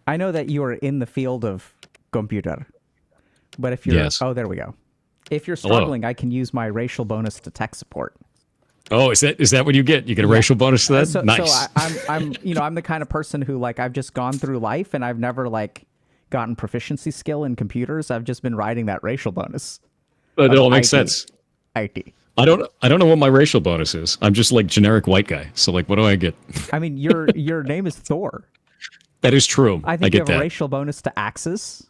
I know that you are in the field of computer, but if you're, Yes. oh, there we go. If you're Hello. struggling, I can use my racial bonus to tech support. Oh, is that what you get? You get a racial bonus to that? So Nice. I'm the kind of person who like I've just gone through life and I've never like gotten proficiency skill in computers. I've just been riding that racial bonus That of all makes IT. sense. IT. I don't know what my racial bonus is. I'm just like generic white guy. So like, what do I get? I mean, your name is Thor. That is true. I I think you get have a that. racial bonus to axes.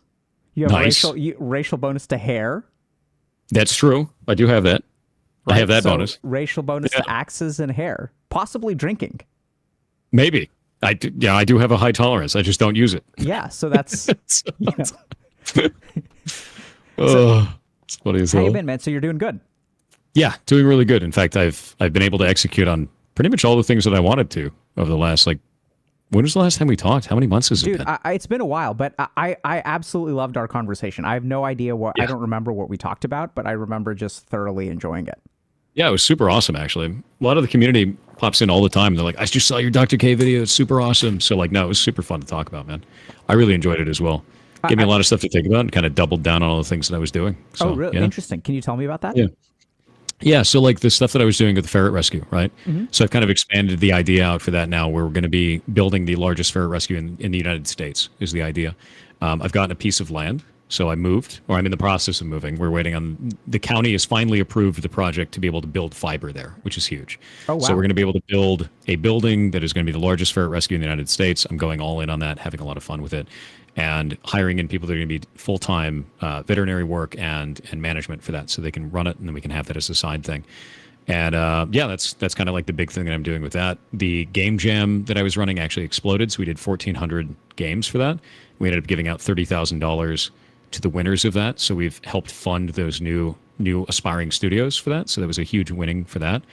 You have Nice. racial bonus to hair. That's true. I do have that. I Right? have that So bonus. racial bonus Yeah. to axes and hair. Possibly drinking. Maybe. I do have a high tolerance. I just don't use it. Yeah. So that's So, you know. it's funny as How you hell. been, man? So you're doing good. Yeah, doing really good. In fact, I've been able to execute on pretty much all the things that I wanted to over the last like. When was the last time we talked? How many months has it Dude, been? it's been a while, but I absolutely loved our conversation. I have no idea what, I Yeah. don't remember what we talked about, but I remember just thoroughly enjoying it. Yeah, it was super awesome actually. A lot of the community pops in all the time. They're like, "I just saw your Dr. K video. It's super awesome." So like, no, it was super fun to talk about, man. I really enjoyed it as well. Gave me a lot of stuff to think about and kind of doubled down on all the things that I was doing. So, Oh, really? yeah. Interesting. Can you tell me about that? Yeah. Yeah, so like the stuff that I was doing with the ferret rescue, right? Mm-hmm. So I've kind of expanded the idea out for that now, where we're going to be building the largest ferret rescue in the United States, is the idea. I've gotten a piece of land, so I moved, or I'm in the process of moving. We're waiting on the county has finally approved the project to be able to build fiber there, which is huge. Oh, wow. So we're going to be able to build a building that is going to be the largest ferret rescue in the United States. I'm going all in on that, having a lot of fun with it, and hiring in people that are going to be full time veterinary work and management for that, so they can run it, and then we can have that as a side thing. And yeah, that's kind of like the big thing that I'm doing with that. The game jam that I was running actually exploded, so we did 1,400 games for that. We ended up giving out $30,000 to the winners of that, so we've helped fund those new aspiring studios for that. So that was a huge winning for that.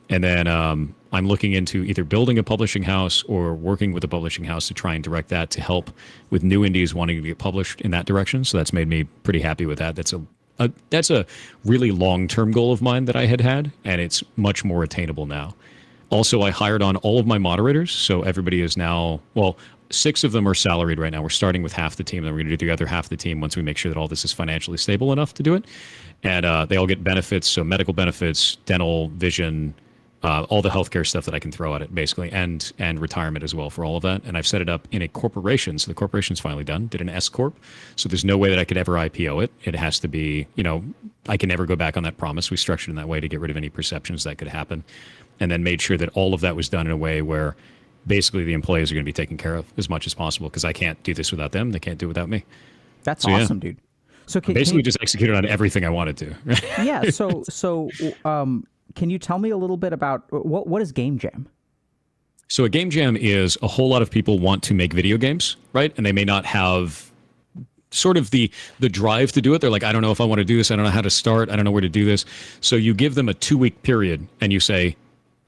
And then I'm looking into either building a publishing house or working with a publishing house to try and direct that to help with new indies wanting to get published in that direction. So that's made me pretty happy with that. That's a really long-term goal of mine that I had, and it's much more attainable now. Also, I hired on all of my moderators, so everybody is now, well, 6 of them are salaried right now. We're starting with half the team, then we're going to do the other half of the team once we make sure that all this is financially stable enough to do it. And they all get benefits, so medical benefits, dental, vision, all the healthcare stuff that I can throw at it, basically, and retirement as well for all of that. And I've set it up in a corporation, so the corporation's finally done. Did an S corp, so there's no way that I could ever IPO it. It has to be, I can never go back on that promise. We structured in that way to get rid of any perceptions that could happen, and then made sure that all of that was done in a way where basically the employees are going to be taken care of as much as possible, because I can't do this without them. They can't do it without me. That's So, yeah. awesome, dude. So Basically, just executed on everything I wanted to. yeah. So can you tell me a little bit about what is Game Jam? So a game jam is a whole lot of people want to make video games, right? And they may not have sort of the drive to do it. They're like, I don't know if I want to do this. I don't know how to start. I don't know where to do this. So you give them a 2-week period and you say,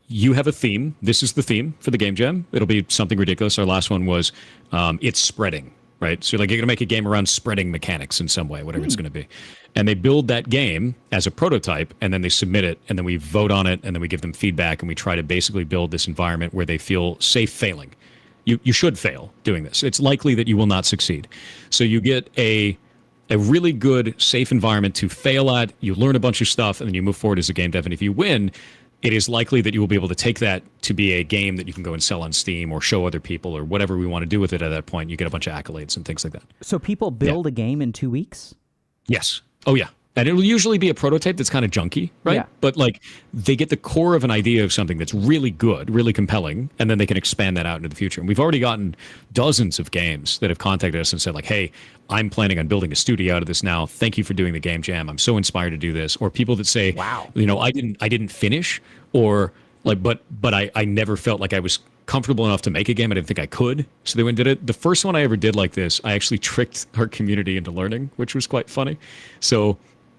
you have a theme. This is the theme for the game jam. It'll be something ridiculous. Our last one was it's spreading, right? So like you're going to make a game around spreading mechanics in some way, whatever it's going to be. And they build that game as a prototype, and then they submit it, and then we vote on it, and then we give them feedback, and we try to basically build this environment where they feel safe failing. You should fail doing this. It's likely that you will not succeed. So you get a really good, safe environment to fail at. You learn a bunch of stuff, and then you move forward as a game dev. And if you win, it is likely that you will be able to take that to be a game that you can go and sell on Steam or show other people or whatever we want to do with it at that point. You get a bunch of accolades and things like that. So people build a game in 2 weeks? Yes. Oh, yeah. And it'll usually be a prototype that's kind of junky, right? Yeah. But like they get the core of an idea of something that's really good, really compelling, and then they can expand that out into the future. And we've already gotten dozens of games that have contacted us and said like, hey, I'm planning on building a studio out of this now. Thank you for doing the game jam. I'm so inspired to do this. Or people that say, Wow, I didn't finish, or like, but I never felt like I was comfortable enough to make a game. I didn't think I could. So they went and did it. The first one I ever did like this, I actually tricked our community into learning, which was quite funny. So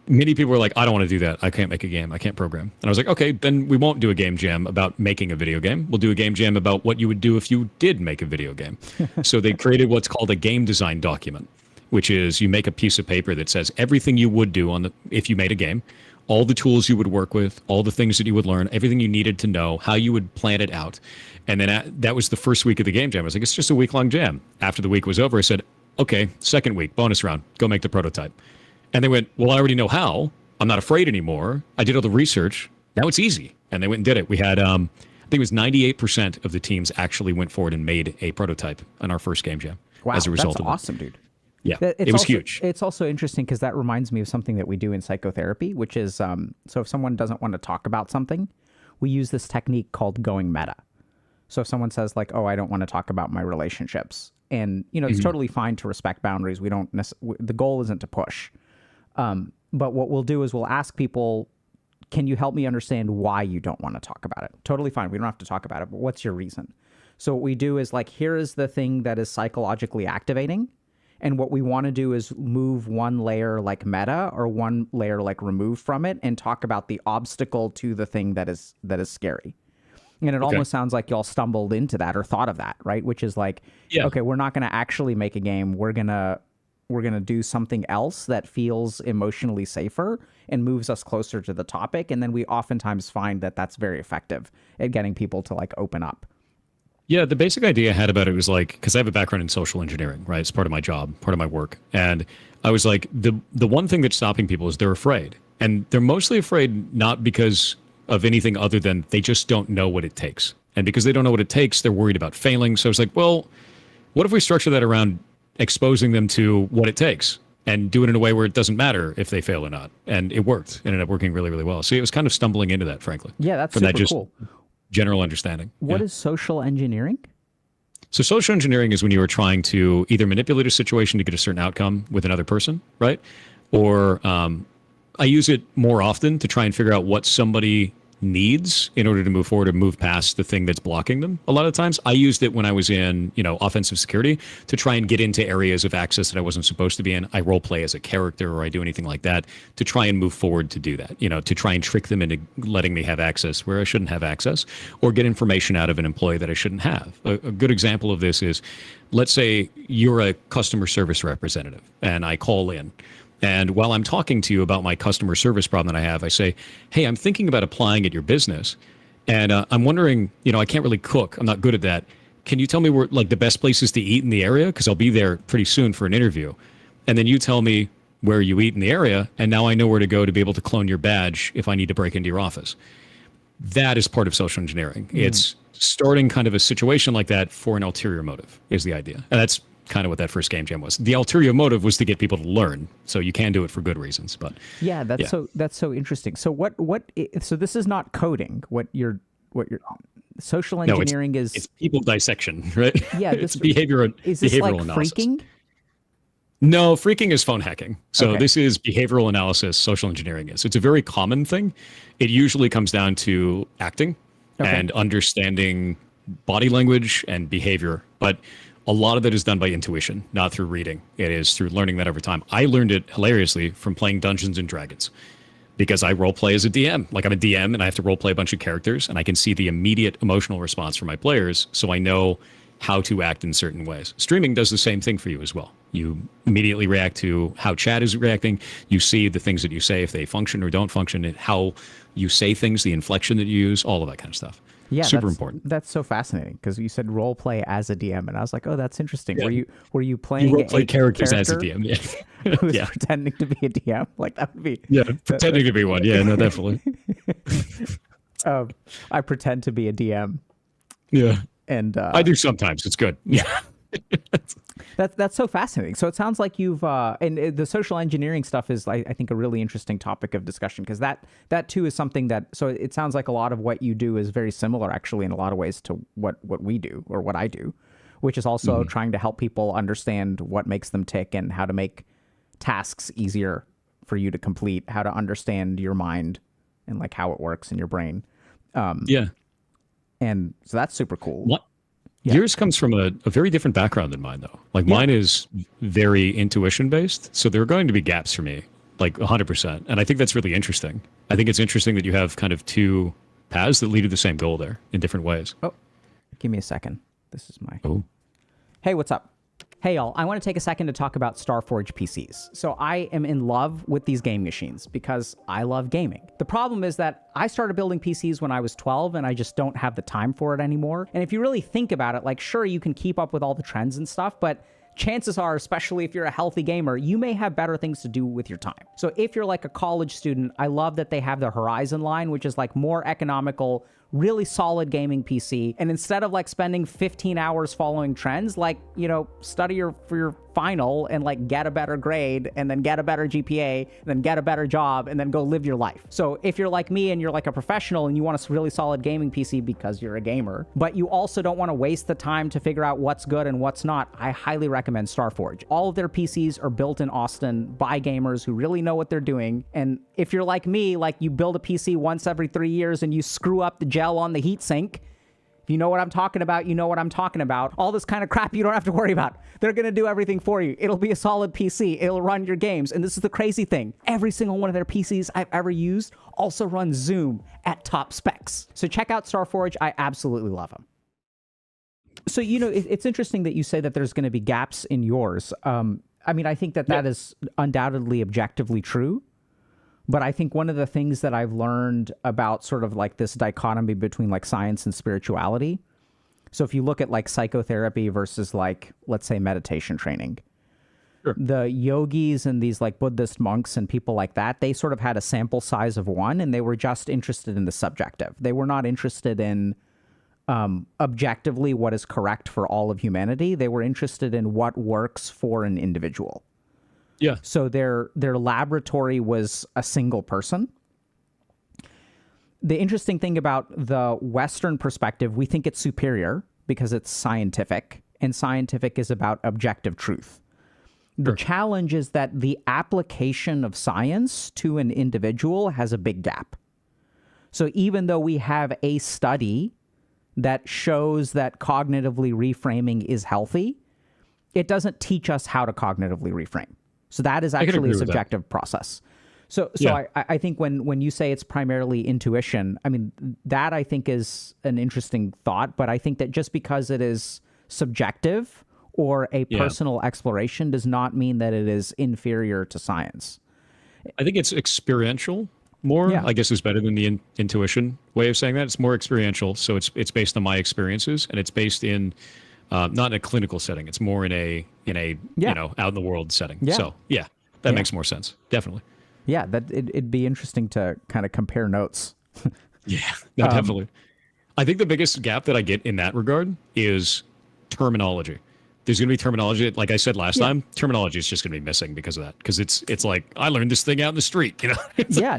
many people were like, I don't want to do that. I can't make a game. I can't program. And I was like, okay, then we won't do a game jam about making a video game. We'll do a game jam about what you would do if you did make a video game. So they created what's called a game design document, which is you make a piece of paper that says everything you would do if you made a game, all the tools you would work with, all the things that you would learn, everything you needed to know, how you would plan it out. And then that was the first week of the game jam. I was like, it's just a week-long jam. After the week was over, I said, okay, second week, bonus round, go make the prototype. And they went, well, I already know how. I'm not afraid anymore. I did all the research. Now it's easy. And they went and did it. We had, I think it was 98% of the teams actually went forward and made a prototype on our first game jam. Wow, as a result that's of it. awesome, dude. Yeah, it was huge. It's also interesting because that reminds me of something that we do in psychotherapy, which is, so if someone doesn't want to talk about something, we use this technique called going meta. So if someone says like, oh, I don't want to talk about my relationships, and, you know, it's totally fine to respect boundaries. We don't the goal isn't to push. But what we'll do is we'll ask people, can you help me understand why you don't want to talk about it? Totally fine. We don't have to talk about it, but what's your reason? So what we do is like, here is the thing that is psychologically activating. And what we want to do is move one layer like meta or one layer like removed from it and talk about the obstacle to the thing that is scary. And it almost sounds like y'all stumbled into that or thought of that, right? Which is like, okay, we're not going to actually make a game. We're going to do something else that feels emotionally safer and moves us closer to the topic. And then we oftentimes find that that's very effective at getting people to like open up. Yeah, the basic idea I had about it was like, because I have a background in social engineering, right? It's part of my job, part of my work. And I was like, the one thing that's stopping people is they're afraid. And they're mostly afraid not because of anything other than they just don't know what it takes. And because they don't know what it takes, they're worried about failing. So it's like, well, what if we structure that around exposing them to what it takes and do it in a way where it doesn't matter if they fail or not? And it worked. It ended up working really, really well. So it was kind of stumbling into that, frankly. Yeah, that's super cool. General understanding. What is social engineering? So social engineering is when you are trying to either manipulate a situation to get a certain outcome with another person, right? Or I use it more often to try and figure out what somebody needs in order to move forward or move past the thing that's blocking them. A lot of times I used it when I was in, offensive security to try and get into areas of access that I wasn't supposed to be in. I role play as a character or I do anything like that to try and move forward to do that, to try and trick them into letting me have access where I shouldn't have access or get information out of an employee that I shouldn't have. A good example of this is, let's say you're a customer service representative and I call in. And while I'm talking to you about my customer service problem that I have, I say, hey, I'm thinking about applying at your business. And I'm wondering, I can't really cook. I'm not good at that. Can you tell me where like the best places to eat in the area? Because I'll be there pretty soon for an interview. And then you tell me where you eat in the area. And now I know where to go to be able to clone your badge if I need to break into your office. That is part of social engineering. It's starting kind of a situation like that for an ulterior motive is the idea. And that's kind of what that first game jam was. The ulterior motive was to get people to learn, so you can do it for good reasons. But that's so interesting. So so this is not coding. What you're social engineering is it's people dissection, right? Yeah, it's behavioral analysis. Freaking? No, freaking is phone hacking. So this is behavioral analysis. Social engineering is. It's a very common thing. It usually comes down to acting and understanding body language and behavior, but a lot of it is done by intuition, not through reading. It is through learning that over time. I learned it hilariously from playing Dungeons and Dragons because I role play as a DM. Like I'm a DM and I have to role play a bunch of characters and I can see the immediate emotional response from my players. So I know how to act in certain ways. Streaming does the same thing for you as well. You immediately react to how chat is reacting. You see the things that you say, if they function or don't function, and how you say things, the inflection that you use, all of that kind of stuff. Yeah, super important. That's so fascinating because you said role play as a DM, and I was like, oh, that's interesting. Yeah. Were you playing role play characters character as a DM? Yeah, who was pretending to be a DM? Like that would be pretending to be one. Yeah, no, definitely. I pretend to be a DM. Yeah, and I do sometimes. It's good. Yeah. That's so fascinating. So it sounds like you've and the social engineering stuff is I think a really interesting topic of discussion because that too is something that so it sounds like a lot of what you do is very similar actually in a lot of ways to what we do or what I do, which is also trying to help people understand what makes them tick and how to make tasks easier for you to complete, how to understand your mind and like how it works in your brain. And so that's super cool. What? Yeah. Yours comes from a very different background than mine, though. Like mine is very intuition based. So there are going to be gaps for me, like 100%. And I think that's really interesting. I think it's interesting that you have kind of two paths that lead to the same goal there in different ways. Oh, give me a second. This is my... Oh. Hey, what's up? Hey y'all, I want to take a second to talk about Starforge PCs. So I am in love with these game machines because I love gaming. The problem is that I started building PCs when I was 12 and I just don't have the time for it anymore. And if you really think about it, like sure, you can keep up with all the trends and stuff, but chances are, especially if you're a healthy gamer, you may have better things to do with your time. So if you're like a college student, I love that they have the Horizon line, which is like more economical, really solid gaming PC. And instead of like spending 15 hours following trends, like, you know, study for your final and like get a better grade and then get a better GPA, and then get a better job and then go live your life. So if you're like me and you're like a professional and you want a really solid gaming PC because you're a gamer, but you also don't want to waste the time to figure out what's good and what's not, I highly recommend Starforge. All of their PCs are built in Austin by gamers who really know what they're doing. And if you're like me, like you build a PC once every 3 years and you screw up the gel on the heatsink, if you know what I'm talking about, you know what I'm talking about. All this kind of crap you don't have to worry about. They're going to do everything for you. It'll be a solid PC. It'll run your games. And this is the crazy thing. Every single one of their PCs I've ever used also runs Zoom at top specs. So check out Starforge. I absolutely love them. So, you know, it's interesting that you say that there's going to be gaps in yours. I mean, I think that is undoubtedly objectively true. But I think one of the things that I've learned about sort of like this dichotomy between like science and spirituality. So if you look at like psychotherapy versus like, let's say, meditation training, sure, the yogis and these like Buddhist monks and people like that, they sort of had a sample size of one and they were just interested in the subjective. They were not interested in objectively what is correct for all of humanity. They were interested in what works for an individual. Yeah. So their laboratory was a single person. The interesting thing about the Western perspective, we think it's superior because it's scientific, and scientific is about objective truth. The challenge is that the application of science to an individual has a big gap. So even though we have a study that shows that cognitively reframing is healthy, it doesn't teach us how to cognitively reframe. So that is actually a subjective process. So yeah. I think when you say it's primarily intuition, I mean, that I think is an interesting thought, but I think that just because it is subjective or a personal exploration does not mean that it is inferior to science. I think it's experiential more, I guess is better than the intuition way of saying that. It's more experiential. So it's based on my experiences, and it's based in not in a clinical setting. It's more in a you know, out in the world setting. Yeah. So that makes more sense. Definitely. Yeah, it'd be interesting to kind of compare notes. Definitely. I think the biggest gap that I get in that regard is terminology. There's going to be terminology, like I said last time, terminology is just going to be missing because of that. Because it's like, I learned this thing out in the street, you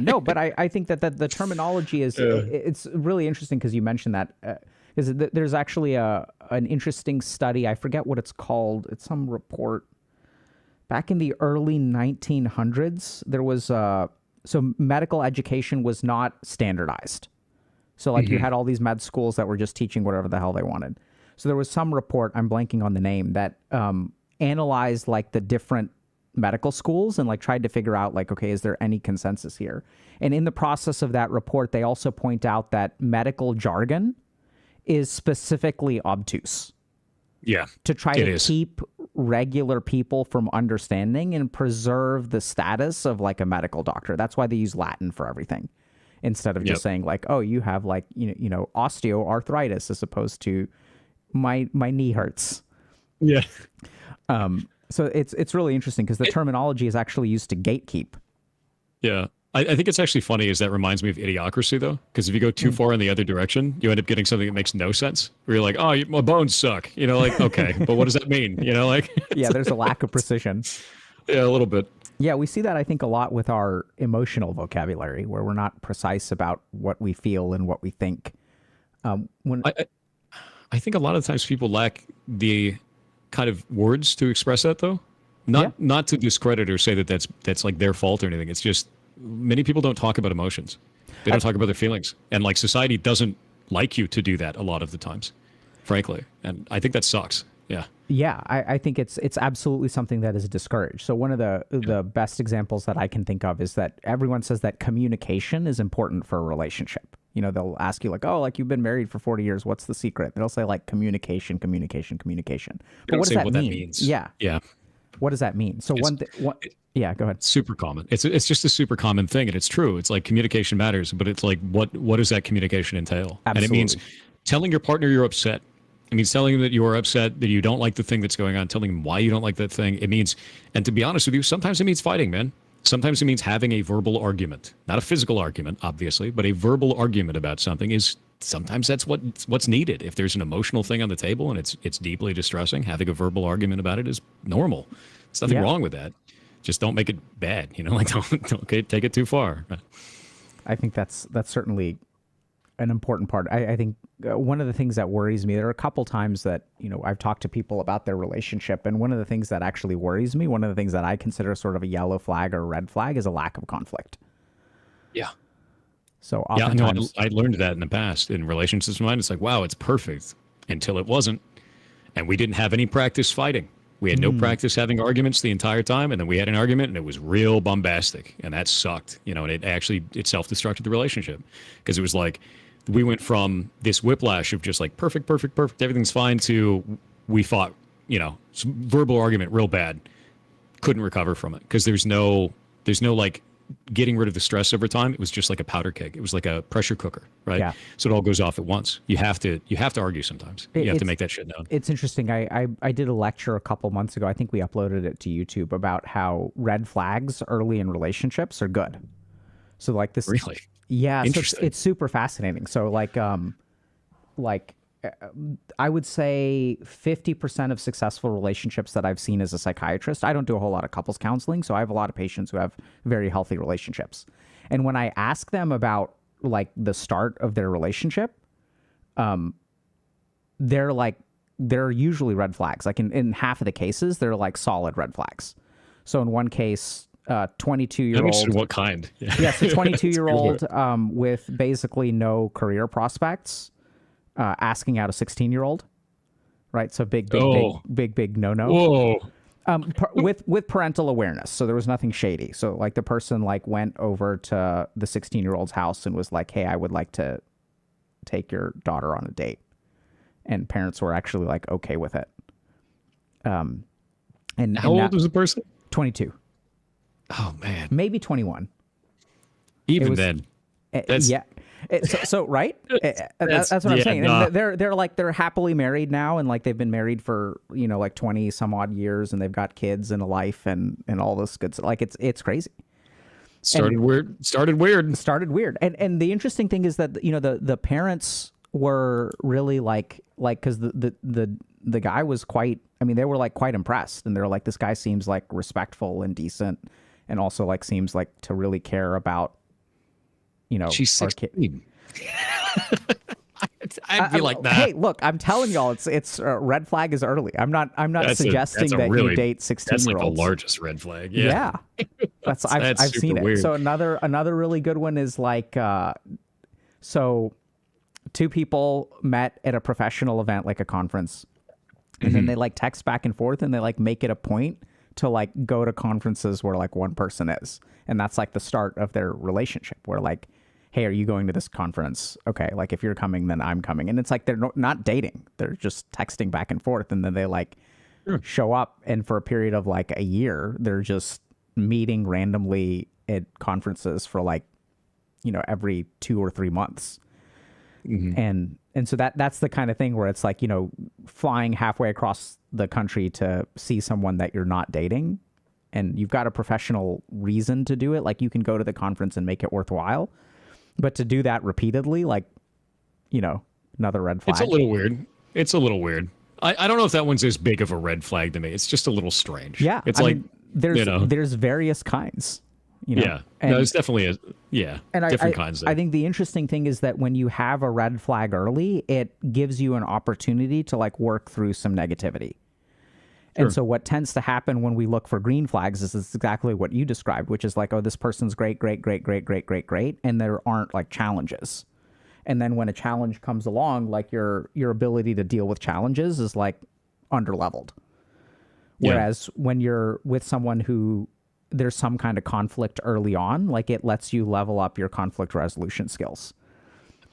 know? But I think that the terminology is, it's really interesting because you mentioned that. Because there's actually an interesting study, I forget what it's called, it's some report. Back in the early 1900s, there was, so medical education was not standardized. So like you had all these med schools that were just teaching whatever the hell they wanted. So there was some report, I'm blanking on the name, that analyzed like the different medical schools and like tried to figure out like, okay, is there any consensus here? And in the process of that report, they also point out that medical jargon is specifically obtuse. Yeah. To try to keep regular people from understanding and preserve the status of like a medical doctor. That's why they use Latin for everything. Instead of just saying like, oh, you have like, you know, osteoarthritis as opposed to my knee hurts. Yeah. So it's really interesting because the terminology is actually used to gatekeep. Yeah. I think it's actually funny is that reminds me of Idiocracy, though, because if you go too far in the other direction, you end up getting something that makes no sense. Where you're like, oh, my bones suck. You know, like, okay, but what does that mean? You know, like... there's a lack of precision. Yeah, a little bit. Yeah, we see that, I think, a lot with our emotional vocabulary, where we're not precise about what we feel and what we think. I think a lot of times people lack the kind of words to express that, though. Not to discredit or say that that's like their fault or anything. It's just... many people don't talk about emotions. They don't talk about their feelings. And like society doesn't like you to do that a lot of the times, frankly. And I think that sucks. Yeah. Yeah, I think it's absolutely something that is discouraged. So one of the best examples that I can think of is that everyone says that communication is important for a relationship. They'll ask you like, oh, like you've been married for 40 years. What's the secret? They'll say like communication. They But don't what say does that what mean? that means. Yeah. Yeah. What does that mean? So yeah, go ahead. Super common. It's just a super common thing, and it's true. It's like communication matters, but it's like what does that communication entail? Absolutely. And it means telling your partner you're upset. It means telling them that you're upset, that you don't like the thing that's going on, telling them why you don't like that thing. It means, and to be honest with you, sometimes it means fighting, man. Sometimes it means having a verbal argument, not a physical argument, obviously, but a verbal argument about something is sometimes that's what's needed. If there's an emotional thing on the table and it's deeply distressing, having a verbal argument about it is normal. There's nothing wrong with that. Just don't make it bad, like don't take it too far. I think that's certainly an important part. I think one of the things that worries me, there are a couple times that, I've talked to people about their relationship. And one of the things that actually worries me, one of the things that I consider sort of a yellow flag or a red flag is a lack of conflict. Yeah. So oftentimes, I learned that in the past in relationships of mine. It's like, wow, it's perfect until it wasn't. And we didn't have any practice fighting. We had no practice having arguments the entire time. And then we had an argument and it was real bombastic. And that sucked, and it self-destructed the relationship because it was like, we went from this whiplash of just like perfect, everything's fine to we fought, verbal argument real bad, couldn't recover from it because there's no like getting rid of the stress over time. It was just like a powder keg. It was like a pressure cooker, right? Yeah. So it all goes off at once. You have to argue sometimes. You have to make that shit known. It's interesting. I did a lecture a couple months ago. I think we uploaded it to YouTube about how red flags early in relationships are good. So like this. Really? Yeah, interesting. So it's super fascinating. So I would say 50% of successful relationships that I've seen as a psychiatrist, I don't do a whole lot of couples counseling, so I have a lot of patients who have very healthy relationships. And when I ask them about like the start of their relationship, they're usually red flags. Like in half of the cases, they're like solid red flags. So in one case, 22-year-old. What kind? Yeah, so 22-year-old with basically no career prospects, asking out a 16-year-old, right? So big no-no. Whoa. With parental awareness, so there was nothing shady. So like the person like went over to the 16-year-old's house and was like, "Hey, I would like to take your daughter on a date," and parents were actually like okay with it. And how old was the person? 22. Oh man, maybe 21. Even then, yeah. So right, that's what I'm saying. Nah. And they're happily married now, and like they've been married for like 20 some odd years, and they've got kids and a life and all this good stuff. Like it's crazy. Started weird. And the interesting thing is that the parents were really like because the guy was quite. I mean, they were like quite impressed, and they're like, this guy seems like respectful and decent. And also, like, seems like to really care about, she's 16. I'd be like that. Hey, look, I'm telling y'all, it's red flag is early. I'm not suggesting that you date 16-year-olds. That's like the largest red flag. Yeah. I've seen it. Weird. So another really good one is like, so two people met at a professional event, like a conference, and then they like text back and forth, and they like make it a point to like go to conferences where like one person is. And that's like the start of their relationship where like, hey, are you going to this conference? Okay. Like if you're coming, then I'm coming. And it's like, they're not dating. They're just texting back and forth. And then they like show up. And for a period of like a year, they're just meeting randomly at conferences for like, every 2 or 3 months. And so that's the kind of thing where it's like, flying halfway across the country to see someone that you're not dating, and you've got a professional reason to do it. Like you can go to the conference and make it worthwhile, but to do that repeatedly, like, another red flag. It's a little weird. I don't know if that one's as big of a red flag to me. It's just a little strange. Yeah. It's there's various kinds. Yeah, there's definitely different kinds. I think the interesting thing is that when you have a red flag early, it gives you an opportunity to like work through some negativity. Sure. And so what tends to happen when we look for green flags is exactly what you described, which is like, oh, this person's great, and there aren't like challenges. And then when a challenge comes along, like your ability to deal with challenges is like underleveled. Whereas when you're with someone who there's some kind of conflict early on, like it lets you level up your conflict resolution skills.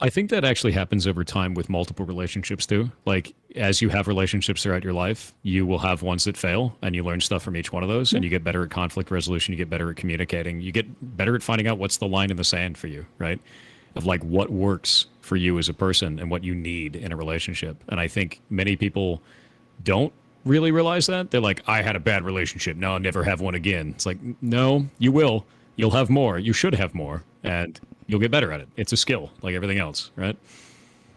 I think that actually happens over time with multiple relationships too. Like as you have relationships throughout your life, you will have ones that fail and you learn stuff from each one of those and you get better at conflict resolution, you get better at communicating, you get better at finding out what's the line in the sand for you, right? Of like what works for you as a person and what you need in a relationship. And I think many people don't really realize that. They're like, I had a bad relationship. No, I'll never have one again. It's like, no, you will. You'll have more. You should have more. And you'll get better at it. It's a skill like everything else, right?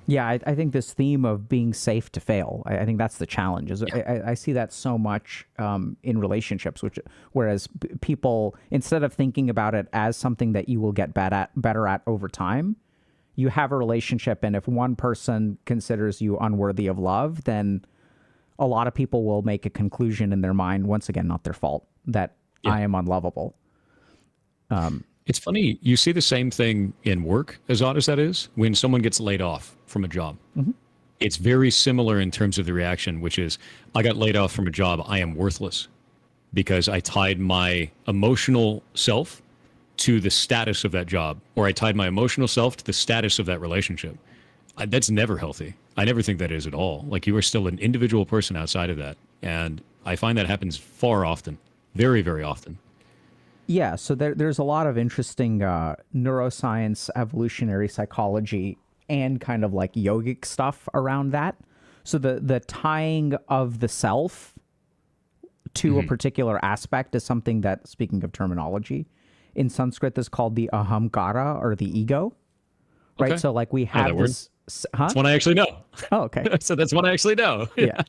Yeah, I think this theme of being safe to fail, I think that's the challenge. I see that so much in relationships, whereas people, instead of thinking about it as something that you will get better at over time, you have a relationship, and if one person considers you unworthy of love, then a lot of people will make a conclusion in their mind, once again, not their fault, that I am unlovable. It's funny, you see the same thing in work, as odd as that is, when someone gets laid off from a job. It's very similar in terms of the reaction, which is, I got laid off from a job, I am worthless, because I tied my emotional self to the status of that job, or I tied my emotional self to the status of that relationship. That's never healthy. I never think that is at all. Like, you are still an individual person outside of that. And I find that happens far often, very, very often. Yeah, so there's a lot of interesting neuroscience, evolutionary psychology, and kind of like yogic stuff around that. So the tying of the self to a particular aspect is something that, speaking of terminology, in Sanskrit is called the ahamkara, or the ego, right? Okay. So like we have this... That's one I actually know. Oh, okay. So that's one I actually know. Yeah.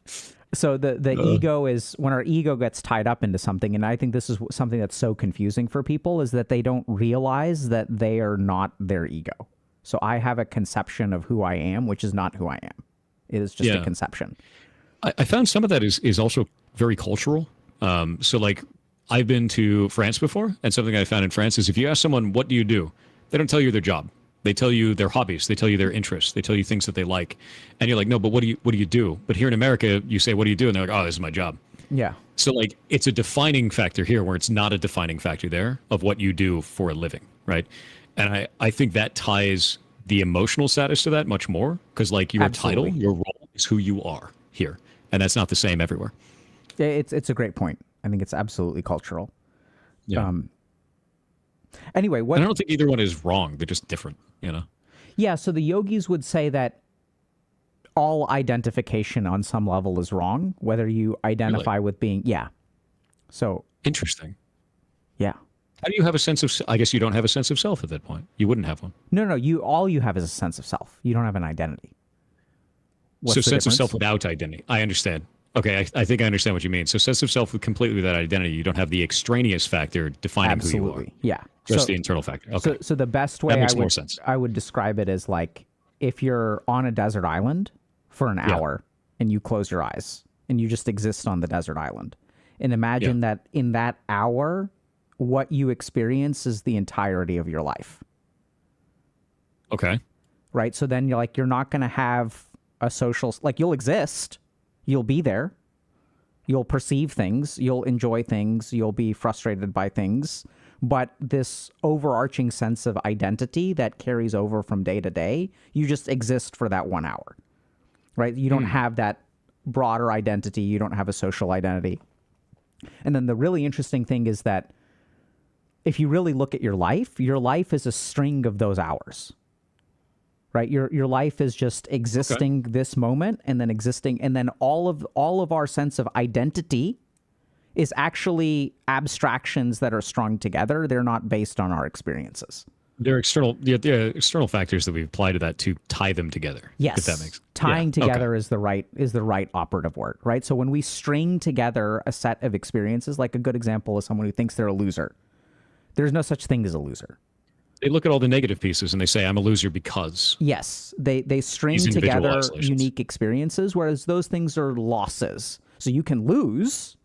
So the ego is when our ego gets tied up into something, and I think this is something that's so confusing for people, is that they don't realize that they are not their ego. So I have a conception of who I am, which is not who I am. It is just a conception. I found some of that is also very cultural. So like I've been to France before, and something I found in France is if you ask someone, what do you do? They don't tell you their job. They tell you their hobbies. They tell you their interests. They tell you things that they like. And you're like, no, but what do you do? But here in America, you say, what do you do? And they're like, oh, this is my job. Yeah. So like it's a defining factor here where it's not a defining factor there of what you do for a living, right? And I think that ties the emotional status to that much more, because like your title, your role is who you are here. And that's not the same everywhere. It's a great point. I think it's absolutely cultural. Yeah. Anyway, and I don't think either one is wrong. They're just different, you know? Yeah, so the yogis would say that all identification on some level is wrong, whether you identify with being... Yeah. So... Interesting. Yeah. How do you have a sense of... I guess you don't have a sense of self at that point. You wouldn't have one. No, all you have is a sense of self. You don't have an identity. What's the sense of self without identity. I understand. Okay, I think I understand what you mean. So sense of self completely without identity. You don't have the extraneous factor defining who you are. Yeah. Just the internal factor. Okay. So the best way I would describe it is like if you're on a desert island for an hour and you close your eyes and you just exist on the desert island. And imagine that in that hour, what you experience is the entirety of your life. Okay. Right? So then you're not going to have a social... Like, you'll exist. You'll be there. You'll perceive things. You'll enjoy things. You'll be frustrated by things. But this overarching sense of identity that carries over from day to day, you just exist for that 1 hour, right? You don't have that broader identity. You don't have a social identity. And then the really interesting thing is that if you really look at your life is a string of those hours. Right, your life is just existing this moment, and then existing, and then all of our sense of identity is actually abstractions that are strung together. They're not based on our experiences. They're external, external factors that we apply to that to tie them together. Yes, if that makes tying together is the right operative word. Right, so when we string together a set of experiences, like a good example is someone who thinks they're a loser. There's no such thing as a loser. They look at all the negative pieces and they say, I'm a loser because... Yes, they string together unique experiences, whereas those things are losses. So you can lose,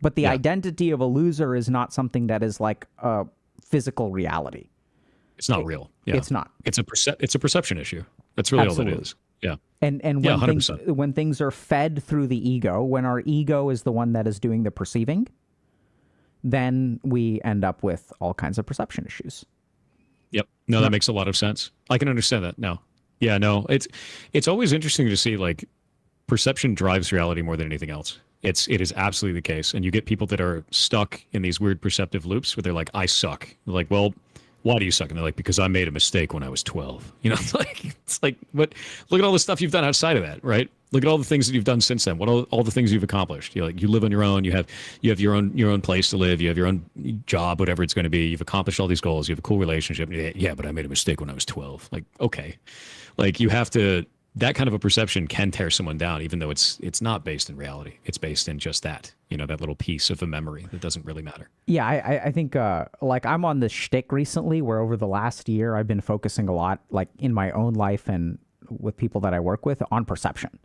but the identity of a loser is not something that is like a physical reality. It's not real. Yeah. It's not. It's a perception issue. That's really all it is. Yeah. And when things are fed through the ego, when our ego is the one that is doing the perceiving, then we end up with all kinds of perception issues. Yep. No, that makes a lot of sense. I can understand that now. Yeah, no, it's always interesting to see like perception drives reality more than anything else. It is absolutely the case. And you get people that are stuck in these weird perceptive loops where they're like, I suck. They're like, well, why do you suck? And they're like, because I made a mistake when I was 12. You know, it's like, but look at all the stuff you've done outside of that, right? Look at all the things that you've done since then. What all the things you've accomplished. You like you live on your own. You have your own place to live. You have your own job, whatever it's going to be. You've accomplished all these goals. You have a cool relationship. Yeah, but I made a mistake when I was 12. Like, okay, like you have to. That kind of a perception can tear someone down, even though it's not based in reality. It's based in just that, that little piece of a memory that doesn't really matter. Yeah, I think like I'm on this shtick recently where over the last year I've been focusing a lot, like in my own life and with people that I work with, on perception.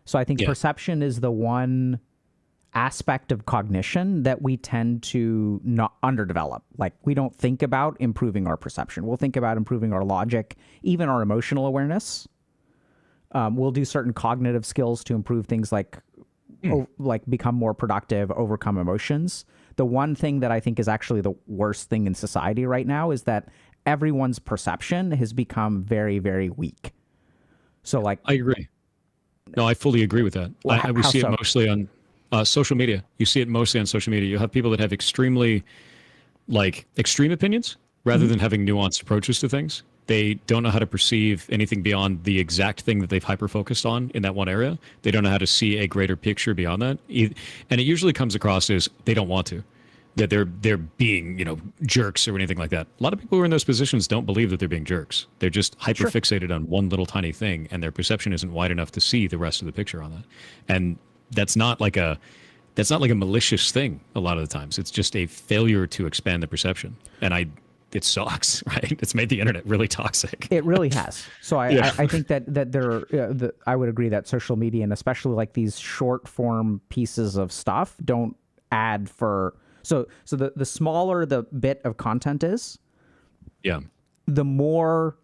So I think perception is the one aspect of cognition that we tend to not underdevelop. Like we don't think about improving our perception. We'll think about improving our logic, even our emotional awareness. We'll do certain cognitive skills to improve things like become more productive, overcome emotions. The one thing that I think is actually the worst thing in society right now is that everyone's perception has become very, very weak. So like, I agree. No, I fully agree with that. We see it mostly on social media. You see it mostly on social media. You have people that have extremely extreme opinions rather than having nuanced approaches to things. They don't know how to perceive anything beyond the exact thing that they've hyper-focused on in that one area. They don't know how to see a greater picture beyond that. And it usually comes across as they don't want to, that they're being, jerks or anything like that. A lot of people who are in those positions don't believe that they're being jerks. They're just hyper-fixated on one little tiny thing, and their perception isn't wide enough to see the rest of the picture on that. And that's not like a malicious thing a lot of the times. It's just a failure to expand the perception. And it sucks, right? It's made the internet really toxic. It really has. So I think that I would agree that social media, and especially like these short form pieces of stuff, don't add for. So the smaller the bit of content is, the more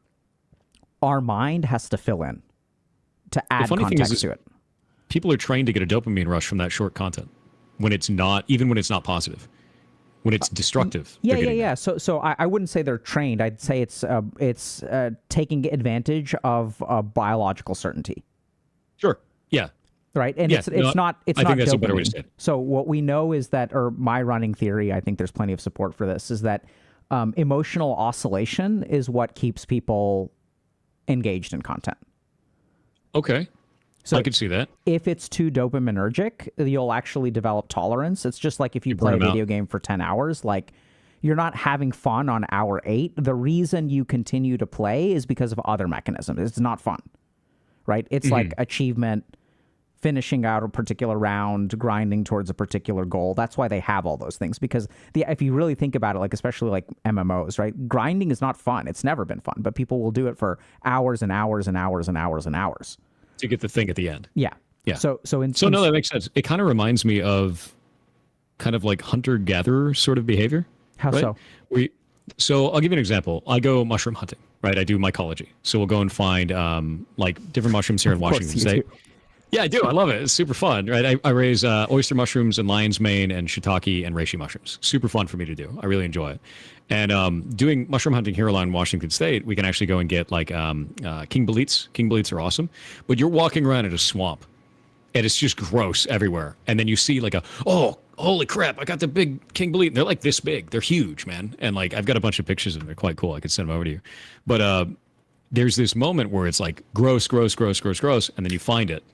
our mind has to fill in to add context to it. People are trained to get a dopamine rush from that short content when it's not positive. When it's destructive. Yeah. So I wouldn't say they're trained. I'd say it's taking advantage of biological certainty. Sure. Yeah. Right. And it's not. I think that's dopamine. A better way to say it. So what we know is that, or my running theory, I think there's plenty of support for this, is that emotional oscillation is what keeps people engaged in content. Okay. So I could see that. If it's too dopaminergic, you'll actually develop tolerance. It's just like if you play a video game for 10 hours, like you're not having fun on hour 8. The reason you continue to play is because of other mechanisms. It's not fun, right? It's like achievement, finishing out a particular round, grinding towards a particular goal. That's why they have all those things, because if you really think about it, like especially like MMOs, right? Grinding is not fun. It's never been fun, but people will do it for hours and hours and hours and hours and hours. To get the thing at the end. Yeah. So no, that makes sense. It kind of reminds me of kind of like hunter-gatherer sort of behavior. How right? so? So I'll give you an example. I go mushroom hunting, right? I do mycology. So we'll go and find different mushrooms here in Washington State. Yeah, I do. I love it. It's super fun, right? I raise oyster mushrooms and lion's mane and shiitake and reishi mushrooms. Super fun for me to do. I really enjoy it. And doing mushroom hunting here along Washington State, we can actually go and get king boletes. King boletes are awesome. But you're walking around in a swamp, and it's just gross everywhere. And then you see holy crap, I got the big king bolete. And they're like this big. They're huge, man. And I've got a bunch of pictures of them. They're quite cool. I could send them over to you. But there's this moment where it's like gross, gross, gross, gross, gross. And then you find it.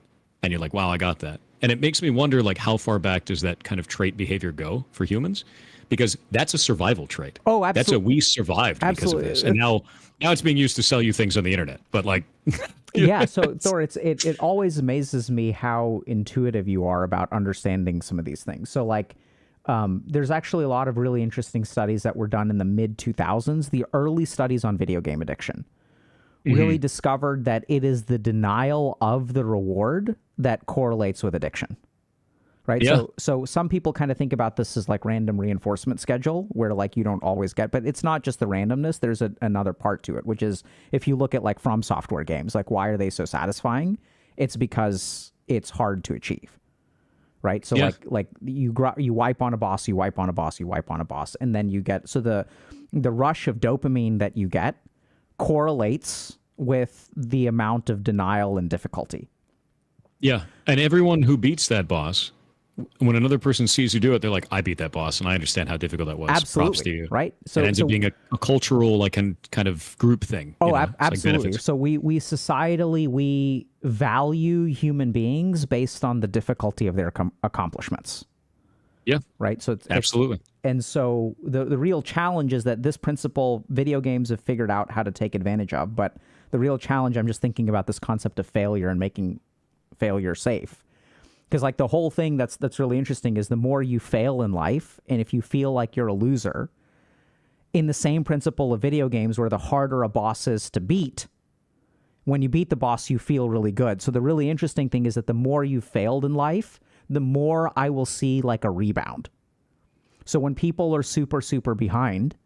And you're like, wow, I got that. And it makes me wonder, how far back does that kind of trait behavior go for humans? Because that's a survival trait. Oh, absolutely. We survived because of this. And now it's being used to sell you things on the internet. But yeah, so Thor, it always amazes me how intuitive you are about understanding some of these things. So there's actually a lot of really interesting studies that were done in the mid 2000s. The early studies on video game addiction really discovered that it is the denial of the reward that correlates with addiction, right? Yeah. So some people kind of think about this as like random reinforcement schedule, where you don't always get, but it's not just the randomness. There's another part to it, which is if you look at From Software games, why are they so satisfying? It's because it's hard to achieve, right? So you wipe on a boss, you wipe on a boss, you wipe on a boss, and then you get, so the rush of dopamine that you get correlates with the amount of denial and difficulty. Yeah. And everyone who beats that boss, when another person sees you do it, they're like, I beat that boss, and I understand how difficult that was. Absolutely. Props to you. Right? So it ends up being a cultural, like, kind of group thing. Oh, you know? absolutely. Like so we societally, we value human beings based on the difficulty of their accomplishments. Yeah. Right? So absolutely. And so the real challenge is that this principle video games have figured out how to take advantage of, but the real challenge, I'm just thinking about this concept of failure and making failure safe. Because like the whole thing that's really interesting is the more you fail in life, and if you feel like you're a loser, in the same principle of video games where the harder a boss is to beat, when you beat the boss, you feel really good. So the really interesting thing is that the more you failed in life, the more I will see like a rebound. So when people are super, super behind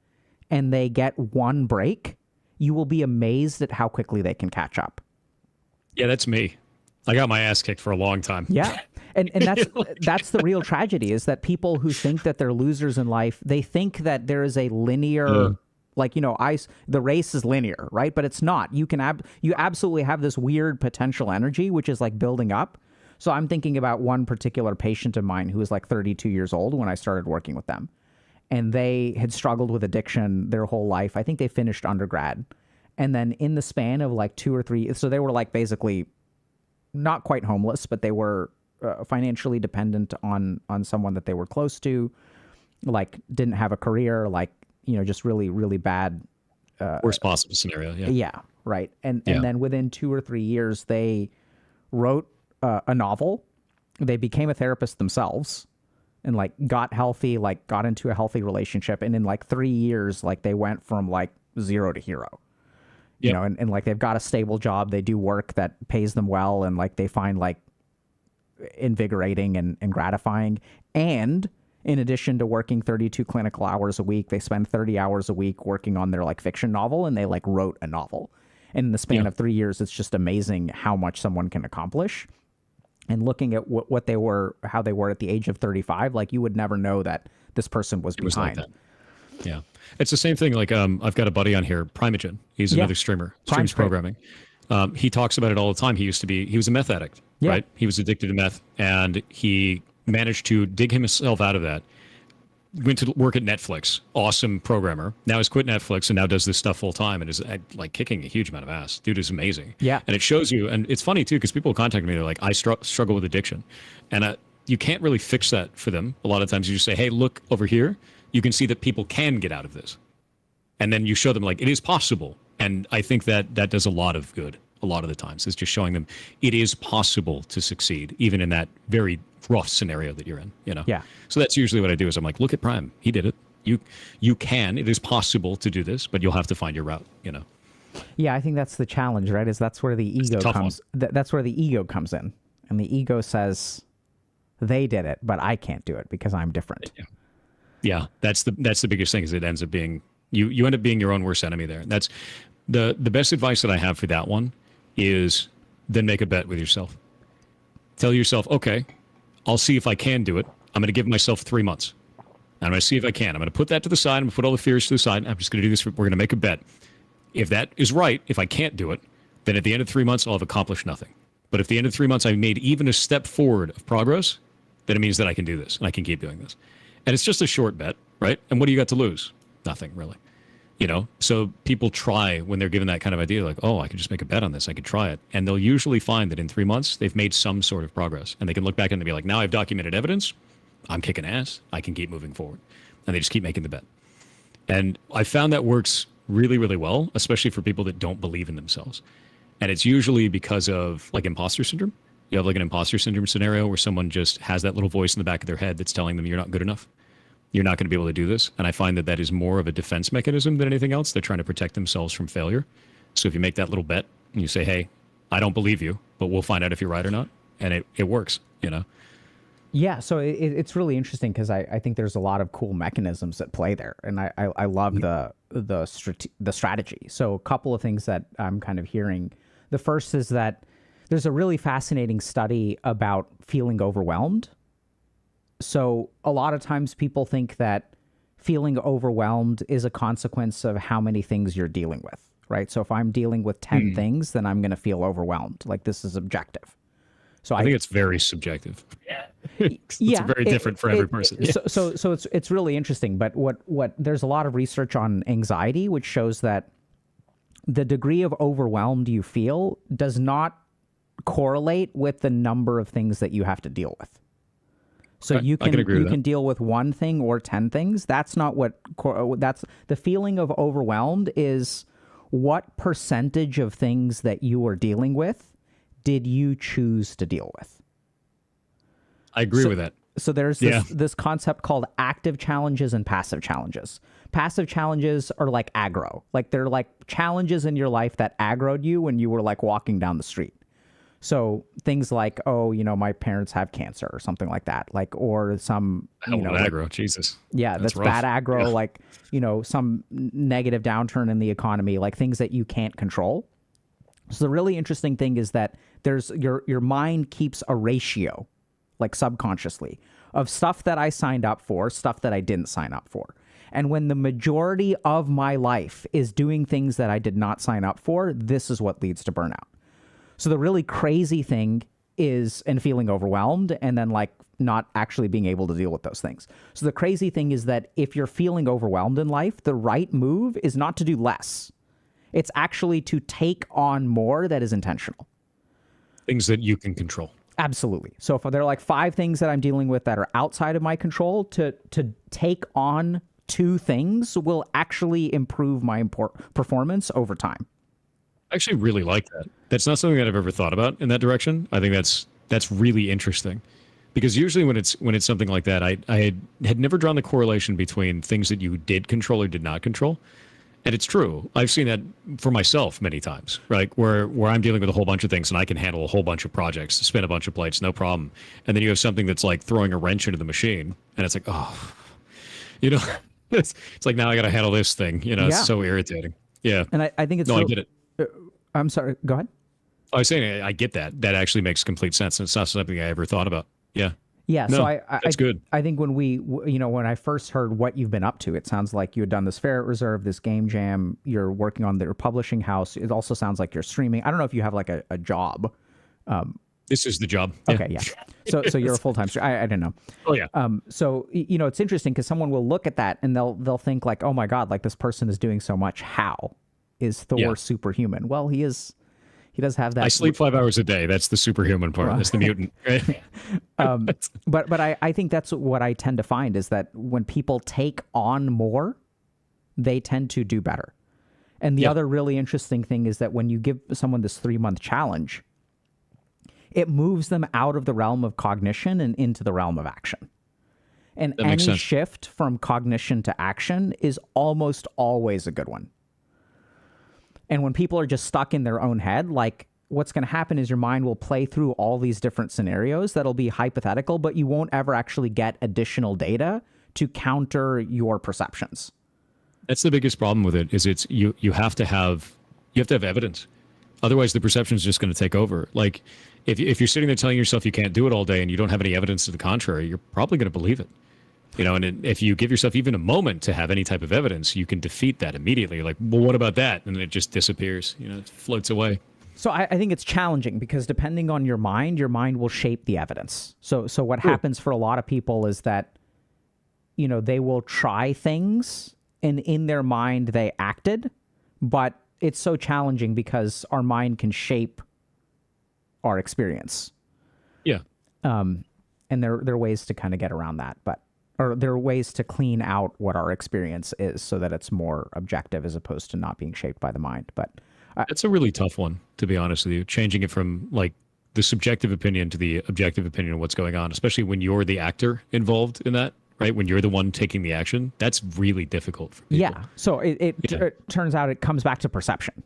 and they get one break, you will be amazed at how quickly they can catch up. Yeah, that's me. I got my ass kicked for a long time. Yeah. And that's the real tragedy, is that people who think that they're losers in life, they think that there is a linear, like, you know, the race is linear, right? But it's not. You can you absolutely have this weird potential energy, which is like building up. So I'm thinking about one particular patient of mine who was like 32 years old when I started working with them. And they had struggled with addiction their whole life. I think they finished undergrad. And then in the span of like 2 or 3, so they were like basically not quite homeless, but they were financially dependent on someone that they were close to, like didn't have a career, like, you know, just really, really bad. Worst possible scenario. Yeah. Yeah. Right. And then within 2 or 3 years, they wrote a novel. They became a therapist themselves and like got healthy, like got into a healthy relationship. And in like 3 years, like they went from like 0 to hero, you know, and like they've got a stable job. They do work that pays them well. And like they find like invigorating and gratifying. And in addition to working 32 clinical hours a week, they spend 30 hours a week working on their like fiction novel, and they like wrote a novel. And in the span of 3 years, it's just amazing how much someone can accomplish. And looking at what they were, how they were at the age of 35, like you would never know that this person was behind. Like that. Yeah. It's the same thing. Like I've got a buddy on here, Primogen. He's another streamer, streams programming. He talks about it all the time. He was a meth addict, right? He was addicted to meth, and he managed to dig himself out of that. Went to work at Netflix, awesome programmer. Now he's quit Netflix and now does this stuff full time and is like kicking a huge amount of ass. Dude is amazing. Yeah. And it shows you, and it's funny too, because people contact me, they're like, I struggle with addiction. And you can't really fix that for them. A lot of times you just say, hey, look over here. You can see that people can get out of this. And then you show them like, it is possible. And I think that does a lot of good. A lot of the times it's just showing them it is possible to succeed, even in that very rough scenario that you're in, you know? Yeah. So that's usually what I do is I'm like, look at Prime. He did it. You can. It is possible to do this, but you'll have to find your route, you know? Yeah, I think that's the challenge, right? Is that's where the ego comes. That's where the ego comes in. And the ego says, they did it, but I can't do it because I'm different. Yeah. That's the biggest thing, is it ends up being, you end up being your own worst enemy there. That's the best advice that I have for that one is then make a bet with yourself. Tell yourself, okay, I'll see if I can do it. I'm going to give myself 3 months. I'm going to see if I can. I'm going to put that to the side. I'm going to put all the fears to the side. I'm just going to do this. We're going to make a bet. If that is right, if I can't do it, then at the end of 3 months, I'll have accomplished nothing. But if at the end of 3 months, I've made even a step forward of progress, then it means that I can do this and I can keep doing this. And it's just a short bet, right? And what do you got to lose? Nothing, really. You know, so people try when they're given that kind of idea, like, oh, I can just make a bet on this. I could try it. And they'll usually find that in 3 months, they've made some sort of progress. And they can look back and be like, now I've documented evidence. I'm kicking ass. I can keep moving forward. And they just keep making the bet. And I found that works really, really well, especially for people that don't believe in themselves. And it's usually because of like imposter syndrome. You have like an imposter syndrome scenario where someone just has that little voice in the back of their head that's telling them you're not good enough. You're not going to be able to do this. And I find that is more of a defense mechanism than anything else. They're trying to protect themselves from failure. So if you make that little bet and you say, hey, I don't believe you, but we'll find out if you're right or not. And it works, you know? Yeah. So it's really interesting because I think there's a lot of cool mechanisms at play there. And I love the strategy. So a couple of things that I'm kind of hearing. The first is that there's a really fascinating study about feeling overwhelmed. So a lot of times people think that feeling overwhelmed is a consequence of how many things you're dealing with, right? So if I'm dealing with 10 things, then I'm going to feel overwhelmed. Like this is objective. So I think it's very subjective. It's very different for every person. So it's really interesting. But what there's a lot of research on anxiety, which shows that the degree of overwhelmed you feel does not correlate with the number of things that you have to deal with. So you can deal with one thing or 10 things. That's not that's the feeling of overwhelmed is what percentage of things that you are dealing with did you choose to deal with? I agree with that. So there's this concept called active challenges and passive challenges. Passive challenges are like aggro. Like they're like challenges in your life that aggroed you when you were like walking down the street. So things like, oh, my parents have cancer or something like that. Like, or some, aggro, Jesus. Yeah, that's bad aggro. Yeah. Like, some negative downturn in the economy, like things that you can't control. So the really interesting thing is that there's your mind keeps a ratio, like subconsciously, of stuff that I signed up for, stuff that I didn't sign up for. And when the majority of my life is doing things that I did not sign up for, this is what leads to burnout. So the really crazy thing is, and feeling overwhelmed, and then like not actually being able to deal with those things. So the crazy thing is that if you're feeling overwhelmed in life, the right move is not to do less. It's actually to take on more that is intentional. Things that you can control. Absolutely. So if there are like 5 things that I'm dealing with that are outside of my control, to take on 2 things will actually improve my performance over time. I actually really like that. That's not something that I've ever thought about in that direction. I think that's really interesting, because usually when it's something like that, I had never drawn the correlation between things that you did control or did not control. And it's true. I've seen that for myself many times, right? Where I'm dealing with a whole bunch of things and I can handle a whole bunch of projects, spin a bunch of plates, no problem. And then you have something that's like throwing a wrench into the machine, and it's like, it's like, now I got to handle this thing. It's so irritating. Yeah. And I think it's I get it. I'm sorry. Go ahead. I was saying I get that. That actually makes complete sense. And it's not something I ever thought about. Yeah. Yeah. No, so that's good. I think when when I first heard what you've been up to, it sounds like you had done this Ferret Reserve, this game jam. You're working on their publishing house. It also sounds like you're streaming. I don't know if you have like a job. This is the job. Okay. Yeah. So you're a full-time streamer. I don't know. Oh yeah. So it's interesting because someone will look at that and they'll think like, oh my God, like this person is doing so much. How is Thor superhuman? Well, he does have that. I sleep 5 hours a day. That's the superhuman part. That's the mutant. Right? But I think that's what I tend to find is that when people take on more, they tend to do better. And the other really interesting thing is that when you give someone this 3-month challenge, it moves them out of the realm of cognition and into the realm of action. And any shift from cognition to action is almost always a good one. And when people are just stuck in their own head, like what's going to happen is your mind will play through all these different scenarios that'll be hypothetical, but you won't ever actually get additional data to counter your perceptions. That's the biggest problem with it is you have to have evidence. Otherwise, the perception is just going to take over. Like if you're sitting there telling yourself you can't do it all day and you don't have any evidence to the contrary, you're probably going to believe it. And if you give yourself even a moment to have any type of evidence, you can defeat that immediately. Like, well, what about that? And then it just disappears. It floats away. So I think it's challenging because depending on your mind will shape the evidence. So what happens for a lot of people is that, they will try things and in their mind they acted, but it's so challenging because our mind can shape our experience. Yeah. And there are ways to kind of get around that, or there are ways to clean out what our experience is so that it's more objective as opposed to not being shaped by the mind. But that's a really tough one, to be honest with you, changing it from like the subjective opinion to the objective opinion of what's going on, especially when you're the actor involved in that, right? When you're the one taking the action, that's really difficult for people. Yeah. So it turns out it comes back to perception.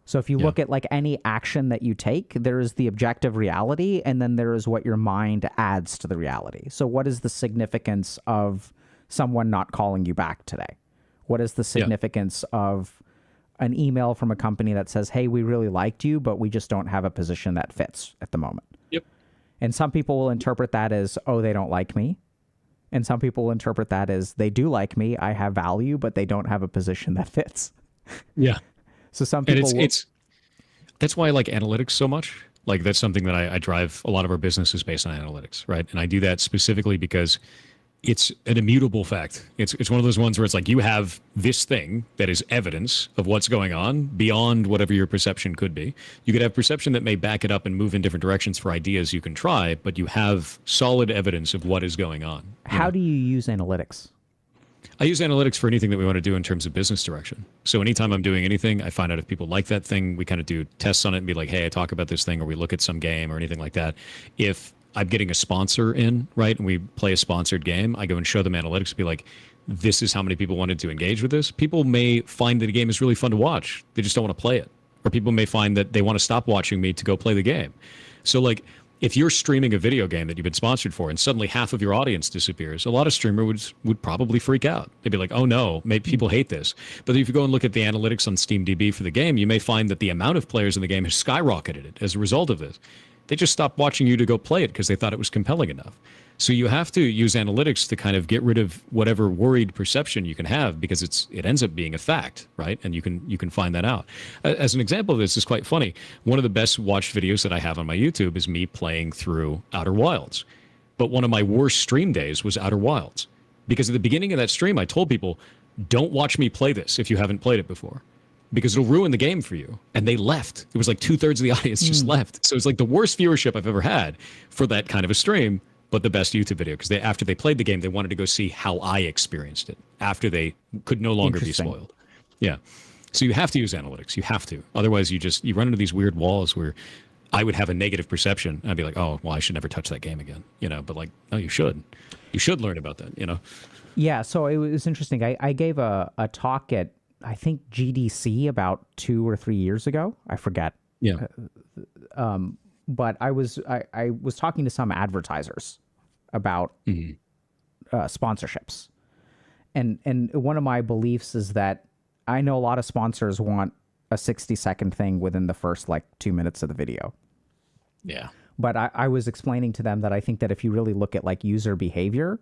So if you look at like any action that you take, there is the objective reality, and then there is what your mind adds to the reality. So what is the significance of someone not calling you back today? What is the significance of an email from a company that says, hey, we really liked you, but we just don't have a position that fits at the moment? Yep. And some people will interpret that as, oh, they don't like me. And some people will interpret that as, they do like me, I have value, but they don't have a position that fits. Yeah. So some And people it's that's why I like analytics so much. Like that's something that I drive a lot of our business is based on analytics, right? And I do that specifically because it's an immutable fact. It's one of those ones where it's like you have this thing that is evidence of what's going on beyond whatever your perception could be. You could have perception that may back it up and move in different directions for ideas you can try, but you have solid evidence of what is going on. How do you use analytics? I use analytics for anything that we want to do in terms of business direction. So anytime I'm doing anything, I find out if people like that thing. We kind of do tests on it and be like, hey, I talk about this thing, or we look at some game or anything like that. If I'm getting a sponsor in, right, and we play a sponsored game, I go and show them analytics and be like, this is how many people wanted to engage with this. People may find that a game is really fun to watch. They just don't want to play it. Or people may find that they want to stop watching me to go play the game. So like, if you're streaming a video game that you've been sponsored for and suddenly half of your audience disappears, a lot of streamers would probably freak out. They'd be like, oh no, maybe people hate this. But if you go and look at the analytics on SteamDB for the game, you may find that the amount of players in the game has skyrocketed as a result of this. They just stopped watching you to go play it because they thought it was compelling enough. So you have to use analytics to kind of get rid of whatever worried perception you can have, because it ends up being a fact, right? And you can find that out. As an example of this is quite funny. One of the best watched videos that I have on my YouTube is me playing through Outer Wilds. But one of my worst stream days was Outer Wilds, because at the beginning of that stream, I told people, don't watch me play this if you haven't played it before, because it'll ruin the game for you. And they left. It was like 2/3 of the audience just left. So it's like the worst viewership I've ever had for that kind of a stream, but the best YouTube video, because after they played the game, they wanted to go see how I experienced it after they could no longer be spoiled. Yeah. So you have to use analytics. You have to. Otherwise, you run into these weird walls where I would have a negative perception. I'd be like, oh, well, I should never touch that game again. But like, no, you should. You should learn about that, Yeah, so it was interesting. I gave a talk at, I think, GDC about 2 or 3 years ago. I forget. Yeah. But I was talking to some advertisers about sponsorships, and one of my beliefs is that I know a lot of sponsors want a 60-second thing within the first 2 minutes of the video. Yeah. But I was explaining to them that I think that if you really look at user behavior,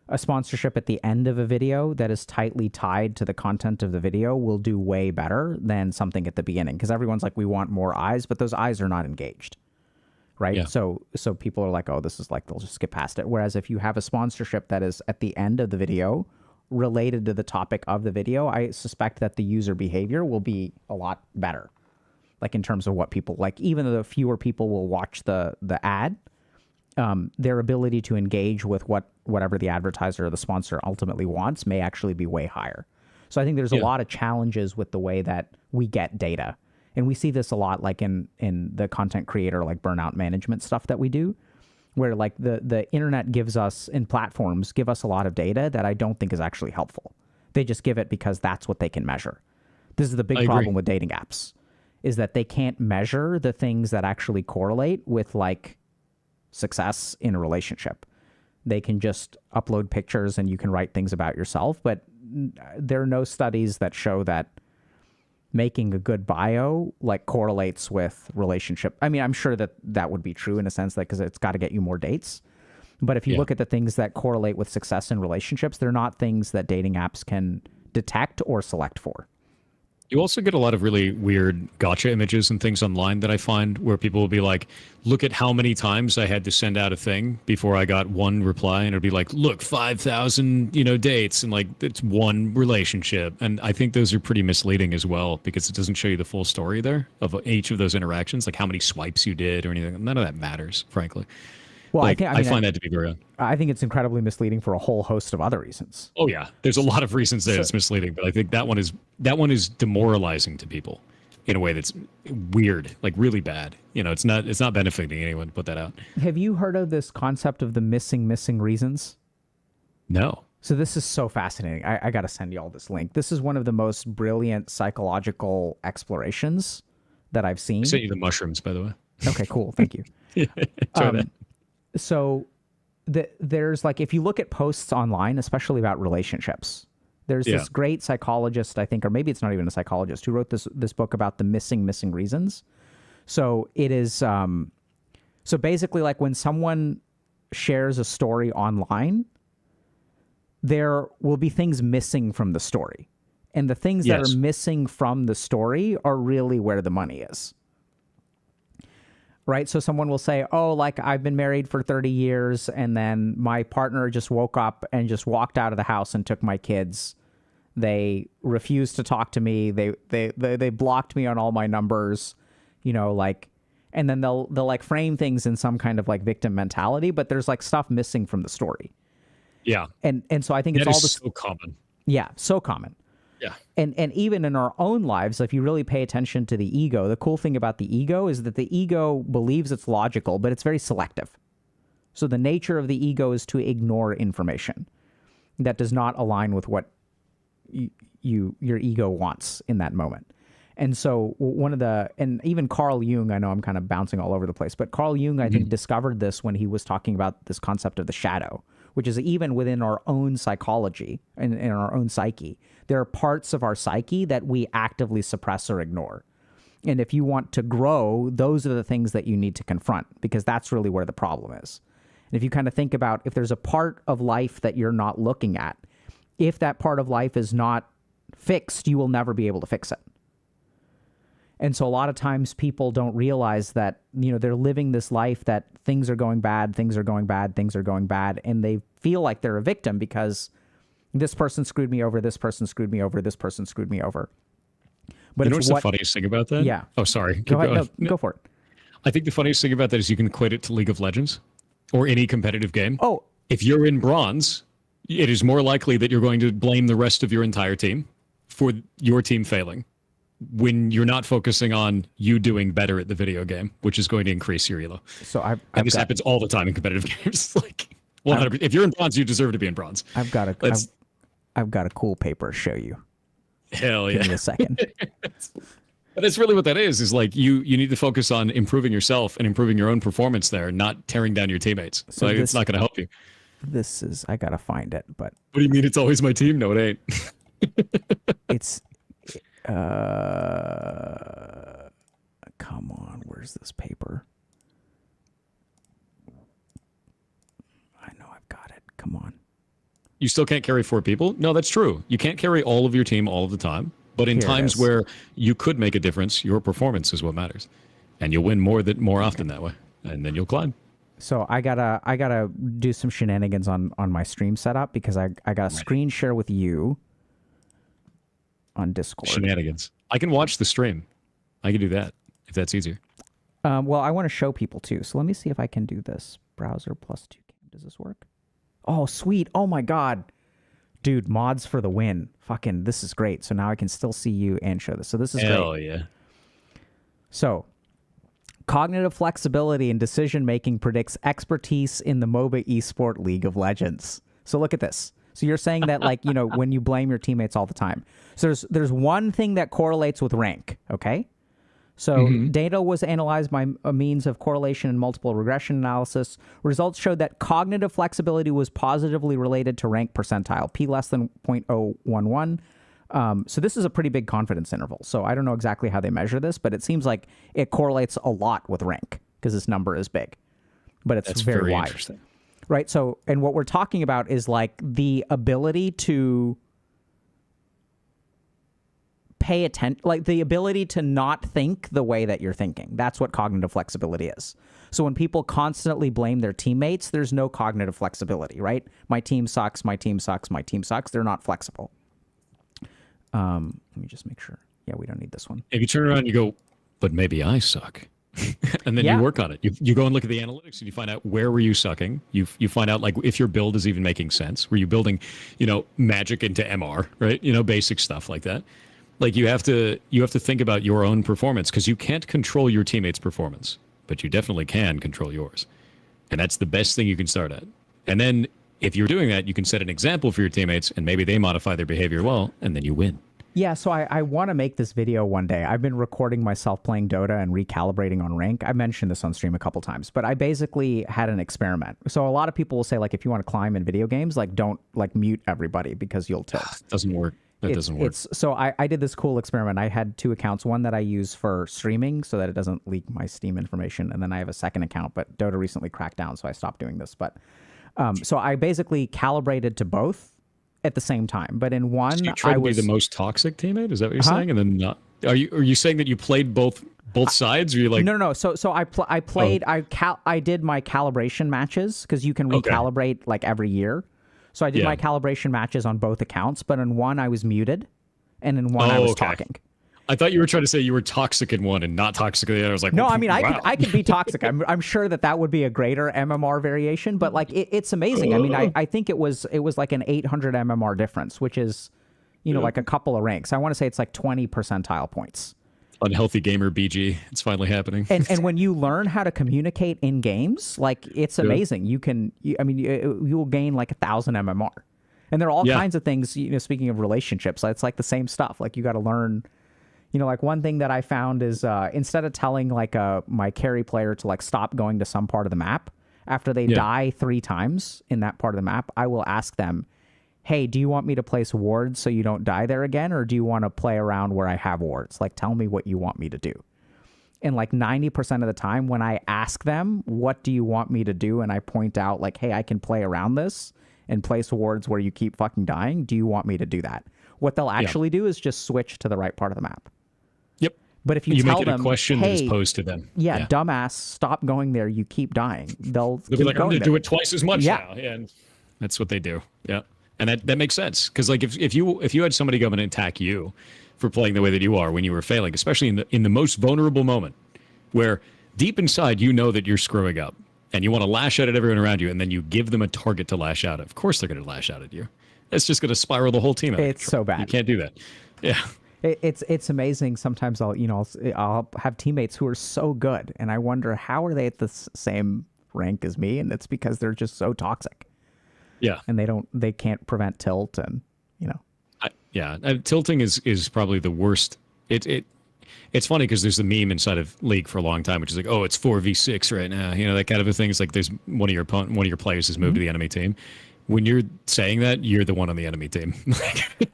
a sponsorship at the end of a video that is tightly tied to the content of the video will do way better than something at the beginning, because everyone's like, we want more eyes, but those eyes are not engaged. Right. Yeah. So people are like, oh, this is they'll just skip past it. Whereas if you have a sponsorship that is at the end of the video related to the topic of the video, I suspect that the user behavior will be a lot better. In terms of what people like, even though fewer people will watch the ad, their ability to engage with whatever the advertiser or the sponsor ultimately wants may actually be way higher. So I think there's a lot of challenges with the way that we get data. And we see this a lot in the content creator, burnout management stuff that we do, where the internet gives us, and platforms give us a lot of data that I don't think is actually helpful. They just give it because that's what they can measure. This is the big problem with dating apps, is that they can't measure the things that actually correlate with success in a relationship. They can just upload pictures and you can write things about yourself, but there are no studies that show that making a good bio correlates with relationship. I mean, I'm sure that would be true in a sense, because it's got to get you more dates. But if you look at the things that correlate with success in relationships, they're not things that dating apps can detect or select for. You also get a lot of really weird gotcha images and things online that I find, where people will be like, look at how many times I had to send out a thing before I got one reply. And it'll be like, look, 5,000, dates, and it's one relationship. And I think those are pretty misleading as well, because it doesn't show you the full story there of each of those interactions, like how many swipes you did or anything. None of that matters, frankly. Well, I find that to be very. I think it's incredibly misleading for a whole host of other reasons. Oh yeah, there's a lot of reasons that it's misleading, but I think that one is demoralizing to people in a way that's weird, really bad. It's not benefiting anyone to put that out. Have you heard of this concept of the missing reasons? No. So this is so fascinating. I got to send you all this link. This is one of the most brilliant psychological explorations that I've seen. I sent you the mushrooms, by the way. Okay, cool. Thank you. Try that. So there's if you look at posts online, especially about relationships, there's this great psychologist, I think, or maybe it's not even a psychologist, who wrote this book about the missing reasons. So it is, so basically when someone shares a story online, there will be things missing from the story. And the things that Yes. are missing from the story are really where the money is. Right? So someone will say, oh, like I've been married for 30 years and then my partner just woke up and just walked out of the house and took my kids. They refused to talk to me. They blocked me on all my numbers, you know, like, and then they'll like frame things in some kind of like victim mentality, but there's like stuff missing from the story. Yeah. And so I think it's That all is this. so common. Yeah. So common. Yeah. And even in our own lives, if you really pay attention to the ego, the cool thing about the ego is that the ego believes it's logical, but it's very selective. So the nature of the ego is to ignore information that does not align with what your ego wants in that moment. And so and even Carl Jung, I know I'm kind of bouncing all over the place, but Carl Jung, I think, discovered this when he was talking about this concept of the shadow, which is even within our own psychology and in our own psyche. There are parts of our psyche that we actively suppress or ignore. And if you want to grow, those are the things that you need to confront, because that's really where the problem is. And if you kind of think about if there's a part of life that you're not looking at, if that part of life is not fixed, you will never be able to fix it. And so a lot of times people don't realize that, you know, they're living this life that things are going bad, things are going bad, things are going bad, and they feel like they're a victim because this person screwed me over, this person screwed me over, this person screwed me over. But You know what's the funniest thing about that? Yeah. Oh, sorry. Keep Go ahead. going. No, go for it. I think the funniest thing about that is you can equate it to League of Legends or any competitive game. Oh, If you're in bronze, it is more likely that you're going to blame the rest of your entire team for your team failing when you're not focusing on you doing better at the video game, which is going to increase your elo. so And this happens all the time in competitive games. Like, 100%. If you're in bronze, you deserve to be in bronze. I've got a cool paper to show you. Hell Give me yeah. a second. But that's really what that is like you need to focus on improving yourself and improving your own performance there, not tearing down your teammates. So Like, this- it's not going to help you. I gotta find it, but What do you mean it's always my team? No, it ain't. it's come on, where's this paper? I know I've got it. Come on. You still can't carry 4 people? No, that's true. You can't carry all of your team all of the time. But in Here it times is. where you could make a difference, your performance is what matters. And you'll win more often that way. And then you'll climb. So I gotta do some shenanigans on my stream setup because I got a screen share with you on Discord. Shenanigans. I can watch the stream. I can do that if that's easier. Well, I want to show people too. So let me see if I can do this. Browser plus 2cam. Does this work? Oh, sweet. Oh my God. Dude, mods for the win. Fucking, this is great. So now I can still see you and show this. So this is great. Hell yeah. So, cognitive flexibility and decision making predicts expertise in the MOBA esport League of Legends. So look at this. So you're saying that, like, you know, when you blame your teammates all the time. So there's one thing that correlates with rank, okay? So data was analyzed by a means of correlation and multiple regression analysis. Results showed that cognitive flexibility was positively related to rank percentile, p less than 0.011. So this is a pretty big confidence interval. So I don't know exactly how they measure this, but it seems like it correlates a lot with rank because this number is big, but it's That's very very wide. interesting. Right. So, and what we're talking about is like the ability to pay attention, like the ability to not think the way that you're thinking. That's what cognitive flexibility is. So when people constantly blame their teammates, there's no cognitive flexibility, right? My team sucks, my team sucks, my team sucks. They're not flexible. Let me just make sure. Yeah, we don't need this one. If you turn around and you go, but maybe I suck. And then Yeah. you work on it. You go and look at the analytics and you find out where were you sucking. You find out like if your build is even making sense. Were you building, magic into MR, right? Basic stuff like that. Like you have to think about your own performance because you can't control your teammates' performance, but you definitely can control yours. And that's the best thing you can start at. And then if you're doing that, you can set an example for your teammates and maybe they modify their behavior well, and then you win. Yeah, so I want to make this video one day. I've been recording myself playing Dota and recalibrating on rank. I mentioned this on stream a couple times, but I basically had an experiment. So a lot of people will say, like, if you want to climb in video games, like, don't, like, mute everybody because you'll tilt. Doesn't work. That doesn't work. So I did this cool experiment. I had 2 accounts, one that I use for streaming so that it doesn't leak my Steam information, and then I have a second account, but Dota recently cracked down, so I stopped doing this. But so I basically calibrated to both, at the same time. But in one, So you tried I to be was the most toxic teammate? Is that what you're saying? And then not, are you saying that you played both sides? Or you like no, no, no. So I played. I did my calibration matches because you can recalibrate like every year. So I did my calibration matches on both accounts, but in one I was muted, and in one I was talking. I thought you were trying to say you were toxic in one and not toxic in the other. I was like, no, well, I mean, wow. I could be toxic. I'm sure that would be a greater MMR variation, but like it's amazing. I mean, I think it was like an 800 MMR difference, which is, like a couple of ranks. I want to say it's like 20 percentile points. On HealthyGamerGG, it's finally happening. And when you learn how to communicate in games, like it's amazing. You will gain like 1,000 MMR, and there are all kinds of things. Speaking of relationships, it's like the same stuff. Like you got to learn. Like one thing that I found is instead of telling like my carry player to like stop going to some part of the map after they die 3 times in that part of the map, I will ask them, hey, do you want me to place wards so you don't die there again? Or do you want to play around where I have wards? Like, tell me what you want me to do. And like 90% of the time when I ask them, what do you want me to do? And I point out like, hey, I can play around this and place wards where you keep fucking dying. Do you want me to do that? What they'll actually do is just switch to the right part of the map. Yep. But if you tell make it them, a question hey, that is posed to them. Yeah, dumbass, stop going there. You keep dying. They'll be like, I'm going to do it twice as much now. Yeah, and that's what they do. Yeah. And that makes sense, because like if you had somebody come and attack you for playing the way that you are when you were failing, especially in the most vulnerable moment, where deep inside you know that you're screwing up and you want to lash out at everyone around you, and then you give them a target to lash out at. Of course they're going to lash out at you. It's just going to spiral the whole team out. It's so bad. You can't do that. Yeah. It's amazing. Sometimes I'll have teammates who are so good, and I wonder how are they at the same rank as me, and it's because they're just so toxic. Yeah, and they can't prevent tilt, and tilting is probably the worst. It's funny because there's the meme inside of League for a long time, which is like, oh, it's 4v6 right now, that kind of a thing. It's like there's one of your players has moved to the enemy team. When you're saying that, you're the one on the enemy team.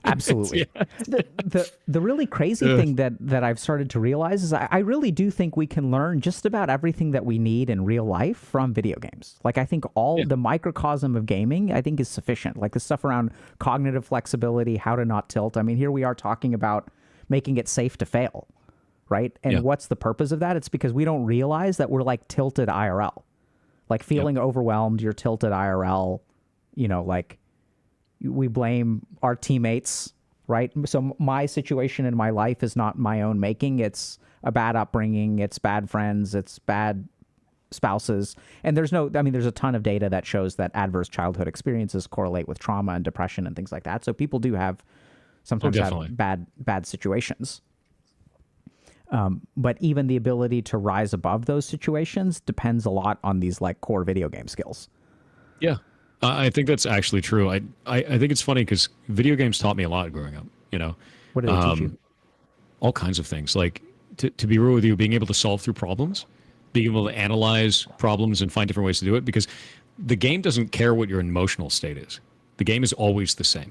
Absolutely. The really crazy thing that I've started to realize is I really do think we can learn just about everything that we need in real life from video games. Like I think the microcosm of gaming, I think, is sufficient. Like the stuff around cognitive flexibility, how to not tilt. I mean, here we are talking about making it safe to fail, right? And what's the purpose of that? It's because we don't realize that we're like tilted IRL. Like feeling overwhelmed, you're tilted IRL. Like we blame our teammates, right? So my situation in my life is not my own making. It's a bad upbringing. It's bad friends. It's bad spouses. And there's a ton of data that shows that adverse childhood experiences correlate with trauma and depression and things like that. So people do sometimes have bad situations. But even the ability to rise above those situations depends a lot on these like core video game skills. Yeah. I think that's actually true. I think it's funny because video games taught me a lot growing up. What did they teach you? All kinds of things. Like to be real with you, being able to solve through problems, being able to analyze problems and find different ways to do it. Because the game doesn't care what your emotional state is. The game is always the same.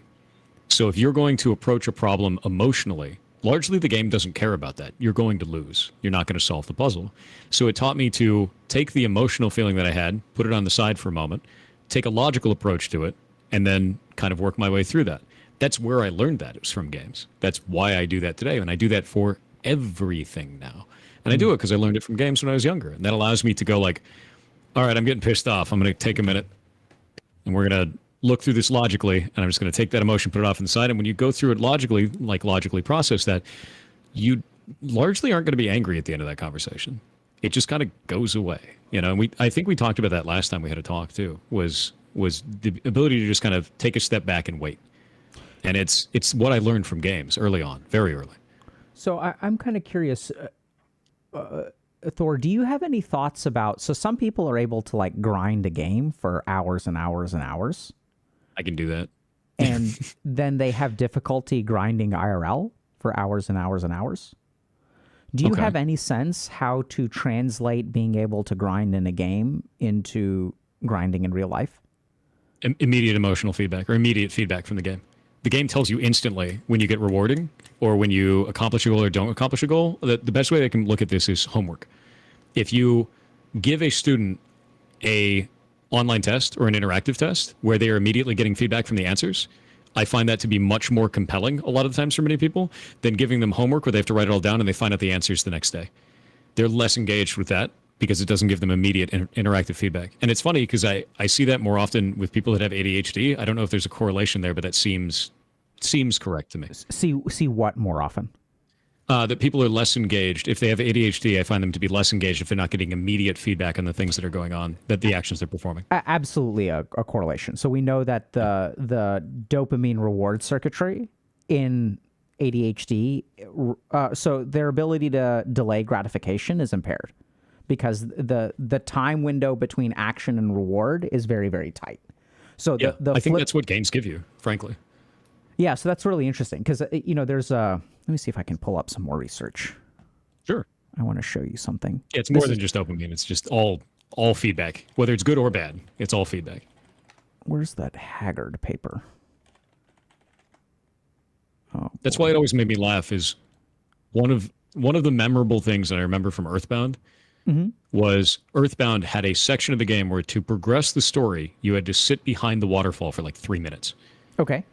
So if you're going to approach a problem emotionally, largely the game doesn't care about that. You're going to lose. You're not going to solve the puzzle. So it taught me to take the emotional feeling that I had, put it on the side for a moment, take a logical approach to it, and then kind of work my way through that. That's where I learned that. It was from games. That's why I do that today, and I do that for everything now. And I do it because I learned it from games when I was younger, and that allows me to go like, all right, I'm getting pissed off. I'm going to take a minute, and we're going to look through this logically, and I'm just going to take that emotion, put it off on the side, and when you go through it logically process that, you largely aren't going to be angry at the end of that conversation. It just kind of goes away, and I think we talked about that last time we had a talk too, was the ability to just kind of take a step back and wait. And it's what I learned from games early on, very early. So I'm kind of curious, Thor, do you have any thoughts about, so some people are able to like grind a game for hours and hours and hours. I can do that. And then they have difficulty grinding IRL for hours and hours and hours. Do you have any sense how to translate being able to grind in a game into grinding in real life? Immediate emotional feedback or immediate feedback from the game. The game tells you instantly when you get rewarding or when you accomplish a goal or don't accomplish a goal. The best way I can look at this is homework. If you give a student a online test or an interactive test where they are immediately getting feedback from the answers, I find that to be much more compelling a lot of the times for many people than giving them homework where they have to write it all down and they find out the answers the next day. They're less engaged with that because it doesn't give them immediate interactive feedback. And it's funny because I see that more often with people that have ADHD. I don't know if there's a correlation there, but that seems correct to me. See what more often? That people are less engaged. If they have ADHD, I find them to be less engaged if they're not getting immediate feedback on the things that are going on, that the actions they're performing. Absolutely a correlation. So we know that the dopamine reward circuitry in ADHD, so their ability to delay gratification is impaired because the time window between action and reward is very, very tight. So I think that's what games give you, frankly. Yeah, so that's really interesting because, there's a... Let me see if I can pull up some more research. Sure. I want to show you something. Yeah, it's more than just dopamine. It's just all feedback. Whether it's good or bad, it's all feedback. Where's that Haggard paper? Oh, that's why it always made me laugh is one of the memorable things that I remember from Earthbound was Earthbound had a section of the game where to progress the story, you had to sit behind the waterfall for like 3 minutes. Okay.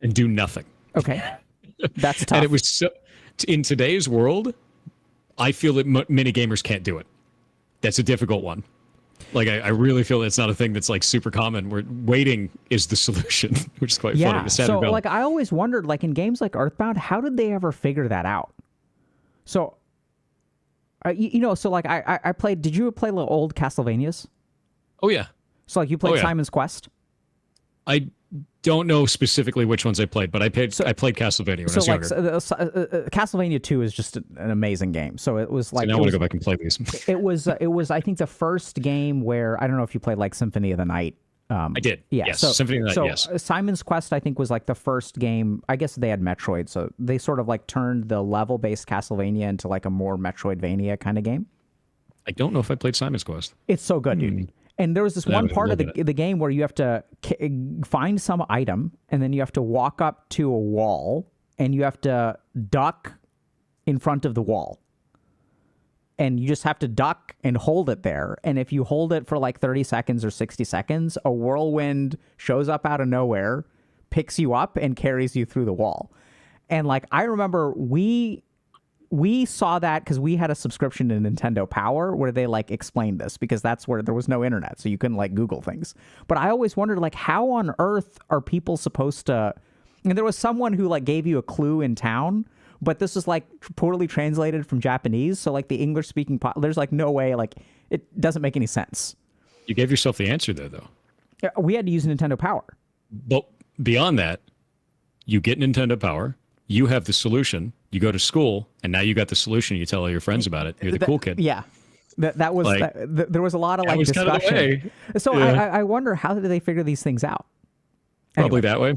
And do nothing. Okay. That's tough. And it was so, in today's world, I feel that many gamers can't do it. That's a difficult one. Like, I really feel it's not a thing that's like super common where waiting is the solution, which is quite funny. So like I always wondered, like in games like Earthbound, how did they ever figure that out? So, so like I played, did you play the old Castlevanias? Oh, yeah. So like you played Simon's Quest? I don't know specifically which ones I played, but I played Castlevania when I was younger. Castlevania 2 is just an amazing game. So it was like... So now I want to go back and play these. it was, I think, the first game where... I don't know if you played like Symphony of the Night. I did. Yeah. Yes. So, Symphony of the Night, yes. Simon's Quest, I think, was like the first game... I guess they had Metroid, so they sort of like turned the level-based Castlevania into like a more Metroidvania kind of game. I don't know if I played Simon's Quest. It's so good, dude. And there was this one part of the game where you have to find some item, and then you have to walk up to a wall, and you have to duck in front of the wall. And you just have to duck and hold it there. And if you hold it for like 30 seconds or 60 seconds, a whirlwind shows up out of nowhere, picks you up, and carries you through the wall. And like I remember we saw that because we had a subscription to Nintendo Power where they like explained this because that's where there was no internet, so you couldn't like Google things. But I always wondered like how on earth are people supposed to... And there was someone who like gave you a clue in town, but this was like poorly translated from Japanese, so like the English speaking there's like no way, like it doesn't make any sense. You gave yourself the answer there though. Yeah, we had to use Nintendo Power. But beyond that, you get Nintendo Power, you have the solution. You go to school, and now you got the solution. You tell all your friends about it. You're the cool kid. Yeah, that was like, there was a lot of like discussion. Kind of the way. So yeah. I wonder how did they figure these things out? Probably that way.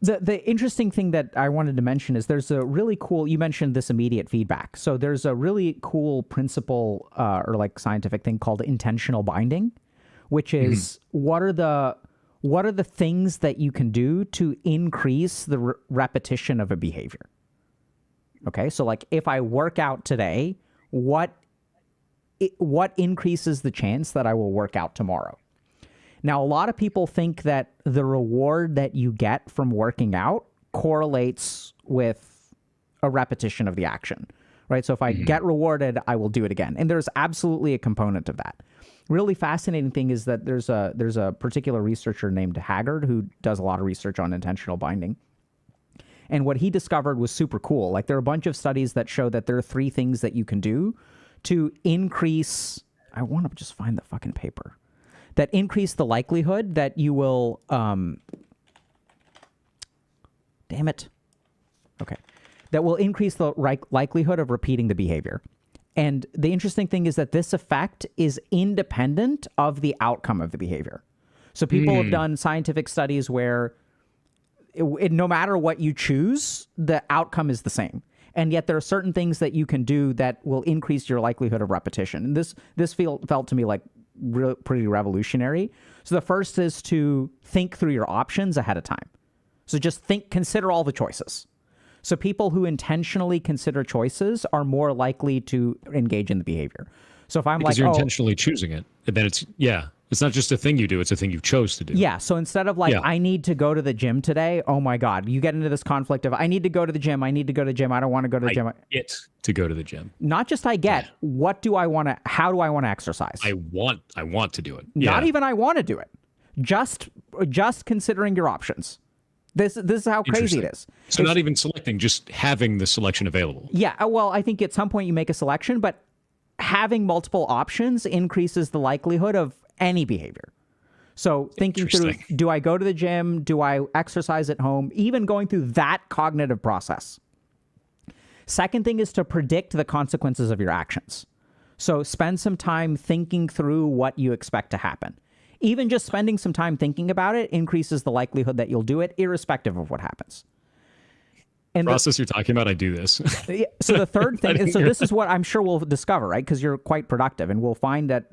The interesting thing that I wanted to mention is there's a really cool. You mentioned this immediate feedback. So there's a really cool principle or like scientific thing called intentional binding, which is what are the things that you can do to increase the repetition of a behavior? Okay, so like if I work out today, what increases the chance that I will work out tomorrow? Now, a lot of people think that the reward that you get from working out correlates with a repetition of the action, right? So if I get rewarded, I will do it again. And there's absolutely a component of that. Really fascinating thing is that there's a particular researcher named Haggard who does a lot of research on intentional binding. And what he discovered was super cool. Like there are a bunch of studies that show that there are 3 things that you can do to increase... I want to just find the fucking paper. That increase the likelihood that you will... damn it. Okay. That will increase the likelihood of repeating the behavior. And the interesting thing is that this effect is independent of the outcome of the behavior. So people have done scientific studies where no matter what you choose, the outcome is the same. And yet there are certain things that you can do that will increase your likelihood of repetition. And this felt to me like pretty revolutionary. So the first is to think through your options ahead of time. So just consider all the choices. So people who intentionally consider choices are more likely to engage in the behavior. So if I'm because you're intentionally choosing it, then it's It's not just a thing you do, it's a thing you chose to do. Yeah. So instead of like, Yeah. I need to go to the gym today, oh my God, you get into this conflict of, I need to go to the gym. I need to go to the gym. I don't want to go to the gym. Get to go to the gym. Not just what do I want to, how do I want to exercise? I want to do it. Not even I want to do it. Just considering your options. This is how crazy it is. So not even selecting, just having the selection available. Yeah. Well, I think at some point you make a selection, but having multiple options increases the likelihood of any behavior. So thinking through, do I go to the gym? Do I exercise at home? Even going through that cognitive process. Second thing is to predict the consequences of your actions. So spend some time thinking through what you expect to happen. Even just spending some time thinking about it increases the likelihood that you'll do it, irrespective of what happens. And process you're talking about, I do this. So the third thing is, so this is what I'm sure we'll discover, right? Because you're quite productive, and we'll find that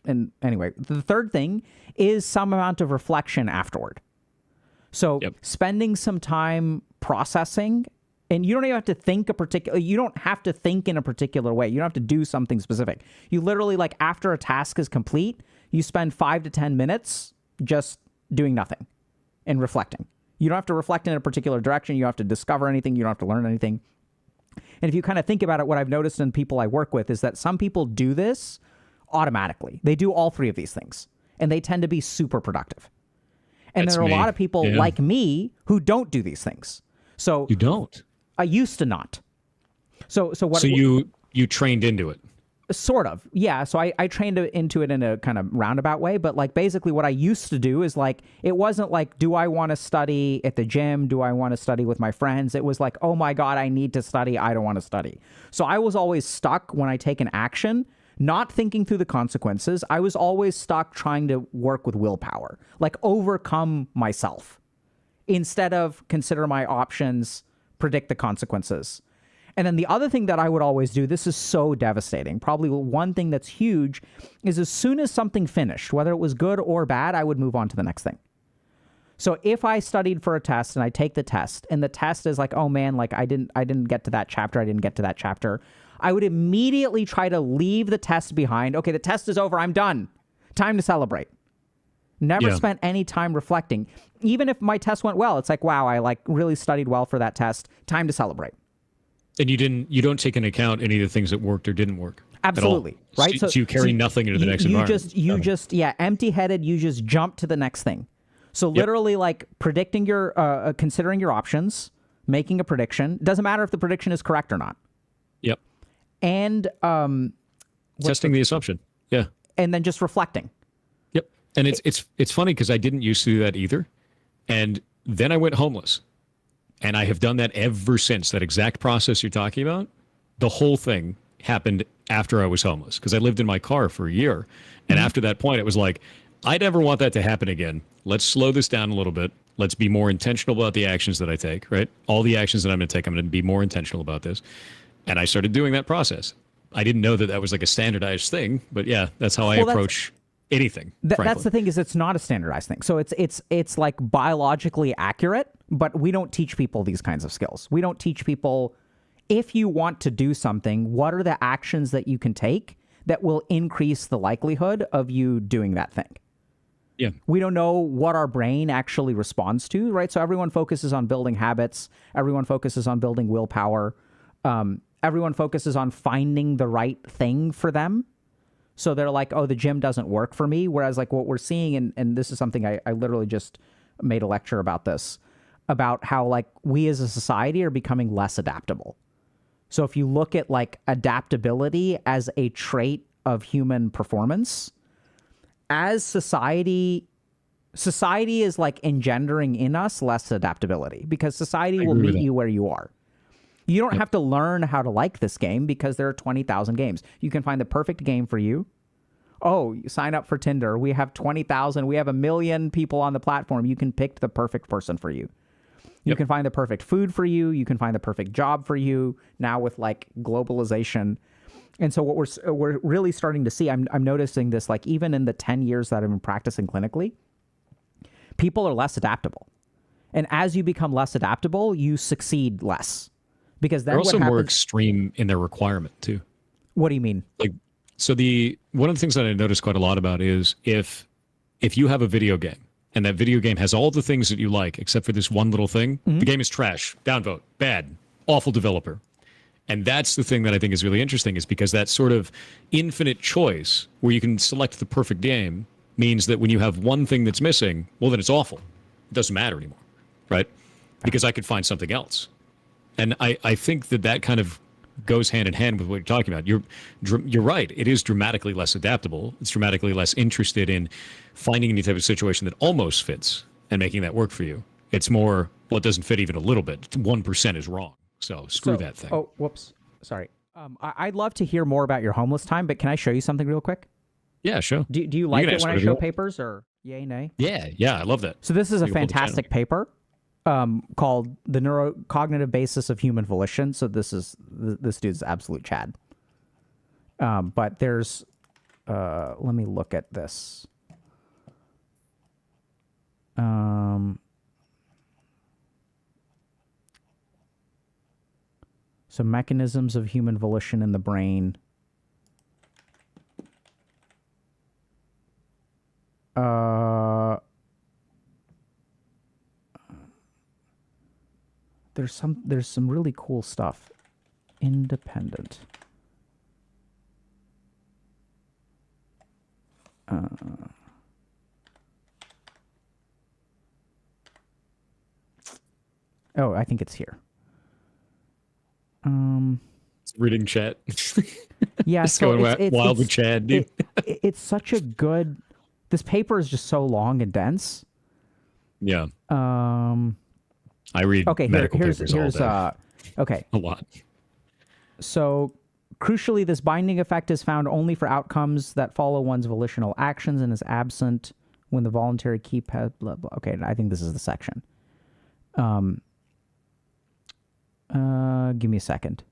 and anyway, the third thing is some amount of reflection afterward. So spending some time processing, and you don't even have to think you don't have to think in a particular way. You don't have to do something specific. You literally, like, after a task is complete, you spend 5 to 10 minutes just doing nothing and reflecting. You don't have to reflect in a particular direction. You don't have to discover anything. You don't have to learn anything. And if you kind of think about it, what I've noticed in people I work with is that some people do this automatically. They do all three of these things, and they tend to be super productive. And there are a lot of people like me who don't do these things. So you don't. I used to not. So what? So you trained into it. Sort of, yeah. So I trained into it in a kind of roundabout way, but like basically what I used to do is like, it wasn't like, do I want to study at the gym? Do I want to study with my friends? It was like, oh my God, I need to study. I don't want to study. So I was always stuck when I take an action, not thinking through the consequences. I was always stuck trying to work with willpower, like overcome myself instead of consider my options, predict the consequences. And then the other thing that I would always do, this is so devastating, probably one thing that's huge, is as soon as something finished, whether it was good or bad, I would move on to the next thing. So if I studied for a test and I take the test and the test is like, oh man, like I didn't get to that chapter, I would immediately try to leave the test behind. Okay, the test is over, I'm done. Time to celebrate. Never spent any time reflecting. Even if my test went well, it's like, wow, I like really studied well for that test. Time to celebrate. And you don't take into account any of the things that worked or didn't work. Absolutely. Right. So you carry nothing into the next environment. You just empty-headed, you just jump to the next thing. So literally like predicting considering your options, making a prediction. Doesn't matter if the prediction is correct or not. Yep. And testing the assumption. Yeah. And then just reflecting. Yep. And it's funny because I didn't used to do that either. And then I went homeless. And I have done that ever since. That exact process you're talking about, the whole thing happened after I was homeless because I lived in my car for a year. And after that point, it was like, I never want that to happen again. Let's slow this down a little bit. Let's be more intentional about the actions that I take, right? All the actions that I'm going to take, I'm going to be more intentional about this. And I started doing that process. I didn't know that that was like a standardized thing, but yeah, that's how I approach anything. That's the thing, is it's not a standardized thing. So it's like biologically accurate, but we don't teach people these kinds of skills. We don't teach people, if you want to do something, what are the actions that you can take that will increase the likelihood of you doing that thing? Yeah. We don't know what our brain actually responds to, right? So everyone focuses on building habits. Everyone focuses on building willpower. Everyone focuses on finding the right thing for them. So they're like, oh, the gym doesn't work for me. Whereas like what we're seeing, and this is something I literally just made a lecture about this, about how like we as a society are becoming less adaptable. So if you look at like adaptability as a trait of human performance, as society is like engendering in us less adaptability, because society will meet you where you are. You don't have to learn how to like this game because there are 20,000 games. You can find the perfect game for you. Oh, you sign up for Tinder. We have 20,000. We have 1 million people on the platform. You can pick the perfect person for you. You can find the perfect food for you. You can find the perfect job for you now with like globalization. And so what we're really starting to see, I'm noticing this, like even in the 10 years that I've been practicing clinically, people are less adaptable. And as you become less adaptable, you succeed less. Because then they're also more extreme in their requirement too. What do you mean? Like, so one of the things that I noticed quite a lot about is if if you have a video game and that video game has all the things that you like except for this one little thing, the game is trash, downvote, bad, awful developer. And that's the thing that I think is really interesting, is because that sort of infinite choice where you can select the perfect game means that when you have one thing that's missing, well, then it's awful. It doesn't matter anymore, right? Because I could find something else. And I think that kind of goes hand in hand with what you're talking about. You're right. It is dramatically less adaptable. It's dramatically less interested in finding any type of situation that almost fits and making that work for you. It's more, well, it doesn't fit even a little bit. 1% is wrong. So screw that thing. Oh, whoops. Sorry. I'd love to hear more about your homeless time, but can I show you something real quick? Yeah, sure. Do you like it when I show papers, or yay, nay? Yeah, I love that. So this is a fantastic paper called The Neurocognitive Basis of Human Volition. So this dude's absolute Chad. But there's, let me look at this. So mechanisms of human volition in the brain. There's some really cool stuff. Independent. Oh, I think it's here. Reading chat. Yeah, it's going wild with Chad, dude. It's such a good. This paper is just so long and dense. Yeah. I read medical papers all day. Okay. A lot. So, crucially, this binding effect is found only for outcomes that follow one's volitional actions and is absent when the voluntary keep has blah blah. Okay, I think this is the section. Give me a second.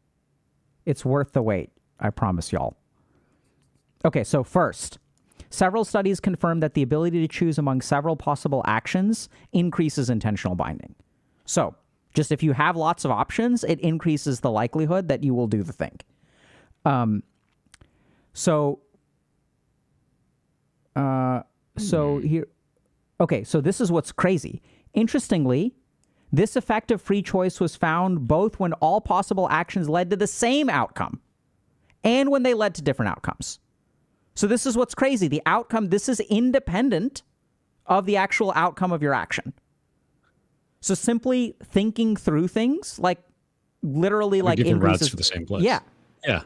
It's worth the wait, I promise y'all. Okay, so first, several studies confirm that the ability to choose among several possible actions increases intentional binding. So, just if you have lots of options, it increases the likelihood that you will do the thing. So here, okay, so this is what's crazy. Interestingly, this effect of free choice was found both when all possible actions led to the same outcome and when they led to different outcomes. So this is what's crazy. The outcome, this is independent of the actual outcome of your action. So simply thinking through things, like literally like different increases, routes for the same place. Yeah. Yeah.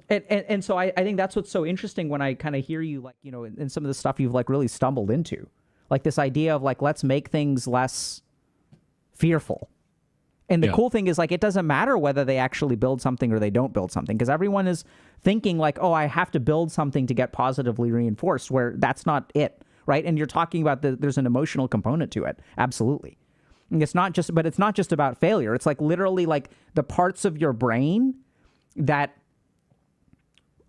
And so I think that's what's so interesting when I kind of hear you, like, you know, in some of the stuff you've like really stumbled into, like this idea of like, let's make things less fearful. And the cool thing is, like, it doesn't matter whether they actually build something or they don't build something, because everyone is thinking like, oh, I have to build something to get positively reinforced, where that's not it, right? And you're talking about there's an emotional component to it. Absolutely. And it's not just about failure. It's like literally like the parts of your brain that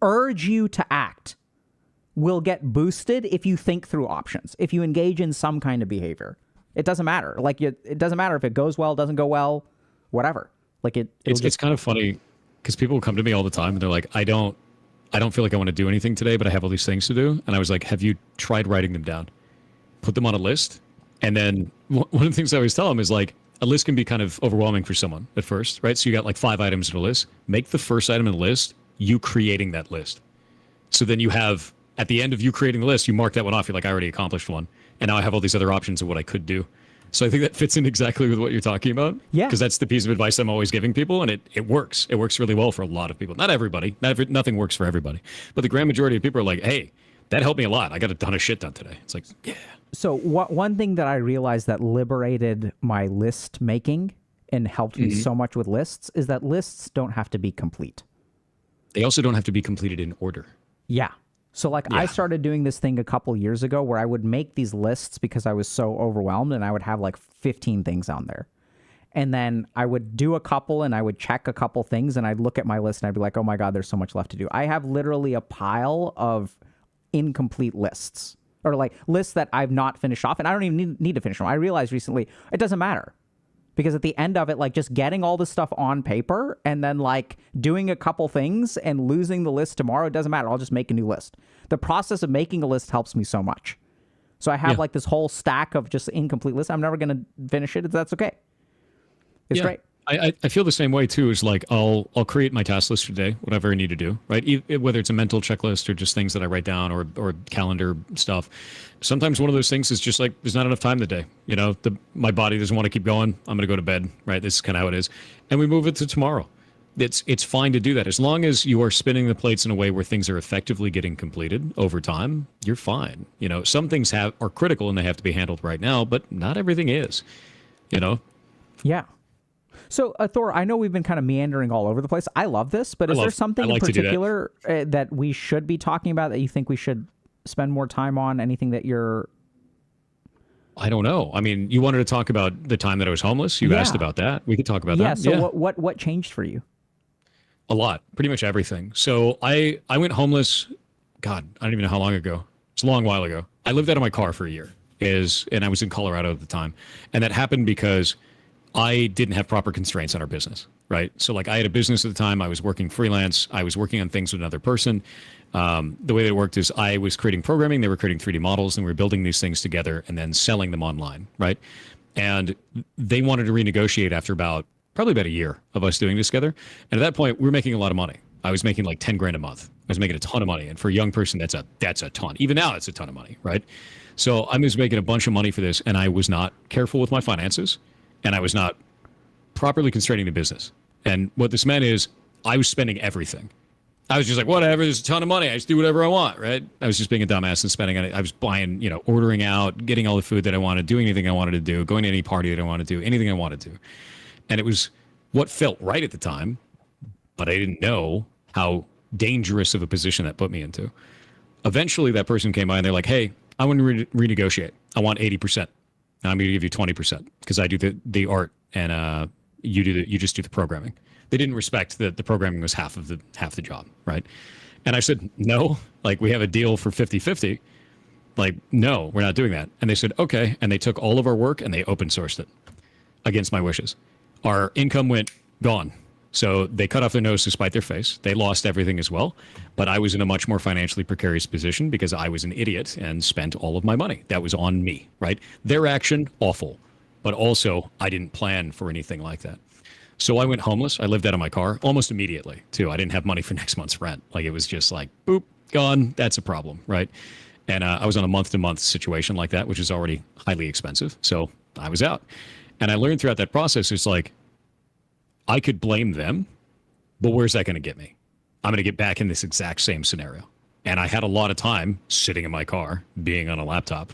urge you to act will get boosted if you think through options, if you engage in some kind of behavior. It doesn't matter. Like, it doesn't matter if it goes well, doesn't go well, whatever. Like it's kind of funny because people come to me all the time and they're like, I don't feel like I want to do anything today, but I have all these things to do. And I was like, have you tried writing them down? Put them on a list. And then one of the things I always tell them is, like, a list can be kind of overwhelming for someone at first, right? So you got like 5 items in a list. Make the first item in the list you creating that list. So then you have, at the end of you creating the list, you mark that one off. You're like, I already accomplished one. And now I have all these other options of what I could do. So I think that fits in exactly with what you're talking about. Yeah. Because that's the piece of advice I'm always giving people, and it works. It works really well for a lot of people. Not everybody. Nothing works for everybody. But the grand majority of people are like, hey, that helped me a lot. I got a ton of shit done today. It's like, yeah. So one thing that I realized that liberated my list making and helped me so much with lists is that lists don't have to be complete. They also don't have to be completed in order. Yeah. So like I started doing this thing a couple years ago where I would make these lists because I was so overwhelmed, and I would have like 15 things on there. And then I would do a couple and I would check a couple things, and I'd look at my list and I'd be like, oh my God, there's so much left to do. I have literally a pile of incomplete lists, or like lists that I've not finished off, and I don't even need to finish them. I realized recently it doesn't matter. Because at the end of it, like just getting all this stuff on paper and then like doing a couple things and losing the list tomorrow, it doesn't matter. I'll just make a new list. The process of making a list helps me so much. So I have Yeah. like this whole stack of just incomplete lists. I'm never going to finish it. That's okay. It's great. I feel the same way too. Is like I'll create my task list for the day, whatever I need to do, right? Whether it's a mental checklist or just things that I write down or calendar stuff. Sometimes one of those things is just like there's not enough time in the day. You know, my body doesn't want to keep going. I'm going to go to bed, right? This is kind of how it is, and we move it to tomorrow. It's fine to do that as long as you are spinning the plates in a way where things are effectively getting completed over time. You're fine. You know, some things are critical and they have to be handled right now, but not everything is. You know. Yeah. So, Thor, I know we've been kind of meandering all over the place. I love this, but is there something in particular that we should be talking about that you think we should spend more time on? Anything that you're... I don't know. I mean, you wanted to talk about the time that I was homeless. You asked about that. We could talk about that. So what changed for you? A lot. Pretty much everything. So I went homeless, God, I don't even know how long ago. It's a long while ago. I lived out of my car for a year, and I was in Colorado at the time. And that happened because I didn't have proper constraints on our business, right? So like I had a business at the time. I was working freelance. I was working on things with another person. The way that it worked is I was creating programming. They were creating 3D models, and we were building these things together and then selling them online, right? And they wanted to renegotiate after probably about a year of us doing this together. And at that point, we were making a lot of money. I was making like 10 grand a month. I was making a ton of money. And for a young person, that's a ton. Even now, it's a ton of money, right? So I was making a bunch of money for this, and I was not careful with my finances. And I was not properly constraining the business. And what this meant is I was spending everything. I was just like, whatever, there's a ton of money. I just do whatever I want, right? I was just being a dumbass and spending on it. I was buying, ordering out, getting all the food that I wanted, doing anything I wanted to do, going to any party that I wanted to do, anything I wanted to. And it was what felt right at the time, but I didn't know how dangerous of a position that put me into. Eventually, that person came by and they're like, hey, I want to renegotiate. I want 80%. And I'm going to give you 20% because I do the art and you just do the programming. They didn't respect that the programming was half the job, right? And I said, no, like we have a deal for 50-50. Like, no, we're not doing that. And they said, okay. And they took all of our work and they open sourced it against my wishes. Our income went gone. So they cut off their nose to spite their face. They lost everything as well. But I was in a much more financially precarious position because I was an idiot and spent all of my money. That was on me, right? Their action, awful. But also, I didn't plan for anything like that. So I went homeless. I lived out of my car almost immediately, too. I didn't have money for next month's rent. Like, it was just like, boop, gone. That's a problem, right? And I was on a month-to-month situation like that, which is already highly expensive. So I was out. And I learned throughout that process, it's like, I could blame them, but where's that going to get me? I'm going to get back in this exact same scenario. And I had a lot of time sitting in my car, being on a laptop,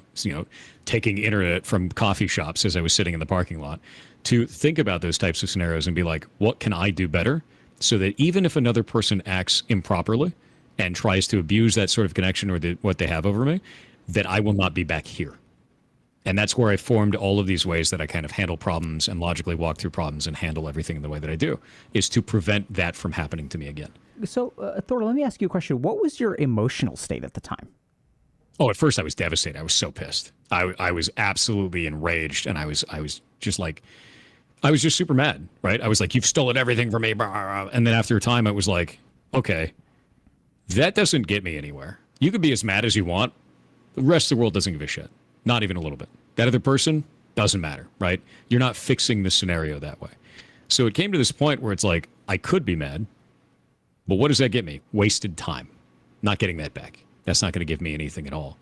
taking internet from coffee shops as I was sitting in the parking lot to think about those types of scenarios and be like, what can I do better so that even if another person acts improperly and tries to abuse that sort of connection or what they have over me, that I will not be back here. And that's where I formed all of these ways that I kind of handle problems and logically walk through problems and handle everything in the way that I do, is to prevent that from happening to me again. So, Thor, let me ask you a question. What was your emotional state at the time? Oh, at first I was devastated. I was so pissed. I was absolutely enraged, and I was just like, I was just super mad, right? I was like, you've stolen everything from me. And then after a time, I was like, okay, that doesn't get me anywhere. You could be as mad as you want. The rest of the world doesn't give a shit. Not even a little bit. That other person doesn't matter, right? You're not fixing the scenario that way. So it came to this point where it's like, I could be mad, but what does that get me? Wasted time. Not getting that back. That's not going to give me anything at all.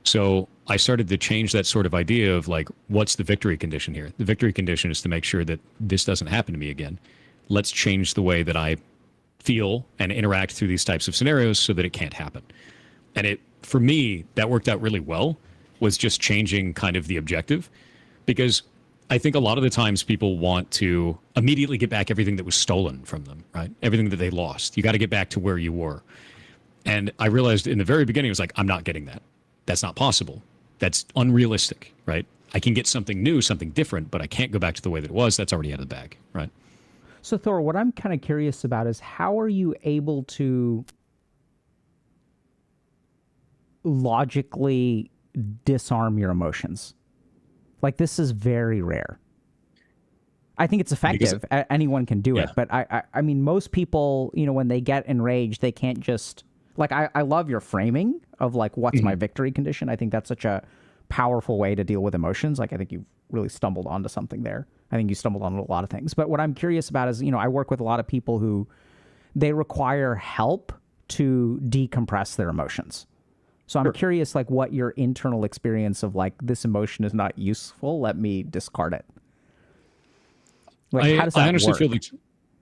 So I started to change that sort of idea of like, what's the victory condition here? The victory condition is to make sure that this doesn't happen to me again. Let's change the way that I feel and interact through these types of scenarios so that it can't happen. And for me, that worked out really well, was just changing kind of the objective, because I think a lot of the times people want to immediately get back everything that was stolen from them, right? Everything that they lost. You got to get back to where you were. And I realized in the very beginning, it was like, I'm not getting that. That's not possible. That's unrealistic, right? I can get something new, something different, but I can't go back to the way that it was. That's already out of the bag, right? So, Thor, what I'm kind of curious about is how are you able to logically disarm your emotions? Like, this is very rare. I think it's effective. Anyone can do it. But I mean, most people, when they get enraged, they can't just, like, I love your framing of like, what's my victory condition? I think that's such a powerful way to deal with emotions. Like, I think you've really stumbled onto something there. I think you stumbled on a lot of things. But what I'm curious about is, I work with a lot of people who they require help to decompress their emotions. So I'm curious, like, what your internal experience of, like, this emotion is not useful, let me discard it. Like, how does that I honestly work? feel like,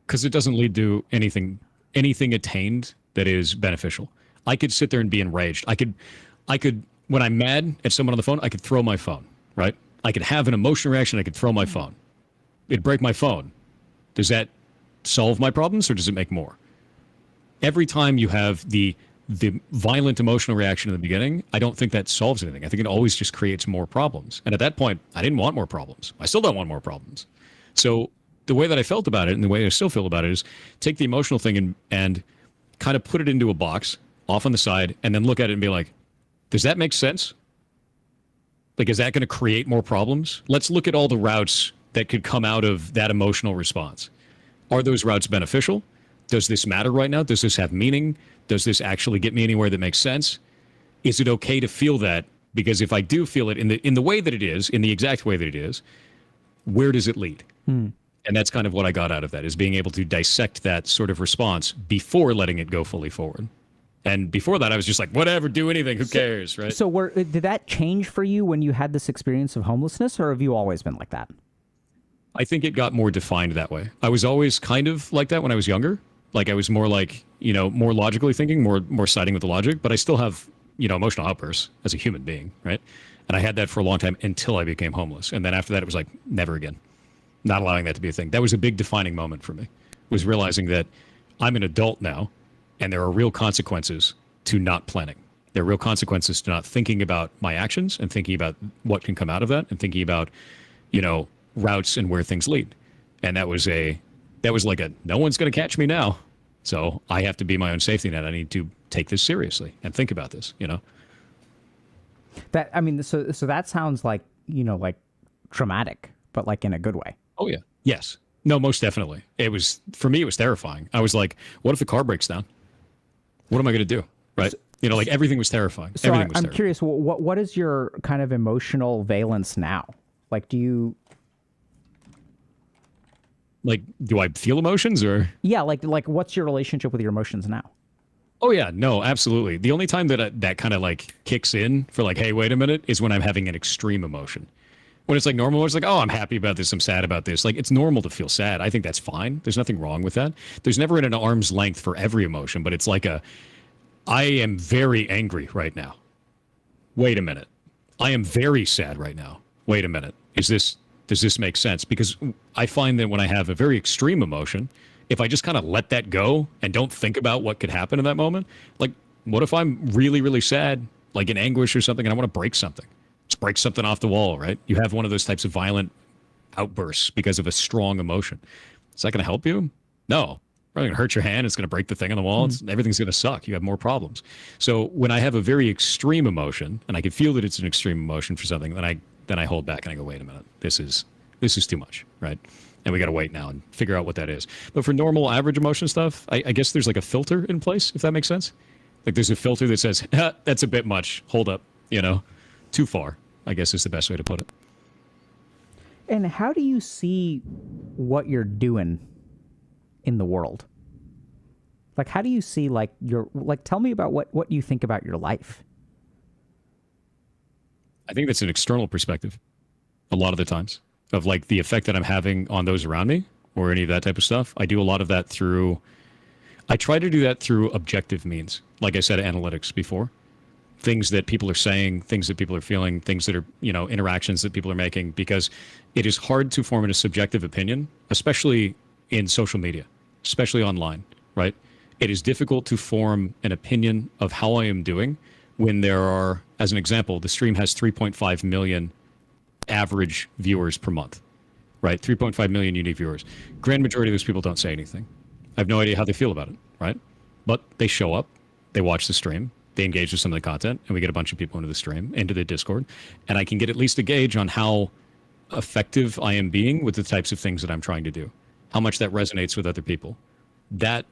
because it doesn't lead to anything attained that is beneficial. I could sit there and be enraged. I could, when I'm mad at someone on the phone, I could throw my phone, right? I could have an emotional reaction. I could throw my phone. It'd break my phone. Does that solve my problems, or does it make more? Every time you have the violent emotional reaction in the beginning, I don't think that solves anything. I think it always just creates more problems. And at that point, I didn't want more problems. I still don't want more problems. So the way that I felt about it, and the way I still feel about it, is take the emotional thing and kind of put it into a box off on the side, and then look at it and be like, does that make sense? Like, is that going to create more problems? Let's look at all the routes that could come out of that emotional response. Are those routes beneficial? Does this matter right now? Does this have meaning? Does this actually get me anywhere that makes sense? Is it okay to feel that? Because if I do feel it in the way that it is, in the exact way that it is, where does it lead? And that's kind of what I got out of that, is being able to dissect that sort of response before letting it go fully forward. And before that, I was just like, whatever, do anything, who cares, right? So did that change for you when you had this experience of homelessness, or have you always been like that? I think it got more defined that way. I was always kind of like that when I was younger. Like, I was more like, more logically thinking, more siding with the logic, but I still have, emotional outbursts as a human being, right? And I had that for a long time until I became homeless. And then after that, it was like, never again. Not allowing that to be a thing. That was a big defining moment for me, was realizing that I'm an adult now, and there are real consequences to not planning. There are real consequences to not thinking about my actions and thinking about what can come out of that, and thinking about, routes and where things lead. And that was like no one's going to catch me now. So I have to be my own safety net. I need to take this seriously and think about this, That, I mean, so that sounds like, like traumatic, but like in a good way. Oh yeah. Yes. No, most definitely. For me, it was terrifying. I was like, what if the car breaks down? What am I going to do? Right. Like, everything was terrifying. So everything was I'm terrifying. curious, what is your kind of emotional valence now? Like, Like, do I feel emotions, or? Yeah, like what's your relationship with your emotions now? Oh yeah, no, absolutely. The only time that kind of like kicks in for like, hey, wait a minute, is when I'm having an extreme emotion. When it's like normal, it's like, oh, I'm happy about this, I'm sad about this. Like, it's normal to feel sad. I think that's fine. There's nothing wrong with that. There's never an arm's length for every emotion, but it's like I am very angry right now. Wait a minute. I am very sad right now. Wait a minute. Does this make sense? Because I find that when I have a very extreme emotion, if I just kind of let that go and don't think about what could happen in that moment, like, what if I'm really, really sad, like in anguish or something, and I want to break something? Just break something off the wall, right? You have one of those types of violent outbursts because of a strong emotion. Is that going to help you? No. Probably going to hurt your hand. It's going to break the thing on the wall. Everything's going to suck. You have more problems. So when I have a very extreme emotion, and I can feel that it's an extreme emotion for something, then I hold back and I go, wait a minute, this is too much, right? And we got to wait now and figure out what that is. But for normal, average emotion stuff, I guess there's like a filter in place, if that makes sense. Like, there's a filter that says, that's a bit much. Hold up, too far, I guess is the best way to put it. And how do you see what you're doing in the world? Like, how do you see, like, tell me about what you think about your life. I think that's an external perspective a lot of the times, of like the effect that I'm having on those around me or any of that type of stuff. I do a lot of that I try to do that through objective means. Like I said, analytics before. Things that people are saying, things that people are feeling, things that are, interactions that people are making, because it is hard to form a subjective opinion, especially in social media, especially online, right? It is difficult to form an opinion of how I am doing when there are, as an example, the stream has 3.5 million average viewers per month, right? 3.5 million unique viewers. Grand majority of those people don't say anything. I have no idea how they feel about it, right? But they show up, they watch the stream, they engage with some of the content, and we get a bunch of people into the stream, into the Discord, and I can get at least a gauge on how effective I am being with the types of things that I'm trying to do, how much that resonates with other people. That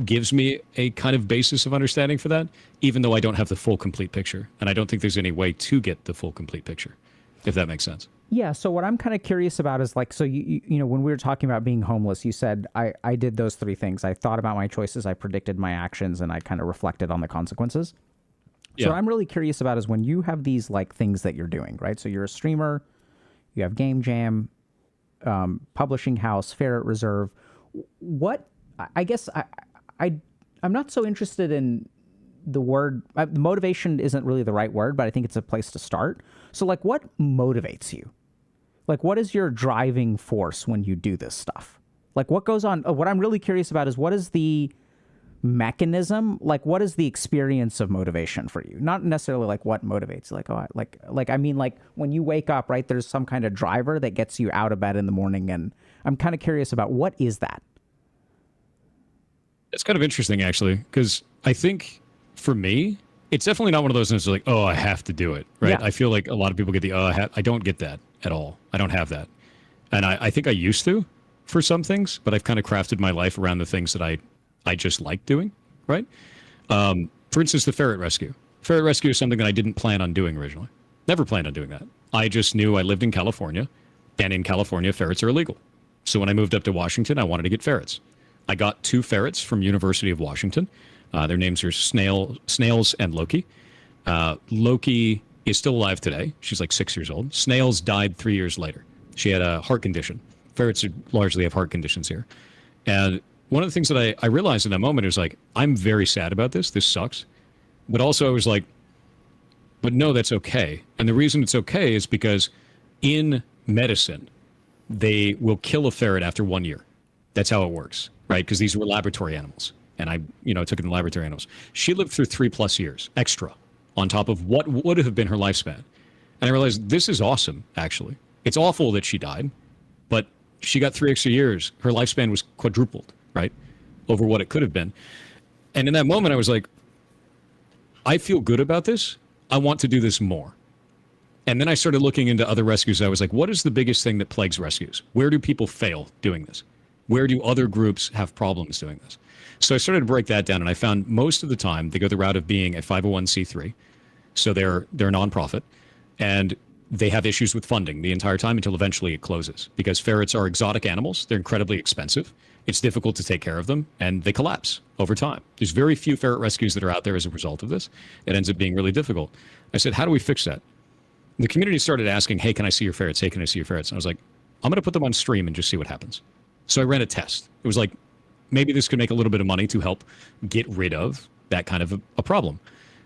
gives me a kind of basis of understanding for that, even though I don't have the full complete picture. And I don't think there's any way to get the full complete picture, if that makes sense. Yeah. So what I'm kind of curious about is like, so you know, when we were talking about being homeless, you said I did those three things. I thought about my choices, I predicted my actions, and I kind of reflected on the consequences. So what I'm really curious about is when you have these like things that you're doing, right? So you're a streamer, you have Game Jam, publishing house, Ferret Reserve. What, I guess I'm not so interested in the word, motivation isn't really the right word, but I think it's a place to start. So like, what motivates you? Like, what is your driving force when you do this stuff? Like, what goes on? What I'm really curious about is what is the mechanism? Like, what is the experience of motivation for you? Not necessarily like what motivates you. Like, oh, I mean, like when you wake up, right, there's some kind of driver that gets you out of bed in the morning. And I'm kind of curious about what is that? It's kind of interesting, actually, because I think for me, it's definitely not one of those things like, oh, I have to do it, right? Yeah. I feel like a lot of people get the, I don't get that at all. I don't have that. And I think I used to for some things, but I've kind of crafted my life around the things that I just like doing, right? For instance, the ferret rescue. Ferret rescue is something that I didn't plan on doing originally. Never planned on doing that. I just knew I lived in California, and in California, ferrets are illegal. So when I moved up to Washington, I wanted to get ferrets. I got 2 ferrets from University of Washington. Their names are Snails and Loki. Loki is still alive today. She's like 6 years old. Snails died 3 years later. She had a heart condition. Ferrets largely have heart conditions here. And one of the things that I realized in that moment is like, I'm very sad about this. This sucks. But also I was like, but no, that's okay. And the reason it's okay is because in medicine, they will kill a ferret after 1 year. That's how it works, right? Because these were laboratory animals. And I took it in laboratory animals. She lived through 3+ years extra on top of what would have been her lifespan. And I realized this is awesome, actually. It's awful that she died, but she got 3 extra years. Her lifespan was quadrupled, right? Over what it could have been. And in that moment, I was like, I feel good about this. I want to do this more. And then I started looking into other rescues. I was like, what is the biggest thing that plagues rescues? Where do people fail doing this? Where do other groups have problems doing this? So I started to break that down, and I found most of the time they go the route of being a 501c3. So they're a nonprofit, and they have issues with funding the entire time until eventually it closes. Because ferrets are exotic animals. They're incredibly expensive. It's difficult to take care of them, and they collapse over time. There's very few ferret rescues that are out there as a result of this. It ends up being really difficult. I said, how do we fix that? The community started asking, hey, can I see your ferrets? Hey, can I see your ferrets? And I was like, I'm going to put them on stream and just see what happens. So I ran a test. It was like, maybe this could make a little bit of money to help get rid of that kind of a problem.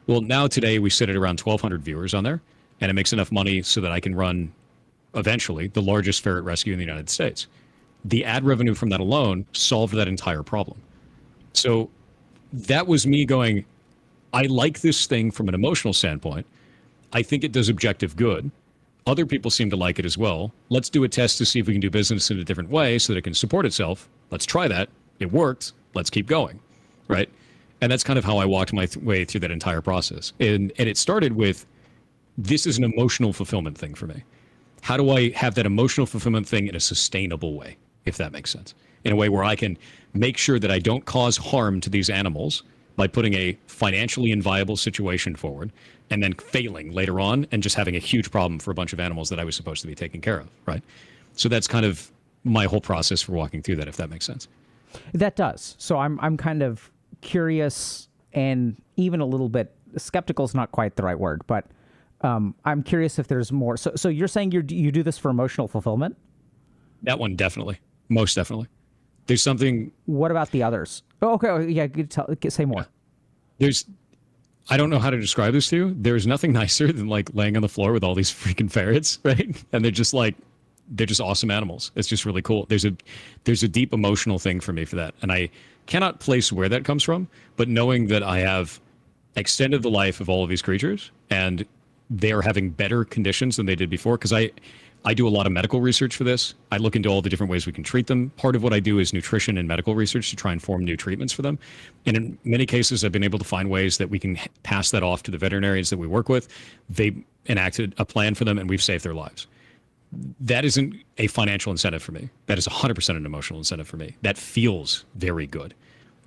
Well, now today we sit at around 1,200 viewers on there, and it makes enough money so that I can run, eventually, the largest ferret rescue in the United States. The ad revenue from that alone solved that entire problem. So that was me going, I like this thing from an emotional standpoint. I think it does objective good. Other people seem to like it as well. Let's do a test to see if we can do business in a different way so that it can support itself. Let's try that. It worked. Let's keep going, right? And that's kind of how I walked my way through that entire process. And it started with, this is an emotional fulfillment thing for me. How do I have that emotional fulfillment thing in a sustainable way, if that makes sense? In a way where I can make sure that I don't cause harm to these animals by putting a financially inviable situation forward and then failing later on and just having a huge problem for a bunch of animals that I was supposed to be taking care of, right? So that's kind of my whole process for walking through that, if that makes sense. That does. So I'm kind of curious and even a little bit skeptical is not quite the right word, but I'm curious if there's more. So you're saying you do this for emotional fulfillment? That one definitely, most definitely. There's something. What about the others? Oh, okay, yeah, say more. Yeah. I don't know how to describe this to you. There's nothing nicer than like laying on the floor with all these freaking ferrets, right? And they're just awesome animals. It's just really cool. There's a deep emotional thing for me for that. And I cannot place where that comes from, but knowing that I have extended the life of all of these creatures and they're having better conditions than they did before. Because I do a lot of medical research for this. I look into all the different ways we can treat them. Part of what I do is nutrition and medical research to try and form new treatments for them. And in many cases, I've been able to find ways that we can pass that off to the veterinarians that we work with. They enacted a plan for them and we've saved their lives. That isn't a financial incentive for me. That is 100% an emotional incentive for me. That feels very good.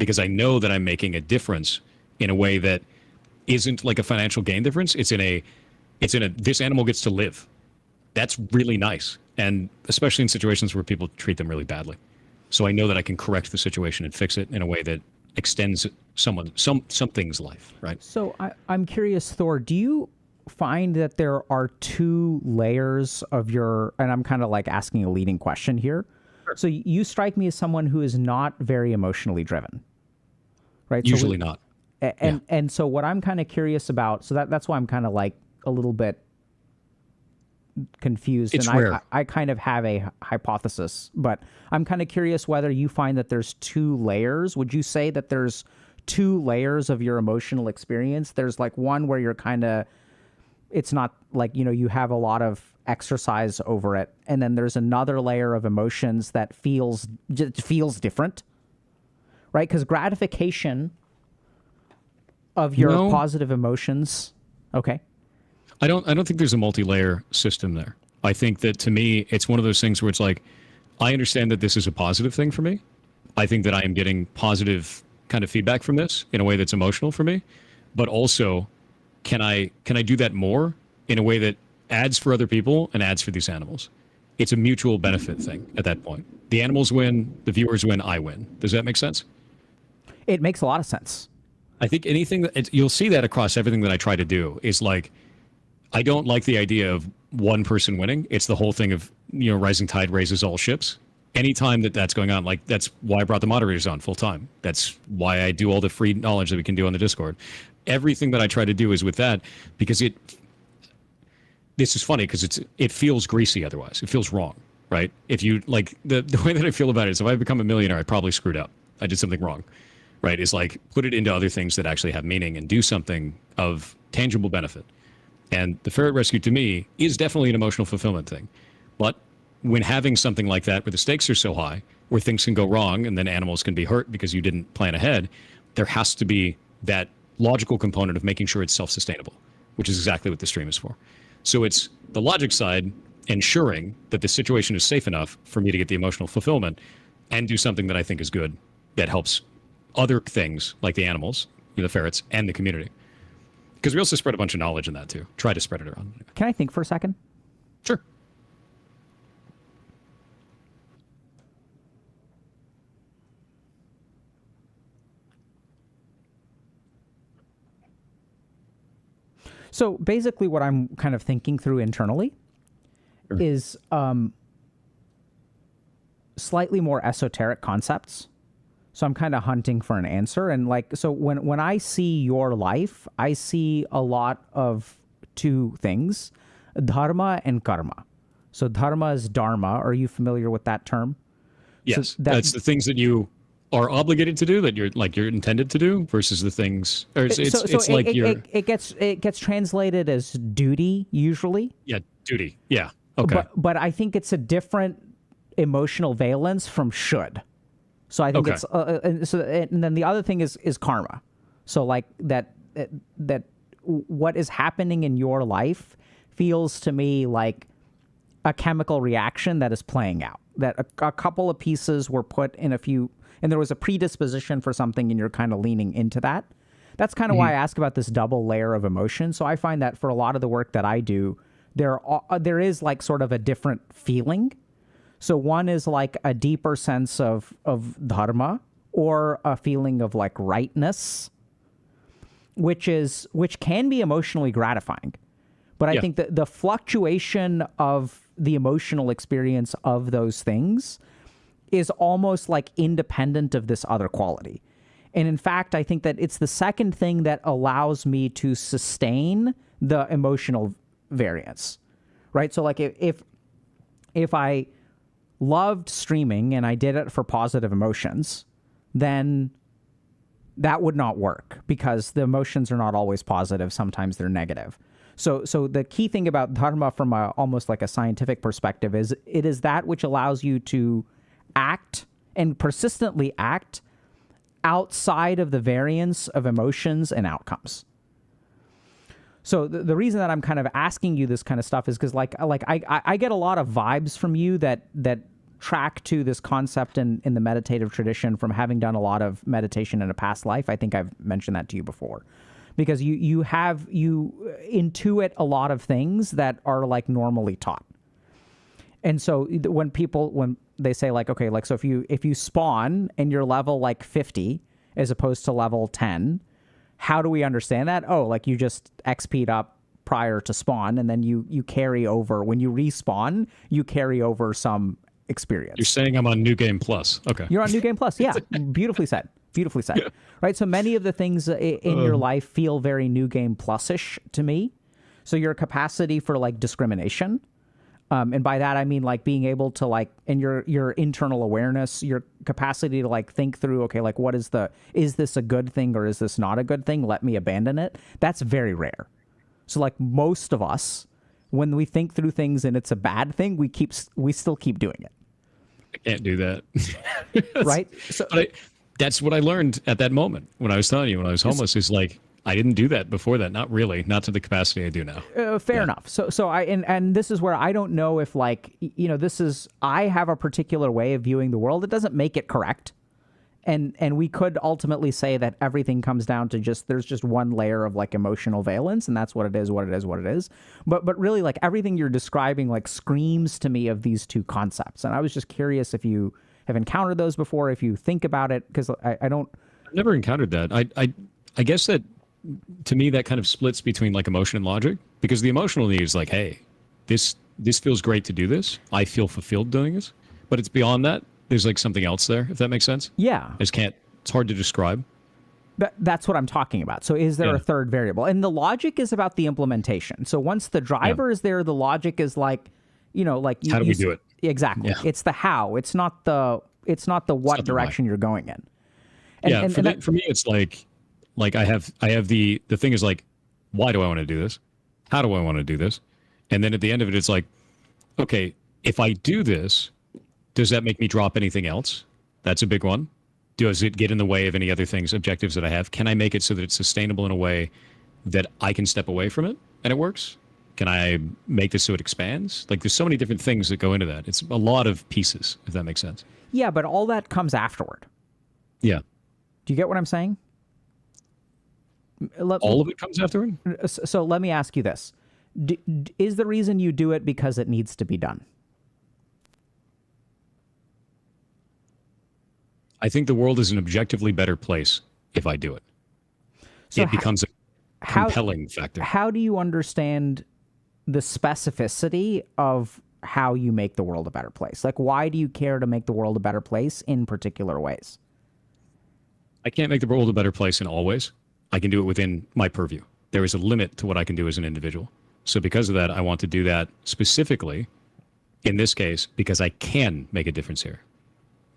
because I know that I'm making a difference in a way that isn't like a financial gain difference. It's in a this animal gets to live. That's really nice. And especially in situations where people treat them really badly. So I know that I can correct the situation and fix it in a way that extends something's life, right? So I'm curious, Thor, do you find that there are two layers of your, and I'm kind of like asking a leading question here. Sure. So you strike me as someone who is not very emotionally driven, right? Usually not. And so what I'm kind of curious about, so that's why I'm kind of like a little bit confused. It's and rare. I kind of have a hypothesis, but I'm kind of curious whether you find that there's two layers. Would you say that there's two layers of your emotional experience? There's like one where you're kind of, it's not like, you have a lot of exercise over it. And then there's another layer of emotions that feels different, right? Because gratification of your positive emotions. Okay. I don't think there's a multi-layer system there. I think that to me, it's one of those things where it's like, I understand that this is a positive thing for me. I think that I am getting positive kind of feedback from this in a way that's emotional for me, but also can I do that more in a way that adds for other people and adds for these animals? It's a mutual benefit thing at that point. The animals win, the viewers win, I win. Does that make sense? It makes a lot of sense. I think anything you'll see that across everything that I try to do is like, I don't like the idea of one person winning. It's the whole thing of, rising tide raises all ships. Anytime that's going on, like that's why I brought the moderators on full time. That's why I do all the free knowledge that we can do on the Discord. Everything that I try to do is with that, because this is funny because it feels greasy otherwise. It feels wrong, right? If you like the way that I feel about it is if I become a millionaire, I probably screwed up. I did something wrong, right? It's like put it into other things that actually have meaning and do something of tangible benefit. And the ferret rescue to me is definitely an emotional fulfillment thing. But when having something like that where the stakes are so high, where things can go wrong and then animals can be hurt because you didn't plan ahead, there has to be that logical component of making sure it's self-sustainable, which is exactly what the stream is for. So it's the logic side ensuring that the situation is safe enough for me to get the emotional fulfillment and do something that I think is good that helps other things like the animals, the ferrets, and the community. Because we also spread a bunch of knowledge in that too. Try to spread it around. Can I think for a second? Sure. So basically what I'm kind of thinking through internally is slightly more esoteric concepts. So I'm kind of hunting for an answer. And like, so when I see your life, I see a lot of two things, Dharma and Karma. So Dharma is Dharma. Are you familiar with that term? Yes. So that's the things that you are obligated to do, that you're intended to do, versus the things, or it gets translated as duty usually. Yeah. Duty. Yeah. Okay. But I think it's a different emotional valence from should. So I think it's and then the other thing is karma. So like that what is happening in your life feels to me like a chemical reaction that is playing out. That a couple of pieces were put in a few, and there was a predisposition for something, and you're kind of leaning into that. That's kind of why I ask about this double layer of emotion. So I find that for a lot of the work that I do, there is like sort of a different feeling. So one is like a deeper sense of dharma, or a feeling of like rightness, which can be emotionally gratifying. But I think that the fluctuation of the emotional experience of those things is almost like independent of this other quality. And in fact, I think that it's the second thing that allows me to sustain the emotional variance, right? So like if I loved streaming and I did it for positive emotions, then that would not work, because the emotions are not always positive. Sometimes they're negative. So the key thing about Dharma from almost like a scientific perspective is it is that which allows you to act and persistently act outside of the variance of emotions and outcomes. So the reason that I'm kind of asking you this kind of stuff is because like I get a lot of vibes from you that track to this concept in the meditative tradition from having done a lot of meditation in a past life. I think I've mentioned that to you before, because you intuit a lot of things that are like normally taught. And so when they say like, okay, like, so if you spawn and you're level like 50 as opposed to level 10, how do we understand that? Oh, like you just XP'd up prior to spawn, and then you carry over. When you respawn, you carry over some experience. You're saying I'm on New Game Plus. Okay. You're on New Game Plus. Yeah. Beautifully said. Beautifully said. Yeah. Right. So many of the things in your life feel very New Game Plus-ish to me. So your capacity for like discrimination, and by that I mean like being able to like, and your internal awareness, your capacity to like think through, okay, like is this a good thing or is this not a good thing? Let me abandon it. That's very rare. So like most of us, when we think through things and it's a bad thing, we still keep doing it. I can't do that. Right? So that's what I learned at that moment when I was telling you, when I was homeless, is like, I didn't do that before that. Not really. Not to the capacity I do now. Fair enough. So and this is where I don't know if like, I have a particular way of viewing the world. It doesn't make it correct. And we could ultimately say that everything comes down to there's just one layer of like emotional valence, and that's what it is. But really, like everything you're describing like screams to me of these two concepts. And I was just curious if you have encountered those before, if you think about it, because I don't. I've never encountered that. I guess that to me that kind of splits between like emotion and logic, because the emotional need is like, hey, this feels great to do this. I feel fulfilled doing this, but it's beyond that. There's like something else there, if that makes sense. Yeah. It's hard to describe. That's what I'm talking about. So is there a third variable? And the logic is about the implementation. So once the driver is there, the logic is like, like how do we do it? Exactly. Yeah. It's the how. It's not the what direction you're going in. And, for me, it's like I have the thing is like, why do I want to do this? How do I want to do this? And then at the end of it, it's like, okay, if I do this, does that make me drop anything else? That's a big one. Does it get in the way of any other things, objectives that I have? Can I make it so that it's sustainable in a way that I can step away from it and it works? Can I make this so it expands? Like there's so many different things that go into that. It's a lot of pieces, if that makes sense. Yeah, but all that comes afterward. Yeah. Do you get what I'm saying? All of it comes afterward? So let me ask you this. Is the reason you do it because it needs to be done? I think the world is an objectively better place if I do it. So it becomes a compelling factor. How do you understand the specificity of how you make the world a better place? Like, why do you care to make the world a better place in particular ways? I can't make the world a better place in all ways. I can do it within my purview. There is a limit to what I can do as an individual. So because of that, I want to do that specifically, in this case, because I can make a difference here.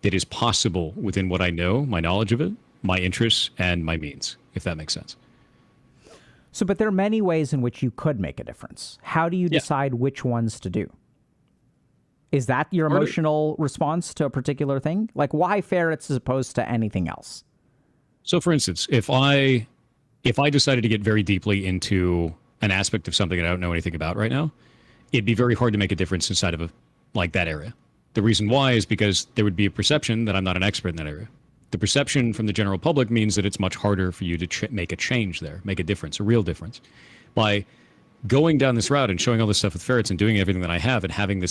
It is possible within what I know, my knowledge of it, my interests, and my means, if that makes sense. So, but there are many ways in which you could make a difference. How do you decide which ones to do? Is that your emotional response to a particular thing? Like, why ferrets as opposed to anything else? So, for instance, if I decided to get very deeply into an aspect of something that I don't know anything about right now, it'd be very hard to make a difference inside of that area. The reason why is because there would be a perception that I'm not an expert in that area. The perception from the general public means that it's much harder for you to make a change there, make a difference, a real difference. By going down this route and showing all this stuff with ferrets and doing everything that I have and having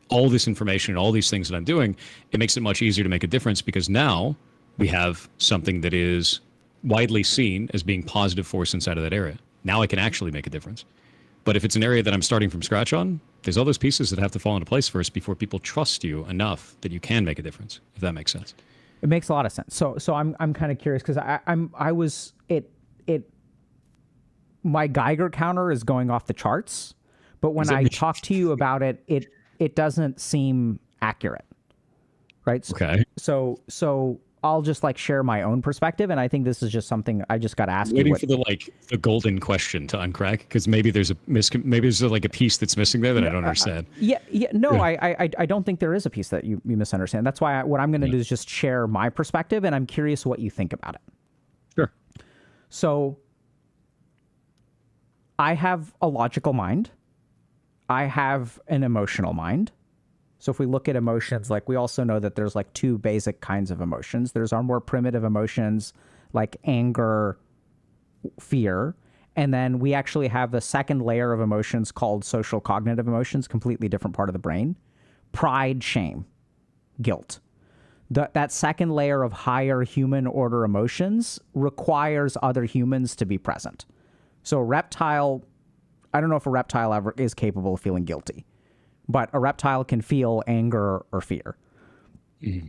all this information and all these things that I'm doing, it makes it much easier to make a difference, because now we have something that is widely seen as being positive force inside of that area. Now I can actually make a difference. But if it's an area that I'm starting from scratch on, there's all those pieces that have to fall into place first before people trust you enough that you can make a difference, if that makes sense. It makes a lot of sense. So I'm kind of curious, because my Geiger counter is going off the charts, but when I talk to you about it, it doesn't seem accurate, right? Okay. So I'll just like share my own perspective, and I think this is just something I just got to ask you. Waiting for the golden question to uncrack, because maybe there's like a piece that's missing there that I don't understand. I don't think there is a piece that you misunderstand. That's why what I'm going to do is just share my perspective, and I'm curious what you think about it. Sure. So I have a logical mind. I have an emotional mind. So if we look at emotions, like we also know that there's like two basic kinds of emotions. There's our more primitive emotions like anger, fear, and then we actually have a second layer of emotions called social cognitive emotions, completely different part of the brain. Pride, shame, guilt. That second layer of higher human order emotions requires other humans to be present. So a reptile, I don't know if a reptile ever is capable of feeling guilty, but a reptile can feel anger or fear. Mm-hmm.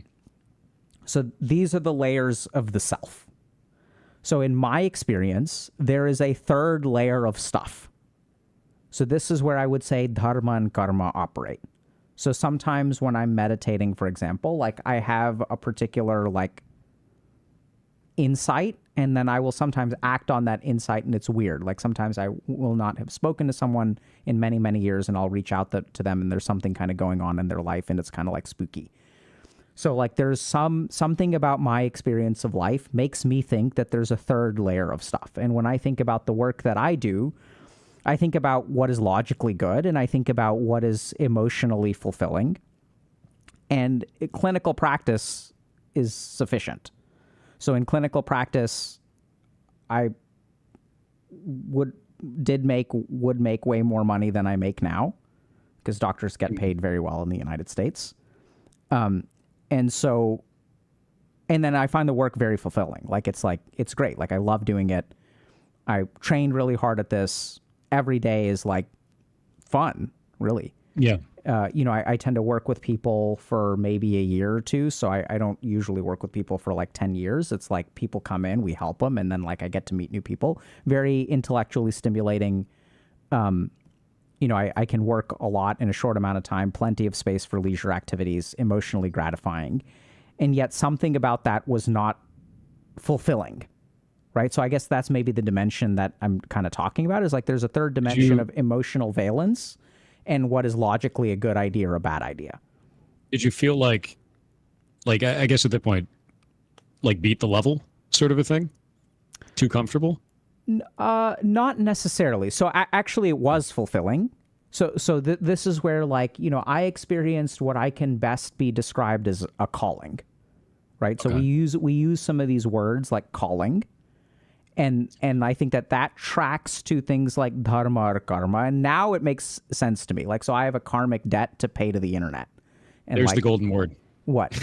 So these are the layers of the self. So in my experience, there is a third layer of stuff. So this is where I would say dharma and karma operate. So sometimes when I'm meditating, for example, like I have a particular like insight, and then I will sometimes act on that insight, and it's weird. Like sometimes I will not have spoken to someone in many, many years, and I'll reach out to them, and there's something kind of going on in their life, and it's kind of like spooky. So like there's something about my experience of life makes me think that there's a third layer of stuff. And when I think about the work that I do, I think about what is logically good, and I think about what is emotionally fulfilling. And clinical practice is sufficient. So in clinical practice, I would make way more money than I make now, because doctors get paid very well in the United States. And then I find the work very fulfilling. Like it's great. Like I love doing it. I trained really hard at this. Every day is like fun, really. Yeah. I tend to work with people for maybe a year or two. So I don't usually work with people for like 10 years. It's like people come in, we help them, and then like I get to meet new people. Very intellectually stimulating. I can work a lot in a short amount of time, plenty of space for leisure activities, emotionally gratifying. And yet something about that was not fulfilling, right? So I guess that's maybe the dimension that I'm kind of talking about, is like there's a third dimension of emotional valence and what is logically a good idea or a bad idea. Did you feel like I guess at that point, like beat the level sort of a thing? Too comfortable? Not necessarily. So actually it was fulfilling. So this is where I experienced what I can best be described as a calling, right? Okay. So we use some of these words like calling, and I think that tracks to things like dharma or karma, and now it makes sense to me. Like, so I have a karmic debt to pay to the internet. And there's the golden word. What?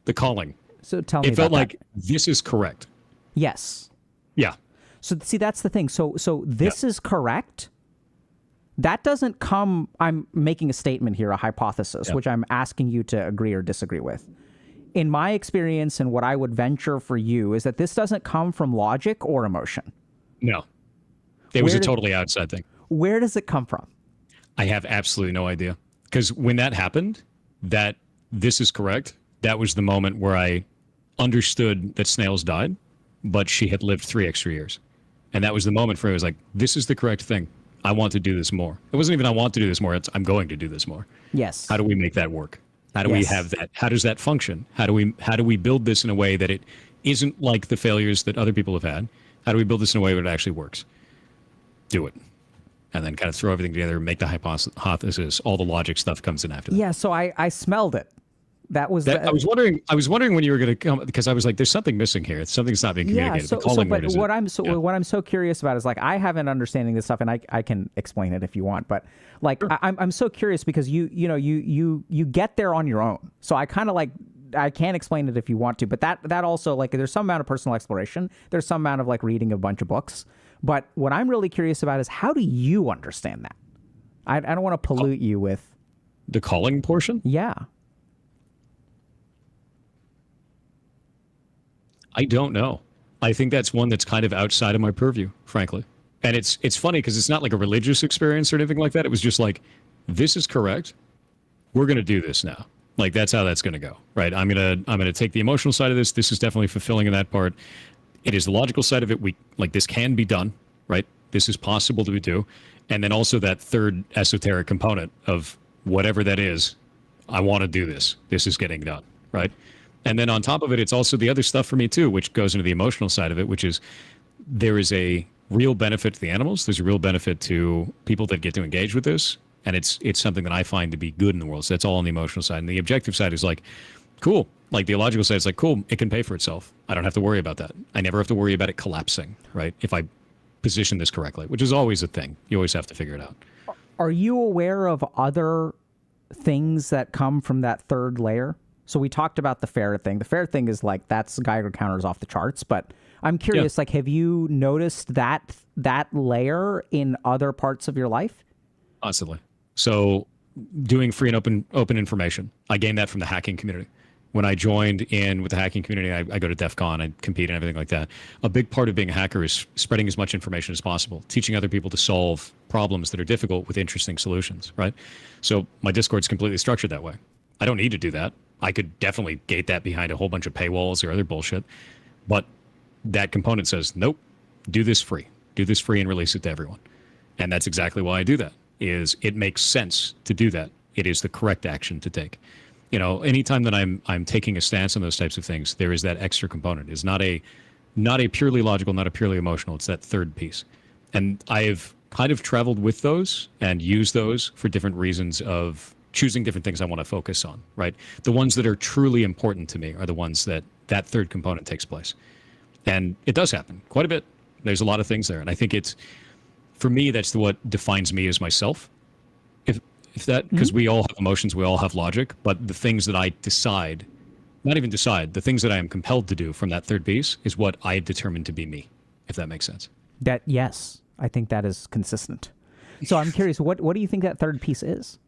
The calling. So tell me about that. It felt like this is correct. Yes. Yeah. So see, that's the thing. So this is correct. That doesn't come, I'm making a statement here, a hypothesis, which I'm asking you to agree or disagree with. In my experience, and what I would venture for you, is that this doesn't come from logic or emotion. No. It was a totally outside thing. Where does it come from? I have absolutely no idea. Because when that happened, that this is correct, that was the moment where I understood that snails died, but she had lived 3 extra years. And that was the moment where I was like, this is the correct thing. I want to do this more. It wasn't even I want to do this more. It's I'm going to do this more. Yes. How do we make that work? How do we have that? How does that function? How do we build this in a way that it isn't like the failures that other people have had? How do we build this in a way where it actually works? Do it. And then kind of throw everything together, make the hypothesis. All the logic stuff comes in after that. Yeah, so I smelled it. That was I was wondering when you were going to come, because I was like, there's something missing here. Something's not being communicated. What I'm so curious about is like, I have an understanding of this stuff, and I can explain it if you want, but like sure. I'm so curious because you get there on your own. So I kind of like, I can't explain it if you want to, but that also, like, there's some amount of personal exploration. There's some amount of like reading a bunch of books. But what I'm really curious about is, how do you understand that? I don't want to pollute you with the calling portion. Yeah. I don't know. I think that's one that's kind of outside of my purview, frankly. And it's funny because it's not like a religious experience or anything like that. It was just like, this is correct. We're going to do this now. Like, that's how that's going to go, right? I'm going to take the emotional side of this. This is definitely fulfilling in that part. It is the logical side of it. This can be done, right? This is possible to do. And then also that third esoteric component of whatever that is, I want to do this. This is getting done, right? And then on top of it, it's also the other stuff for me too, which goes into the emotional side of it, which is there is a real benefit to the animals. There's a real benefit to people that get to engage with this. And it's something that I find to be good in the world. So that's all on the emotional side. And the objective side is like, cool. Like the illogical side is like, cool, it can pay for itself. I don't have to worry about that. I never have to worry about it collapsing, right? If I position this correctly, which is always a thing. You always have to figure it out. Are you aware of other things that come from that third layer? So we talked about the ferret thing. The ferret thing is like, that's Geiger counters off the charts. But I'm curious, like, have you noticed that layer in other parts of your life? Constantly. So doing free and open information. I gained that from the hacking community. When I joined in with the hacking community, I go to DEF CON, I compete and everything like that. A big part of being a hacker is spreading as much information as possible, teaching other people to solve problems that are difficult with interesting solutions, right? So my Discord's completely structured that way. I don't need to do that. I could definitely gate that behind a whole bunch of paywalls or other bullshit. But that component says, nope, do this free. Do this free and release it to everyone. And that's exactly why I do that, is it makes sense to do that. It is the correct action to take. You know, anytime that I'm taking a stance on those types of things, there is that extra component. It's not a purely logical, not a purely emotional. It's that third piece. And I've kind of traveled with those and used those for different reasons of choosing different things I want to focus on, right? The ones that are truly important to me are the ones that third component takes place. And it does happen quite a bit. There's a lot of things there. And I think it's, for me, that's what defines me as myself. If that, because we all have emotions, we all have logic, but the things that I decide, not even decide, the things that I am compelled to do from that third piece is what I determine to be me, if that makes sense. Yes, I think that is consistent. So I'm curious, what do you think that third piece is?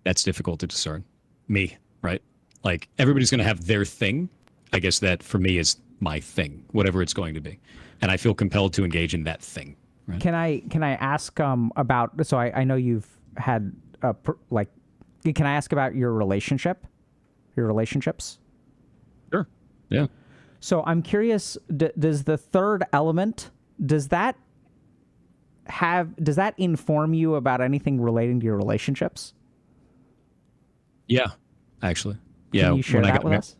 That's difficult to discern. Me, right? Like everybody's going to have their thing. I guess that for me is my thing, whatever it's going to be. And I feel compelled to engage in that thing. Right? Can I ask about? So I know you've had can I ask about your relationships? Sure. Yeah. So I'm curious. Does the third element does that inform you about anything relating to your relationships? Yeah, actually. Yeah. Can you share that with us?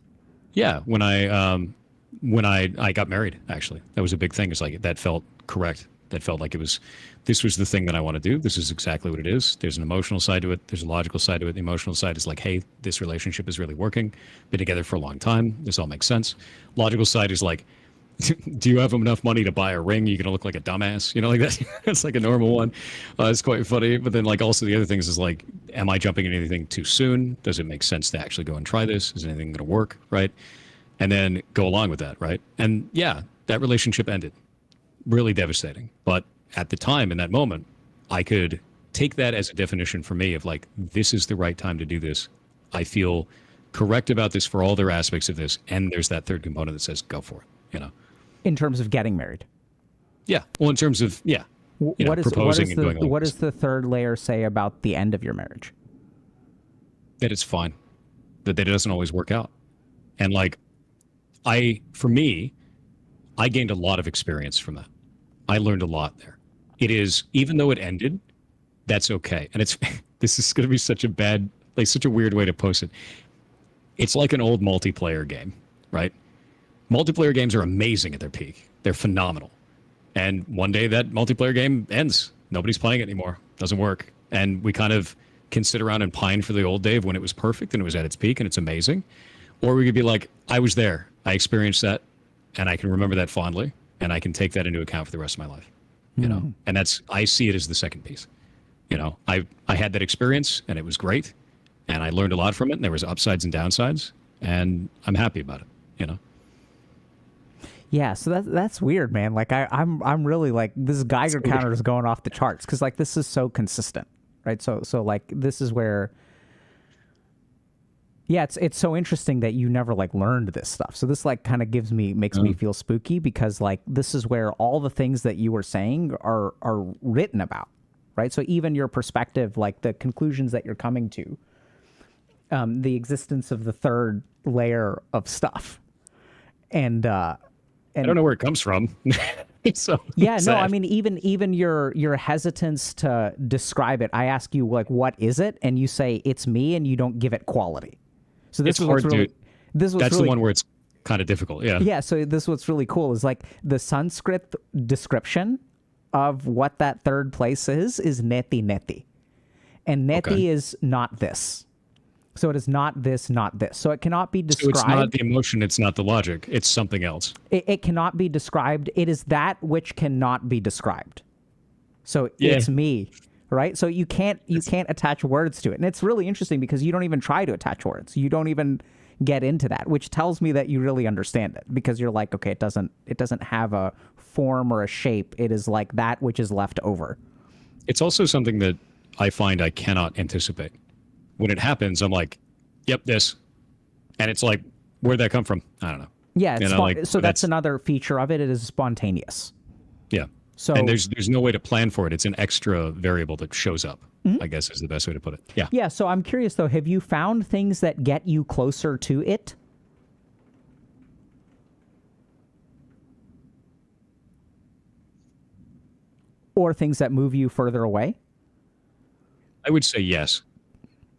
Yeah, when I got married, actually, that was a big thing. It's like that felt correct. That felt like this was the thing that I want to do. This is exactly what it is. There's an emotional side to it. There's a logical side to it. The emotional side is like, hey, this relationship is really working. Been together for a long time. This all makes sense. Logical side is like, do you have enough money to buy a ring? You're going to look like a dumbass, you know, like that. It's like a normal one. It's quite funny. But then like also the other things is like, am I jumping into anything too soon? Does it make sense to actually go and try this? Is anything going to work? Right. And then go along with that. Right. And yeah, that relationship ended. Really devastating. But at the time, in that moment, I could take that as a definition for me of like, this is the right time to do this. I feel correct about this for all their aspects of this. And there's that third component that says, go for it, you know. In terms of getting married? Yeah. Well, in terms of, yeah. Proposing and going along. What does the third layer say about the end of your marriage? That it's fine. That it doesn't always work out. And like, for me, I gained a lot of experience from that. I learned a lot there. It is, even though it ended, that's okay. And it's, this is going to be such a weird way to post it. It's like an old multiplayer game, right? Multiplayer games are amazing at their peak. They're phenomenal. And one day that multiplayer game ends. Nobody's playing it anymore. Doesn't work. And we kind of can sit around and pine for the old day of when it was perfect and it was at its peak and it's amazing. Or we could be like, I was there. I experienced that. And I can remember that fondly, and I can take that into account for the rest of my life, you know? And I see it as the second piece. You know, I had that experience and it was great and I learned a lot from it and there was upsides and downsides and I'm happy about it, you know? Yeah. So that's weird, man. Like I'm really like, this Geiger counter is going off the charts. 'Cause like, this is so consistent, right? So like, this is where, yeah, it's so interesting that you never like learned this stuff. So this like kind of makes me feel spooky because like this is where all the things that you were saying are written about, right? So even your perspective, like the conclusions that you're coming to, the existence of the third layer of stuff, and I don't know where it comes from. So yeah, no, I mean even your hesitance to describe it. I ask you like, what is it, and you say it's me, and you don't give it quality. So this is hard, really, that's the one where it's kind of difficult. Yeah. Yeah. So this is what's really cool is like the Sanskrit description of what that third place is neti neti. And neti is not this. So it is not this, not this. So it cannot be described. So it's not the emotion, it's not the logic, it's something else. It cannot be described. It is that which cannot be described. So it's me, right? So you can't attach words to it. And it's really interesting because you don't even try to attach words. You don't even get into that, which tells me that you really understand it, because you're like, okay, it doesn't have a form or a shape. It is like that which is left over. It's also something that I find I cannot anticipate. When it happens, I'm like, yep, this. And it's like, where'd that come from? I don't know. Yeah, so that's another feature of it. It is spontaneous. Yeah. So, and there's no way to plan for it. It's an extra variable that shows up, I guess is the best way to put it. Yeah. Yeah, so I'm curious, though, have you found things that get you closer to it? Or things that move you further away? I would say yes.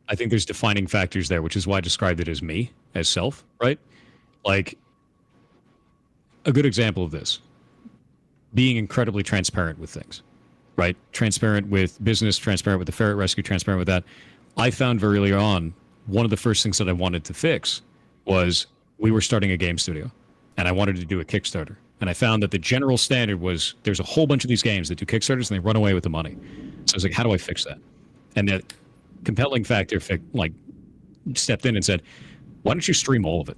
I think there's defining factors there, which is why I described it as me, as self, right? Like, a good example of this, being incredibly transparent with things, right? Transparent with business, transparent with the ferret rescue, transparent with that. I found very early on, one of the first things that I wanted to fix was we were starting a game studio, and I wanted to do a Kickstarter. And I found that the general standard was there's a whole bunch of these games that do Kickstarters, and they run away with the money. So I was like, how do I fix that? And that compelling factor stepped in and said, why don't you stream all of it?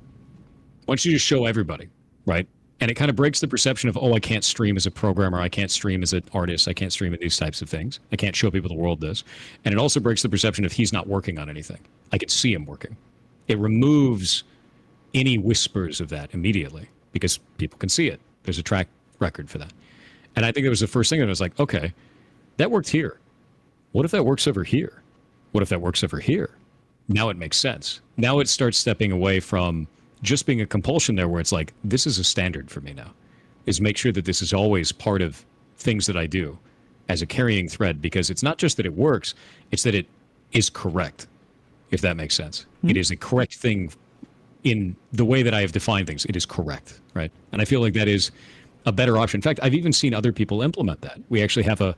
Why don't you just show everybody, right? And it kind of breaks the perception of, oh, I can't stream as a programmer, I can't stream as an artist, I can't stream at these types of things. I can't show people the world this. And it also breaks the perception of he's not working on anything. I can see him working. It removes any whispers of that immediately because people can see it. There's a track record for that. And I think it was the first thing that I was like, okay, that worked here. What if that works over here? What if that works over here? Now it makes sense. Now it starts stepping away from just being a compulsion there where it's like, this is a standard for me now, is make sure that this is always part of things that I do as a carrying thread, because it's not just that it works, it's that it is correct, if that makes sense. Mm-hmm. It is a correct thing in the way that I have defined things. It is correct, right? And I feel like that is a better option. In fact, I've even seen other people implement that. We actually have a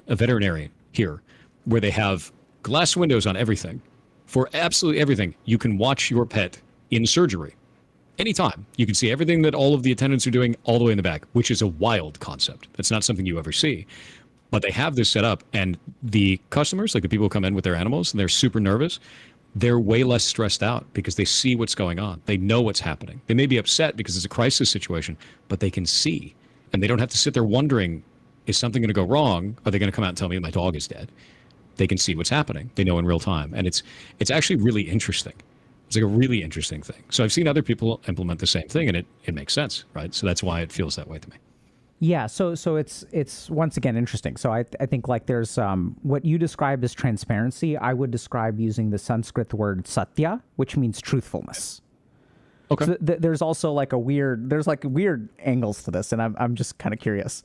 veterinarian here where they have glass windows on everything. For absolutely everything, you can watch your pet in surgery anytime. You can see everything that all of the attendants are doing all the way in the back, which is a wild concept. That's not something you ever see. But they have this set up, and the customers, like the people who come in with their animals, and they're super nervous, they're way less stressed out because they see what's going on. They know what's happening. They may be upset because it's a crisis situation, but they can see. And they don't have to sit there wondering, is something going to go wrong? Are they going to come out and tell me my dog is dead? They can see what's happening. They know in real time. And it's actually really interesting. It's like a really interesting thing. So I've seen other people implement the same thing, and it makes sense, right? So that's why it feels that way to me. Yeah, so it's once again interesting. So I think like there's what you described as transparency, I would describe using the Sanskrit word satya, which means truthfulness. Okay. So there's also like weird angles to this, and I'm just kind of curious.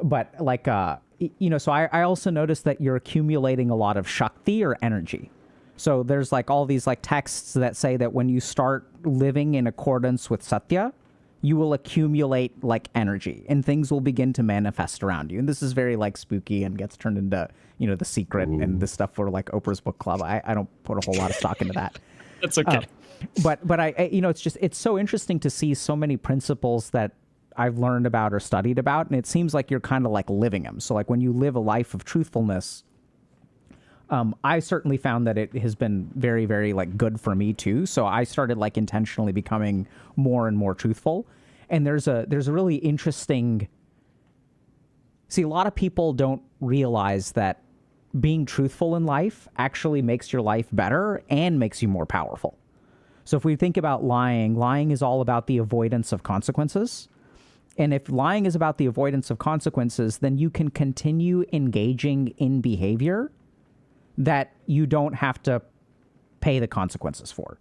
But like so I also noticed that you're accumulating a lot of shakti or energy. So there's like all these like texts that say that when you start living in accordance with satya, you will accumulate like energy and things will begin to manifest around you. And this is very like spooky and gets turned into, The Secret and this stuff for like Oprah's book club. I don't put a whole lot of stock into that. That's okay. But I it's so interesting to see so many principles that I've learned about or studied about. And it seems like you're kind of like living them. So like when you live a life of truthfulness, I certainly found that it has been very, very like good for me too. So I started like intentionally becoming more and more truthful. And there's a really interesting. See, a lot of people don't realize that being truthful in life actually makes your life better and makes you more powerful. So if we think about lying is all about the avoidance of consequences. And if lying is about the avoidance of consequences, then you can continue engaging in behavior that you don't have to pay the consequences for.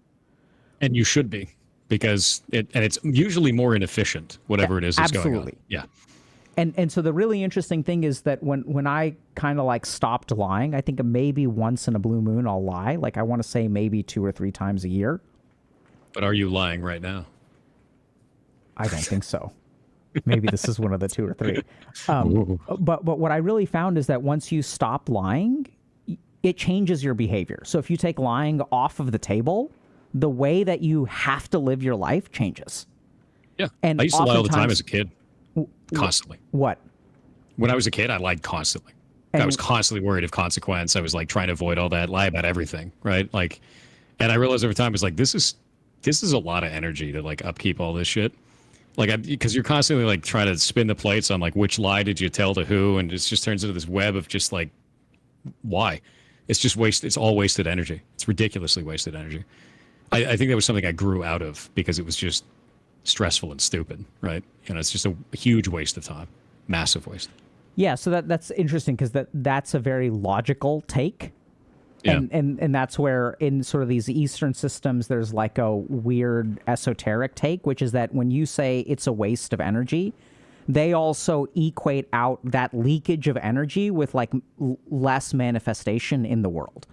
And you should be, because it's usually more inefficient, whatever it is that's going on. Yeah. And so the really interesting thing is that when I kind of like stopped lying, I think maybe once in a blue moon I'll lie. Like I want to say maybe 2 or 3 times a year. But are you lying right now? I don't think so. Maybe this is one of the 2 or 3. But what I really found is that once you stop lying, it changes your behavior. So if you take lying off of the table, the way that you have to live your life changes. Yeah. And I used to lie all the time oftentimes- as a kid. Constantly. What? When I was a kid, I lied constantly. I was constantly worried of consequence. I was like trying to avoid all that, lie about everything, right? Like, and I realized over time, I was like, this is a lot of energy to like upkeep all this shit. Like, because you're constantly like trying to spin the plates on like which lie did you tell to who, and it just turns into this web of just like, why? It's just waste. It's all wasted energy. It's ridiculously wasted energy. I think that was something I grew out of because it was just stressful and stupid, right? You know, it's just a huge waste of time, massive waste. Yeah, so that's interesting because that's a very logical take. Yeah. And that's where in sort of these Eastern systems, there's like a weird esoteric take, which is that when you say it's a waste of energy, they also equate out that leakage of energy with like less manifestation in the world.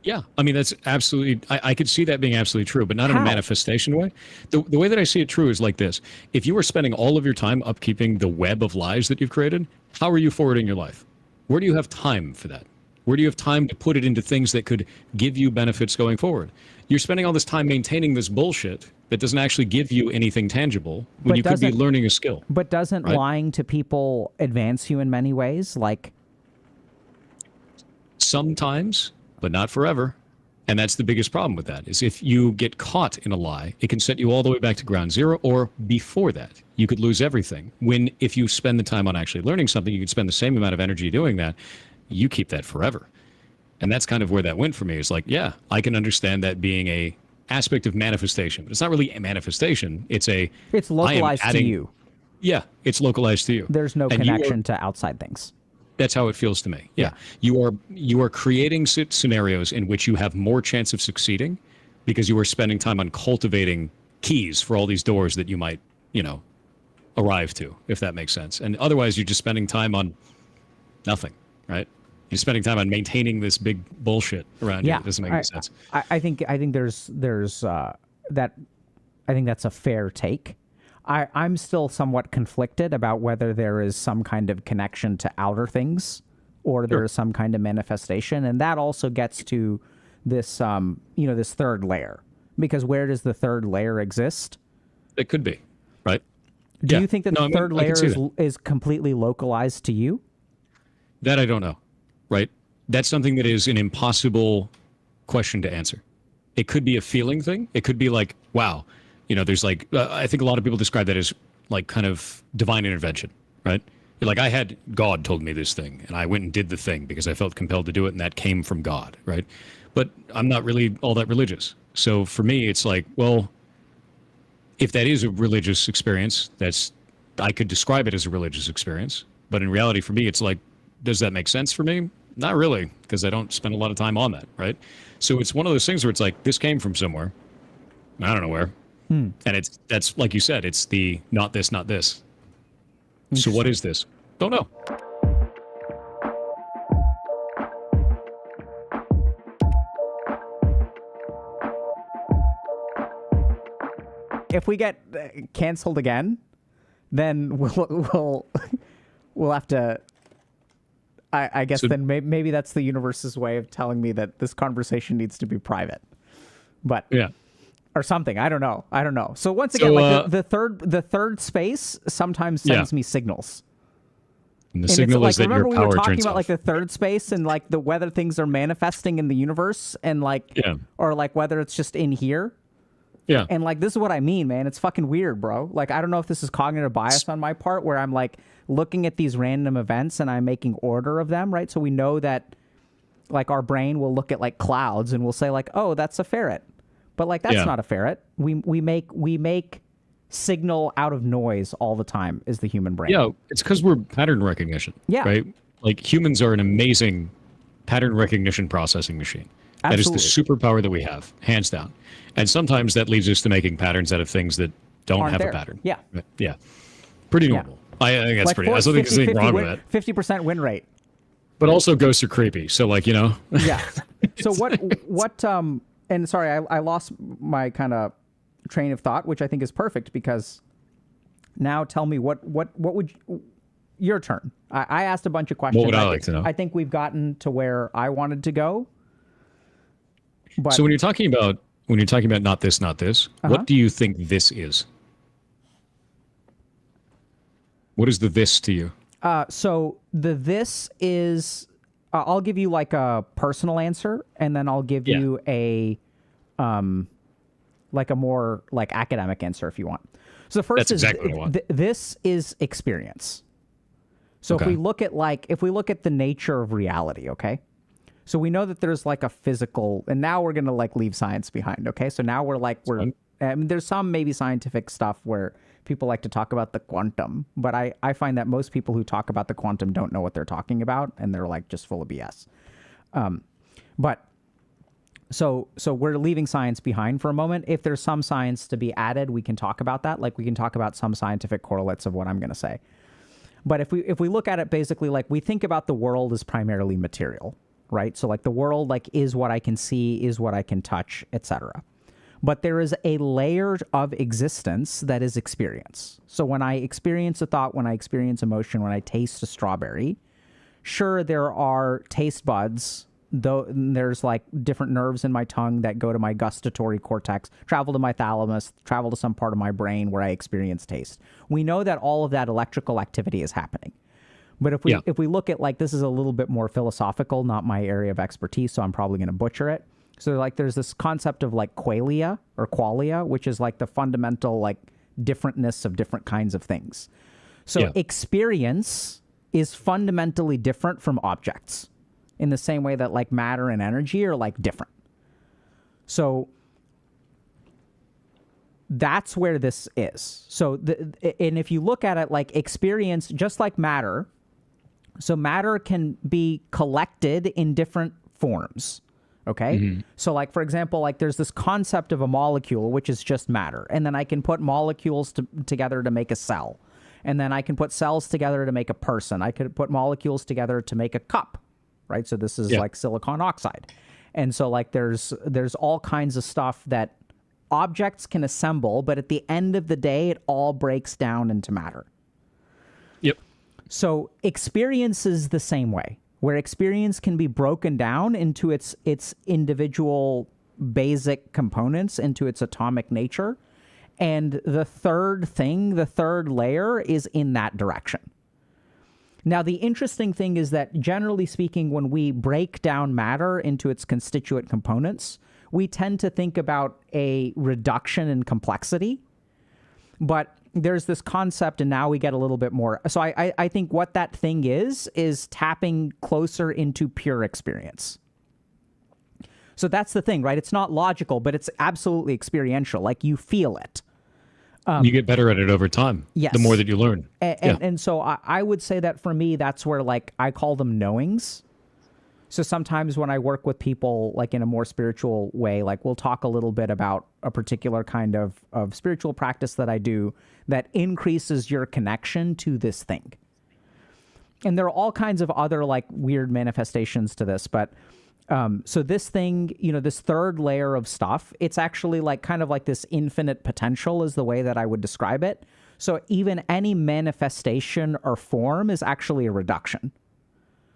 Yeah, I mean, that's absolutely, I could see that being absolutely true, but not in a How? manifestation way. The way that I see it true is like this. If you are spending all of your time upkeeping the web of lies that you've created, how are you forwarding your life? Where do you have time for that? Where do you have time to put it into things that could give you benefits going forward? You're spending all this time maintaining this bullshit that doesn't actually give you anything tangible when But you could be doesn't- learning a skill. But doesn't Right. lying to people advance you in many ways? Like, Sometimes, but not forever. And that's the biggest problem with that, is if you get caught in a lie, it can set you all the way back to ground zero, or before that, you could lose everything. When if you spend the time on actually learning something, you could spend the same amount of energy doing that, you keep that forever. And that's kind of where that went for me. It's like, yeah, I can understand that being a aspect of manifestation, but it's not really a manifestation. It's it's I am localized adding- to you. Yeah, it's localized to you. There's no And you are- connection to outside things. That's how it feels to me. Yeah. Yeah. You are creating scenarios in which you have more chance of succeeding because you are spending time on cultivating keys for all these doors that you might, arrive to, if that makes sense. And otherwise you're just spending time on nothing, right? You're spending time on maintaining this big bullshit around you. Yeah, It doesn't make any sense. I think there's that. I think that's a fair take. I'm still somewhat conflicted about whether there is some kind of connection to outer things or there is some kind of manifestation, and that also gets to this this third layer, because where does the third layer exist? It could be, right? Do you think that the third I layer can see is completely localized to you? That I don't know, right? That's something that is an impossible question to answer. It could be a feeling thing. It could be like, wow, there's like, I think a lot of people describe that as like kind of divine intervention, right? Like I had God told me this thing and I went and did the thing because I felt compelled to do it and that came from God, right? But I'm not really all that religious. So for me, it's like, well, if that is a religious experience, I could describe it as a religious experience. But in reality, for me, it's like, does that make sense for me? Not really, because I don't spend a lot of time on that, right? So it's one of those things where it's like, this came from somewhere. I don't know where. And that's like you said, it's the not this, not this. So what is this? Don't know. If we get canceled again, then we'll have to. I guess then maybe that's the universe's way of telling me that this conversation needs to be private, but Yeah. or something. I don't know. So once again, like the third space sometimes sends me signals. And the And signal it's is like, that your remember we were power talking turns about off. like the third space and like the whether things are manifesting in the universe and like or like whether it's just in here. Yeah. And like this is what I mean, man. It's fucking weird, bro. Like I don't know if this is cognitive bias on my part where I'm like looking at these random events and I'm making order of them, right? So we know that like our brain will look at like clouds and we'll say like, "Oh, that's a ferret." But like that's not a ferret. We make signal out of noise all the time is the human brain. Yeah, it's because we're pattern recognition. Yeah. Right? Like humans are an amazing pattern recognition processing machine. That is the superpower that we have, hands down. And sometimes that leads us to making patterns out of things that don't Aren't have there. a pattern. Yeah. Yeah. Pretty normal. I think that's Like pretty. I don't think there's anything wrong with that. 50% win rate. But also ghosts are creepy. So like, Yeah. So what and sorry, I lost my kind of train of thought, which I think is perfect because Now tell me what would your turn. I asked a bunch of questions. What would I like to know? I think we've gotten to where I wanted to go. But so when you're talking about not this, what do you think this is? What is the this to you? So this is, I'll give you like a personal answer, and then I'll give you a like a more like academic answer if you want. So the first That's exactly what I want. This is experience. So if we look at the nature of reality, okay? So we know that there's like a physical, and now we're going to like leave science behind, okay? So now there's some maybe scientific stuff where people like to talk about the quantum, but I find that most people who talk about the quantum don't know what they're talking about, and they're like just full of BS. So we're leaving science behind for a moment. If there's some science to be added, we can talk about that. Like we can talk about some scientific correlates of what I'm going to say. But if we look at it basically, like we think about the world as primarily material, right? So like the world like is what I can see, is what I can touch, etc. But there is a layer of existence that is experience. So when I experience a thought, when I experience emotion, when I taste a strawberry, sure, there are taste buds, though there's like different nerves in my tongue that go to my gustatory cortex, travel to my thalamus, travel to some part of my brain where I experience taste. We know that all of that electrical activity is happening. But if we look at like, this is a little bit more philosophical, not my area of expertise, so I'm probably going to butcher it. So like there's this concept of like qualia or qualia, which is like the fundamental like differentness of different kinds of things. So experience is fundamentally different from objects in the same way that like matter and energy are like different. So that's where this is. So and if you look at it like experience, just like matter, so matter can be collected in different forms. Okay. Mm-hmm. So like, for example, like there's this concept of a molecule, which is just matter. And then I can put molecules together to make a cell. And then I can put cells together to make a person. I could put molecules together to make a cup, right? So this is like silicon oxide. And so like there's all kinds of stuff that objects can assemble, but at the end of the day, it all breaks down into matter. Yep. So experience is the same way, where experience can be broken down into its individual basic components, into its atomic nature. And the third layer is in that direction. Now, the interesting thing is that generally speaking, when we break down matter into its constituent components, we tend to think about a reduction in complexity. But there's this concept, and now we get a little bit more. So I think what that thing is tapping closer into pure experience. So that's the thing, right? It's not logical, but it's absolutely experiential. Like you feel it. You get better at it over time. Yes. The more that you learn. And so I would say that for me, that's where like I call them knowings. So sometimes when I work with people like in a more spiritual way, like we'll talk a little bit about a particular kind of spiritual practice that I do that increases your connection to this thing. And there are all kinds of other like weird manifestations to this, but so this thing, this third layer of stuff, it's actually like kind of like this infinite potential is the way that I would describe it. So even any manifestation or form is actually a reduction.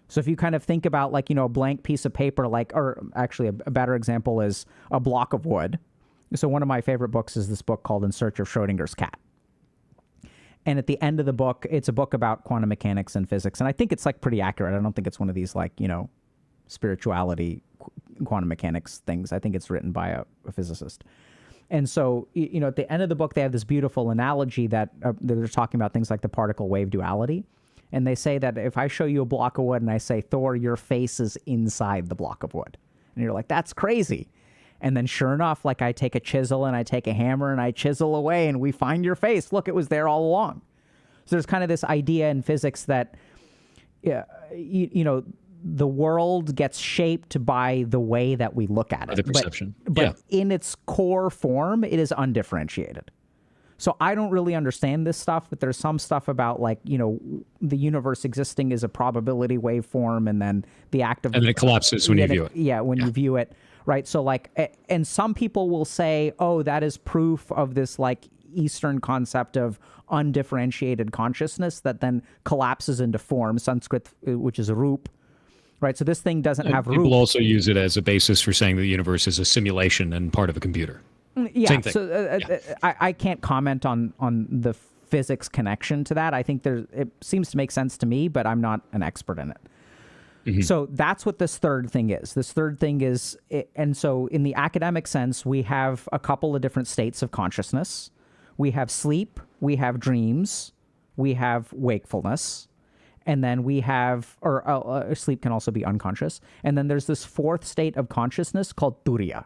So if you kind of think about like, a blank piece of paper, like, or actually a better example is a block of wood. So one of my favorite books is this book called In Search of Schrodinger's Cat. And at the end of the book, it's a book about quantum mechanics and physics. And I think it's like pretty accurate. I don't think it's one of these like, spirituality, quantum mechanics things. I think it's written by a physicist. And so, at the end of the book, they have this beautiful analogy that they're talking about things like the particle wave duality. And they say that if I show you a block of wood and I say, Thor, your face is inside the block of wood. And you're like, that's crazy. And then sure enough, like I take a chisel and I take a hammer and I chisel away and we find your face. Look, it was there all along. So there's kind of this idea in physics that, the world gets shaped by the way that we look at it. The perception. But in its core form, it is undifferentiated. So I don't really understand this stuff, but there's some stuff about like, the universe existing is a probability waveform and then the act of... And then it collapses when you view it. Yeah, when you view it, right? So like, and some people will say, oh, that is proof of this like Eastern concept of undifferentiated consciousness that then collapses into form, Sanskrit, which is roop, right? So this thing doesn't have roop. People also use it as a basis for saying the universe is a simulation and part of a computer. Yeah, Same thing. So I can't comment on the physics connection to that. I think it seems to make sense to me, but I'm not an expert in it. Mm-hmm. So that's what this third thing is. This third thing is, and so in the academic sense, we have a couple of different states of consciousness. We have sleep, we have dreams, we have wakefulness, and then we have, or sleep can also be unconscious. And then there's this fourth state of consciousness called turiya.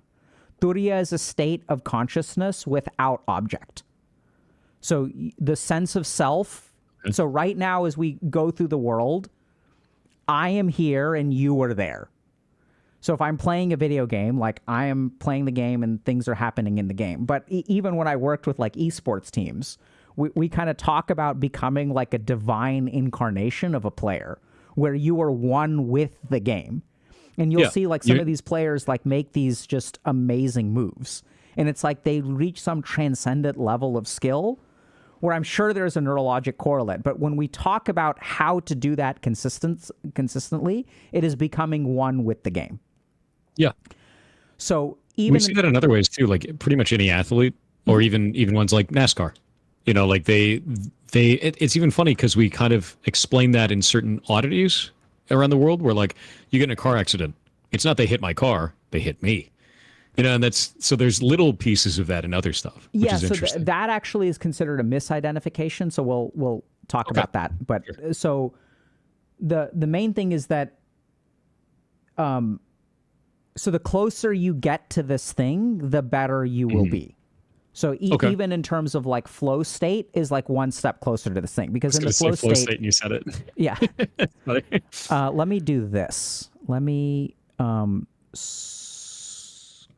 Turiya is a state of consciousness without object. So the sense of self. So right now, as we go through the world, I am here and you are there. So if I'm playing a video game, like I am playing the game and things are happening in the game. But even when I worked with like esports teams, we kind of talk about becoming like a divine incarnation of a player where you are one with the game. And you'll see like some of these players like make these just amazing moves. And it's like they reach some transcendent level of skill where I'm sure there's a neurologic correlate. But when we talk about how to do that consistently, it is becoming one with the game. Yeah. So even we see that in other ways too, like pretty much any athlete or even ones like NASCAR. You know, like it's even funny because we kind of explain that in certain oddities around the world where like you get in a car accident. It's not they hit my car, they hit me. You know, and so there's little pieces of that in other stuff, which is interesting. That actually is considered a misidentification. So we'll talk about that. But so the main thing is that so the closer you get to this thing, the better you will be. So even in terms of like flow state is like one step closer to this thing because in the flow state, and you said it. Yeah. Let me do this. Let me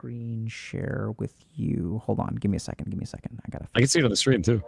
screen share with you. Hold on. Give me a second. I can see it on the stream too.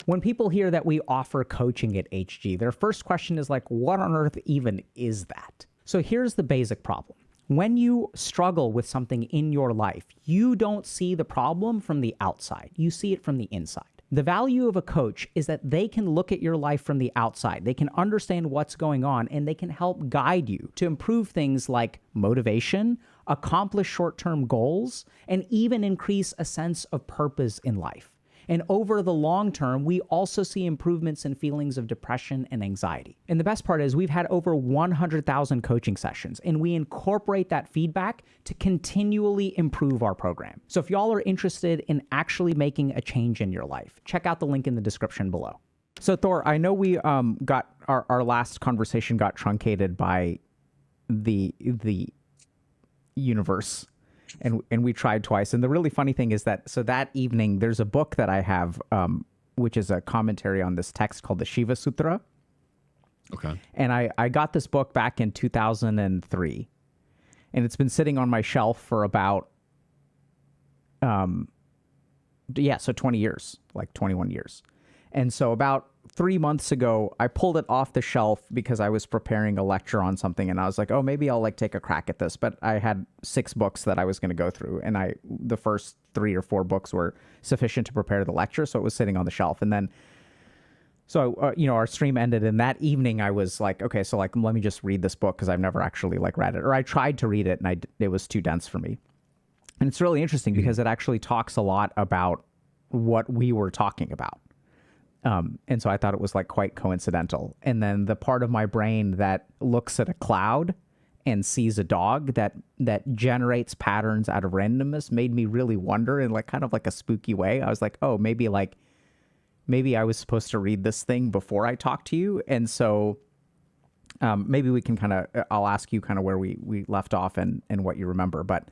When people hear that we offer coaching at HG, their first question is like, what on earth even is that? So here's the basic problem. When you struggle with something in your life, you don't see the problem from the outside. You see it from the inside. The value of a coach is that they can look at your life from the outside. They can understand what's going on, and they can help guide you to improve things like motivation, accomplish short-term goals, and even increase a sense of purpose in life. And over the long term, we also see improvements in feelings of depression and anxiety. And the best part is we've had over 100,000 coaching sessions, and we incorporate that feedback to continually improve our program. So if y'all are interested in actually making a change in your life, check out the link in the description below. So Thor, I know we got our last conversation got truncated by the universe. And we tried twice. And the really funny thing is that, so that evening, there's a book that I have, which is a commentary on this text called the Shiva Sutra. Okay. And I got this book back in 2003. And it's been sitting on my shelf for about, so 20 years, like 21 years. And so about 3 months ago, I pulled it off the shelf because I was preparing a lecture on something, and I was like, oh, maybe I'll like take a crack at this. But I had 6 books that I was going to go through, and the first 3 or 4 books were sufficient to prepare the lecture, so it was sitting on the shelf. And then, so our stream ended, and that evening I was like, okay, so like let me just read this book because I've never actually like read it, or I tried to read it, and it was too dense for me. And it's really interesting because it actually talks a lot about what we were talking about. And so I thought it was like quite coincidental. And then the part of my brain that looks at a cloud and sees a dog that generates patterns out of randomness made me really wonder in like kind of like a spooky way. I was like, oh, maybe I was supposed to read this thing before I talked to you. And so maybe we can I'll ask you kind of where we left off and what you remember. But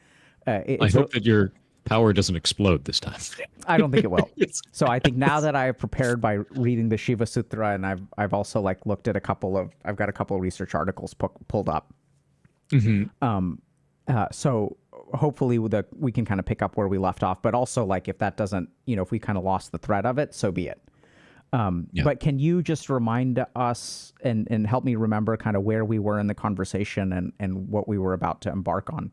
I hope that your power doesn't explode this time. I don't think it will. So I think now that I have prepared by reading the Shiva Sutra, and I've also like looked at I've got a couple of research articles pulled up. So hopefully we can kind of pick up where we left off, but also like if that doesn't, if we kind of lost the thread of it, so be it. But can you just remind us and help me remember kind of where we were in the conversation and what we were about to embark on?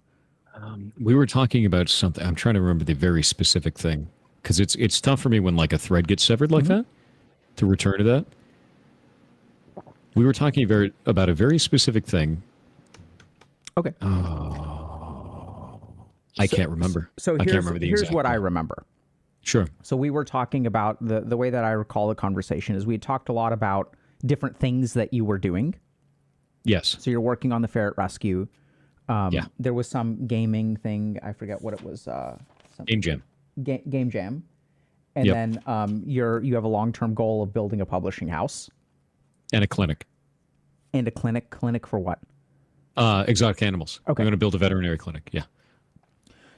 We were talking about something. I'm trying to remember the very specific thing because it's tough for me when like a thread gets severed like that to return to that. We were talking about a very specific thing. Okay. I can't remember. So I can't remember the here's exact what I one. remember. Sure. So we were talking about the way that I recall the conversation is we had talked a lot about different things that you were doing. Yes. So you're working on the ferret rescue. Yeah. There was some gaming thing. I forget what it was. Game Jam. Game jam. And Yep. then you have a long-term goal of building a publishing house And a clinic. and a clinic. Clinic for what? Exotic animals. Okay. I'm going to build a veterinary clinic. Yeah.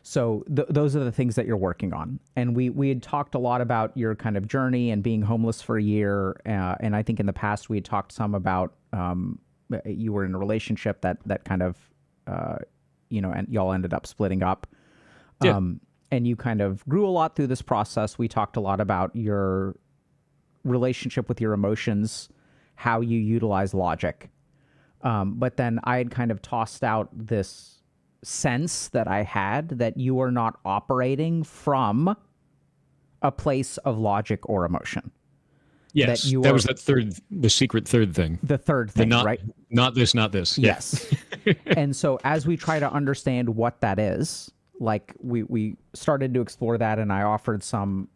So those are the things that you're working on. And we had talked a lot about your kind of journey and being homeless for a year. And I think in the past we had talked some about you were in a relationship that kind of, and y'all ended up splitting up. Yeah. And you kind of grew a lot through this process. We talked a lot about your relationship with your emotions, how you utilize logic. But then I had kind of tossed out this sense that I had that you are not operating from a place of logic or emotion. Yes. That was the secret third thing. The third thing, right? Not this, not this. Yes. And so as we try to understand what that is, like we started to explore that, and I offered some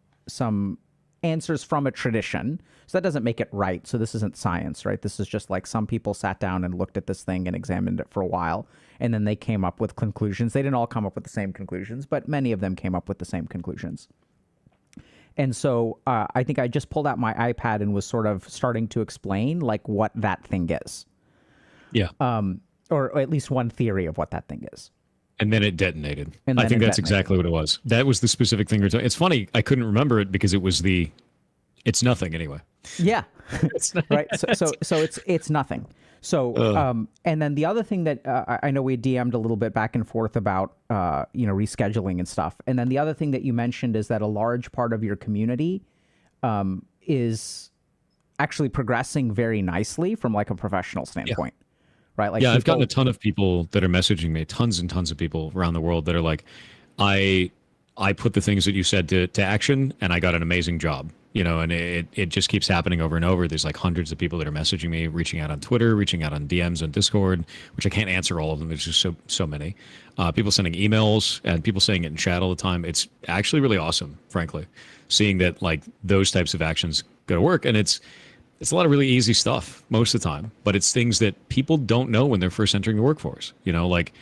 answers from a tradition. So that doesn't make it right. So this isn't science, right? This is just like some people sat down and looked at this thing and examined it for a while, and then they came up with conclusions. They didn't all come up with the same conclusions, but many of them came up with the same conclusions. And so I think I just pulled out my iPad and was sort of starting to explain like what that thing is. Yeah. Or at least one theory of what that thing is. And then it detonated. And I then think it that's detonated. exactly what it was. That was the specific thing. It's funny. I couldn't remember it because it was it's nothing anyway. Yeah. Right. So it's nothing. So, and then the other thing that I know we DM'd a little bit back and forth about, rescheduling and stuff. And then the other thing that you mentioned is that a large part of your community is actually progressing very nicely from like a professional standpoint, right? Like, Yeah, I've gotten a ton of people that are messaging me, tons and tons of people around the world that are like, I put the things that you said to action and I got an amazing job. And it just keeps happening over and over. There's like hundreds of people that are messaging me, reaching out on Twitter, reaching out on DMs on Discord, which I can't answer all of them. There's just so many. People sending emails and people saying it in chat all the time. It's actually really awesome, frankly, seeing that like those types of actions go to work. And it's a lot of really easy stuff most of the time, but it's things that people don't know when they're first entering the workforce. Like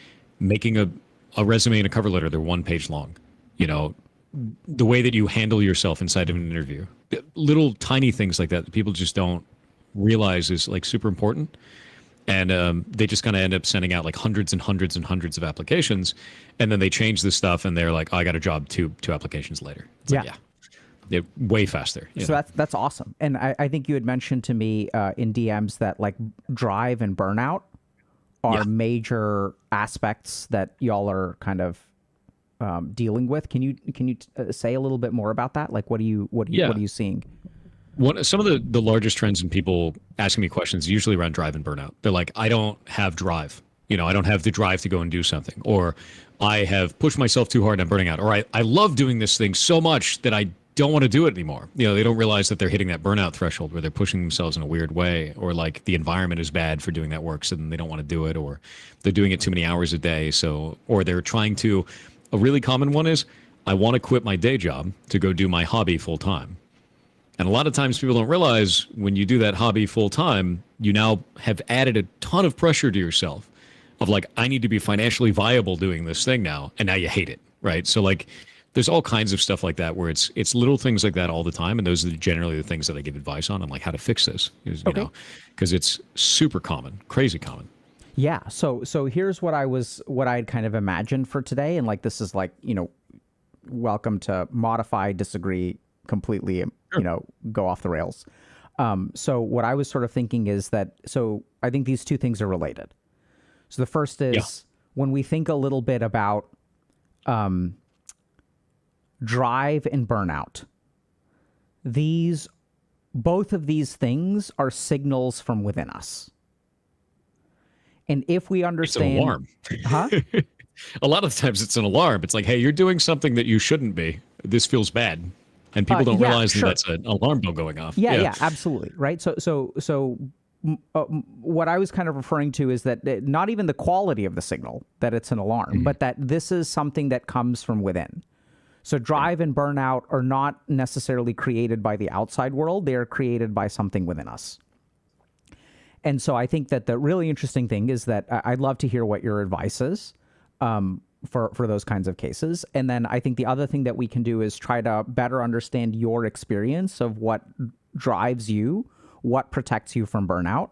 making a resume and a cover letter, they're 1 page long. The way that you handle yourself inside of an interview, little tiny things like that people just don't realize is like super important. And they just kind of end up sending out like hundreds and hundreds and hundreds of applications. And then they change this stuff and they're like, oh, I got a job two applications later. It's like, yeah, way faster. So that's awesome. And I think you had mentioned to me in DMs that like drive and burnout are major aspects that y'all are kind of dealing with. Can you say a little bit more about that? Like, what are you seeing? Some of the largest trends in people asking me questions usually around drive and burnout. They're like, I don't have drive. I don't have the drive to go and do something, or I have pushed myself too hard and I'm burning out, or I love doing this thing so much that I don't want to do it anymore. They don't realize that they're hitting that burnout threshold where they're pushing themselves in a weird way, or like the environment is bad for doing that work, so then they don't want to do it, or they're doing it too many hours a day. Or they're trying to. A really common one is, I want to quit my day job to go do my hobby full time. And a lot of times people don't realize when you do that hobby full time, you now have added a ton of pressure to yourself of like, I need to be financially viable doing this thing now. And now you hate it, right? So like, there's all kinds of stuff like that where it's little things like that all the time. And those are generally the things that I give advice on like how to fix this, because it's super common, crazy common. Yeah. So here's what I'd kind of imagined for today. And like, this is like, welcome to modify, disagree completely, go off the rails. So what I was sort of thinking is that, so I think these two things are related. So the first is when we think a little bit about, drive and burnout, both of these things are signals from within us. And if we understand, It's an alarm. Huh? A lot of times it's an alarm. It's like, hey, you're doing something that you shouldn't be. This feels bad. And people don't Yeah, realize that sure. that's an alarm bell going off. Yeah, absolutely. Right. What I was kind of referring to is that not even the quality of the signal that it's an alarm, but that this is something that comes from within. So drive and burnout are not necessarily created by the outside world. They are created by something within us. And so I think that the really interesting thing is that I'd love to hear what your advice is for those kinds of cases. And then I think the other thing that we can do is try to better understand your experience of what drives you, what protects you from burnout.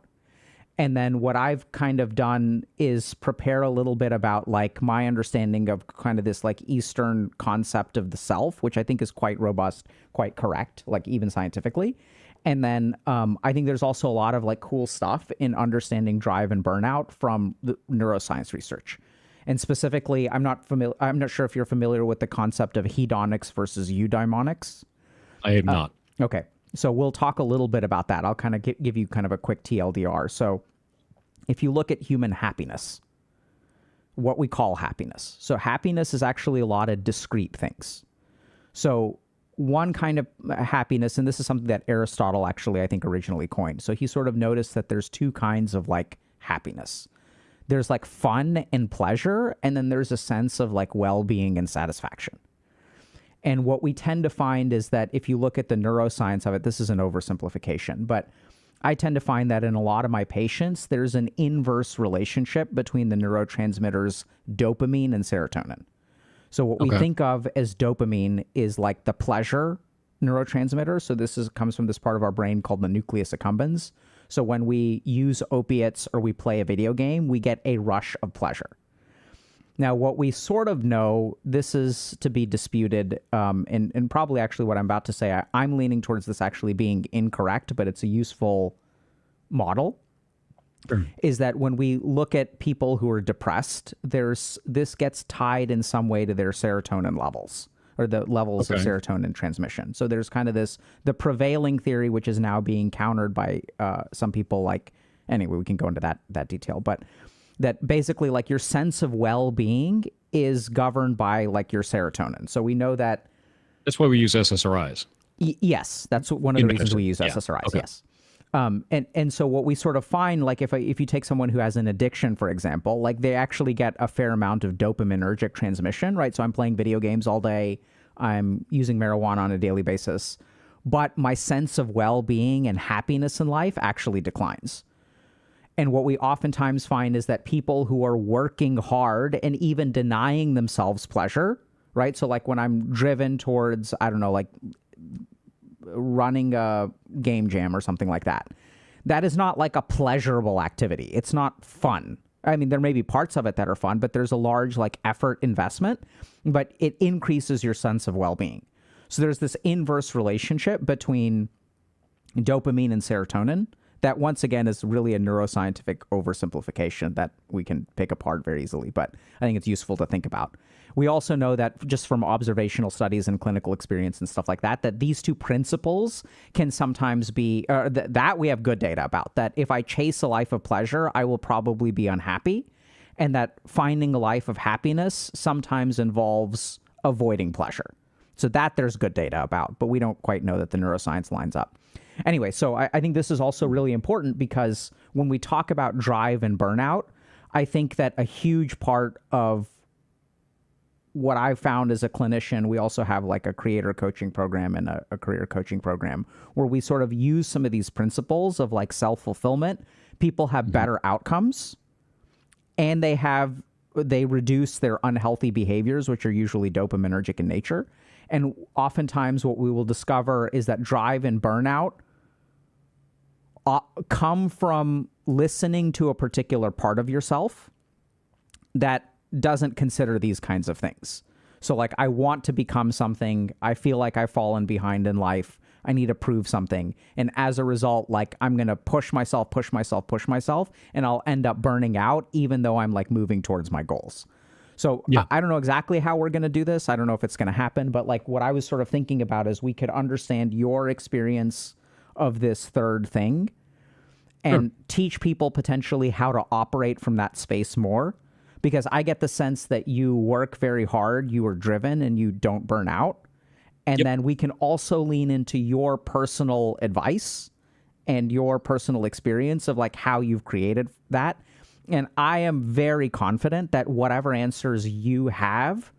And then what I've kind of done is prepare a little bit about like my understanding of kind of this like Eastern concept of the self, which I think is quite robust, quite correct, like even scientifically. And then I think there's also a lot of like cool stuff in understanding drive and burnout from the neuroscience research. And specifically, I'm not sure if you're familiar with the concept of hedonics versus eudaimonics. I am not. Okay. So we'll talk a little bit about that. I'll kind of give you kind of a quick TLDR. So if you look at human happiness, what we call happiness. So happiness is actually a lot of discrete things. So one kind of happiness, and this is something that Aristotle actually, I think, originally coined. So he sort of noticed that there's two kinds of like happiness. There's like fun and pleasure, and then there's a sense of like well-being and satisfaction. And what we tend to find is that if you look at the neuroscience of it, this is an oversimplification, but I tend to find that in a lot of my patients, there's an inverse relationship between the neurotransmitters dopamine and serotonin. So what we think of as dopamine is like the pleasure neurotransmitter. So this comes from this part of our brain called the nucleus accumbens. So when we use opiates or we play a video game, we get a rush of pleasure. Now, what we sort of know, this is to be disputed, and probably actually what I'm about to say, I'm leaning towards this actually being incorrect, but it's a useful model, is that when we look at people who are depressed, this gets tied in some way to their serotonin levels, or the levels of serotonin transmission. So there's kind of the prevailing theory, which is now being countered by some people like, anyway, we can go into that detail, but that basically like your sense of well-being is governed by like your serotonin. So we know that. That's why we use SSRIs. Yes, that's one of the reasons we use SSRIs. Okay. Yes. And so what we sort of find, like if you take someone who has an addiction, for example, like they actually get a fair amount of dopaminergic transmission, right? So I'm playing video games all day. I'm using marijuana on a daily basis, but my sense of well-being and happiness in life actually declines. And what we oftentimes find is that people who are working hard and even denying themselves pleasure, right? So like when I'm driven towards, I don't know, like running a game jam or something like that, that is not like a pleasurable activity. It's not fun. I mean, there may be parts of it that are fun, but there's a large like effort investment, but it increases your sense of well-being. So there's this inverse relationship between dopamine and serotonin that once again is really a neuroscientific oversimplification that we can pick apart very easily, but I think it's useful to think about. We also know that just from observational studies and clinical experience and stuff like that, that these two principles can sometimes be, that we have good data about, that if I chase a life of pleasure, I will probably be unhappy, and that finding a life of happiness sometimes involves avoiding pleasure. So that there's good data about, but we don't quite know that the neuroscience lines up. Anyway, so I think this is also really important because when we talk about drive and burnout, I think that a huge part of what I've found as a clinician, we also have like a creator coaching program and a career coaching program where we sort of use some of these principles of like self-fulfillment. People have better outcomes and they reduce their unhealthy behaviors, which are usually dopaminergic in nature. And oftentimes what we will discover is that drive and burnout come from listening to a particular part of yourself that doesn't consider these kinds of things. So like, I want to become something. I feel like I've fallen behind in life. I need to prove something. And as a result, like I'm going to push myself, and I'll end up burning out even though I'm like moving towards my goals. So yeah. I don't know exactly how we're going to do this. I don't know if it's going to happen, but like what I was sort of thinking about is we could understand your experience of this third thing and teach people potentially how to operate from that space more. because I get the sense that you work very hard, you are driven, and you don't burn out. And then we can also lean into your personal advice and your personal experience of like how you've created that. And I am very confident that whatever answers you have,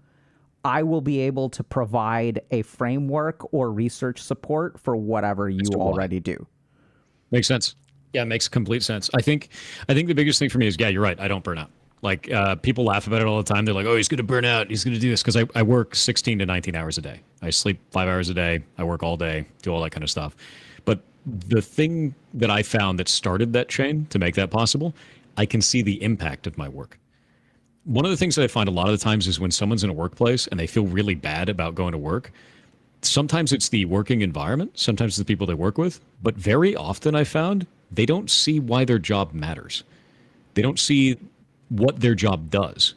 I will be able to provide a framework or research support for whatever you already do. Makes sense. Yeah, it makes complete sense. I think the biggest thing for me is, yeah, you're right. I don't burn out. Like people laugh about it all the time. They're like, oh, he's going to burn out. He's going to do this. Because I work 16 to 19 hours a day. I sleep 5 hours a day. I work all day, do all that kind of stuff. But the thing that I found that started that chain to make that possible, I can see the impact of my work. One of the things that I find a lot of the times is when someone's in a workplace and they feel really bad about going to work, sometimes it's the working environment, sometimes it's the people they work with, but very often I found they don't see why their job matters. They don't see what their job does.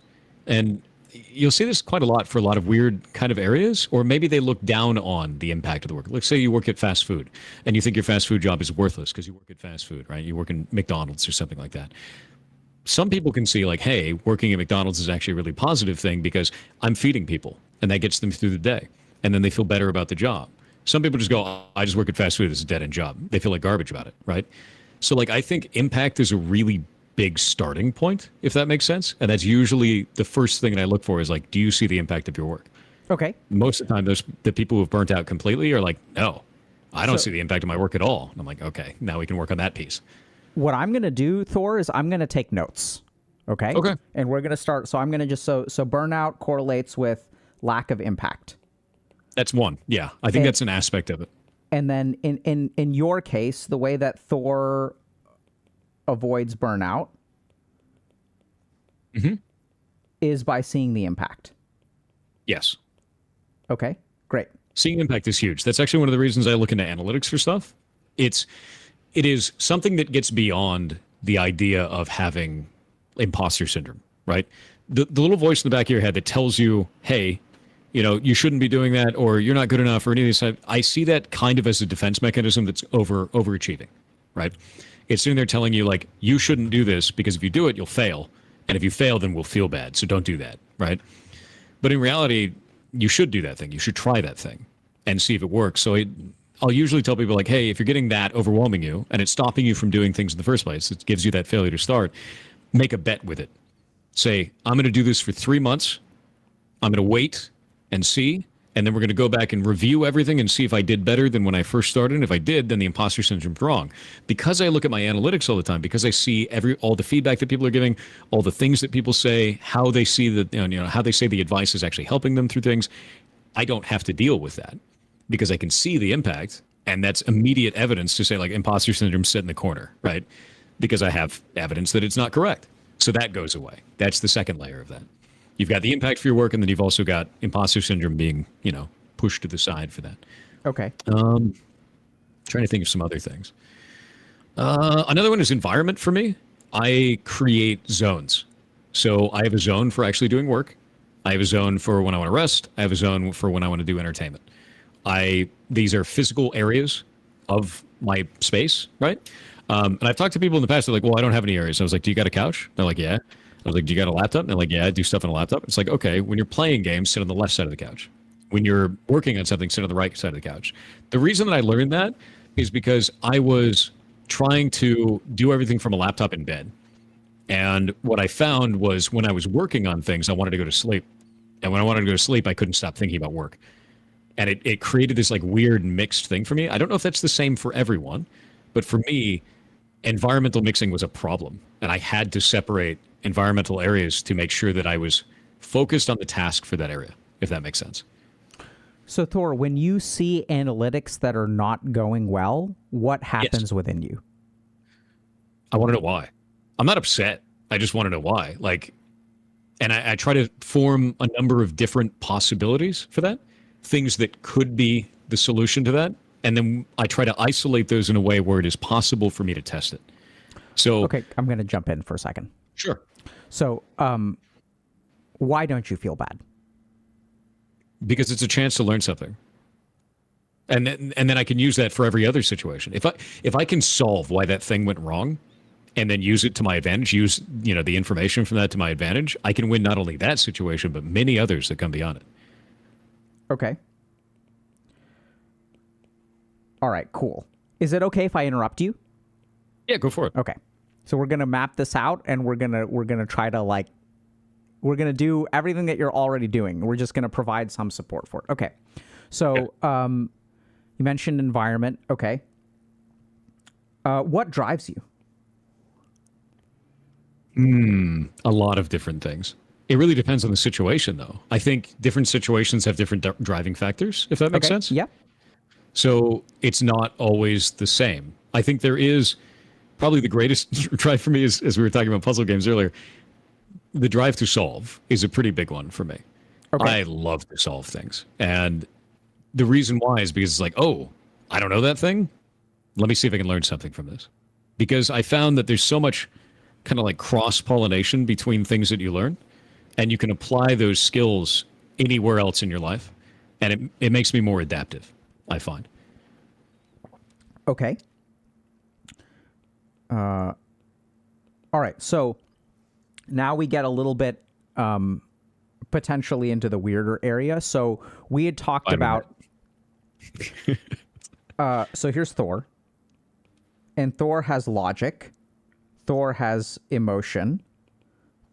And you'll see this quite a lot for a lot of weird kind of areas, or maybe they look down on the impact of the work. Let's say you work at fast food and you think your fast food job is worthless because you work at fast food, right? You work in McDonald's or something like that. Some people can see like, hey, working at McDonald's is actually a really positive thing because I'm feeding people and that gets them through the day. And then they feel better about the job. Some people just go, oh, I just work at fast food. It's a dead end job. They feel like garbage about it, right? So like, I think impact is a really big starting point, if that makes sense. And that's usually the first thing that I look for is like, do you see the impact of your work? Okay. Most of the time, the people who have burnt out completely are like, no, I don't see the impact of my work at all. And I'm like, okay, now we can work on that piece. What I'm going to do, Thor, is I'm going to take notes. Okay. Okay. And we're going to start. So I'm going to just, so burnout correlates with lack of impact. That's one. Yeah. I think that's an aspect of it. And then in your case, the way that Thor avoids burnout is by seeing the impact. Yes. Okay, great. Seeing impact is huge. That's actually one of the reasons I look into analytics for stuff. It is something that gets beyond the idea of having imposter syndrome, right? The little voice in the back of your head that tells you, hey, you know, you shouldn't be doing that, or you're not good enough, or any of this. I see that kind of as a defense mechanism that's overachieving, right? It's sitting there telling you, like, you shouldn't do this because if you do it, you'll fail. And if you fail, then we'll feel bad. So don't do that, right? But in reality, you should do that thing. You should try that thing and see if it works. So I'll usually tell people, like, hey, if you're getting that overwhelming you and it's stopping you from doing things in the first place, it gives you that failure to start, make a bet with it. Say, I'm going to do this for 3 months. I'm going to wait and see, and then we're going to go back and review everything and see if I did better than when I first started. And if I did, then the imposter syndrome's wrong. Because I look at my analytics all the time, because I see all the feedback that people are giving, all the things that people say, how they see that, you know, how they say the advice is actually helping them through things. I don't have to deal with that because I can see the impact, and that's immediate evidence to say, like, imposter syndrome sit in the corner, right? Because I have evidence that it's not correct. So that goes away. That's the second layer of that. You've got the impact for your work, and then you've also got imposter syndrome being, you know, pushed to the side for that. Okay. Trying to think of some other things. Another one is environment for me. I create zones. So I have a zone for actually doing work. I have a zone for when I want to rest. I have a zone for when I want to do entertainment. These are physical areas of my space, right? And I've talked to people in the past. They're like, well, I don't have any areas. I was like, do you got a couch? They're like, yeah. I was like, do you got a laptop? And they're like, yeah, I do stuff on a laptop. It's like, okay, when you're playing games, sit on the left side of the couch. When you're working on something, sit on the right side of the couch. The reason that I learned that is because I was trying to do everything from a laptop in bed. And what I found was when I was working on things, I wanted to go to sleep. And when I wanted to go to sleep, I couldn't stop thinking about work. And it created this like weird mixed thing for me. I don't know if that's the same for everyone, but for me, environmental mixing was a problem. And I had to separate environmental areas to make sure that I was focused on the task for that area, if that makes sense. So Thor, when you see analytics that are not going well, what happens within you? I want to know why. I'm not upset. I just want to know why. Like, and I try to form a number of different possibilities for that, things that could be the solution to that. And then I try to isolate those in a way where it is possible for me to test it. So, okay, I'm going to jump in for a second. Sure. So, why don't you feel bad? Because it's a chance to learn something. And then I can use that for every other situation. If I can solve why that thing went wrong, and then use it to my advantage, use, the information from that to my advantage, I can win not only that situation, but many others that come beyond it. Okay. All right, cool. Is it okay if I interrupt you? Yeah, go for it. Okay. So we're going to map this out, and we're going to try to we're going to do everything that you're already doing. We're just going to provide some support for it. Okay. So, you mentioned environment. Okay. What drives you? A lot of different things. It really depends on the situation, though. I think different situations have different driving factors, if that makes sense. Yeah. So it's not always the same. I think there is probably the greatest drive for me, as we were talking about puzzle games earlier. The drive to solve is a pretty big one for me. Okay. I love to solve things. And the reason why is because it's like, oh, I don't know that thing. Let me see if I can learn something from this. Because I found that there's so much kind of like cross-pollination between things that you learn, and you can apply those skills anywhere else in your life. And it makes me more adaptive, I find. Okay. All right. So now we get a little bit potentially into the weirder area. So we had talked about. So here's Thor. And Thor has logic. Thor has emotion.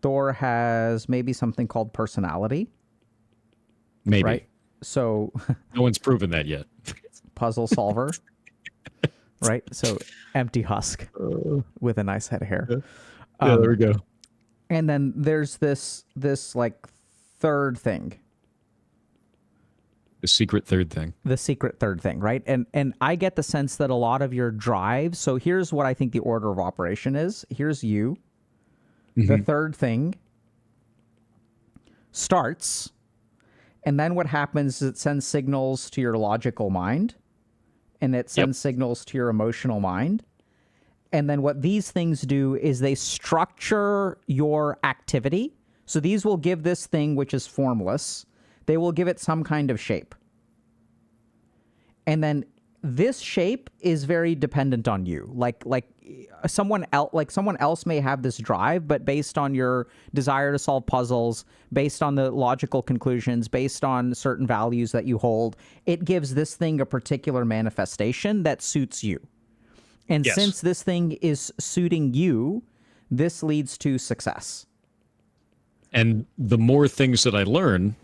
Thor has maybe something called personality. Maybe. Right? So no one's proven that yet. Puzzle solver. Right? So empty husk with a nice head of hair. Yeah, there we go. And then there's this like third thing. The secret third thing. The secret third thing, right? And I get the sense that a lot of your drive, so here's what I think the order of operation is. Here's you. The third thing starts, and then what happens is it sends signals to your logical mind, and it sends signals to your emotional mind. And then what these things do is they structure your activity. So these will give this thing, which is formless, they will give it some kind of shape. And then this shape is very dependent on you. Like someone else may have this drive, but based on your desire to solve puzzles, based on the logical conclusions, based on certain values that you hold, it gives this thing a particular manifestation that suits you. And since this thing is suiting you, this leads to success. And the more things that I learn,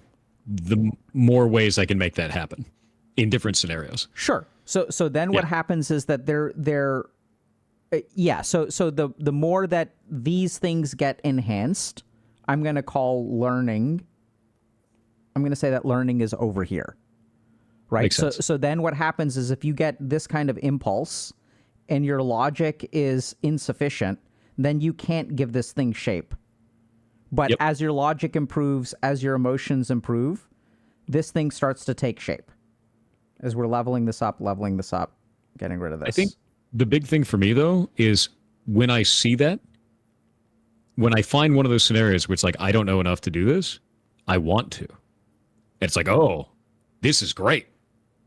the more ways I can make that happen in different scenarios. Sure. So then what happens is that so the more that these things get enhanced, I'm going to call learning. I'm going to say that learning is over here. Right? Makes sense. So then what happens is if you get this kind of impulse and your logic is insufficient, then you can't give this thing shape. But as your logic improves, as your emotions improve, this thing starts to take shape. As we're leveling this up, getting rid of this. I think the big thing for me, though, is when I see that, when I find one of those scenarios where it's like, I don't know enough to do this, I want to. It's like, oh, this is great.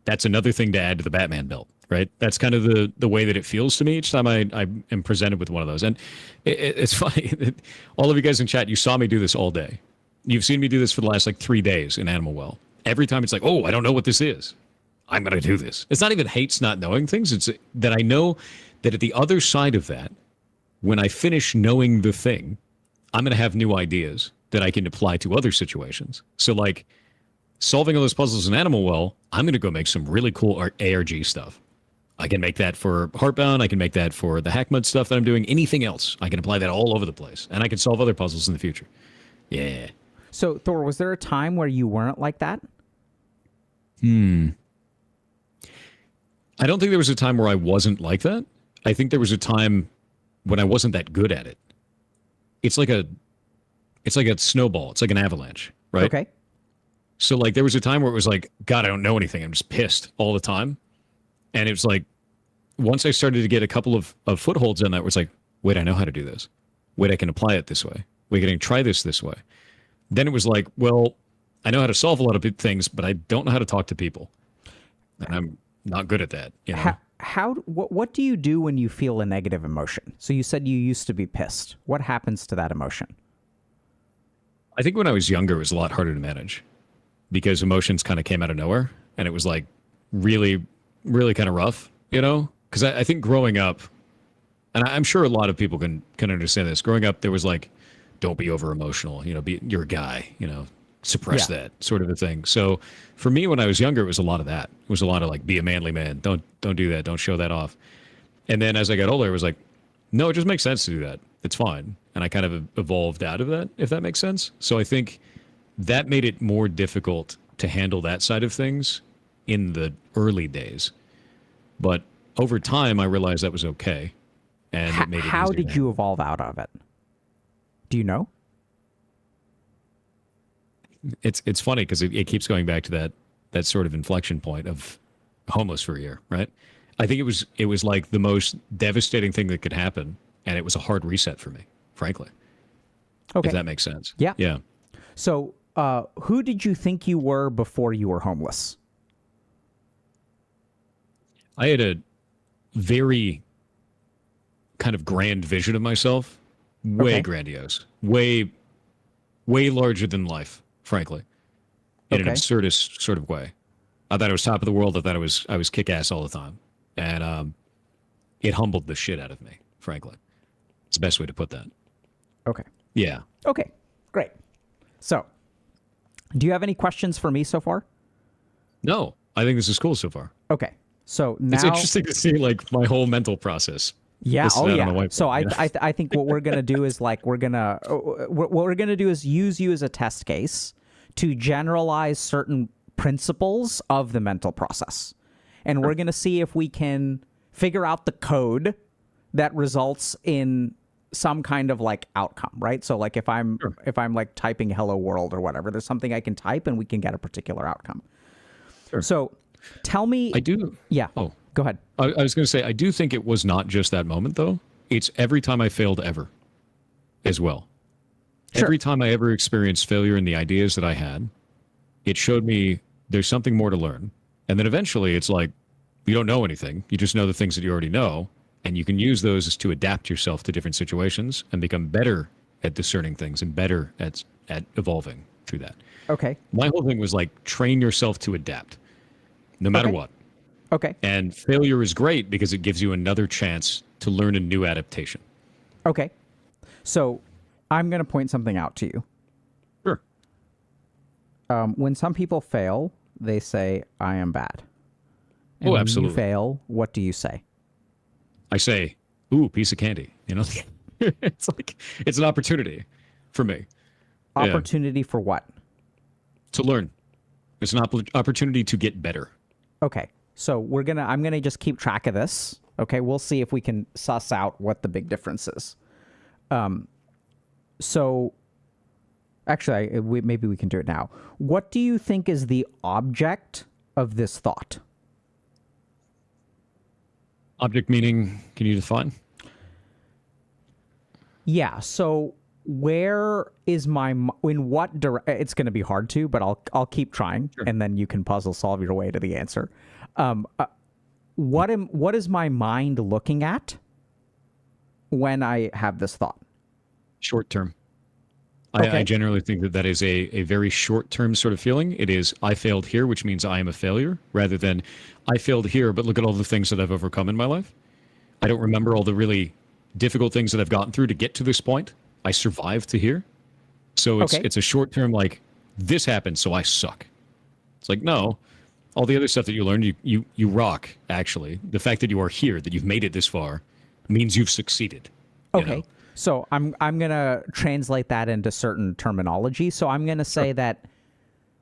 That's another thing to add to the Batman belt, right? That's kind of the way that it feels to me each time I am presented with one of those. And it's funny. All of you guys in chat, you saw me do this all day. You've seen me do this for the last 3 days in Animal Well. Every time it's like, oh, I don't know what this is. I'm going to do this. It's not even hates not knowing things. It's that I know that at the other side of that, when I finish knowing the thing, I'm going to have new ideas that I can apply to other situations. So solving all those puzzles in Animal Well, I'm going to go make some really cool ARG stuff. I can make that for Heartbound. I can make that for the Hackmud stuff that I'm doing. Anything else, I can apply that all over the place. And I can solve other puzzles in the future. Yeah. So, Thor, was there a time where you weren't like that? I don't think there was a time where I wasn't like that. I think there was a time when I wasn't that good at it. It's like a snowball. It's like an avalanche, right? Okay. So there was a time where it was like, God, I don't know anything. I'm just pissed all the time. And it was like, once I started to get a couple of footholds on that, where it's like, wait, I know how to do this. Wait, I can apply it this way. Wait, I can try this way. Then it was like, well, I know how to solve a lot of things, but I don't know how to talk to people. And I'm not good at that. what do you do when you feel a negative emotion? So you said you used to be pissed. What happens to that emotion? I think when I was younger, it was a lot harder to manage because emotions kind of came out of nowhere, and it was like really, really kind of rough, you know? Because I think growing up, and I'm sure a lot of people can understand this. Growing up, there was like, don't be over emotional, you know, you're a guy, you know, suppress that sort of a thing. So for me, when I was younger, it was a lot of that. It was a lot of like, be a manly man. Don't do that. Don't show that off. And then as I got older, it was like, no, it just makes sense to do that. It's fine. And I kind of evolved out of that, if that makes sense. So I think that made it more difficult to handle that side of things in the early days. But over time, I realized that was okay. And it made it how easier. did you evolve out of it? Do you know? It's funny because it keeps going back to that sort of inflection point of homeless for a year, right? I think it was like the most devastating thing that could happen, and it was a hard reset for me, frankly. Okay. If that makes sense. Yeah. Yeah. So, who did you think you were before you were homeless? I had a very kind of grand vision of myself, way grandiose, way larger than life, frankly, in an absurdist sort of way. I thought I was top of the world. I thought I was kick-ass all the time, and it humbled the shit out of me, frankly. It's the best way to put that. Okay. Yeah. Okay. Great. So, do you have any questions for me so far? No, I think this is cool so far. Okay. So now It's interesting to see like my whole mental process. Yeah. Listed Oh, out on yeah. the whiteboard, So you know? I think what we're gonna do is like what we're gonna do is use you as a test case to generalize certain principles of the mental process, and we're gonna see if we can figure out the code that results in some kind of like outcome, right? So like if I'm like typing "hello world" or whatever, there's something I can type and we can get a particular outcome. Sure. So tell me. I do. Yeah. Oh. Go ahead. I was going to say, I do think it was not just that moment, though. It's every time I failed ever as well. Sure. Every time I ever experienced failure in the ideas that I had, it showed me there's something more to learn. And then eventually it's like, you don't know anything. You just know the things that you already know. And you can use those to adapt yourself to different situations and become better at discerning things and better at evolving through that. Okay. My whole thing was like, train yourself to adapt, no matter what. Okay. And failure is great because it gives you another chance to learn a new adaptation. Okay. So I'm going to point something out to you. Sure. When some people fail, they say, I am bad. And when absolutely. you fail, what do you say? I say, ooh, piece of candy. You know, it's like, it's an opportunity for me. Opportunity for what? To learn. It's an opportunity to get better. Okay. So I'm going to just keep track of this. Okay. We'll see if we can suss out what the big difference is. So actually, maybe we can do it now. What do you think is the object of this thought? Object meaning, can you define? Yeah. So where is in what it's going to be hard to, but I'll keep trying, and then you can puzzle solve your way to the answer. What is my mind looking at when I have this thought? Short term. Okay. I generally think that is a very short term sort of feeling. It is, I failed here, which means I am a failure, rather than I failed here, but look at all the things that I've overcome in my life. I don't remember all the really difficult things that I've gotten through to get to this point. I survived to here. So it's a short term, like, this happened, so I suck. It's like, no, all the other stuff that you learned, you rock, actually. The fact that you are here, that you've made it this far, means you've succeeded. Okay. You know? So I'm going to translate that into certain terminology. So I'm going to say that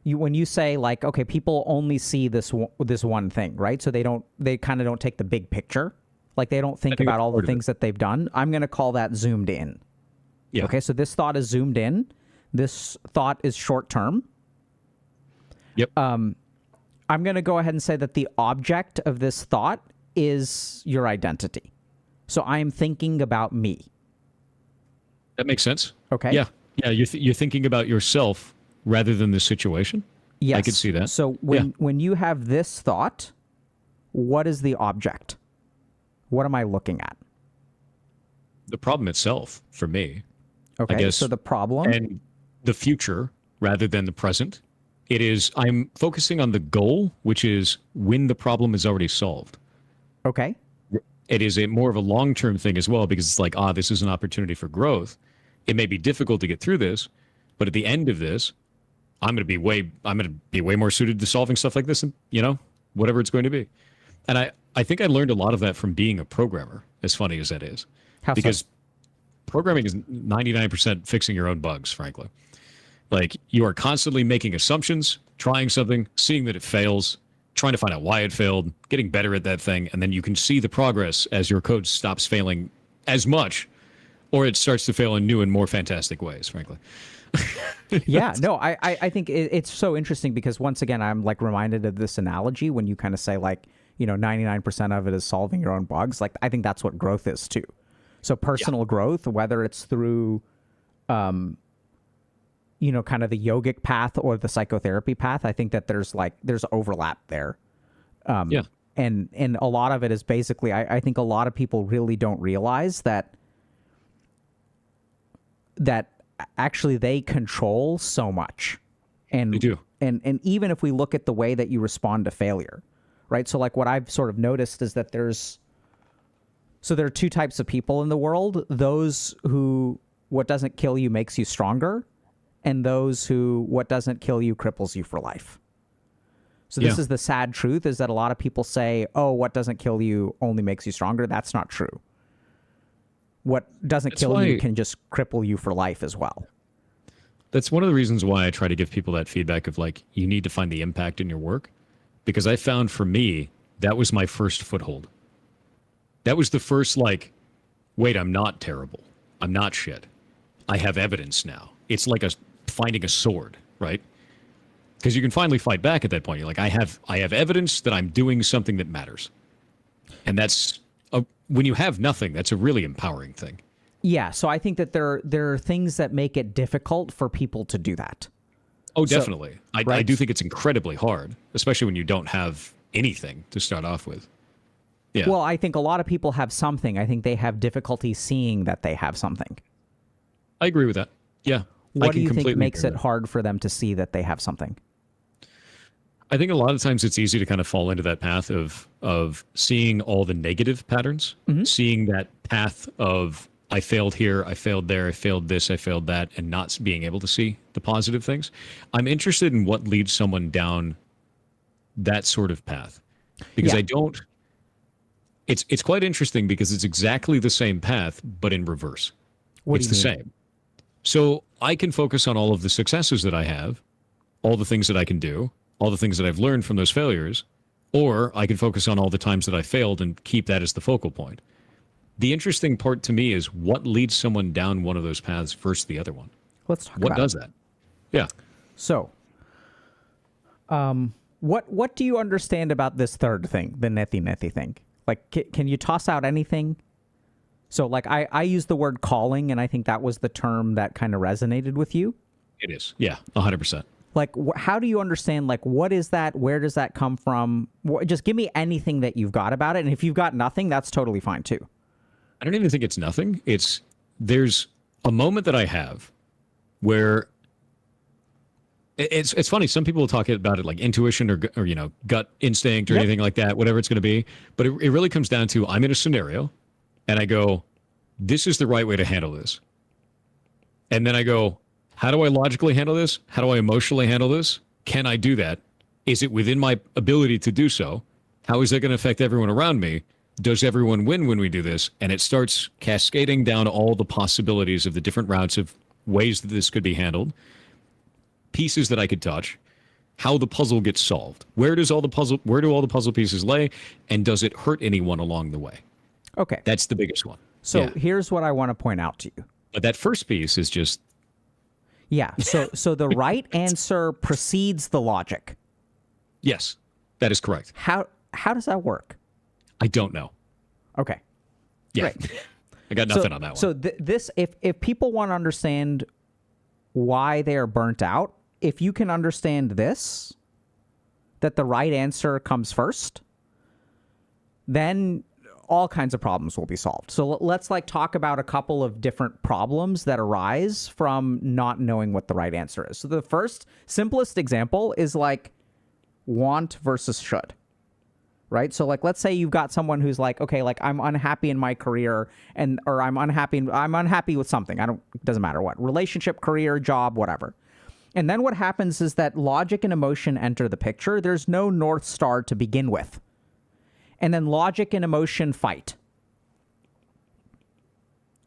when you say like, okay, people only see this one thing, right? So they kind of don't take the big picture. Like they don't think about all the things that they've done. I'm going to call that zoomed in. Yeah. Okay. So this thought is zoomed in. This thought is short term. Yep. I'm going to go ahead and say that the object of this thought is your identity. So I am thinking about me. That makes sense. Okay. Yeah. Yeah. You're thinking about yourself rather than the situation. Yes. I could see that. So when you have this thought, what is the object? What am I looking at? The problem itself, for me, Okay, I guess, so the problem. and the future rather than the present. It is, I'm focusing on the goal, which is when the problem is already solved. Okay. It is a more of a long-term thing as well, because it's like, this is an opportunity for growth. It may be difficult to get through this, but at the end of this, I'm going to be way more suited to solving stuff like this, and, whatever it's going to be. And I think I learned a lot of that from being a programmer, as funny as that is. How because so? Programming is 99% fixing your own bugs, frankly. Like, you are constantly making assumptions, trying something, seeing that it fails, trying to find out why it failed, getting better at that thing, and then you can see the progress as your code stops failing as much, or it starts to fail in new and more fantastic ways, frankly. Yeah, no, I think it's so interesting because, once again, I'm like reminded of this analogy when you kind of say, like, 99% of it is solving your own bugs. Like, I think that's what growth is too. So personal growth, whether it's through, kind of the yogic path or the psychotherapy path, I think that there's overlap there. And a lot of it is basically, I think a lot of people really don't realize that actually they control so much. And They do. And even if we look at the way that you respond to failure, right? So like what I've sort of noticed is that there are two types of people in the world: those who what doesn't kill you makes you stronger, and those who what doesn't kill you cripples you for life. So this is the sad truth, is that a lot of people say, oh, what doesn't kill you only makes you stronger. That's not true. What doesn't kill you can just cripple you for life as well. That's one of the reasons why I try to give people that feedback of, like, you need to find the impact in your work, because I found for me, that was my first foothold. That was the first, like, wait, I'm not terrible. I'm not shit. I have evidence now. It's like finding a sword, right? Because you can finally fight back at that point. You're like, I have evidence that I'm doing something that matters. And that's, when you have nothing, that's a really empowering thing. Yeah, so I think that there are things that make it difficult for people to do that. Oh, definitely. I do think it's incredibly hard, especially when you don't have anything to start off with. Yeah. Well, I think a lot of people have something. I think they have difficulty seeing that they have something. I agree with that. Yeah. What do you think makes it hard for them to see that they have something? I think a lot of times it's easy to kind of fall into that path of seeing all the negative patterns, seeing that path of, I failed here, I failed there, I failed this, I failed that, and not being able to see the positive things. I'm interested in what leads someone down that sort of path, because it's quite interesting, because it's exactly the same path, but in reverse. It's the same. So I can focus on all of the successes that I have, all the things that I can do, all the things that I've learned from those failures, or I can focus on all the times that I failed and keep that as the focal point. The interesting part to me is what leads someone down one of those paths versus the other one. Let's talk about what does that. Yeah. So, what do you understand about this third thing, the nethi thing? Like, can you toss out anything? So, like, I use the word calling, and I think that was the term that kind of resonated with you. It is. Yeah, 100%. Like, how do you understand, like, what is that? Where does that come from? Just give me anything that you've got about it. And if you've got nothing, that's totally fine too. I don't even think it's nothing. There's a moment that I have where it's funny. Some people talk about it like intuition or gut instinct or anything like that, whatever it's going to be. But it really comes down to, I'm in a scenario and I go, this is the right way to handle this. And then I go, how do I logically handle this? How do I emotionally handle this? Can I do that? Is it within my ability to do so? How is that going to affect everyone around me? Does everyone win when we do this? And it starts cascading down all the possibilities of the different routes of ways that this could be handled, pieces that I could touch, how the puzzle gets solved. Where do all the puzzle pieces lay? And does it hurt anyone along the way? Okay. That's the biggest one. So here's what I want to point out to you. But that first piece is just... Yeah. So the right answer precedes the logic. Yes, that is correct. How does that work? I don't know. Okay. Yeah. Right. I got nothing on that one. So this, if people want to understand why they are burnt out, if you can understand this, that the right answer comes first, then all kinds of problems will be solved. So let's like talk about a couple of different problems that arise from not knowing what the right answer is. So the first simplest example is like want versus should, right? So like, let's say you've got someone who's like, okay, like I'm unhappy in my career or I'm unhappy with something. It doesn't matter what, relationship, career, job, whatever. And then what happens is that logic and emotion enter the picture. There's no North Star to begin with. And then logic and emotion fight.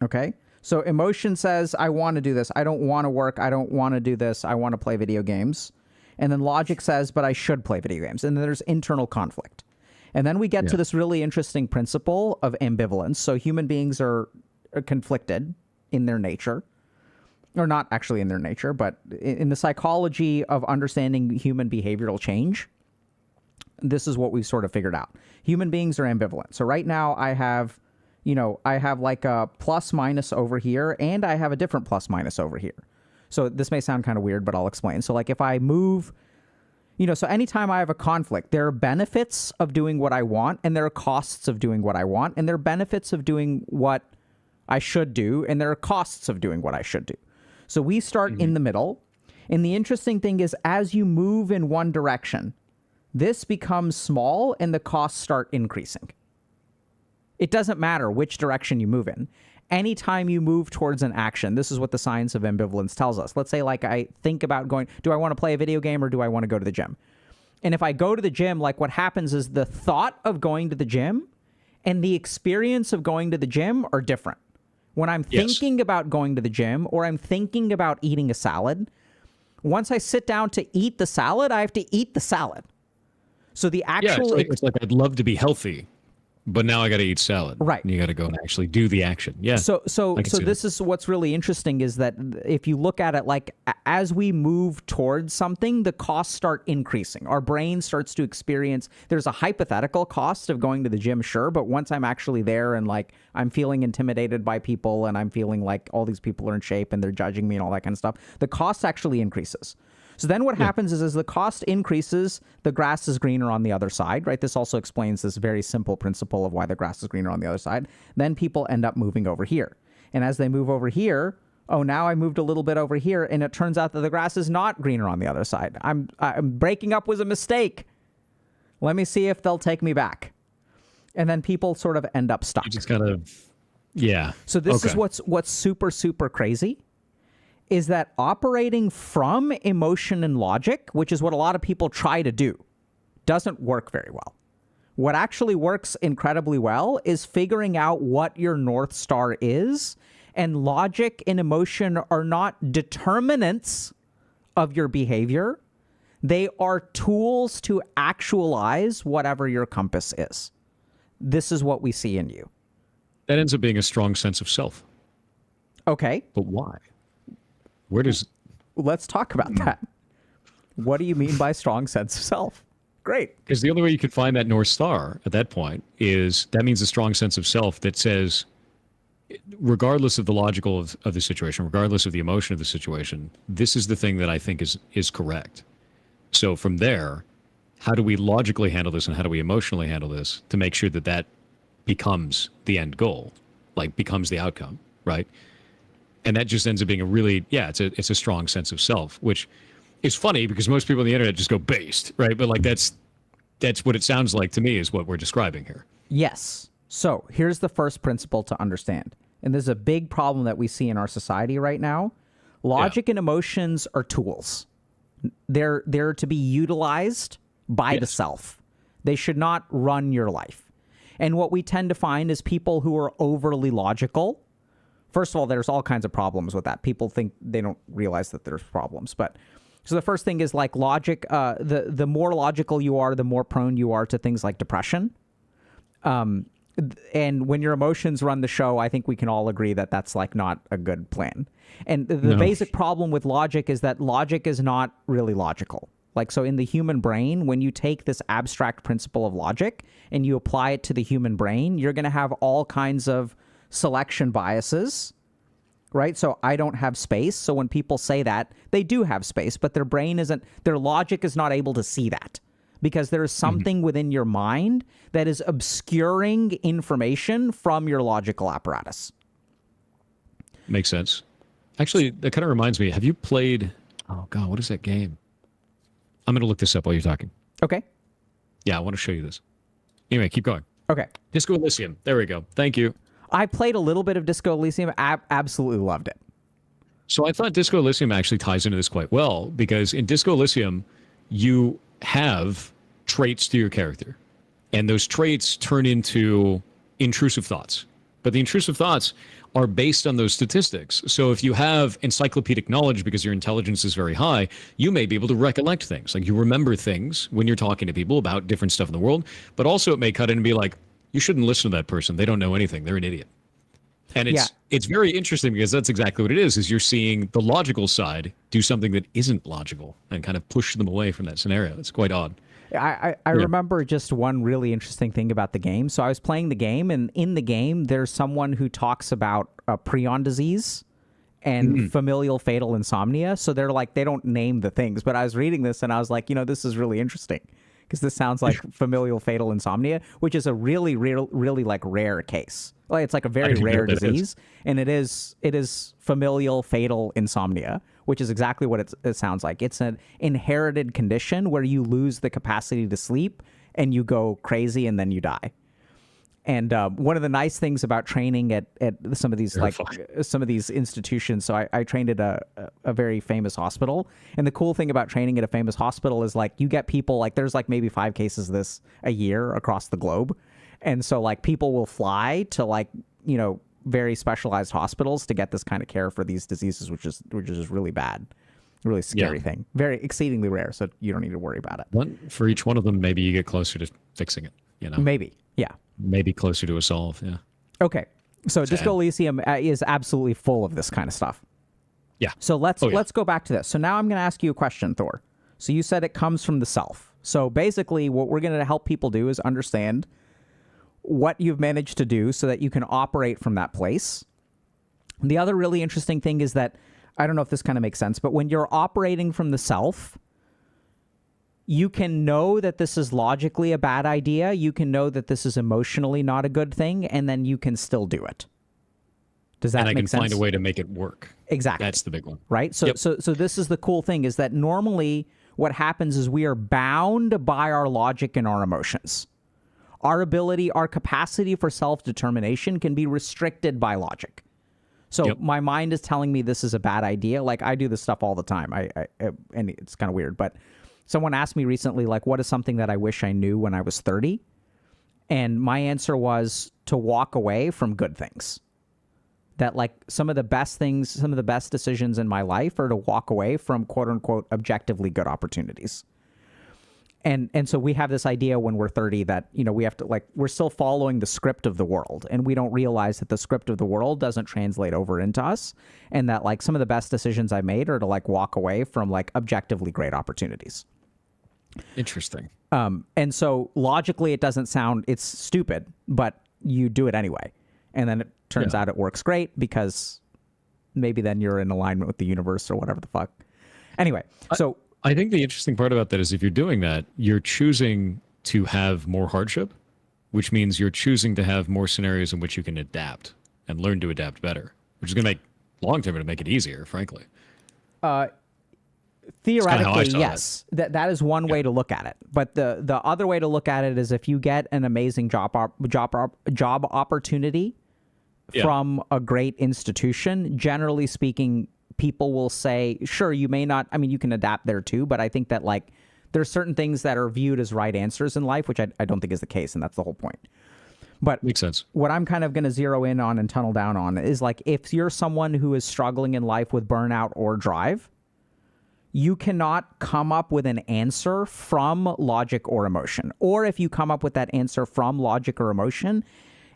Okay? So emotion says, I want to do this. I don't want to work. I don't want to do this. I want to play video games. And then logic says, but I should play video games. And then there's internal conflict. And then we get to this really interesting principle of ambivalence. So human beings are conflicted in their nature. Or not actually in their nature, but in the psychology of understanding human behavioral change, this is what we've sort of figured out. Human beings are ambivalent. So right now I have like a plus minus over here, and I have a different plus minus over here. So this may sound kind of weird, but I'll explain. So like if I move, so anytime I have a conflict, there are benefits of doing what I want, and there are costs of doing what I want, and there are benefits of doing what I should do, and there are costs of doing what I should do. So we start in the middle. And the interesting thing is, as you move in one direction, this becomes small and the costs start increasing. It doesn't matter which direction you move in. Anytime you move towards an action, this is what the science of ambivalence tells us. Let's say like I think about do I want to play a video game or do I want to go to the gym? And if I go to the gym, like what happens is the thought of going to the gym and the experience of going to the gym are different. When I'm thinking about going to the gym or I'm thinking about eating a salad, once I sit down to eat the salad, I have to eat the salad. So the actual... it's like I'd love to be healthy, but now I got to eat salad. Right. And you got to go and actually do the action. Yeah. So this is what's really interesting is that if you look at it, like as we move towards something, the costs start increasing. Our brain starts to experience, there's a hypothetical cost of going to the gym, sure, but once I'm actually there and like I'm feeling intimidated by people and I'm feeling like all these people are in shape and they're judging me and all that kind of stuff, the cost actually increases. So then what happens is as the cost increases, the grass is greener on the other side, right? This also explains this very simple principle of why the grass is greener on the other side. Then people end up moving over here. And as they move over here, oh, now I moved a little bit over here, and it turns out that the grass is not greener on the other side. I'm breaking up was a mistake. Let me see if they'll take me back. And then people sort of end up stuck. You just kind of, So this is what's super, super crazy. Is that operating from emotion and logic, which is what a lot of people try to do, doesn't work very well. What actually works incredibly well is figuring out what your North Star is, and logic and emotion are not determinants of your behavior. They are tools to actualize whatever your compass is. This is what we see in you. That ends up being a strong sense of self. Okay. But why? Let's talk about that. What do you mean by strong sense of self? Great. Because the only way you could find that North Star at that point is that means a strong sense of self that says, regardless of the logical of the situation, regardless of the emotion of the situation, this is the thing that I think is correct. So from there, how do we logically handle this and how do we emotionally handle this to make sure that that becomes the end goal, like becomes the outcome, right? And that just ends up being a really, it's a strong sense of self, which is funny because most people on the internet just go based, right? But like that's what it sounds like to me is what we're describing here. Yes. So here's the first principle to understand. And this is a big problem that we see in our society right now. Logic and emotions are tools. They're to be utilized by the self. They should not run your life. And what we tend to find is people who are overly logical. First of all, there's all kinds of problems with that. People think they don't realize that there's problems. But so the first thing is like logic. The more logical you are, the more prone you are to things like depression. And when your emotions run the show, I think we can all agree that that's like not a good plan. And the basic problem with logic is that logic is not really logical. Like, so in the human brain, when you take this abstract principle of logic and you apply it to the human brain, you're going to have all kinds of selection biases, right? So I don't have space. So when people say that, they do have space, but their brain isn't, their logic is not able to see that because there is something within your mind that is obscuring information from your logical apparatus. Makes sense. Actually, that kind of reminds me. Have you played? Oh God, what is that game? I'm going to look this up while you're talking. Okay. Yeah, I want to show you this. Anyway, keep going. Okay. Disco Elysium. There we go. Thank you. I played a little bit of Disco Elysium. Absolutely loved it. So I thought Disco Elysium actually ties into this quite well, because in Disco Elysium, you have traits to your character, and those traits turn into intrusive thoughts. But the intrusive thoughts are based on those statistics. So if you have encyclopedic knowledge because your intelligence is very high, you may be able to recollect things. Like you remember things when you're talking to people about different stuff in the world, but also it may cut in and be like, you shouldn't listen to that person. They don't know anything. They're an idiot. And it's very interesting because that's exactly what it is you're seeing the logical side do something that isn't logical and kind of push them away from that scenario. It's quite odd. I remember just one really interesting thing about the game. So I was playing the game, and in the game, there's someone who talks about prion disease and familial fatal insomnia. So they're like, they don't name the things. But I was reading this, and I was like, this is really interesting because this sounds like familial fatal insomnia, which is a really like rare case. Like it's like a very rare disease, and it is familial fatal insomnia, which is exactly what it sounds like. It's an inherited condition where you lose the capacity to sleep and you go crazy and then you die. And one of the nice things about training at some of these some of these institutions, so I trained at a very famous hospital, and the cool thing about training at a famous hospital is like you get people like there's like maybe 5 cases of this a year across the globe, and so like people will fly to like very specialized hospitals to get this kind of care for these diseases, which is really bad, really scary thing, very exceedingly rare. So you don't need to worry about it. For each one of them, maybe you get closer to fixing it. Maybe, yeah. Maybe closer to a solve, yeah. Okay, so Disco Elysium is absolutely full of this kind of stuff. Yeah. So let's go back to this. So now I'm going to ask you a question, Thor. So you said it comes from the self. So basically what we're going to help people do is understand what you've managed to do so that you can operate from that place. The other really interesting thing is that, I don't know if this kind of makes sense, but when you're operating from the self, you can know that this is logically a bad idea. You can know that this is emotionally not a good thing, and then you can still do it. Does that make sense? And I can find a way to make it work. Exactly. That's the big one. Right? So, so this is the cool thing, is that normally what happens is we are bound by our logic and our emotions. Our ability, our capacity for self-determination can be restricted by logic. So my mind is telling me this is a bad idea. Like I do this stuff all the time. And it's kind of weird, but someone asked me recently, like, what is something that I wish I knew when I was 30? And my answer was to walk away from good things. That like some of the best things, some of the best decisions in my life are to walk away from quote unquote objectively good opportunities. And so we have this idea when we're 30 that, we have to like, we're still following the script of the world, and we don't realize that the script of the world doesn't translate over into us. And that like some of the best decisions I made are to like walk away from like objectively great opportunities. Interesting. And so logically it doesn't sound, it's stupid, but you do it anyway. And then it turns out it works great because maybe then you're in alignment with the universe or whatever the fuck. Anyway, so I think the interesting part about that is if you're doing that, you're choosing to have more hardship, which means you're choosing to have more scenarios in which you can adapt and learn to adapt better, which is going to make long-term to make it easier, frankly. Theoretically, yes. That is one way to look at it. But the other way to look at it is if you get an amazing job opportunity from a great institution, generally speaking, people will say, sure, you may not, I mean, you can adapt there too, but I think that like there's certain things that are viewed as right answers in life, which I don't think is the case, and that's the whole point. But makes sense. What I'm kind of going to zero in on and tunnel down on is like if you're someone who is struggling in life with burnout or drive, you cannot come up with an answer from logic or emotion. Or if you come up with that answer from logic or emotion,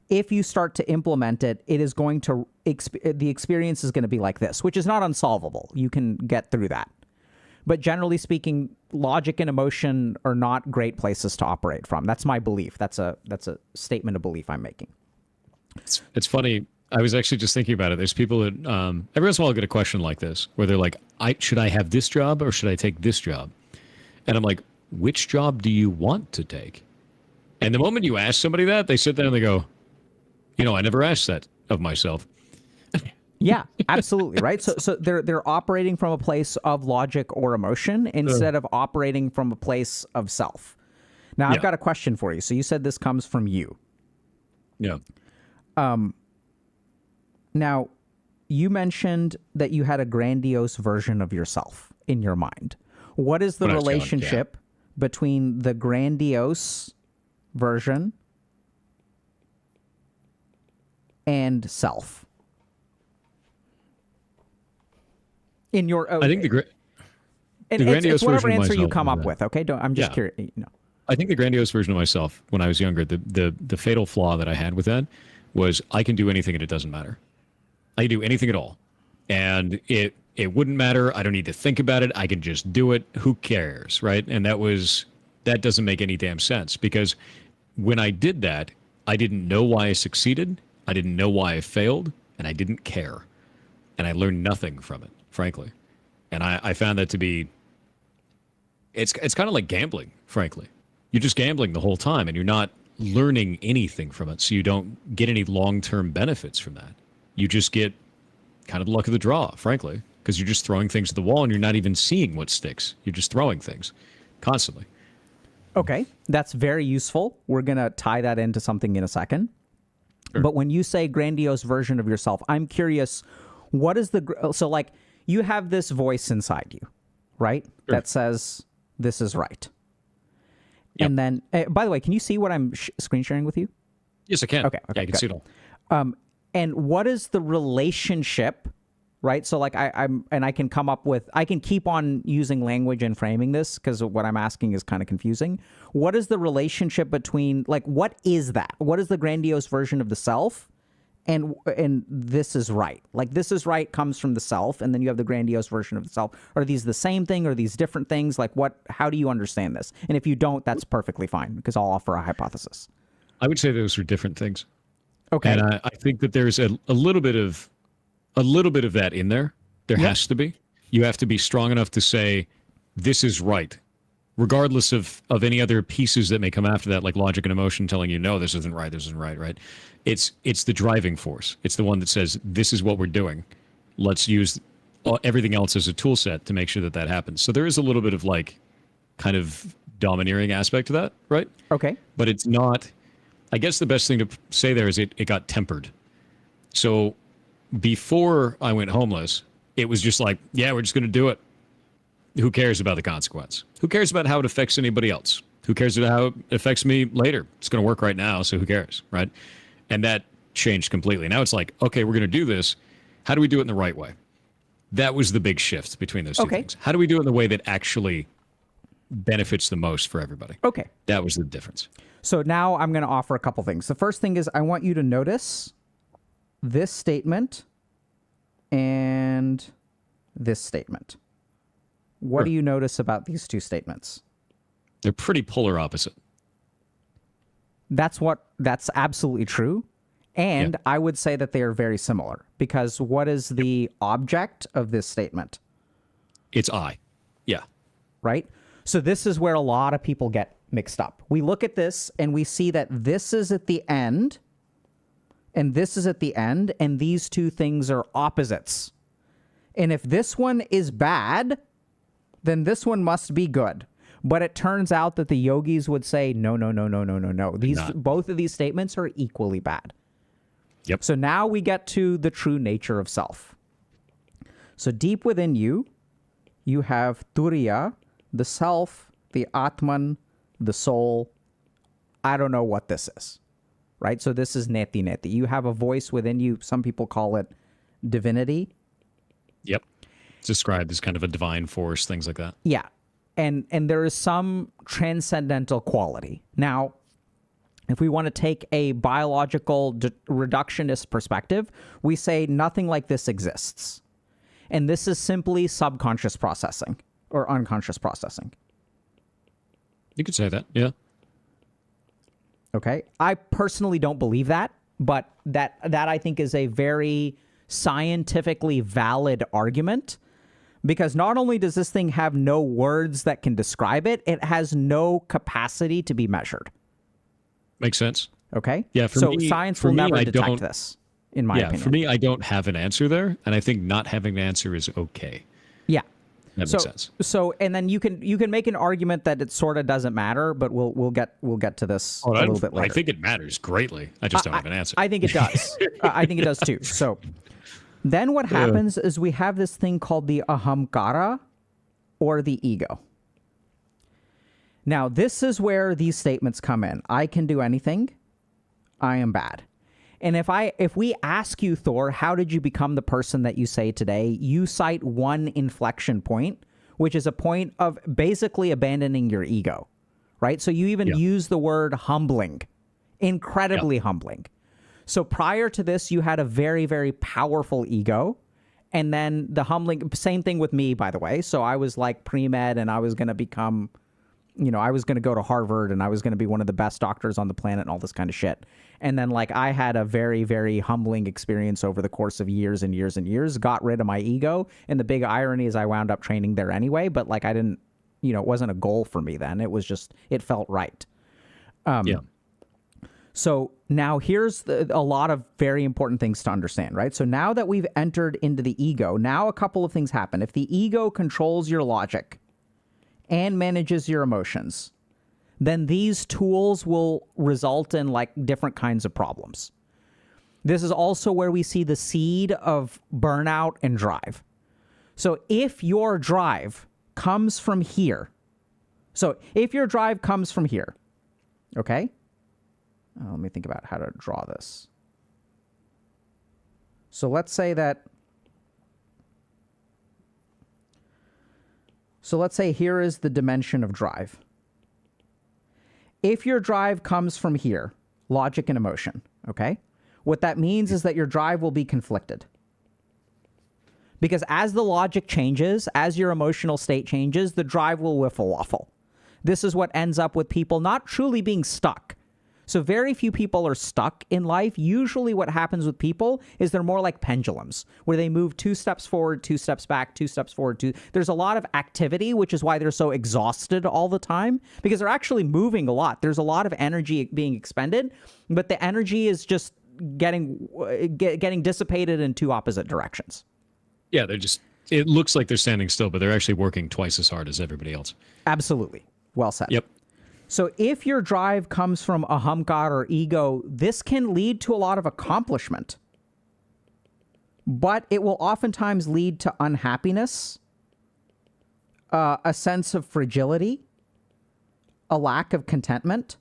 if you start to implement it, it is going to, the experience is going to be like this, which is not unsolvable. You can get through that. But generally speaking, logic and emotion are not great places to operate from. That's my belief. That's a statement of belief I'm making. It's funny. I was actually just thinking about it. There's people that every once in a while I get a question like this where they're like, should I have this job or should I take this job? And I'm like, which job do you want to take? And the moment you ask somebody that, they sit there and they go, I never asked that of myself. Yeah, absolutely. Right. So they're operating from a place of logic or emotion instead of operating from a place of self. Now, I've got a question for you. So you said this comes from you. Yeah. Now, you mentioned that you had a grandiose version of yourself in your mind. What is the relationship between the grandiose version and self? In your, I think the grandiose it's whatever version of answer you myself come is up that. with. Okay, I'm just curious. I think the grandiose version of myself when I was younger, the fatal flaw that I had with that was I can do anything and it doesn't matter. I can do anything at all, and it wouldn't matter. I don't need to think about it. I can just do it. Who cares, right? And that doesn't make any damn sense, because when I did that, I didn't know why I succeeded. I didn't know why I failed, and I didn't care, and I learned nothing from it, frankly. And I found that to be, it's kind of like gambling, frankly. You're just gambling the whole time, and you're not learning anything from it, so you don't get any long-term benefits from that. You just get kind of the luck of the draw, frankly, because you're just throwing things at the wall, and you're not even seeing what sticks. You're just throwing things constantly. Okay, that's very useful. We're going to tie that into something in a second. Sure. But when you say grandiose version of yourself, I'm curious, what is so like you have this voice inside you, right? Sure. That says this is right. Yep. And then, by the way, can you see what I'm screen sharing with you? Yes, I can. Okay, yeah, I can see it all. And what is the relationship, right? So like I can come up with, I can keep on using language and framing this because what I'm asking is kind of confusing. What is the relationship between, like, what is that? What is the grandiose version of the self? And this is right. Like, this is right comes from the self, and then you have the grandiose version of the self. Are these the same thing? Are these different things? Like, how do you understand this? And if you don't, that's perfectly fine, because I'll offer a hypothesis. I would say those are different things. Okay. And I think that there's a little bit of that in there. There has to be. You have to be strong enough to say, this is right, regardless of any other pieces that may come after that, like logic and emotion telling you, no, this isn't right, right? It's the driving force. It's the one that says, this is what we're doing. Let's use everything else as a tool set to make sure that happens. So there is a little bit of like kind of domineering aspect to that, right? Okay. But it's not, I guess the best thing to say there is it got tempered. So before I went homeless, it was just like, yeah, we're just going to do it. Who cares about the consequence? Who cares about how it affects anybody else? Who cares about how it affects me later? It's going to work right now, so who cares, right? And that changed completely. Now it's like, okay, we're going to do this. How do we do it in the right way? That was the big shift between those two things. How do we do it in the way that actually benefits the most for everybody? Okay. That was the difference. So now I'm going to offer a couple things. The first thing is I want you to notice this statement and this statement. What do you notice about these two statements? They're pretty polar opposite. That's absolutely true. And I would say that they are very similar, because what is the object of this statement? It's I. Yeah. Right? So this is where a lot of people get mixed up. We look at this and we see that this is at the end and this is at the end, and these two things are opposites. And if this one is bad, then this one must be good. But it turns out that the yogis would say, no. Both of these statements are equally bad. Yep. So now we get to the true nature of self. So deep within you, you have Turiya, the self, the Atman, the soul. I don't know what this is, right? So this is Neti Neti. You have a voice within you. Some people call it divinity. Yep. It's described as kind of a divine force, things like that. Yeah. And there is some transcendental quality. Now, if we want to take a biological reductionist perspective, we say nothing like this exists. And this is simply subconscious processing or unconscious processing. You could say that, yeah. Okay. I personally don't believe that, but that I think is a very scientifically valid argument, Because not only does this thing have no words that can describe it, it has no capacity to be measured. Makes sense. Okay? Yeah, so science will never detect this, in my opinion. For me, I don't have an answer there, and I think not having an answer is okay. Yeah. That makes sense. So, and then you can make an argument that it sort of doesn't matter, but we'll get to this a little bit later. I think it matters greatly. I just don't have an answer. I think it does. I think it does too. So, then what happens is we have this thing called the ahamkara, or the ego. Now, this is where these statements come in. I can do anything. I am bad. And if we ask you, Thor, how did you become the person that you say today? You cite one inflection point, which is a point of basically abandoning your ego, right? So you even use the word humbling, incredibly humbling. So prior to this, you had a very, very powerful ego. And then the humbling, same thing with me, by the way. So I was like pre-med and I was going to become, I was going to go to Harvard and I was going to be one of the best doctors on the planet and all this kind of shit. And then like I had a very, very humbling experience over the course of years and years and years, got rid of my ego. And the big irony is I wound up training there anyway, but like I didn't, it wasn't a goal for me then. It was just, it felt right. So now here's a lot of very important things to understand, right? So now that we've entered into the ego, now a couple of things happen. If the ego controls your logic and manages your emotions, then these tools will result in like different kinds of problems. This is also where we see the seed of burnout and drive. So if your drive comes from here, okay? Let me think about how to draw this. So let's say here is the dimension of drive. If your drive comes from here, logic and emotion, okay? What that means is that your drive will be conflicted. Because as the logic changes, as your emotional state changes, the drive will wiffle waffle. This is what ends up with people not truly being stuck. So very few people are stuck in life. Usually what happens with people is they're more like pendulums, where they move 2 steps forward, 2 steps back, 2 steps forward. There's a lot of activity, which is why they're so exhausted all the time, because they're actually moving a lot. There's a lot of energy being expended, but the energy is just getting dissipated in 2 opposite directions. Yeah, it looks like they're standing still, but they're actually working twice as hard as everybody else. Absolutely. Well said. Yep. So if your drive comes from ahamkara or ego, this can lead to a lot of accomplishment, but it will oftentimes lead to unhappiness, a sense of fragility, a lack of contentment.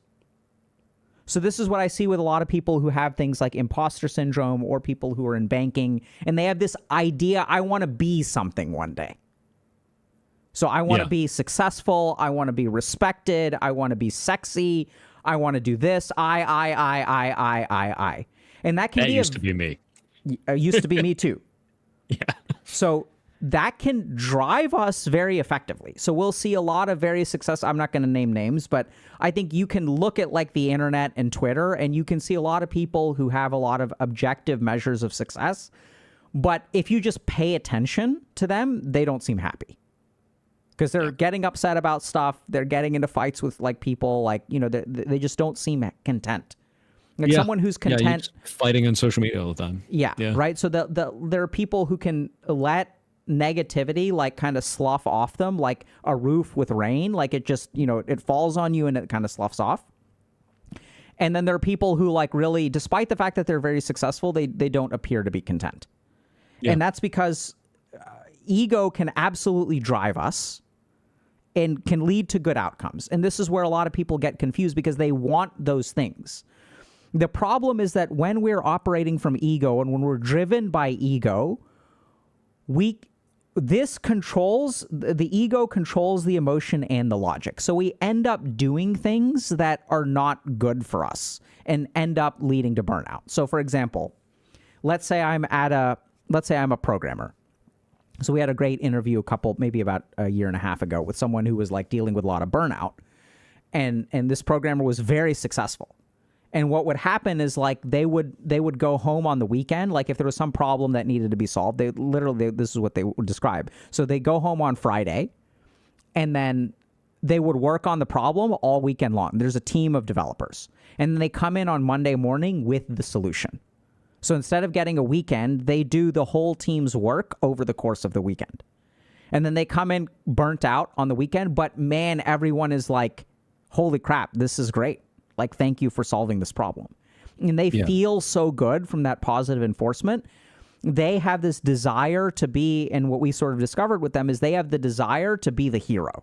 So this is what I see with a lot of people who have things like imposter syndrome or people who are in banking, and they have this idea, I want to be something one day. So I want to be successful. I want to be respected. I want to be sexy. I want to do this. I. And that can used to be me. Used to be me too. Yeah. So that can drive us very effectively. So we'll see a lot of very successful, I'm not going to name names, but I think you can look at like the internet and Twitter and you can see a lot of people who have a lot of objective measures of success. But if you just pay attention to them, they don't seem happy. Because they're getting upset about stuff. They're getting into fights with like people, like, they just don't seem content. Like someone who's content. Fighting on social media all the time. Yeah. Right. So there are people who can let negativity like kind of slough off them like a roof with rain. Like it just, it falls on you and it kind of sloughs off. And then there are people who like really, despite the fact that they're very successful, they don't appear to be content. Yeah. And that's because ego can absolutely drive us and can lead to good outcomes. And this is where a lot of people get confused because they want those things. The problem is that when we're operating from ego and when we're driven by ego, the ego controls the emotion and the logic. So we end up doing things that are not good for us and end up leading to burnout. So for example, let's say I'm a programmer. So we had a great interview maybe about a year and a half ago with someone who was like dealing with a lot of burnout. And this programmer was very successful. And what would happen is like they would go home on the weekend. Like if there was some problem that needed to be solved, this is what they would describe. So they go home on Friday, and then they would work on the problem all weekend long. There's a team of developers, and then they come in on Monday morning with the solution. So instead of getting a weekend, they do the whole team's work over the course of the weekend. And then they come in burnt out on the weekend, but man, everyone is like, holy crap, this is great. Like, thank you for solving this problem. And they feel so good from that positive enforcement. They have this desire to be, and what we sort of discovered with them is they have the desire to be the hero.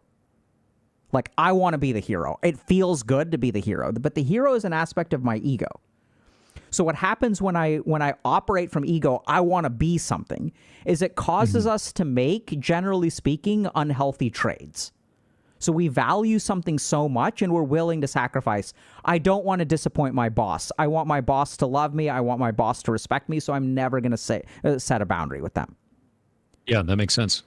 Like, I want to be the hero. It feels good to be the hero, but the hero is an aspect of my ego. So what happens when I operate from ego, I want to be something, is it causes us to make, generally speaking, unhealthy trades. So we value something so much and we're willing to sacrifice. I don't want to disappoint my boss. I want my boss to love me. I want my boss to respect me. So I'm never going to set a boundary with them. Yeah, that makes sense.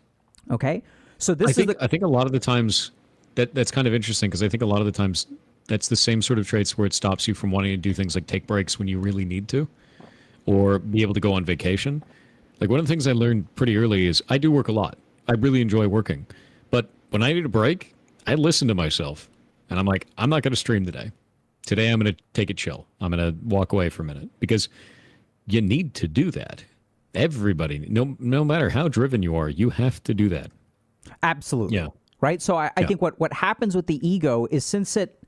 Okay. So I think a lot of the times that's kind of interesting, because I think a lot of the times that's the same sort of traits where it stops you from wanting to do things like take breaks when you really need to, or be able to go on vacation. Like, one of the things I learned pretty early is I do work a lot. I really enjoy working. But when I need a break, I listen to myself, and I'm like, I'm not going to stream today. Today, I'm going to take it chill. I'm going to walk away for a minute, because you need to do that. Everybody, no matter how driven you are, you have to do that. Absolutely. Yeah. Right. So I think what happens with the ego is, since it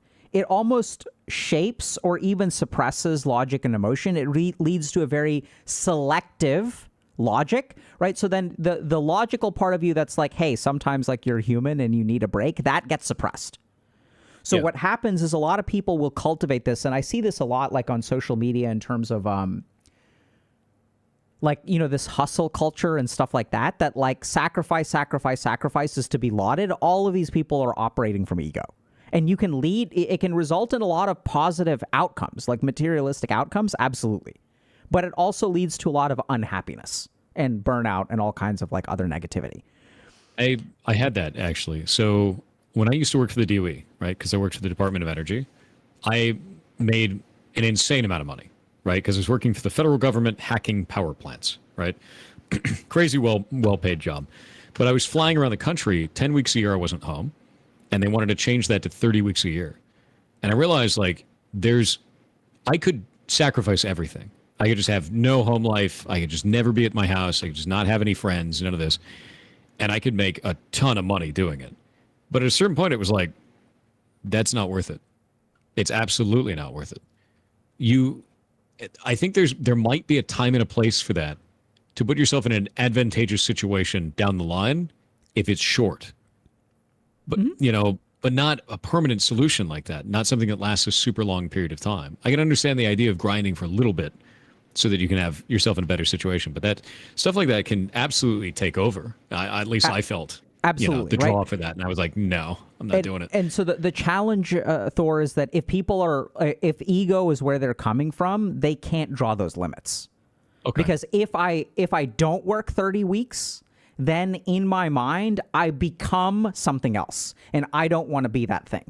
almost shapes or even suppresses logic and emotion, it leads to a very selective logic, right? So then the logical part of you that's like, hey, sometimes like you're human and you need a break, that gets suppressed. So what happens is a lot of people will cultivate this, and I see this a lot like on social media in terms of like, you know, this hustle culture and stuff like that like sacrifice is to be lauded. All of these people are operating from ego. And you can it can result in a lot of positive outcomes, like materialistic outcomes, absolutely. But it also leads to a lot of unhappiness and burnout and all kinds of like other negativity. I had that, actually. So when I used to work for the DOE, right, because I worked for the Department of Energy, I made an insane amount of money, right, because I was working for the federal government hacking power plants, right? Crazy well-paid job. But I was flying around the country 10 weeks a year. I wasn't home. And they wanted to change that to 30 weeks a year. And I realized, like, I could sacrifice everything. I could just have no home life. I could just never be at my house. I could just not have any friends, none of this. And I could make a ton of money doing it. But at a certain point, it was like, that's not worth it. It's absolutely not worth it. I think there might be a time and a place for that, to put yourself in an advantageous situation down the line if it's short. But, but not a permanent solution like that. Not something that lasts a super long period of time. I can understand the idea of grinding for a little bit so that you can have yourself in a better situation. But that stuff like that can absolutely take over. At least I felt absolutely the draw for that. And I was like, no, I'm not doing it. And so the challenge, Thor, is that if ego is where they're coming from, they can't draw those limits. Okay. Because if I don't work 30 weeks, then in my mind, I become something else, and I don't want to be that thing.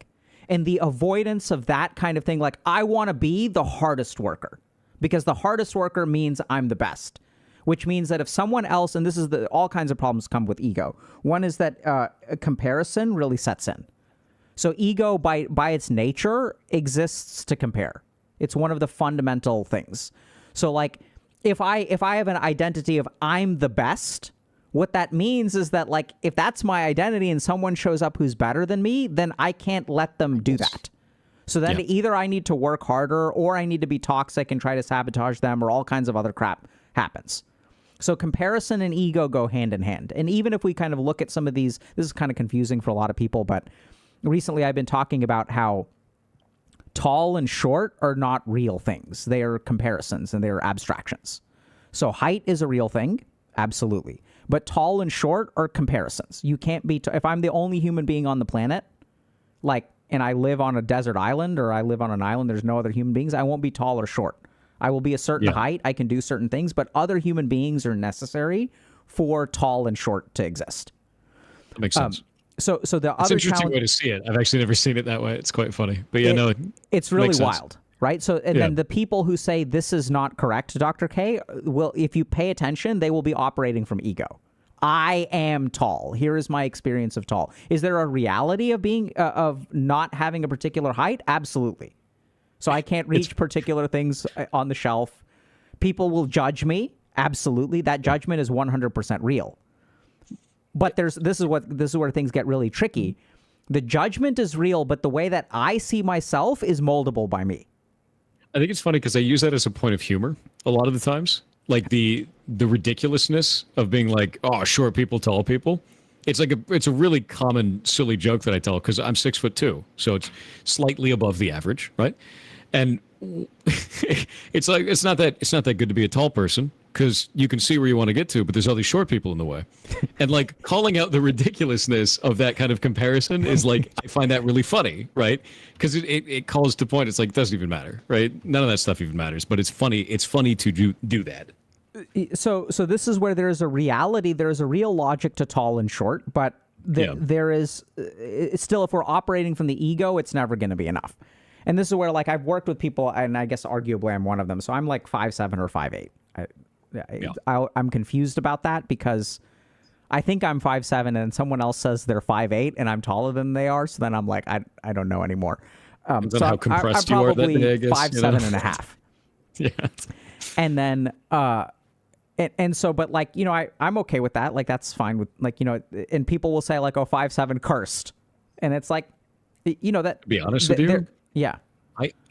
And the avoidance of that kind of thing, like, I want to be the hardest worker, because the hardest worker means I'm the best, which means that if someone else, and this is all kinds of problems come with ego. One is that a comparison really sets in. So ego, by its nature, exists to compare. It's one of the fundamental things. So like, if I have an identity of I'm the best, what that means is that, like, if that's my identity and someone shows up who's better than me, then I can't let them do that. So then either I need to work harder, or I need to be toxic and try to sabotage them, or all kinds of other crap happens. So comparison and ego go hand in hand. And even if we kind of look at some of these, this is kind of confusing for a lot of people, but recently I've been talking about how tall and short are not real things. They are comparisons and they are abstractions. So height is a real thing, absolutely. But tall and short are comparisons. You can't be, if I'm the only human being on the planet, like, and I live on a desert island, or I live on an island, there's no other human beings, I won't be tall or short. I will be a certain height. I can do certain things, but other human beings are necessary for tall and short to exist. That makes sense. So the it's other an interesting way to see it. I've actually never seen it that way. It's quite funny. But it's really wild. right? So, and then the people who say this is not correct, Dr. K, will, if you pay attention, they will be operating from ego. I am tall. Here is my experience of tall. Is there a reality of being of not having a particular height? Absolutely. So I can't reach particular things on the shelf. People will judge me. Absolutely. That judgment is 100% real. But this is where things get really tricky. The judgment is real, but the way that I see myself is moldable by me. I think it's funny because I use that as a point of humor a lot of the times. Like the ridiculousness of being like, oh, short people, tall people. It's a really common silly joke that I tell because I'm 6'2", so it's slightly above the average, right? And it's like it's not that good to be a tall person because you can see where you want to get to, but there's all these short people in the way. And like calling out the ridiculousness of that kind of comparison is like, I find that really funny, right? Because it calls to point. It's like, it doesn't even matter, right? None of that stuff even matters, but it's funny. It's funny to do that. So this is where there is a reality. There is a real logic to tall and short, but there is still, if we're operating from the ego, it's never going to be enough. And this is where, like, I've worked with people, and I guess arguably I'm one of them. So I'm like 5'7" or 5'8". I'm confused about that because I think I'm 5'7", and someone else says they're 5'8", and I'm taller than they are. So then I'm like, I don't know anymore. So how compressed I'm you are that day, I guess. 5'7" and a half. Yeah. And then, and so, but like, you know, I'm okay with that. Like, that's fine with, like, you know, and people will say like, oh, 5'7" cursed. And it's like, you know, that. To be honest with you. Yeah.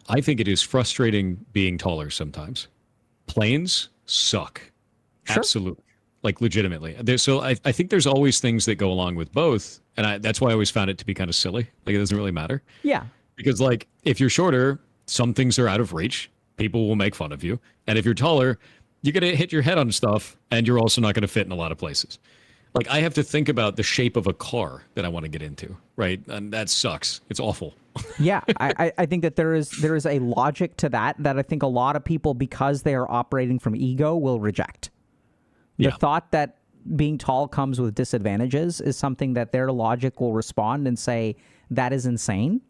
I think it is frustrating being taller sometimes. Planes suck. Sure. Absolutely. Like, legitimately. So I think there's always things that go along with both. And that's why I always found it to be kind of silly. Like, it doesn't really matter. Yeah. Because, like, if you're shorter, some things are out of reach. People will make fun of you. And if you're taller, you're going to hit your head on stuff, and you're also not going to fit in a lot of places. Like, I have to think about the shape of a car that I want to get into, right? And that sucks. It's awful. Yeah, I think that there is a logic to that I think a lot of people, because they are operating from ego, will reject. The thought that being tall comes with disadvantages is something that their logic will respond and say, that is insane.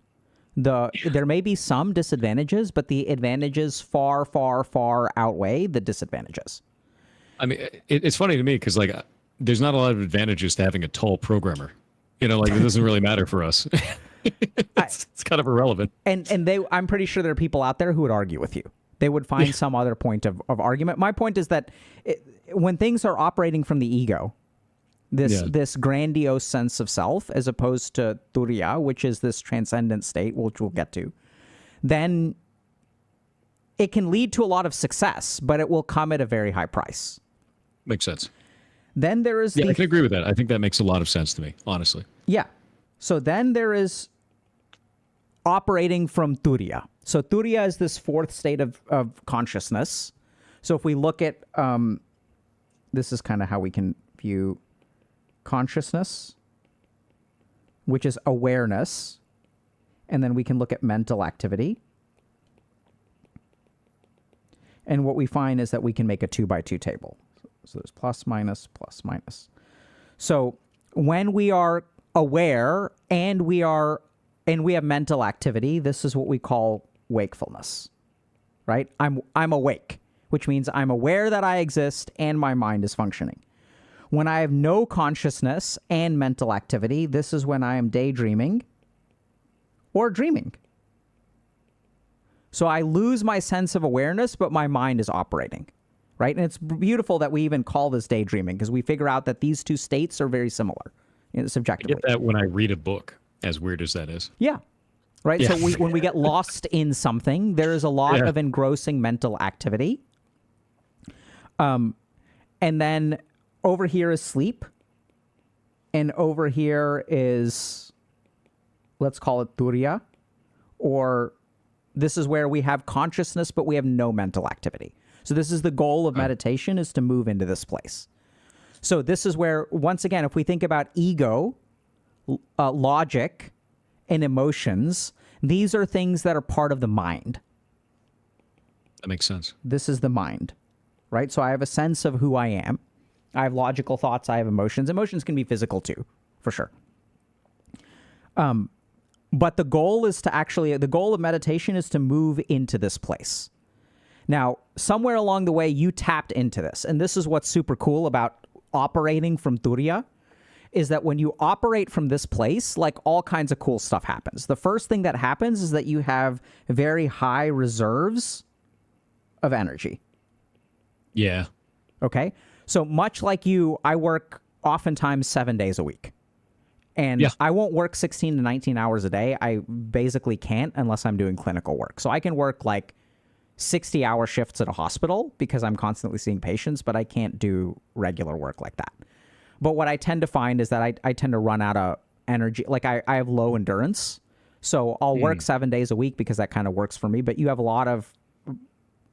There may be some disadvantages, but the advantages far, far, far outweigh the disadvantages. I mean, it's funny to me because, like, there's not a lot of advantages to having a tall programmer. You know, like, it doesn't really matter for us. It's kind of irrelevant. And I'm pretty sure there are people out there who would argue with you. They would find some other point of argument. My point is that when things are operating from the ego, this grandiose sense of self, as opposed to turiya, which is this transcendent state, which we'll get to, then it can lead to a lot of success, but it will come at a very high price. Makes sense. Then there is I can agree with that. I think that makes a lot of sense to me, honestly. Yeah. So then there is operating from turiya. So turiya is this fourth state of consciousness. So if we look at, this is kind of how we can view consciousness, which is awareness. And then we can look at mental activity. And what we find is that we can make a 2x2 table. So there's plus, minus, plus, minus. So when we are aware and we have mental activity, this is what we call wakefulness, right? I'm awake, which means I'm aware that I exist and my mind is functioning. When I have no consciousness and mental activity, this is when I am daydreaming or dreaming. So I lose my sense of awareness, but my mind is operating, right? And it's beautiful that we even call this daydreaming, because we figure out that these two states are very similar, subjectively. I get that when I read a book, as weird as that is. Yeah. Right? Yeah. So when we get lost in something, there is a lot of engrossing mental activity. And then over here is sleep. And over here is, let's call it turiya. Or this is where we have consciousness, but we have no mental activity. So this is the goal of meditation, is to move into this place. So this is where, once again, if we think about ego, logic, and emotions, these are things that are part of the mind. That makes sense. This is the mind, right? So I have a sense of who I am. I have logical thoughts. I have emotions. Emotions can be physical too, for sure. But the goal of meditation is to move into this place. Now, somewhere along the way, you tapped into this. And this is what's super cool about operating from Turiya, is that when you operate from this place, like all kinds of cool stuff happens. The first thing that happens is that you have very high reserves of energy. Yeah. Okay? So much like you, I work oftentimes 7 days a week. And I won't work 16 to 19 hours a day. I basically can't unless I'm doing clinical work. So I can work like 60-hour shifts at a hospital because I'm constantly seeing patients, but I can't do regular work like that. But what I tend to find is that I tend to run out of energy. Like I have low endurance. So I'll work 7 days a week because that kind of works for me. But you have a lot of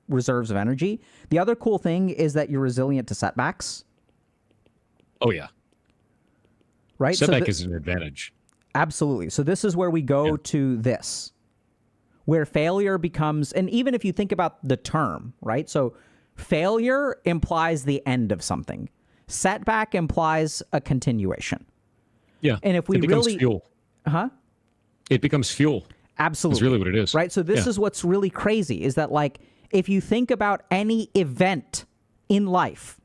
reserves of energy. The other cool thing is that you're resilient to setbacks. Oh, yeah. Right? Setback is an advantage. Absolutely. So this is where we go to this, where failure becomes, and even if you think about the term, right? So failure implies the end of something. Setback implies a continuation. Yeah. And if we it becomes really fuel. It becomes fuel. Absolutely. That's really what it is. Right? So this is what's really crazy is that, like, if you think about any event in life,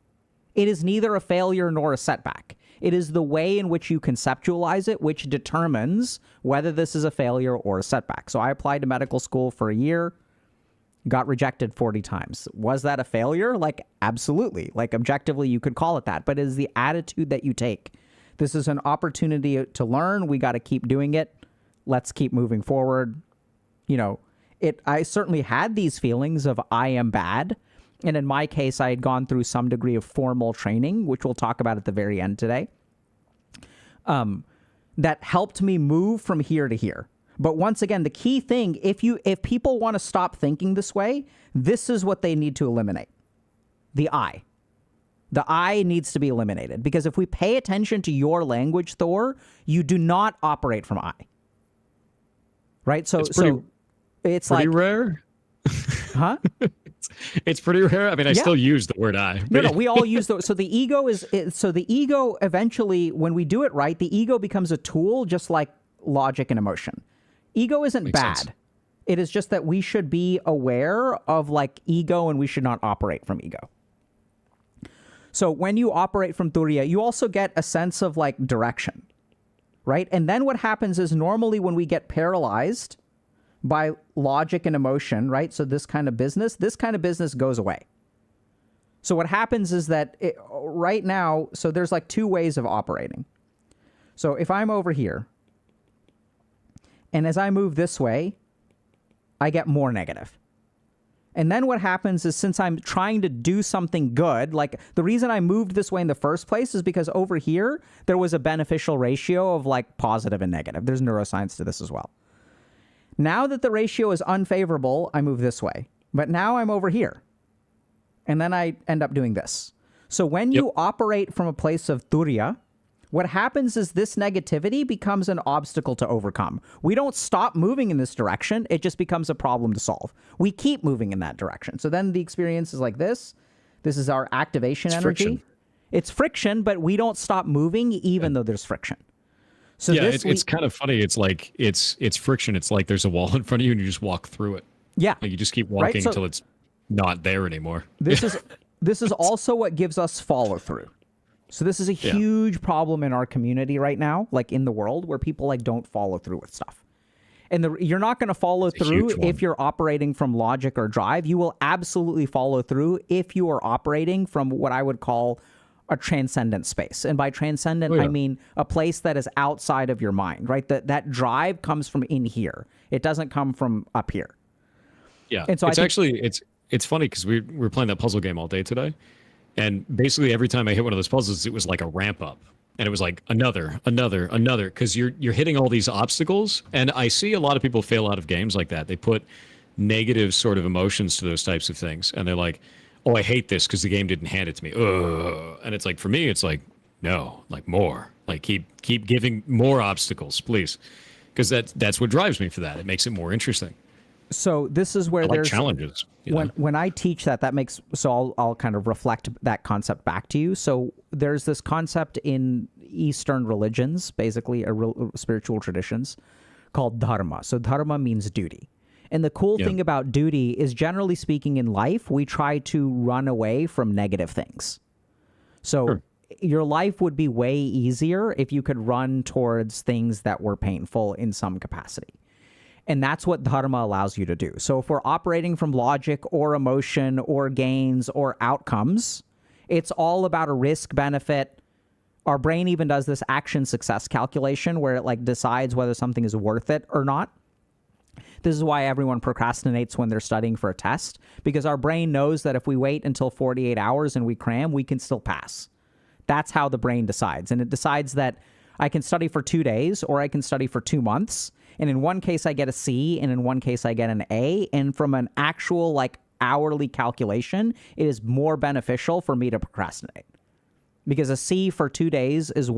it is neither a failure nor a setback. It is the way in which you conceptualize it which determines whether this is a failure or a setback. So I applied to medical school for a year, got rejected 40 times. Was that a failure? Like, absolutely. Like, objectively, you could call it that. But it is the attitude that you take. This is an opportunity to learn. We got to keep doing it. Let's keep moving forward. You know, I certainly had these feelings of I am bad. And in my case, I had gone through some degree of formal training, which we'll talk about at the very end today, that helped me move from here to here. But once again, the key thing, if people want to stop thinking this way, this is what they need to eliminate. The I. The I needs to be eliminated. Because if we pay attention to your language, Thor, you do not operate from I. Right? So it's pretty like rare. Huh? It's pretty rare. I mean, I still use the word I. No, we all use those. So the ego eventually, when we do it right, the ego becomes a tool just like logic and emotion. Ego isn't Makes bad. sense. It is just that we should be aware of like ego and we should not operate from ego. So when you operate from Turiya, you also get a sense of like direction, right? And then what happens is normally when we get paralyzed by logic and emotion, right? So this kind of business goes away. So what happens is that right now, so there's like two ways of operating. So if I'm over here, and as I move this way, I get more negative. And then what happens is since I'm trying to do something good, like the reason I moved this way in the first place is because over here, there was a beneficial ratio of like positive and negative. There's neuroscience to this as well. Now that the ratio is unfavorable, I move this way. But now I'm over here. And then I end up doing this. So when you operate from a place of Turiya, what happens is this negativity becomes an obstacle to overcome. We don't stop moving in this direction. It just becomes a problem to solve. We keep moving in that direction. So then the experience is like this. This is our activation energy. Friction. It's friction, but we don't stop moving even though there's friction. So it's kind of funny. It's like it's friction. It's like there's a wall in front of you and you just walk through it. Yeah. Like you just keep walking until it's not there anymore. This is also what gives us follow through. So this is a huge problem in our community right now, like in the world, where people like don't follow through with stuff. And you're not going to follow through if you're operating from logic or drive. You will absolutely follow through if you are operating from what I would call a transcendent space. And by transcendent, I mean a place that is outside of your mind, right? That drive comes from in here. It doesn't come from up here. Yeah. And so it's funny because we were playing that puzzle game all day today. And basically every time I hit one of those puzzles, it was like a ramp up. And it was like another, because you're hitting all these obstacles. And I see a lot of people fail out of games like that. They put negative sort of emotions to those types of things. And they're like, oh, I hate this because the game didn't hand it to me. Ugh. And it's like, for me, it's like, no, like more. Like keep giving more obstacles, please. Because that's what drives me for that. It makes it more interesting. So this is where there's challenges. When I teach that makes, so I'll kind of reflect that concept back to you. So there's this concept in Eastern religions, basically spiritual traditions, called Dharma. So Dharma means duty. And the cool thing about duty is, generally speaking, in life, we try to run away from negative things. So your life would be way easier if you could run towards things that were painful in some capacity. And that's what Dharma allows you to do. So if we're operating from logic or emotion or gains or outcomes, it's all about a risk benefit. Our brain even does this action success calculation where it like decides whether something is worth it or not. This is why everyone procrastinates when they're studying for a test, because our brain knows that if we wait until 48 hours and we cram, we can still pass. That's how the brain decides. And it decides that I can study for 2 days or I can study for 2 months. And in one case, I get a C, and in one case, I get an A. And from an actual like hourly calculation, it is more beneficial for me to procrastinate. Because a C for 2 days is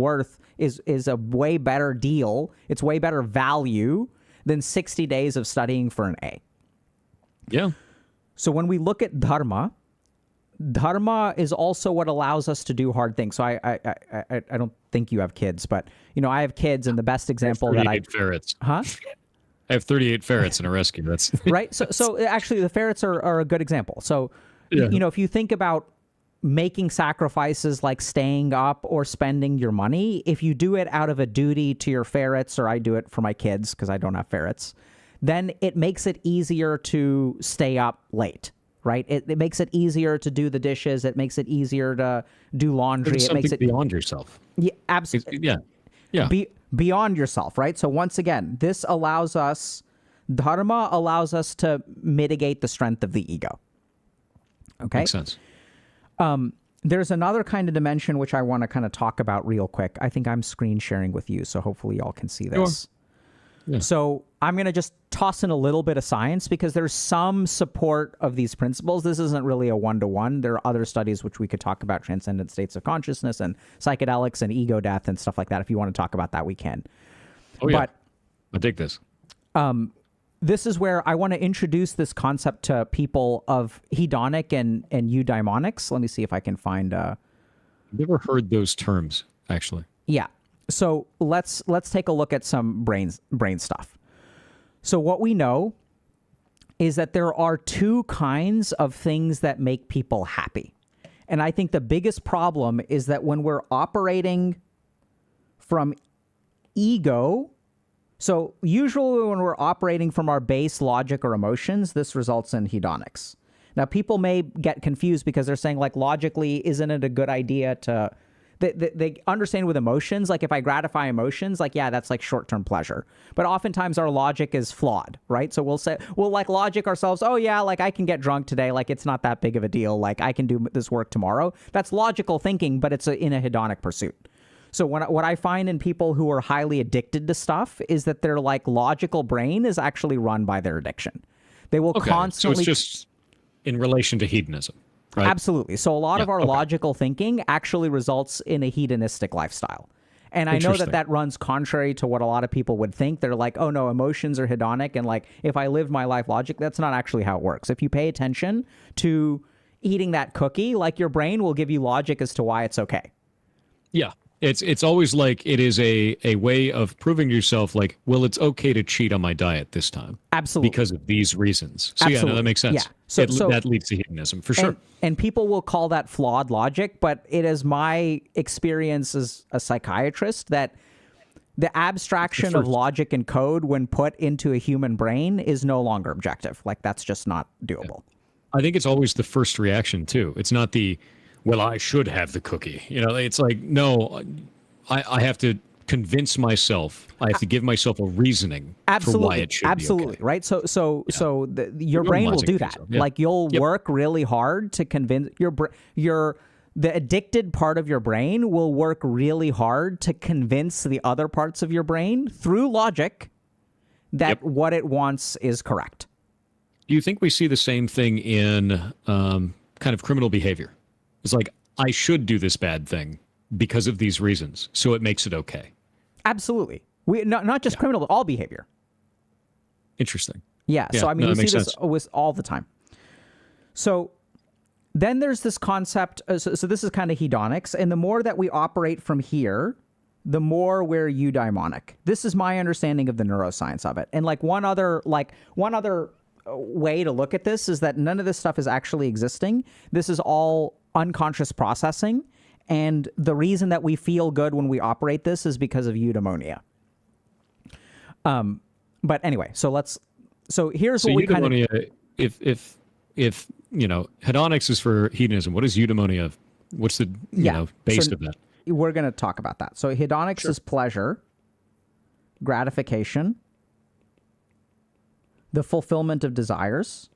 a way better deal. It's way better value than 60 days of studying for an A. Yeah. So when we look at Dharma is also what allows us to do hard things. So I don't think you have kids, but I have kids, and the best example that I ferrets. Huh? I have 38 ferrets in a rescue. That's right. So actually, the ferrets are a good example. So if you think about making sacrifices like staying up or spending your money, if you do it out of a duty to your ferrets, or I do it for my kids because I don't have ferrets, then it makes it easier to stay up late, right? It makes it easier to do the dishes. It makes it easier to do laundry. It makes it beyond yourself. Yeah, absolutely. Yeah. Beyond yourself, right? So once again, this allows us, Dharma allows us to mitigate the strength of the ego. Okay? Makes sense. There's another kind of dimension which I want to kind of talk about real quick. I think I'm screen sharing with you, so hopefully y'all can see this. Sure. Yeah. So I'm going to just toss in a little bit of science because there's some support of these principles. This isn't really a one-to-one. There are other studies which we could talk about, transcendent states of consciousness and psychedelics and ego death and stuff like that. If you want to talk about that, we can. Oh, yeah. But I dig this. This is where I want to introduce this concept to people of hedonic and eudaimonics. Let me see if I can find... I've never heard those terms, actually. Yeah. So let's take a look at some brain stuff. So what we know is that there are two kinds of things that make people happy. And I think the biggest problem is that when we're operating from ego... So usually when we're operating from our base logic or emotions, this results in hedonics. Now, people may get confused because they're saying, like, logically, isn't it a good idea to... They understand with emotions, like, if I gratify emotions, like, yeah, that's like short-term pleasure. But oftentimes our logic is flawed, right? So we'll like logic ourselves, oh, yeah, like, I can get drunk today. Like, it's not that big of a deal. Like, I can do this work tomorrow. That's logical thinking, but it's in a hedonic pursuit. So what I find in people who are highly addicted to stuff is that their like logical brain is actually run by their addiction. They will constantly... So it's just in relation to hedonism, right? Absolutely. So a lot of our logical thinking actually results in a hedonistic lifestyle. And I know that runs contrary to what a lot of people would think. They're like, oh no, emotions are hedonic. And like, if I lived my life logic, that's not actually how it works. If you pay attention to eating that cookie, like your brain will give you logic as to why it's okay. Yeah. It's always like it is a way of proving to yourself, like, well, it's okay to cheat on my diet this time. Absolutely. Because of these reasons. So Absolutely. Yeah, no, that makes sense. Yeah. So that leads to hedonism, for sure. And people will call that flawed logic, but it is my experience as a psychiatrist that the abstraction of logic and code when put into a human brain is no longer objective. Like, that's just not doable. Yeah. I think it's always the first reaction, too. It's not the... well, I should have the cookie. It's like, no, I have to convince myself. I have to give myself a reasoning for why it should be okay. Right? So your brain will do that. Yeah. Like, you'll work really hard to convince the addicted part of your brain will work really hard to convince the other parts of your brain through logic that what it wants is correct. Do you think we see the same thing in kind of criminal behavior? It's like, I should do this bad thing because of these reasons, so it makes it okay. Absolutely. Not just criminal, but all behavior. Interesting. Yeah. So, I mean, we see this with all the time. So then there's this concept. So this is kind of hedonics. And the more that we operate from here, the more we're eudaimonic. This is my understanding of the neuroscience of it. And like one other way to look at this is that none of this stuff is actually existing. This is all unconscious processing. And the reason that we feel good when we operate this is because of eudaimonia. But anyway, so here's what we kind of... If hedonics is for hedonism, what is eudaimonia? What's the base of that? We're going to talk about that. So hedonics is pleasure, gratification, the fulfillment of desires,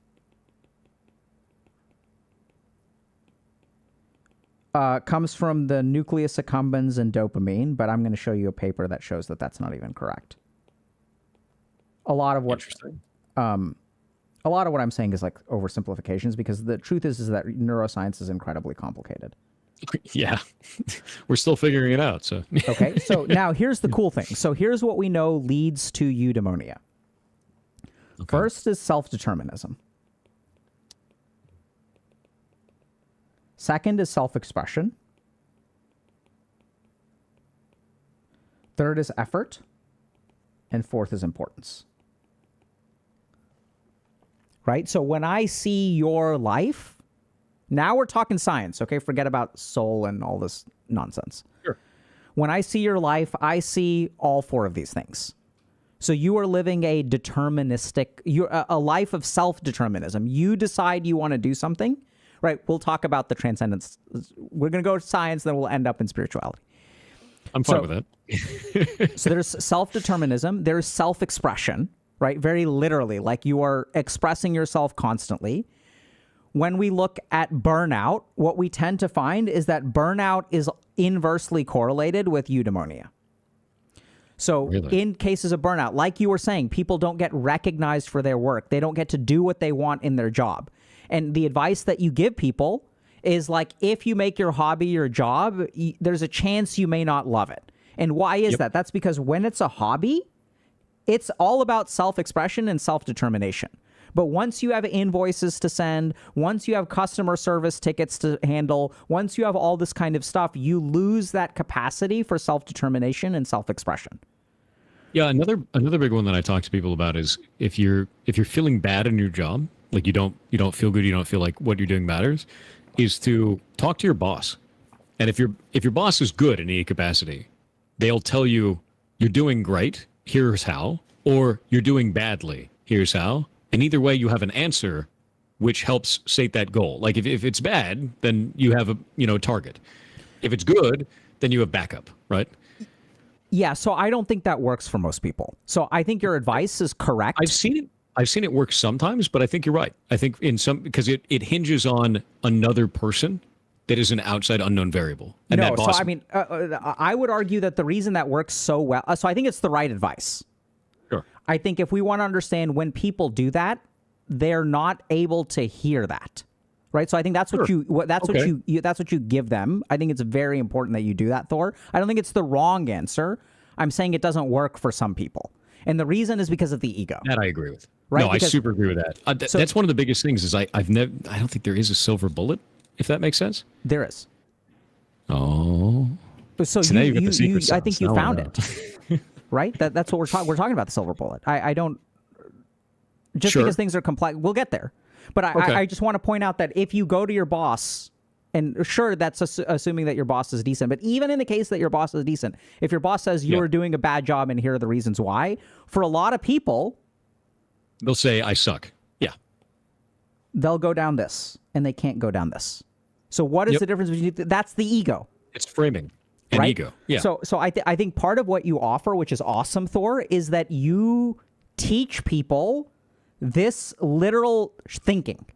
comes from the nucleus accumbens and dopamine, but I'm going to show you a paper that shows that that's not even correct. A lot of what I'm saying is like oversimplifications, because the truth is that neuroscience is incredibly complicated. Yeah, we're still figuring it out. So okay, so now here's the cool thing. So here's what we know leads to eudaimonia. Okay. First is self-determinism. Second is self-expression. Third is effort. And fourth is importance. Right? So when I see your life, now we're talking science, okay? Forget about soul and all this nonsense. Sure. When I see your life, I see all four of these things. So you are living a a life of self-determinism. You decide you want to do something, right? We'll talk about the transcendence. We're going to go to science, then we'll end up in spirituality. I'm fine with that. So there's self-determinism. There's self-expression, right? Very literally, like you are expressing yourself constantly. When we look at burnout, what we tend to find is that burnout is inversely correlated with eudaimonia. So in cases of burnout, like you were saying, people don't get recognized for their work. They don't get to do what they want in their job. And the advice that you give people is like, if you make your hobby your job, there's a chance you may not love it. And why is that? That's because when it's a hobby, it's all about self-expression and self-determination. But once you have invoices to send, once you have customer service tickets to handle, once you have all this kind of stuff, you lose that capacity for self-determination and self-expression. Yeah, another big one that I talk to people about is if you're feeling bad in your job, like you don't feel good, you don't feel like what you're doing matters, is to talk to your boss. And if your boss is good in any capacity, they'll tell you you're doing great, here's how, or you're doing badly, here's how. And either way, you have an answer which helps state that goal. Like if it's bad, then you have a target. If it's good, then you have backup, right? Yeah, so I don't think that works for most people. So I think your advice is correct. I've seen it work sometimes, but I think you're right. I think because it hinges on another person that is an outside unknown variable. And no, so I mean, I would argue that the reason that works so well, so I think it's the right advice. Sure. I think if we want to understand when people do that, they're not able to hear that, right? So I think that's what you give them. I think it's very important that you do that, Thor. I don't think it's the wrong answer. I'm saying it doesn't work for some people, and the reason is because of the ego. That I agree with. Right? No, I super agree with that. That's one of the biggest things. Is I don't think there is a silver bullet, if that makes sense. There is. Oh. So I think you found it. Right? That's what we're talking about, the silver bullet. I don't... Just because things are complex... We'll get there. But I just want to point out that if you go to your boss, and sure, that's assuming that your boss is decent, but even in the case that your boss is decent, if your boss says you're doing a bad job and here are the reasons why, for a lot of people... They'll say, I suck. Yeah. They'll go down this, and they can't go down this. So what is the difference between... That's the ego. It's framing. And right? ego. Yeah. So I think part of what you offer, which is awesome, Thor, is that you teach people this literal thinking.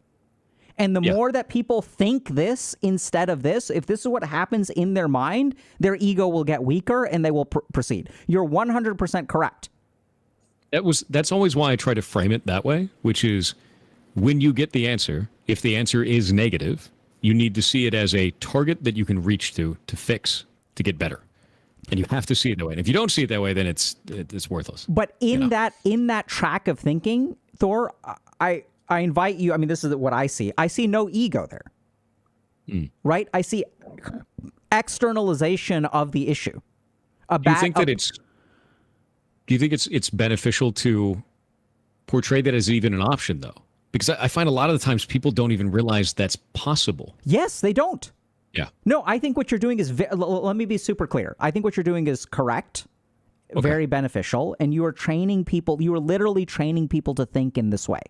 And the more that people think this instead of this, if this is what happens in their mind, their ego will get weaker and they will proceed. You're 100% correct. That's always why I try to frame it that way, which is when you get the answer, if the answer is negative, you need to see it as a target that you can reach to fix, to get better. And you have to see it that way. And if you don't see it that way, then it's worthless. But in that track of thinking, Thor, I invite you, I mean, this is what I see. I see no ego there. Right? I see externalization of the issue. Do you think that it's beneficial to portray that as even an option, though? Because I find a lot of the times people don't even realize that's possible. Yes, they don't. Yeah. No, I think what you're doing is, let me be super clear. I think what you're doing is correct, very beneficial, and you are training people, you are literally training people to think in this way.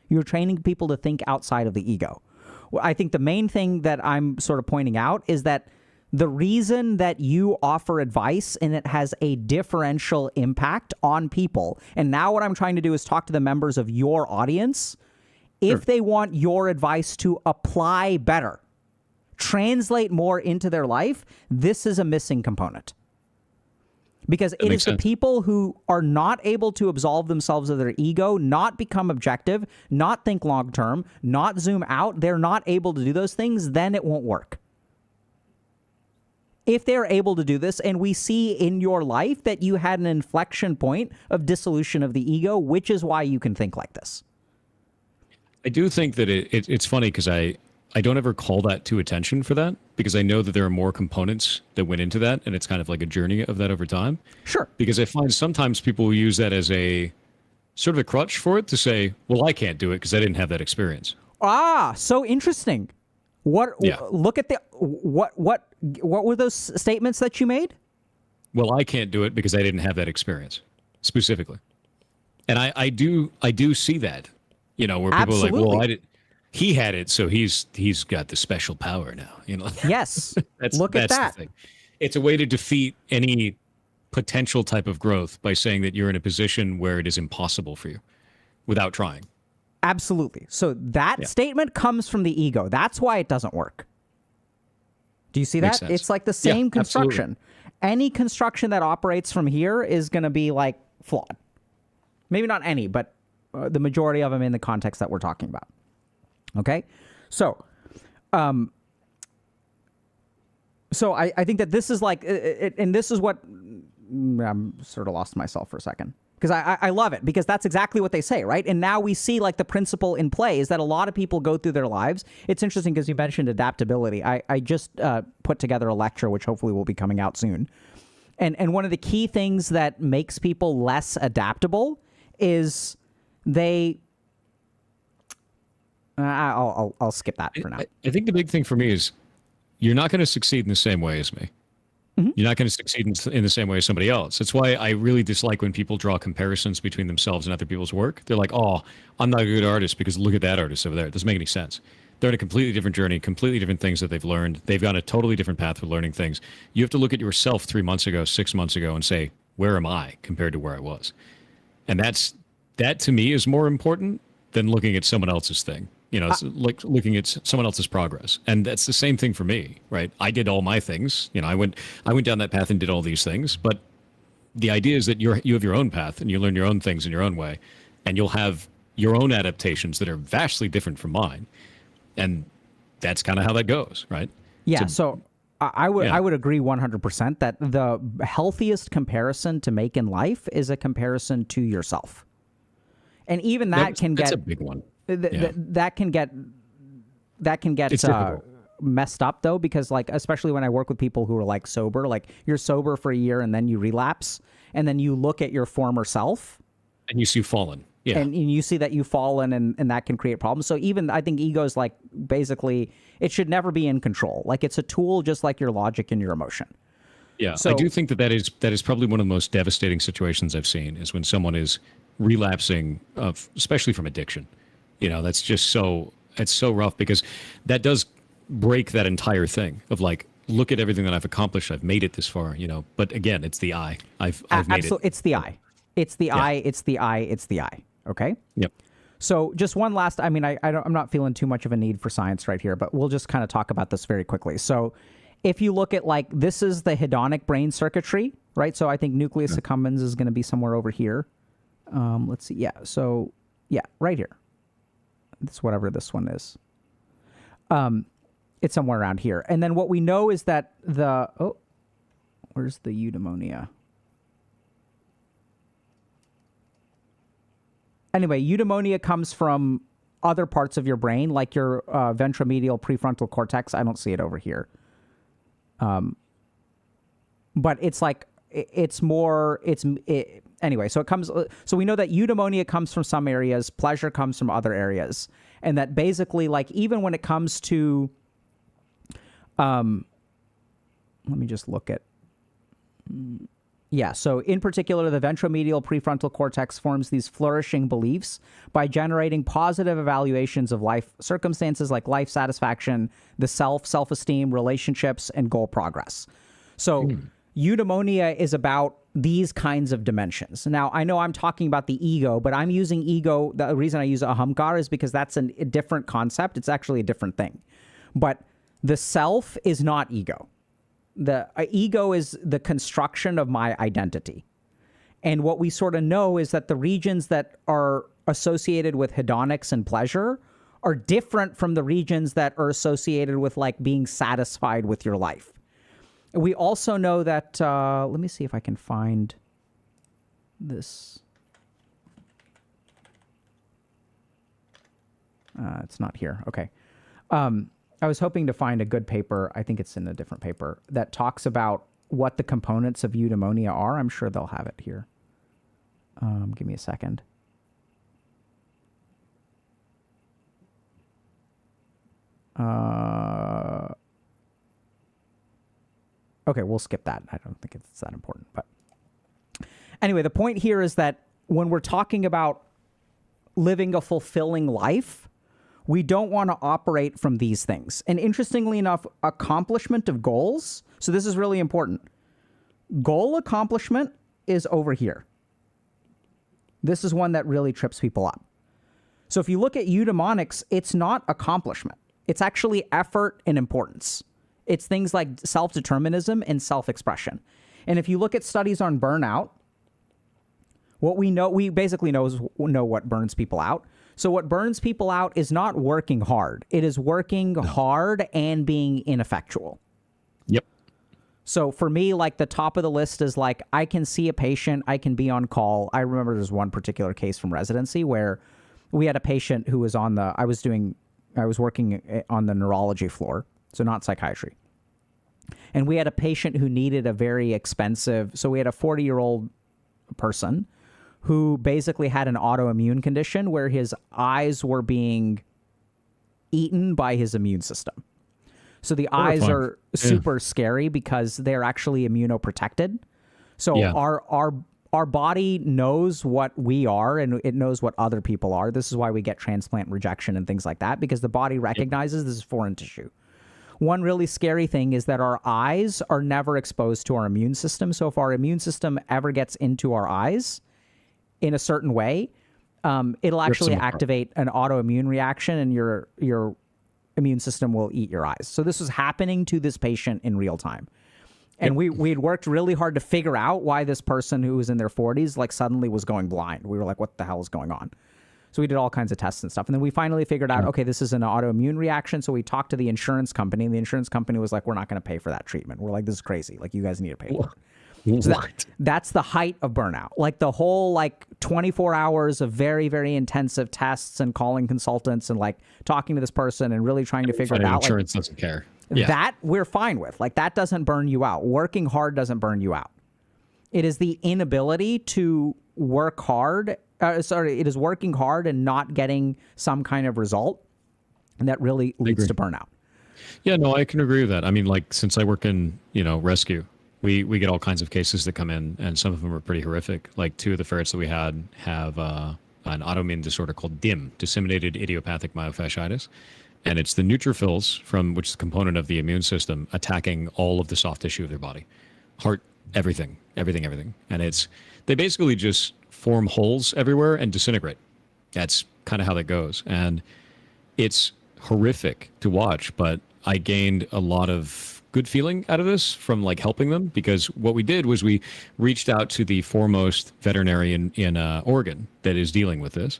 You're training people to think outside of the ego. Well, I think the main thing that I'm sort of pointing out is that the reason that you offer advice and it has a differential impact on people, and now what I'm trying to do is talk to the members of your audience, if they want your advice to apply better, translate more into their life, this is a missing component. Because it is the people who are not able to absolve themselves of their ego, not become objective, not think long term, not zoom out, they're not able to do those things, then it won't work. If they're able to do this, and we see in your life that you had an inflection point of dissolution of the ego, which is why you can think like this. I do think that it's funny because I don't ever call that to attention for that, because I know that there are more components that went into that, and it's kind of like a journey of that over time. Sure. Because I find sometimes people will use that as a sort of a crutch for it to say, well, I can't do it because I didn't have that experience. Ah, so interesting. Look at what were those statements that you made? Well, I can't do it because I didn't have that experience specifically. And I do see that, you know, where people Absolutely. are like, well, he had it, so he's got the special power now, you know. Yes. that's at that. The thing. It's a way to defeat any potential type of growth by saying that you're in a position where it is impossible for you without trying. Absolutely. So that statement comes from the ego. That's why it doesn't work. Do you see that? It's like the same construction. Absolutely. Any construction that operates from here is going to be like flawed. Maybe not any, but the majority of them in the context that we're talking about. Okay? So, I think that this is like, and this is what, I'm sort of lost myself for a second. Because I love it, because that's exactly what they say, right? And now we see like the principle in play is that a lot of people go through their lives. It's interesting because you mentioned adaptability. I just put together a lecture, which hopefully will be coming out soon. And one of the key things that makes people less adaptable is they... I'll skip that for now. I think the big thing for me is you're not going to succeed in the same way as me. Mm-hmm. You're not going to succeed in the same way as somebody else. That's why I really dislike when people draw comparisons between themselves and other people's work. They're like, oh, I'm not a good artist because look at that artist over there. It doesn't make any sense. They're on a completely different journey, completely different things that they've learned. They've gone a totally different path for learning things. You have to look at yourself 3 months ago, 6 months ago, and say, where am I compared to where I was? And that to me is more important than looking at someone else's thing. You know, it's like looking at someone else's progress. And that's the same thing for me, right? I did all my things. You know, I went down that path and did all these things. But the idea is that you have your own path and you learn your own things in your own way. And you'll have your own adaptations that are vastly different from mine. And that's kind of how that goes, right? Yeah, so I would agree 100% that the healthiest comparison to make in life is a comparison to yourself. And even that's a big one. That can get messed up though, because like, especially when I work with people who are like sober, like you're sober for a year and then you relapse and then you look at your former self and you see you've fallen. Yeah. And you see that you've fallen and that can create problems. So even I think ego is like, basically it should never be in control. Like it's a tool, just like your logic and your emotion. Yeah. So I do think that is probably one of the most devastating situations I've seen is when someone is relapsing especially from addiction. You know, that's just it's so rough because that does break that entire thing of like, look at everything that I've accomplished. I've made it this far, you know, but again, it's the I. I've made it. It's the I. It's the I. It's the I. It's the I. Okay. Yep. So just one last, I mean, I'm not feeling too much of a need for science right here, but we'll just kind of talk about this very quickly. So if you look at like, this is the hedonic brain circuitry, right? So I think nucleus accumbens is going to be somewhere over here. Let's see. Yeah. So yeah, right here. It's whatever this one is. It's somewhere around here. And then what we know is that where's the eudaimonia? Anyway, eudaimonia comes from other parts of your brain, like your ventromedial prefrontal cortex. I don't see it over here. But it's like anyway. So it comes. So we know that eudaimonia comes from some areas, pleasure comes from other areas, and that basically, like, even when it comes to, let me just look at. Yeah, so in particular, the ventromedial prefrontal cortex forms these flourishing beliefs by generating positive evaluations of life circumstances like life satisfaction, the self-esteem, relationships, and goal progress. So eudaimonia is about these kinds of dimensions. Now, I know I'm talking about the ego, but I'm using ego. The reason I use ahamkar is because that's a different concept. It's actually a different thing. But the self is not ego. The ego is the construction of my identity. And what we sort of know is that the regions that are associated with hedonics and pleasure are different from the regions that are associated with, like, being satisfied with your life. We also know that, let me see if I can find this. It's not here. Okay. I was hoping to find a good paper. I think it's in a different paper that talks about what the components of eudaimonia are. I'm sure they'll have it here. Give me a second. Okay, we'll skip that. I don't think it's that important. But anyway, the point here is that when we're talking about living a fulfilling life, we don't want to operate from these things. And interestingly enough, accomplishment of goals, so this is really important. Goal accomplishment is over here. This is one that really trips people up. So if you look at eudaimonics, it's not accomplishment. It's actually effort and importance. It's things like self-determinism and self-expression. And if you look at studies on burnout, what we basically know what burns people out. So what burns people out is not working hard. It is working hard and being ineffectual. Yep. So for me, like, the top of the list is, like, I can see a patient, I can be on call. I remember there's one particular case from residency where we had a patient who was I was working on the neurology floor, so not psychiatry. And we had a patient who needed a very expensive, so we had a 40-year-old person who basically had an autoimmune condition where his eyes were being eaten by his immune system. So the eyes are super scary because they're actually immunoprotected. So our body knows what we are and it knows what other people are. This is why we get transplant rejection and things like that, because the body recognizes this is foreign tissue. One really scary thing is that our eyes are never exposed to our immune system. So if our immune system ever gets into our eyes in a certain way, it'll actually activate an autoimmune reaction and your immune system will eat your eyes. So this was happening to this patient in real time. And we had worked really hard to figure out why this person who was in their 40s, like, suddenly was going blind. We were like, what the hell is going on? So we did all kinds of tests and stuff. And then we finally figured out, okay, this is an autoimmune reaction. So we talked to the insurance company, and the insurance company was like, we're not going to pay for that treatment. We're like, this is crazy. Like, you guys need to pay for it. So that's the height of burnout. Like, the whole, like, 24 hours of very, very intensive tests and calling consultants and, like, talking to this person and really trying to figure it out. Insurance doesn't care. That we're fine with. Like, that doesn't burn you out. Working hard doesn't burn you out. It is the inability to work hard. It is working hard and not getting some kind of result that really leads to burnout. Yeah, no, I can agree with that. I mean, like, since I work in, rescue, we get all kinds of cases that come in, and some of them are pretty horrific. Like, 2 of the ferrets that we had have an autoimmune disorder called DIM, disseminated idiopathic myofasciitis. And it's the neutrophils, which is a component of the immune system, attacking all of the soft tissue of their body. Heart, everything. And they basically just form holes everywhere and disintegrate. That's kind of how that goes. And it's horrific to watch, but I gained a lot of good feeling out of this from, like, helping them, because what we did was we reached out to the foremost veterinarian in Oregon that is dealing with this.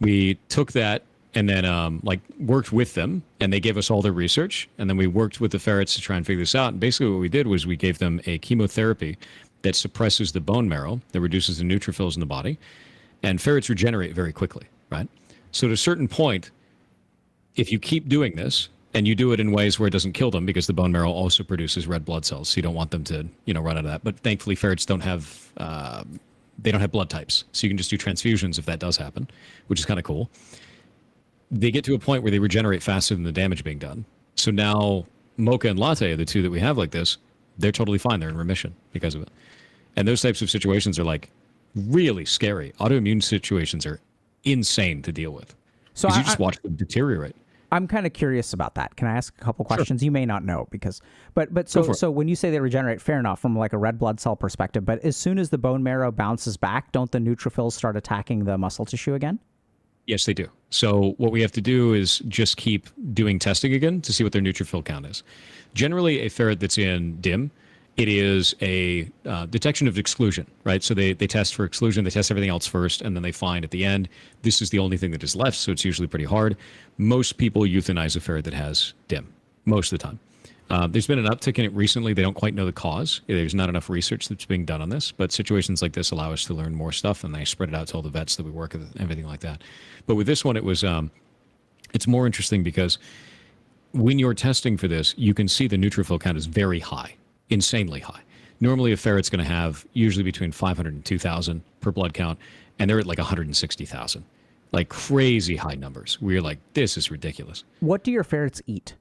We took that and then worked with them, and they gave us all their research, and then we worked with the ferrets to try and figure this out. And basically what we did was we gave them a chemotherapy that suppresses the bone marrow, that reduces the neutrophils in the body, and ferrets regenerate very quickly, right? So at a certain point, if you keep doing this And you do it in ways where it doesn't kill them because the bone marrow also produces red blood cells. So you don't want them to, run out of that. But thankfully, ferrets don't have they don't have blood types, so you can just do transfusions if that does happen, which is kind of cool. They get to a point where they regenerate faster than the damage being done. So now Mocha and Latte, the two that we have like this, they're totally fine. They're in remission because of it. And those types of situations are like really scary. Autoimmune situations are insane to deal with. So you just watch them deteriorate. I'm kind of curious about that. Can I ask a couple questions? Sure. You may not know but so when you say they regenerate, fair enough, from like a red blood cell perspective, but as soon as the bone marrow bounces back, don't the neutrophils start attacking the muscle tissue again? Yes, they do. So what we have to do is just keep doing testing again to see what their neutrophil count is. Generally, a ferret that's in DIM, it is a detection of exclusion, right? So they test for exclusion, they test everything else first, and then they find at the end, this is the only thing that is left, so it's usually pretty hard. Most people euthanize a ferret that has DIM, most of the time. There's been an uptick in it recently. They don't quite know the cause. There's not enough research that's being done on this, but situations like this allow us to learn more stuff, and they spread it out to all the vets that we work with and everything like that. But with this one, it was it's more interesting because when you're testing for this, you can see the neutrophil count is very high, insanely high. Normally, a ferret's going to have usually between 500 and 2,000 per blood count, and they're at like 160,000. Like crazy high numbers. We're like, this is ridiculous. What do your ferrets eat?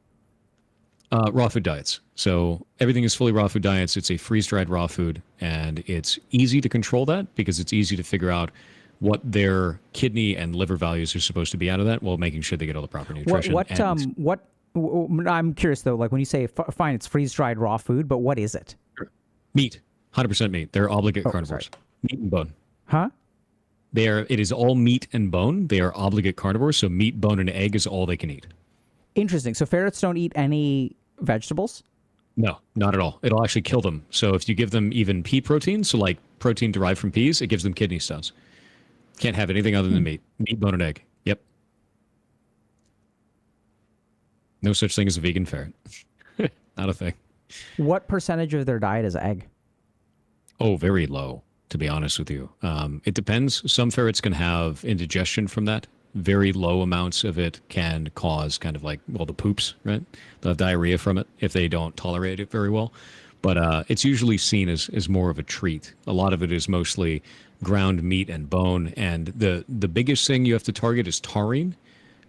Raw food diets. So everything is fully raw food diets. It's a freeze-dried raw food, and it's easy to control that because it's easy to figure out what their kidney and liver values are supposed to be out of that while making sure they get all the proper nutrition. I'm curious though, like when you say, fine, it's freeze-dried raw food, but what is it? Meat, 100% meat. They're obligate carnivores. Sorry. Meat and bone. Huh? It is all meat and bone. They are obligate carnivores, so meat, bone, and egg is all they can eat. Interesting. So ferrets don't eat any vegetables? No, not at all. It'll actually kill them. So if you give them even pea protein, so like protein derived from peas, it gives them kidney stones. Can't have anything other than meat, bone, and egg. Yep. No such thing as a vegan ferret. Not a thing. What percentage of their diet is egg? Oh, very low, to be honest with you. It depends. Some ferrets can have indigestion from that. Very low amounts of it can cause kind of like, well, the poops, right? They'll have diarrhea from it if they don't tolerate it very well. But it's usually seen as more of a treat. A lot of it is mostly ground meat and bone. And the biggest thing you have to target is taurine,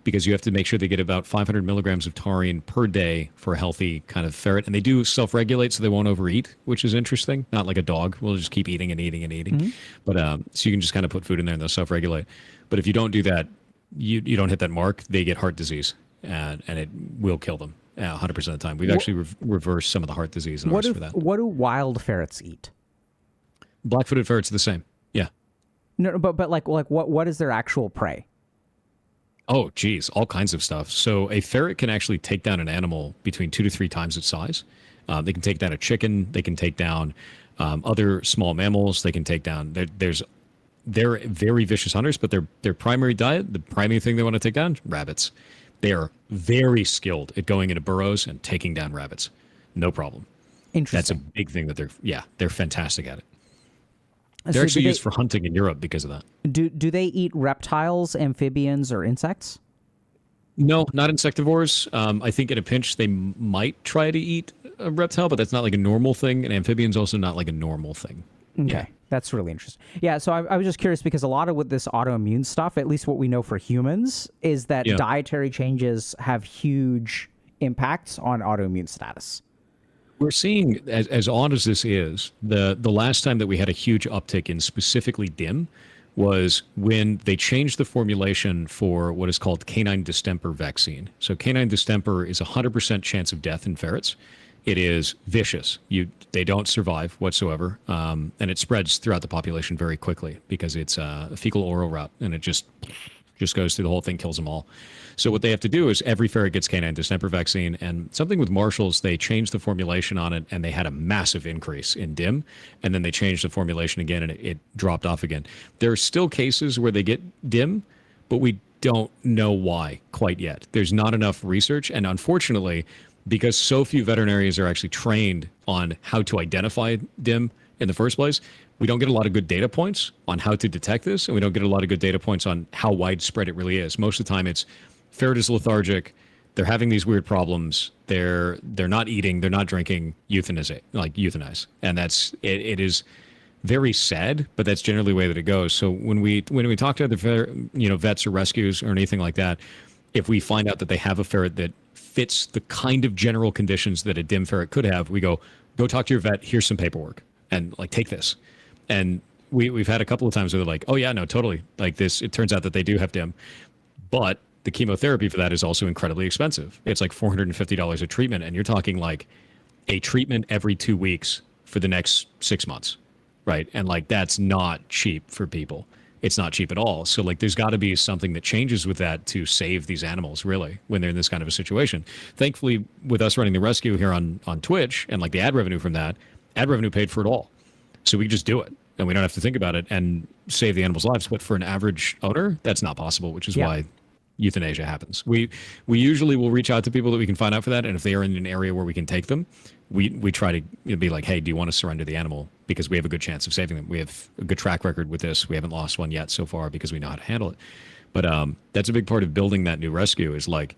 because you have to make sure they get about 500 milligrams of taurine per day for a healthy kind of ferret. And they do self-regulate, so they won't overeat, which is interesting. Not like a dog. We'll just keep eating and eating and eating. Mm-hmm. But so you can just kind of put food in there and they'll self-regulate. But if you don't do that, you don't hit that mark, they get heart disease, and it will kill them 100% of the time. We've actually reversed some of the heart disease in ours for that. What do wild ferrets eat? Black-footed ferrets are the same. Yeah. No, but like what is their actual prey? Oh, geez, all kinds of stuff. So a ferret can actually take down an animal between 2 to 3 times its size. They can take down a chicken. They can take down other small mammals. They can take down. They're very vicious hunters, but their primary diet, the primary thing they want to take down, rabbits. They are very skilled at going into burrows and taking down rabbits. No problem. Interesting. That's a big thing that they're fantastic at it. They're actually used for hunting in Europe because of that. Do they eat reptiles, amphibians, or insects? No, not insectivores. I think in a pinch they might try to eat a reptile, but that's not like a normal thing. And amphibians also not like a normal thing. Okay. Yeah. That's really interesting. Yeah, so I was just curious because a lot of with this autoimmune stuff, at least what we know for humans, is that dietary changes have huge impacts on autoimmune status. We're seeing, as odd as this is, the last time that we had a huge uptick in specifically DIM was when they changed the formulation for what is called canine distemper vaccine. So canine distemper is 100% chance of death in ferrets. It is vicious. They don't survive whatsoever, and it spreads throughout the population very quickly because it's a fecal oral route, and it just goes through the whole thing, kills them all. So what they have to do is every ferret gets canine distemper vaccine, and something with Marshall's, they changed the formulation on it, and they had a massive increase in DIM, and then they changed the formulation again, and it dropped off again. There are still cases where they get DIM, but we don't know why quite yet. There's not enough research, and unfortunately, because so few veterinarians are actually trained on how to identify DIM in the first place, we don't get a lot of good data points on how to detect this, and we don't get a lot of good data points on how widespread it really is. Most of the time, it's ferret is lethargic, They're having these weird problems. They're not eating. They're not drinking. Euthanize, and it is very sad, but that's generally the way that it goes. So when we talk to other vets or rescues or anything like that, if we find out that they have a ferret that fits the kind of general conditions that a dim ferret could have, we go talk to your vet. Here's some paperwork, and like take this. And we've had a couple of times where they're like, oh yeah, no, totally. Like this, it turns out that they do have dim, but the chemotherapy for that is also incredibly expensive. It's like $450 a treatment, and you're talking like a treatment every 2 weeks for the next 6 months, right? And like that's not cheap for people. It's not cheap at all. So like there's got to be something that changes with that to save these animals really when they're in this kind of a situation. Thankfully, with us running the rescue here on Twitch and like the ad revenue from that, ad revenue paid for it all. So we just do it and we don't have to think about it and save the animals' lives. But for an average owner, that's not possible, which is why euthanasia happens. We usually will reach out to people that we can find out for that. And if they are in an area where we can take them, we try to be like, hey, do you want to surrender the animal? Because we have a good chance of saving them. We have a good track record with this. We haven't lost one yet so far because we know how to handle it. But that's a big part of building that new rescue is like,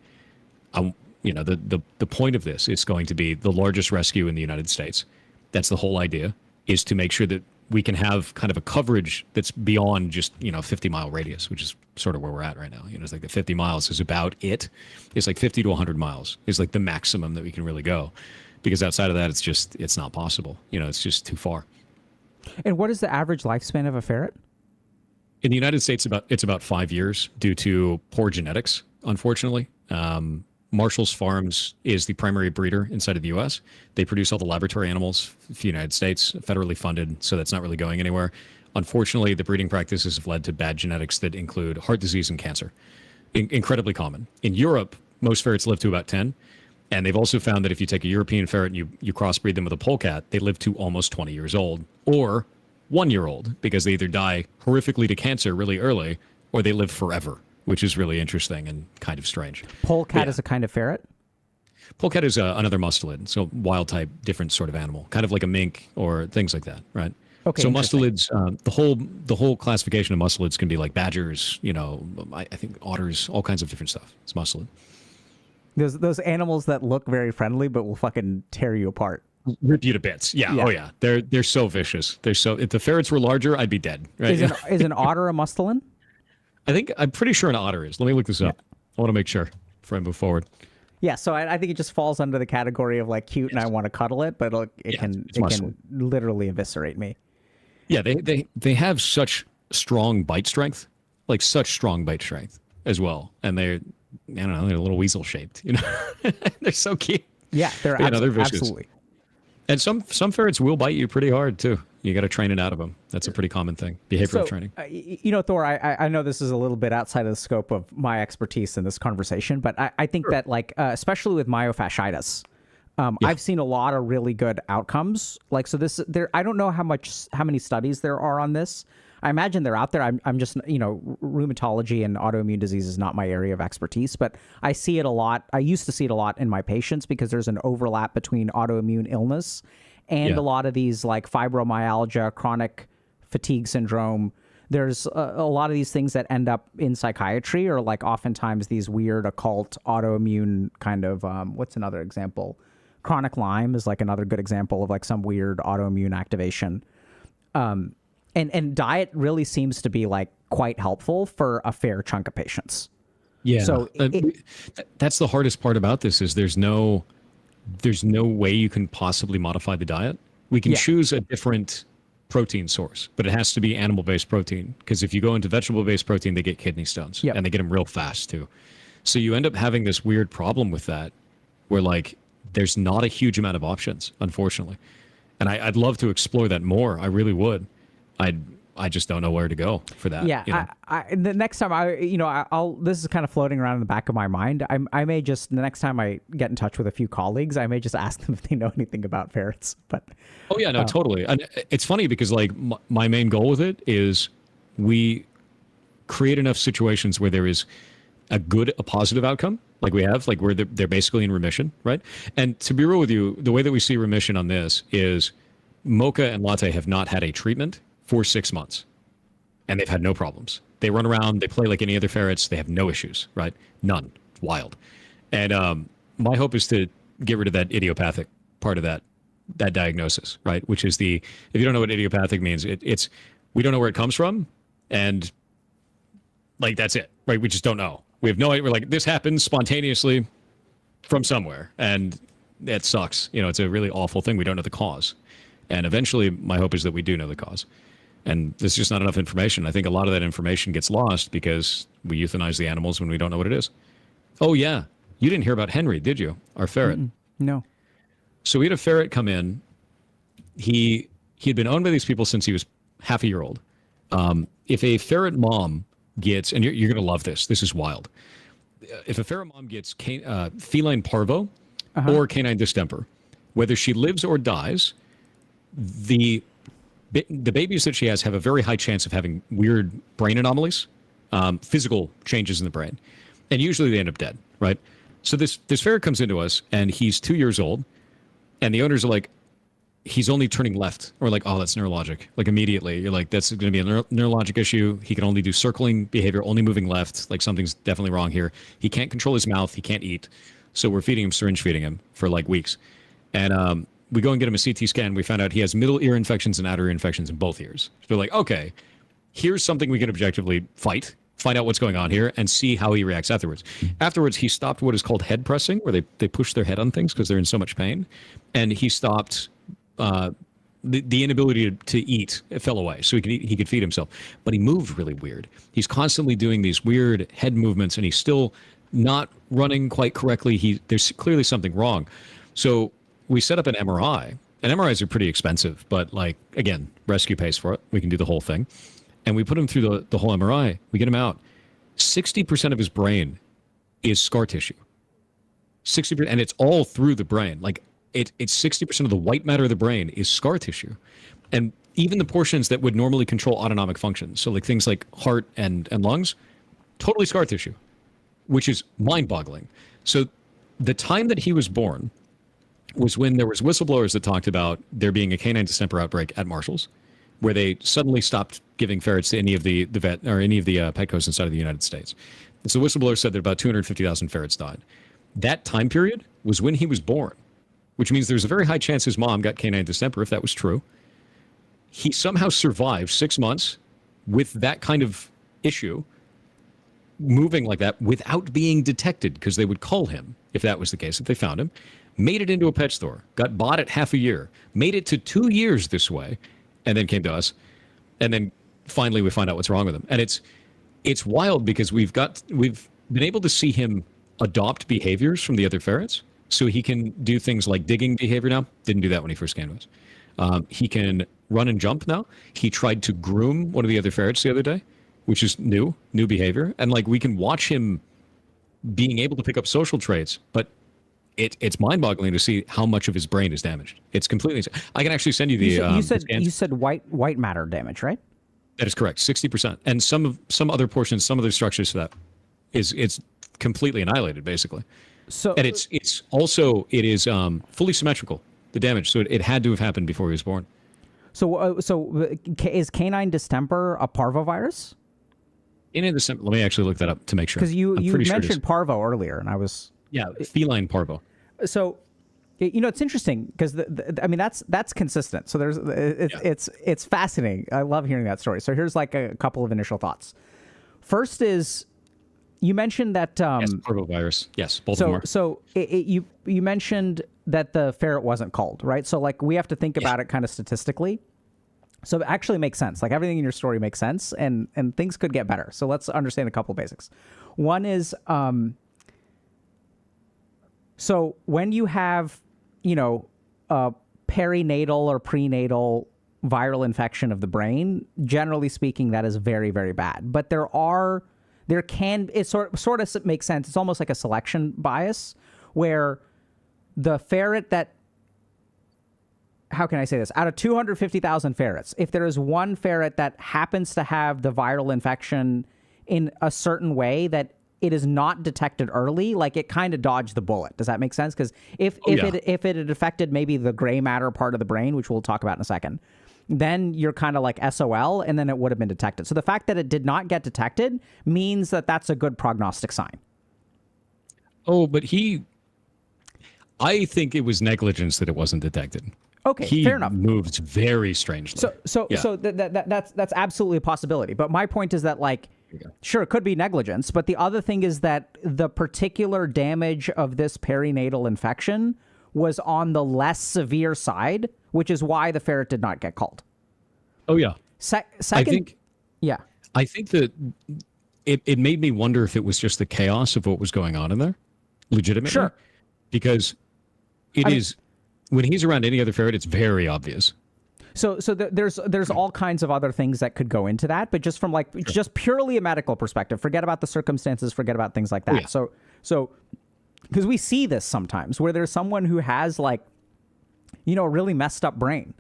the point of this is going to be the largest rescue in the United States. That's the whole idea, is to make sure that we can have kind of a coverage that's beyond just, 50-mile radius, which is sort of where we're at right now. It's like the 50 miles is about it. It's like 50 to 100 miles is like the maximum that we can really go. Because outside of that, it's not possible. It's just too far. And what is the average lifespan of a ferret? In the United States, it's about 5 years due to poor genetics, unfortunately. Marshall's Farms is the primary breeder inside of the U.S. They produce all the laboratory animals for the United States, federally funded, so that's not really going anywhere. Unfortunately, the breeding practices have led to bad genetics that include heart disease and cancer. Incredibly common. In Europe, most ferrets live to about 10. And they've also found that if you take a European ferret and you crossbreed them with a polecat, they live to almost 20 years old or 1 year old because they either die horrifically to cancer really early or they live forever, which is really interesting and kind of strange. Polecat is a kind of ferret? Polecat is another mustelid, so wild type, different sort of animal, kind of like a mink or things like that, right? Okay. So mustelids, the whole classification of mustelids can be like badgers, I think otters, all kinds of different stuff. It's mustelid. Those animals that look very friendly but will fucking tear you apart. Rip you to bits. Yeah. Oh yeah. They're so vicious. If the ferrets were larger, I'd be dead. Right? Is an otter a mustelid? I'm pretty sure an otter is. Let me look this up. I want to make sure before I move forward. Yeah, so I think it just falls under the category of like cute and I want to cuddle it, but it can literally eviscerate me. Yeah, they have such strong bite strength, as well, and they're a little weasel shaped. They're so cute. Yeah, they're vicious. Absolutely. And some ferrets will bite you pretty hard too. You got to train it out of them. That's a pretty common thing. Behavioral training. Thor, I know this is a little bit outside of the scope of my expertise in this conversation, but I think that especially with myofasciitis, I've seen a lot of really good outcomes. I don't know how many studies there are on this. I imagine they're out there. I'm just, rheumatology and autoimmune disease is not my area of expertise, but I see it a lot. I used to see it a lot in my patients because there's an overlap between autoimmune illness and a lot of these like fibromyalgia, chronic fatigue syndrome. There's a lot of these things that end up in psychiatry or like oftentimes these weird occult autoimmune kind of, what's another example? Chronic Lyme is like another good example of like some weird autoimmune activation. And diet really seems to be like quite helpful for a fair chunk of patients. Yeah. So that's the hardest part about this is there's no way you can possibly modify the diet. We can choose a different protein source, but it has to be animal-based protein because if you go into vegetable-based protein, they get kidney stones and they get them real fast too. So you end up having this weird problem with that where like there's not a huge amount of options, unfortunately. And I'd love to explore that more. I really would. I just don't know where to go for that. Yeah, the next time I'll this is kind of floating around in the back of my mind. I may just the next time I get in touch with a few colleagues, I may just ask them if they know anything about ferrets. But totally. And it's funny because like my main goal with it is we create enough situations where there is a positive outcome, like we have, like where they're basically in remission, right? And to be real with you, the way that we see remission on this is Mocha and Latte have not had a treatment for 6 months, and they've had no problems. They run around, they play like any other ferrets, they have no issues, right? None. It's wild. And my hope is to get rid of that idiopathic part of that diagnosis, right? Which is if you don't know what idiopathic means, it's we don't know where it comes from, and like that's it, right? We just don't know. We have no idea. We're like, this happens spontaneously from somewhere, and it sucks. You know, it's a really awful thing. We don't know the cause, and eventually, my hope is that we do know the cause. And there's just not enough information. I think a lot of that information gets lost because we euthanize the animals when we don't know what it is. Oh yeah, you didn't hear about Henry, did you? Our ferret. No. So we had a ferret come in. He had been owned by these people since he was half a year old. If a ferret mom gets, and you're going to love this. This is wild. If a ferret mom gets feline parvo or canine distemper, whether she lives or dies, the babies that she has have a very high chance of having weird brain anomalies, physical changes in the brain, and usually they end up dead, right? So this ferret comes into us, and he's 2 years old, and the owners are like, he's only turning left. Or like, oh, that's neurologic. Like immediately, you're like, that's going to be a neurologic issue. He can only do circling behavior, only moving left. Like something's definitely wrong here. He can't control his mouth. He can't eat. So we're syringe feeding him for like weeks. And we go and get him a CT scan. We found out he has middle ear infections and outer ear infections in both ears. So we're like, okay, here's something we can objectively find out what's going on here, and see how he reacts afterwards. Afterwards, he stopped what is called head pressing, where they push their head on things because they're in so much pain. And he stopped the inability to eat. It fell away, so he could feed himself. But he moved really weird. He's constantly doing these weird head movements, and he's still not running quite correctly. There's clearly something wrong. So we set up an MRI. And MRIs are pretty expensive, but like, again, rescue pays for it. We can do the whole thing. And we put him through the whole MRI. We get him out. 60% of his brain is scar tissue. 60%, and it's all through the brain. Like it's 60% of the white matter of the brain is scar tissue. And even the portions that would normally control autonomic functions, so like things like heart and lungs, totally scar tissue, which is mind-boggling. So the time that he was born was when there was whistleblowers that talked about there being a canine distemper outbreak at Marshall's, where they suddenly stopped giving ferrets to any of the vet or any of the Petcos inside of the United States. And so whistleblowers said that about 250,000 ferrets died. That time period was when he was born, which means there's a very high chance his mom got canine distemper, if that was true. He somehow survived 6 months with that kind of issue, moving like that without being detected, because they would call him if that was the case, if they found him, made it into a pet store, got bought at half a year, made it to 2 years this way, and then came to us. And then finally we find out what's wrong with him. And it's wild because we've been able to see him adopt behaviors from the other ferrets. So he can do things like digging behavior now. Didn't do that when he first came to us. He can run and jump now. He tried to groom one of the other ferrets the other day, which is new behavior. And like we can watch him being able to pick up social traits, but it's mind-boggling to see how much of his brain is damaged. It's completely. I can actually send you the. You said white matter damage, right? That is correct, 60%, and some other portions, some other structures for that it's completely annihilated, basically. So and it is fully symmetrical, the damage. So it had to have happened before he was born. So is canine distemper a parvovirus? Let me actually look that up to make sure. Because you mentioned parvo earlier, and I was feline parvo. So, it's interesting because I mean that's consistent. So it's fascinating. I love hearing that story. So here's like a couple of initial thoughts. First is you mentioned that yes, parvovirus. Yes, both of them are. So you mentioned that the ferret wasn't culled, right? So like we have to think about it kind of statistically. So it actually makes sense. Like everything in your story makes sense, and things could get better. So let's understand a couple of basics. One is so when you have, a perinatal or prenatal viral infection of the brain, generally speaking, that is very, very bad. But it sort of makes sense. It's almost like a selection bias where the ferret that, how can I say this? Out of 250,000 ferrets, if there is one ferret that happens to have the viral infection in a certain way that it is not detected early, like it kind of dodged the bullet. Does that make sense? Because if it had affected maybe the gray matter part of the brain, which we'll talk about in a second, then you're kind of like SOL, and then it would have been detected. So the fact that it did not get detected means that that's a good prognostic sign. Oh, but I think it was negligence that it wasn't detected. Okay, He fair enough. moves very strangely. So that's absolutely a possibility. But my point is that, like, sure, it could be negligence, but the other thing is that the particular damage of this perinatal infection was on the less severe side, which is why the ferret did not get called. Oh yeah. Second, I think that it made me wonder if it was just the chaos of what was going on in there, legitimately. Sure. Because when he's around any other ferret, it's very obvious. So there's all kinds of other things that could go into that, but just from just purely a medical perspective, forget about the circumstances, forget about things like that. Oh, yeah. So because we see this sometimes where there's someone who has, like, a really messed up brain.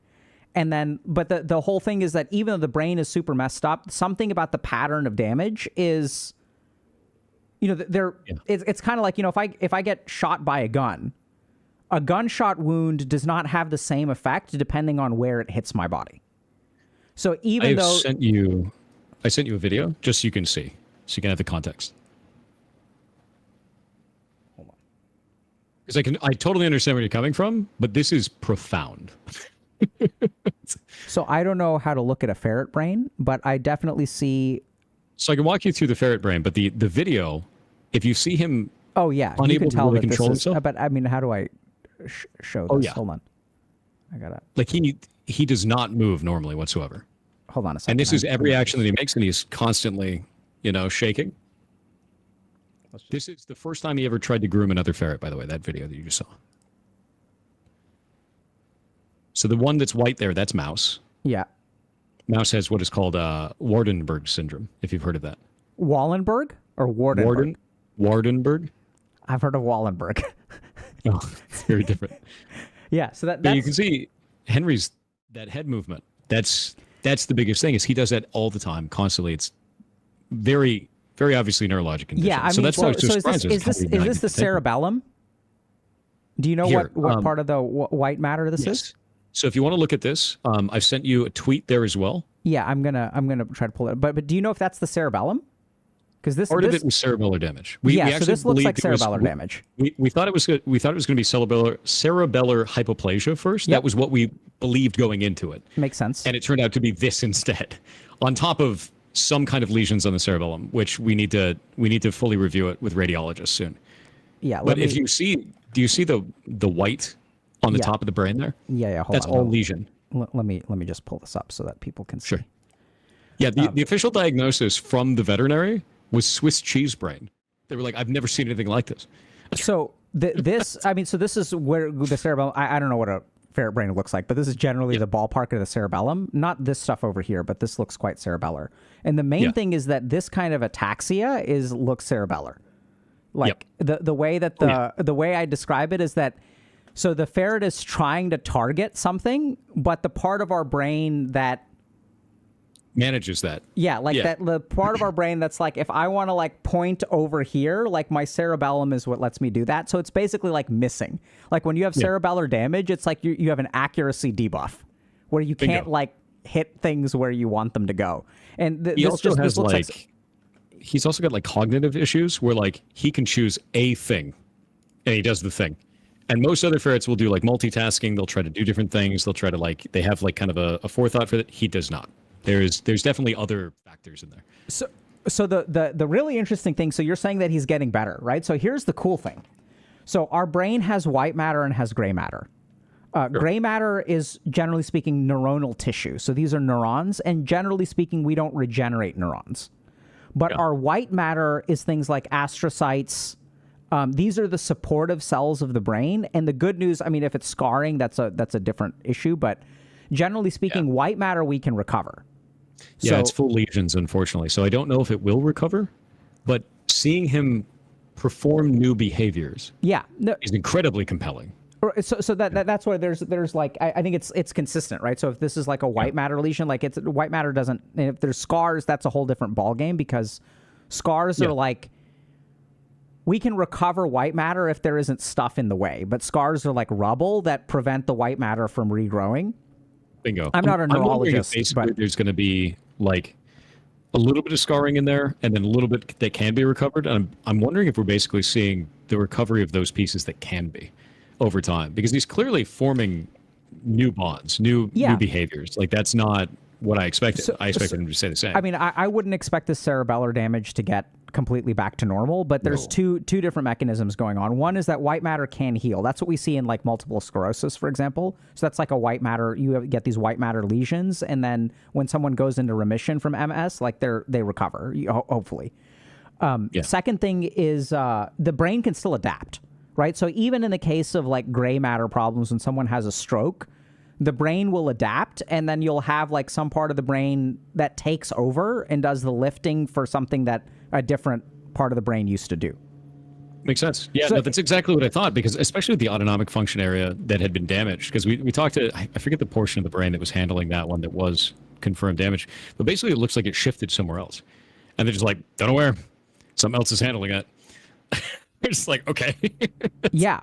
And then, but the whole thing is that even though the brain is super messed up, something about the pattern of damage is, it's kind of like, if I get shot by a gunshot wound does not have the same effect depending on where it hits my body. So even though I sent you a video just so you can see, so you can have the context. Hold on. Because I totally understand where you're coming from, but this is profound. So I don't know how to look at a ferret brain, but I definitely see. So I can walk you through the ferret brain, but the video, if you see him, oh yeah, unable you can tell to really that control this is. himself. But I mean, how do I show this? Oh, yeah. Hold on, I gotta. Like he does not move normally whatsoever. Hold on a second. And this is every action that he makes, and he's constantly, shaking. This is the first time he ever tried to groom another ferret, by the way, that video that you just saw. So the one that's white there, that's Mouse. Yeah. Mouse has what is called Waardenburg syndrome, if you've heard of that. Wallenberg or Wardenberg? Waardenburg. I've heard of Wallenberg. Oh, it's very different. Yeah, so but you can see Henry's, that head movement. That's the biggest thing, is he does that all the time, constantly. It's very, very obviously neurologic condition. Yeah, I mean, so that's why I was so is this the cerebellum? Do you know what part of the white matter this is? So if you want to look at this, I've sent you a tweet there as well. Yeah, I'm gonna try to pull it. But do you know if that's the cerebellum? Because part of it was cerebellar damage. So this looks like cerebellar damage. We thought it was going to be cerebellar hypoplasia first. Yep. That was what we believed going into it. Makes sense. And it turned out to be this instead, on top of some kind of lesions on the cerebellum, which we need to fully review it with radiologists soon. Yeah. But if you see, do you see the white on the top of the brain there? Yeah. That's all lesion. Let me just pull this up so that people can see. Sure. Yeah. The official diagnosis from the veterinary was Swiss cheese brain. They were like, I've never seen anything like this. So this is where the cerebellum. I don't know what a ferret brain looks like, but this is generally the ballpark of the cerebellum. Not this stuff over here, but this looks quite cerebellar. And the main thing is that this kind of ataxia looks cerebellar. Like the way that the way I describe it is that. So the ferret is trying to target something, but the part of our brain that manages that. That the part of our brain that's like, if I want to like point over here, like my cerebellum is what lets me do that. So it's basically like missing. Like when you have cerebellar damage, it's like you have an accuracy debuff where you can't like hit things where you want them to go. And he's also got like cognitive issues where like he can choose a thing and he does the thing. And most other ferrets will do like multitasking. They'll try to do different things. They'll try to they have like kind of a forethought for that. He does not. There's definitely other factors in there. So the really interesting thing, so you're saying that he's getting better, right? So here's the cool thing. So our brain has white matter and has gray matter. Gray matter is, generally speaking, neuronal tissue. So these are neurons, and generally speaking, we don't regenerate neurons. But our white matter is things like astrocytes. These are the supportive cells of the brain. And the good news, I mean, if it's scarring, that's a different issue. But generally speaking, white matter we can recover. Yeah, it's full lesions, unfortunately. So I don't know if it will recover, but seeing him perform new behaviors is incredibly compelling. So that's why there's like, I think it's consistent, right? So if this is like a white matter lesion, like white matter doesn't, if there's scars, that's a whole different ballgame, because scars are like, we can recover white matter if there isn't stuff in the way, but scars are like rubble that prevent the white matter from regrowing. Bingo. I'm not a neurologist, basically but there's going to be like a little bit of scarring in there, and then a little bit that can be recovered. And I'm wondering if we're basically seeing the recovery of those pieces that can be over time, because he's clearly forming new bonds, new behaviors. Like that's not what I expected. I expected him to say the same. I mean, I wouldn't expect the cerebellar damage to get completely back to normal, but there's two different mechanisms going on. One is that white matter can heal. That's what we see in like multiple sclerosis, for example. So that's like a white matter. You get these white matter lesions, and then when someone goes into remission from MS, like they recover, hopefully. Second thing is the brain can still adapt, right? So even in the case of like gray matter problems, when someone has a stroke, the brain will adapt, and then you'll have like some part of the brain that takes over and does the lifting for something that a different part of the brain used to do. Makes sense. Yeah, so, no, that's exactly what I thought, because especially with the autonomic function area that had been damaged, because we talked to, I forget the portion of the brain that was handling that one that was confirmed damage, but basically it looks like it shifted somewhere else. And they're just like, don't know where, something else is handling it. They're just like, okay. Yeah,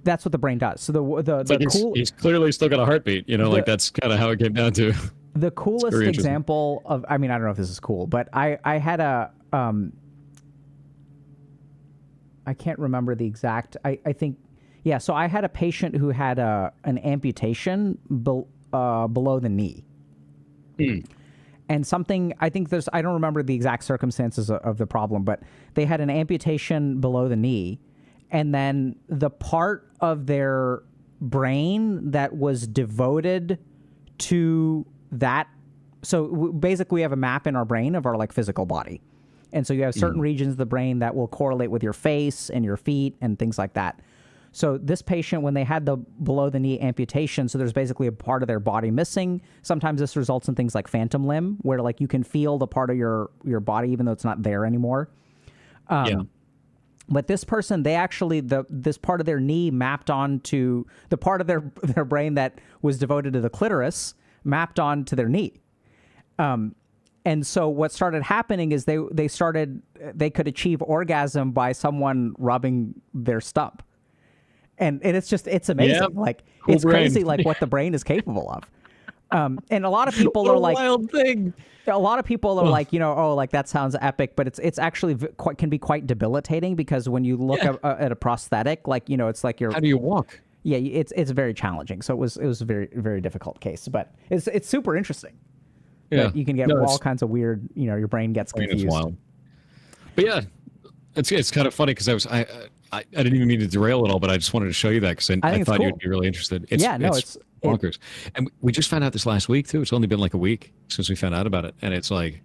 that's what the brain does. So the he's clearly still got a heartbeat, like that's kind of how it came down to. The coolest example of, I mean, I don't know if this is cool, but I had a, I can't remember the exact, I think, yeah, so I had a patient who had an amputation below the knee. And something, I think I don't remember the exact circumstances of the problem, but they had an amputation below the knee, and then the part of their brain that was devoted to that. So basically we have a map in our brain of our like physical body. And so you have certain regions of the brain that will correlate with your face and your feet and things like that. So this patient, when they had the below the knee amputation, so there's basically a part of their body missing. Sometimes this results in things like phantom limb, where like you can feel the part of your body even though it's not there anymore. But this person, they actually, this part of their knee mapped onto the part of their brain that was devoted to the clitoris mapped onto their knee. And so what started happening is they could achieve orgasm by someone rubbing their stump. And it's amazing. Yeah, like cool it's brain. Crazy like what the brain is capable of. And a lot of people are like, wild thing. A lot of people are like, like that sounds epic, but it's actually can be quite debilitating, because when you look at a prosthetic, like, it's like how do you walk? Yeah, it's very challenging. So it was a very, very difficult case, but it's super interesting. Yeah, you can get all kinds of weird, your brain gets confused. Is wild. But yeah, it's kind of funny because I didn't even mean to derail it all, but I just wanted to show you that because I thought you'd be really interested. It's bonkers. And we just found out this last week too. It's only been like a week since we found out about it, and it's like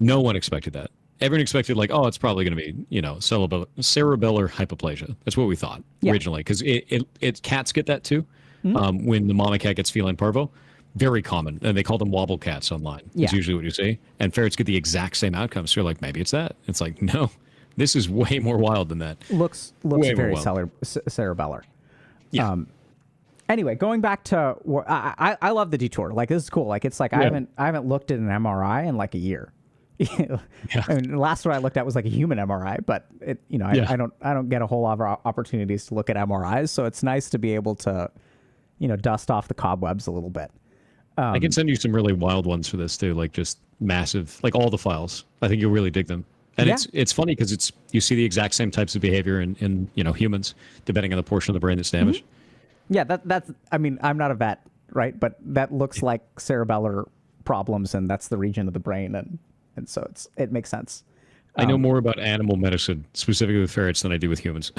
no one expected that. Everyone expected like, oh, it's probably going to be cerebellar hypoplasia. That's what we thought originally, because cats get that too. When the mama cat gets feline parvo. Very common, and they call them wobble cats online. It's usually what you see. And ferrets get the exact same outcomes. So you're like, maybe it's that. It's like, no, this is way more wild than that. Looks very cerebellar. Yeah. Anyway, going back to I love the detour. Like, this is cool. Like, it's like I haven't looked at an MRI in like a year. I mean, the last one I looked at was like a human MRI, but I don't get a whole lot of opportunities to look at MRIs. So it's nice to be able to, dust off the cobwebs a little bit. I can send you some really wild ones for this too, like just massive, like all the files. I think you'll really dig them. And it's funny because you see the exact same types of behavior in humans, depending on the portion of the brain that's damaged. Yeah, that's. I mean, I'm not a vet, right? But that looks like cerebellar problems, and that's the region of the brain, and so it makes sense. I know more about animal medicine, specifically with ferrets, than I do with humans.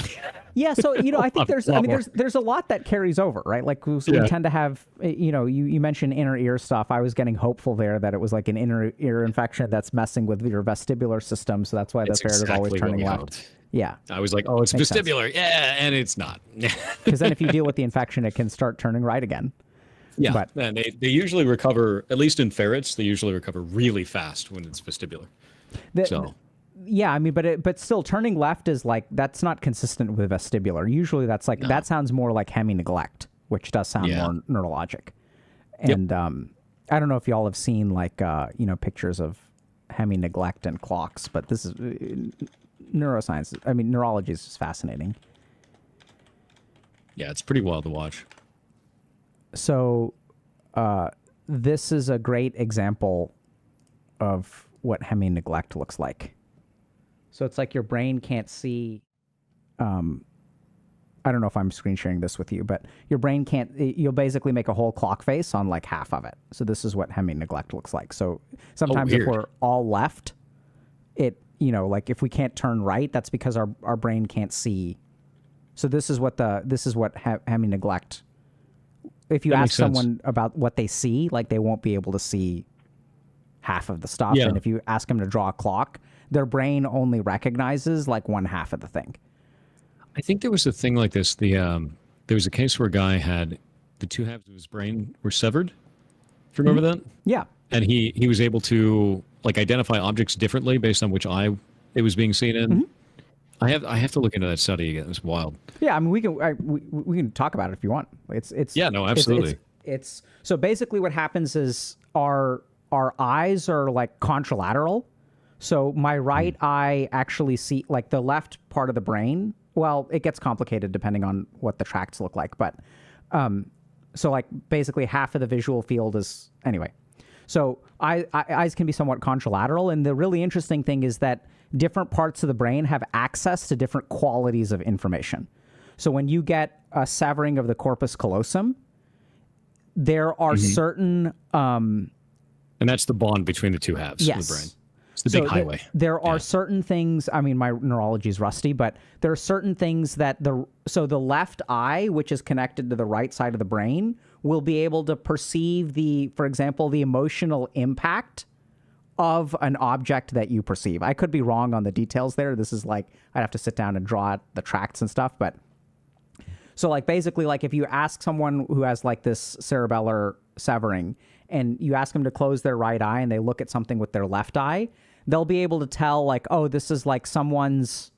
Yeah, so I think there's a lot that carries over, right? Like we tend to have, you mentioned inner ear stuff. I was getting hopeful there that it was like an inner ear infection that's messing with your vestibular system, so that's why the ferret is always turning left. Yeah, I was like, oh, it's makes vestibular, sense. Yeah, and it's not. Because then if you deal with the infection, it can start turning right again. Yeah, but and they usually recover, at least in ferrets, they usually recover really fast when it's vestibular. Yeah, I mean, but still, turning left is like, that's not consistent with vestibular. Usually that's like, that sounds more like hemi-neglect, which does sound more neurologic. And I don't know if y'all have seen like, pictures of hemi-neglect and clocks, but this is neuroscience. I mean, neurology is just fascinating. Yeah, it's pretty wild to watch. So this is a great example of what hemi-neglect looks like. So it's like your brain can't see. I don't know if I'm screen sharing this with you, but your brain can't. You'll basically make a whole clock face on like half of it. So this is what hemi-neglect looks like. So sometimes if we're all left, like if we can't turn right, that's because our brain can't see. So this is what hemi-neglect. If you ask someone about what they see, like they won't be able to see half of the stuff. Yeah. And if you ask them to draw a clock, their brain only recognizes like one half of the thing. I think there was a thing like this. There was a case where a guy had the two halves of his brain were severed. Do you remember that? Yeah. And he was able to like identify objects differently based on which eye it was being seen in. I have to look into that study again. It was wild. Yeah, I mean we can talk about it if you want. It's yeah, no, absolutely. It's so basically what happens is our eyes are like contralateral. So my right eye actually see like the left part of the brain. Well, it gets complicated depending on what the tracts look like, but so like basically half of the visual field is anyway. So eyes can be somewhat contralateral, and the really interesting thing is that different parts of the brain have access to different qualities of information. So when you get a severing of the corpus callosum, there are certain and that's the bond between the two halves of the brain. It's the big highway. There are certain things, I mean, my neurology is rusty, but there are certain things that the left eye, which is connected to the right side of the brain, will be able to perceive for example, the emotional impact of an object that you perceive. I could be wrong on the details there. This is like, I'd have to sit down and draw out the tracts and stuff, but so like basically like if you ask someone who has like this cerebellar severing and you ask them to close their right eye and they look at something with their left eye, they'll be able to tell like, oh, this is someone's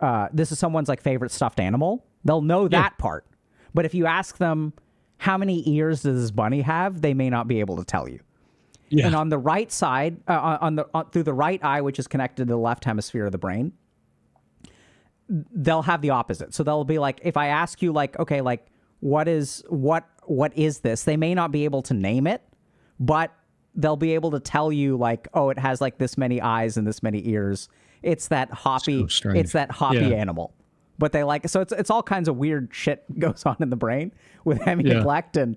like favorite stuffed animal. They'll know that part. But if you ask them how many ears does this bunny have, they may not be able to tell you. Yeah. And on the right side, through the right eye, which is connected to the left hemisphere of the brain, they'll have the opposite. So they'll be like, if I ask you like, okay, like what is this? They may not be able to name it, but they'll be able to tell you like, oh, it has like this many eyes and this many ears. It's that hoppy, animal. But they like, so it's all kinds of weird shit goes on in the brain with hemi-neglect, and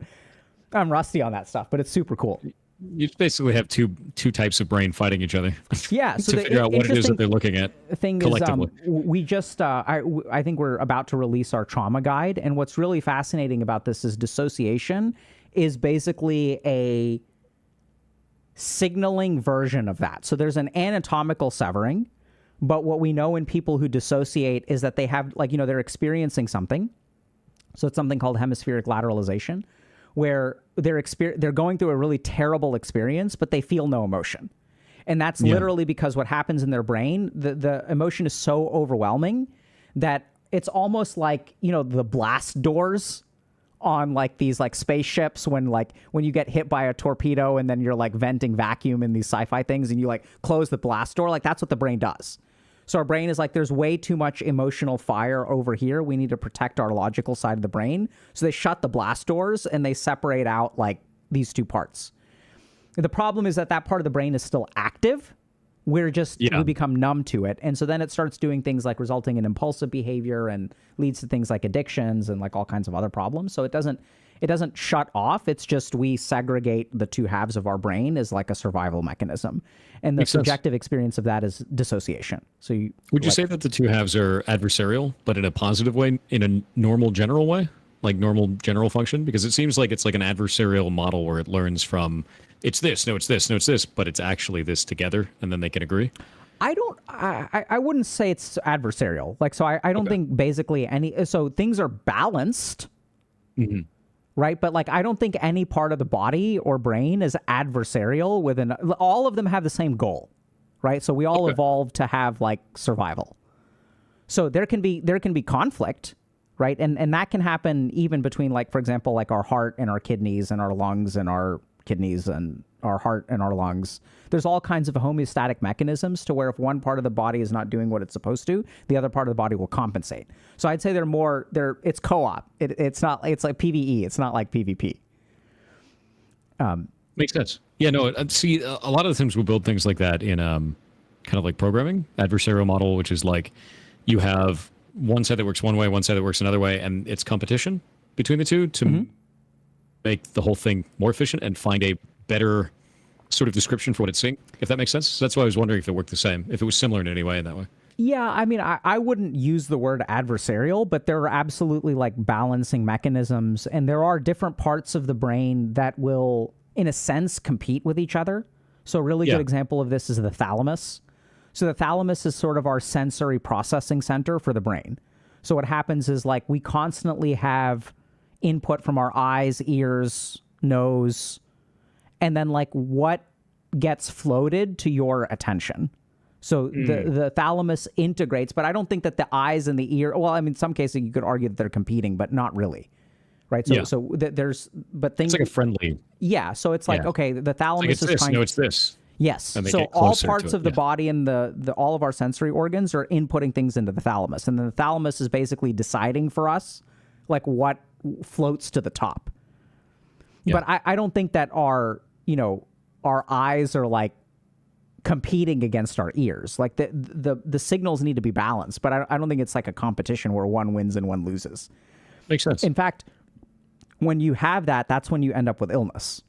I'm rusty on that stuff, but it's super cool. You basically have two types of brain fighting each other. Yeah, so to figure out what it is that they're looking at collectively. We just, I think we're about to release our trauma guide, and what's really fascinating about this is dissociation is basically a signaling version of that. So there's an anatomical severing, but what we know in people who dissociate is that they have, like, they're experiencing something. So it's something called hemispheric lateralization, where they're going through a really terrible experience, but they feel no emotion. And that's literally because what happens in their brain, the emotion is so overwhelming that it's almost like, the blast doors on like these like spaceships when you get hit by a torpedo and then you're like venting vacuum in these sci-fi things and you like close the blast door. Like that's what the brain does. So our brain is like, there's way too much emotional fire over here. We need to protect our logical side of the brain. So they shut the blast doors and they separate out like these two parts. The problem is that part of the brain is still active. We become numb to it. And so then it starts doing things like resulting in impulsive behavior and leads to things like addictions and like all kinds of other problems. So it doesn't shut off. It's just we segregate the two halves of our brain as like a survival mechanism. And the subjective experience of that is dissociation. So would you say that the two halves are adversarial, but in a positive way, in a normal general way, like normal general function? Because it seems like it's like an adversarial model where it learns from it's this, no, it's this, no, it's this, but it's actually this together, and then they can agree. I wouldn't say it's adversarial. Like, so I don't think basically so things are balanced. Mm-hmm. Right. But like, I don't think any part of the body or brain is adversarial all of them have the same goal. Right. So we all evolved to have like survival. So there can be conflict. Right. And that can happen even between, like, for example, like our heart and our kidneys and our lungs and our kidneys and our heart and our lungs. There's all kinds of homeostatic mechanisms to where if one part of the body is not doing what it's supposed to, the other part of the body will compensate. So I'd say it's co-op. It's like PvE. It's not like PvP. Makes sense. Yeah, no, see, a lot of the times we build things like that in kind of like programming, adversarial model, which is like you have one side that works one way, one side that works another way, and it's competition between the two to make the whole thing more efficient and find a better sort of description for what it's seeing, if that makes sense. So that's why I was wondering if it worked the same, if it was similar in any way in that way. Yeah, I mean, I wouldn't use the word adversarial, but there are absolutely like balancing mechanisms, and there are different parts of the brain that will, in a sense, compete with each other. So a really good example of this is the thalamus. So the thalamus is sort of our sensory processing center for the brain. So what happens is like we constantly have input from our eyes, ears, nose, and then like what gets floated to your attention. So the thalamus integrates, but I don't think that the eyes and the ear, well, I mean, in some cases you could argue that they're competing, but not really. Right. So, there's, but things. It's like a friendly. Yeah. So it's like, okay, the thalamus is trying. No, it's this. Yes. So all parts of the body and all of our sensory organs are inputting things into the thalamus. And then the thalamus is basically deciding for us, like what floats to the top. Yeah. But I don't think that our eyes are like competing against our ears. Like the signals need to be balanced, but I don't think it's like a competition where one wins and one loses. Makes sense. In fact, when you have that, that's when you end up with illness.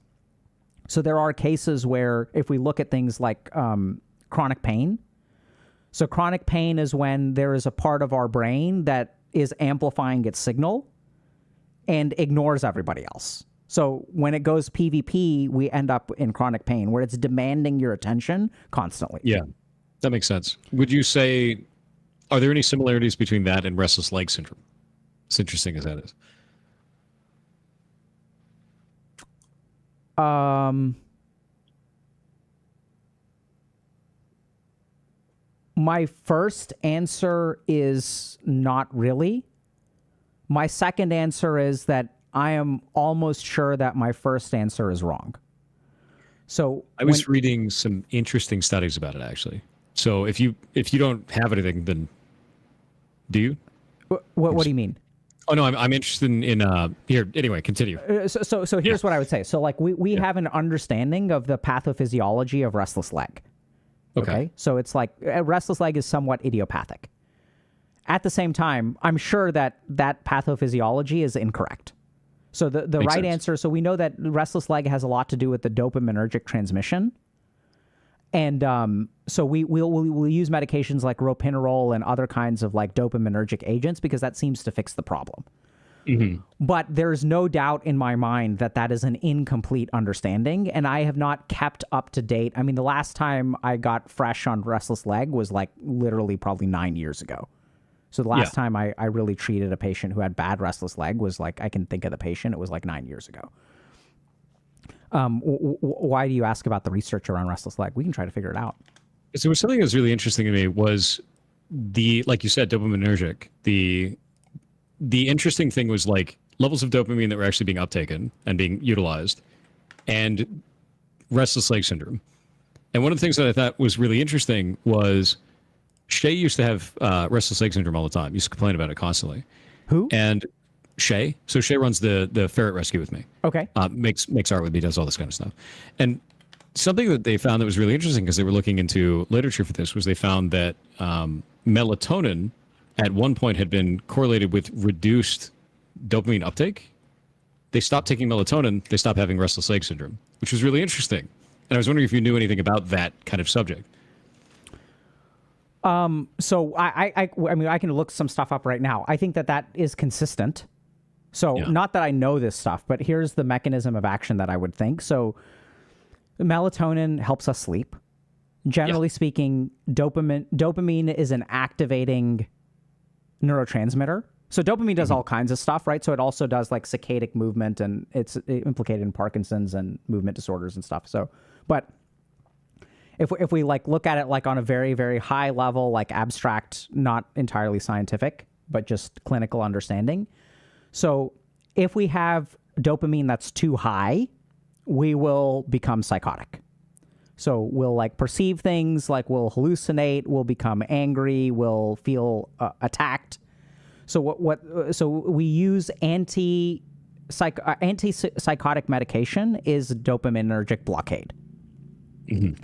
So there are cases where if we look at things like chronic pain. So chronic pain is when there is a part of our brain that is amplifying its signal and ignores everybody else. So when it goes PvP, we end up in chronic pain where it's demanding your attention constantly. Yeah, that makes sense. Would you say, are there any similarities between that and restless leg syndrome? As interesting as that is. My first answer is not really. My second answer is that I am almost sure that my first answer is wrong. So I was reading some interesting studies about it, actually. So if you don't have anything, then do you? What do you mean? Oh no, I'm interested in here. Anyway, continue. So here's what I would say. So like we have an understanding of the pathophysiology of restless leg. Okay. So it's like restless leg is somewhat idiopathic. At the same time, I'm sure that pathophysiology is incorrect. So the right answer, so we know that restless leg has a lot to do with the dopaminergic transmission. And so we'll use medications like ropinirole and other kinds of like dopaminergic agents because that seems to fix the problem. Mm-hmm. But there's no doubt in my mind that that is an incomplete understanding, and I have not kept up to date. I mean, the last time I got fresh on restless leg was like literally probably 9 years ago. So the last time I really treated a patient who had bad restless leg was like, I can think of the patient, it was like 9 years ago. Why do you ask about the research around restless leg? We can try to figure it out. So something that was really interesting to me was like you said, dopaminergic. The interesting thing was like levels of dopamine that were actually being uptaken and being utilized, and restless leg syndrome. And one of the things that I thought was really interesting was Shay used to have restless leg syndrome all the time. Used to complain about it constantly. Who? And Shay. So Shay runs the ferret rescue with me. Okay. Makes art with me, does all this kind of stuff. And something that they found that was really interesting because they were looking into literature for this was they found that melatonin at one point had been correlated with reduced dopamine uptake. They stopped taking melatonin, they stopped having restless leg syndrome, which was really interesting. And I was wondering if you knew anything about that kind of subject. So I mean, I can look some stuff up right now. I think that is consistent. So not that I know this stuff, but here's the mechanism of action that I would think. So melatonin helps us sleep. Generally speaking, dopamine is an activating neurotransmitter. So dopamine does all kinds of stuff, right? So it also does like saccadic movement, and it's implicated in Parkinson's and movement disorders and stuff. So, but if we like look at it like on a very, very high level, like abstract, not entirely scientific, but just clinical understanding. So if we have dopamine that's too high, we will become psychotic. So we'll like perceive things, like we'll hallucinate, we'll become angry, we'll feel attacked. So so we use antipsychotic medication is dopaminergic blockade. Mm-hmm.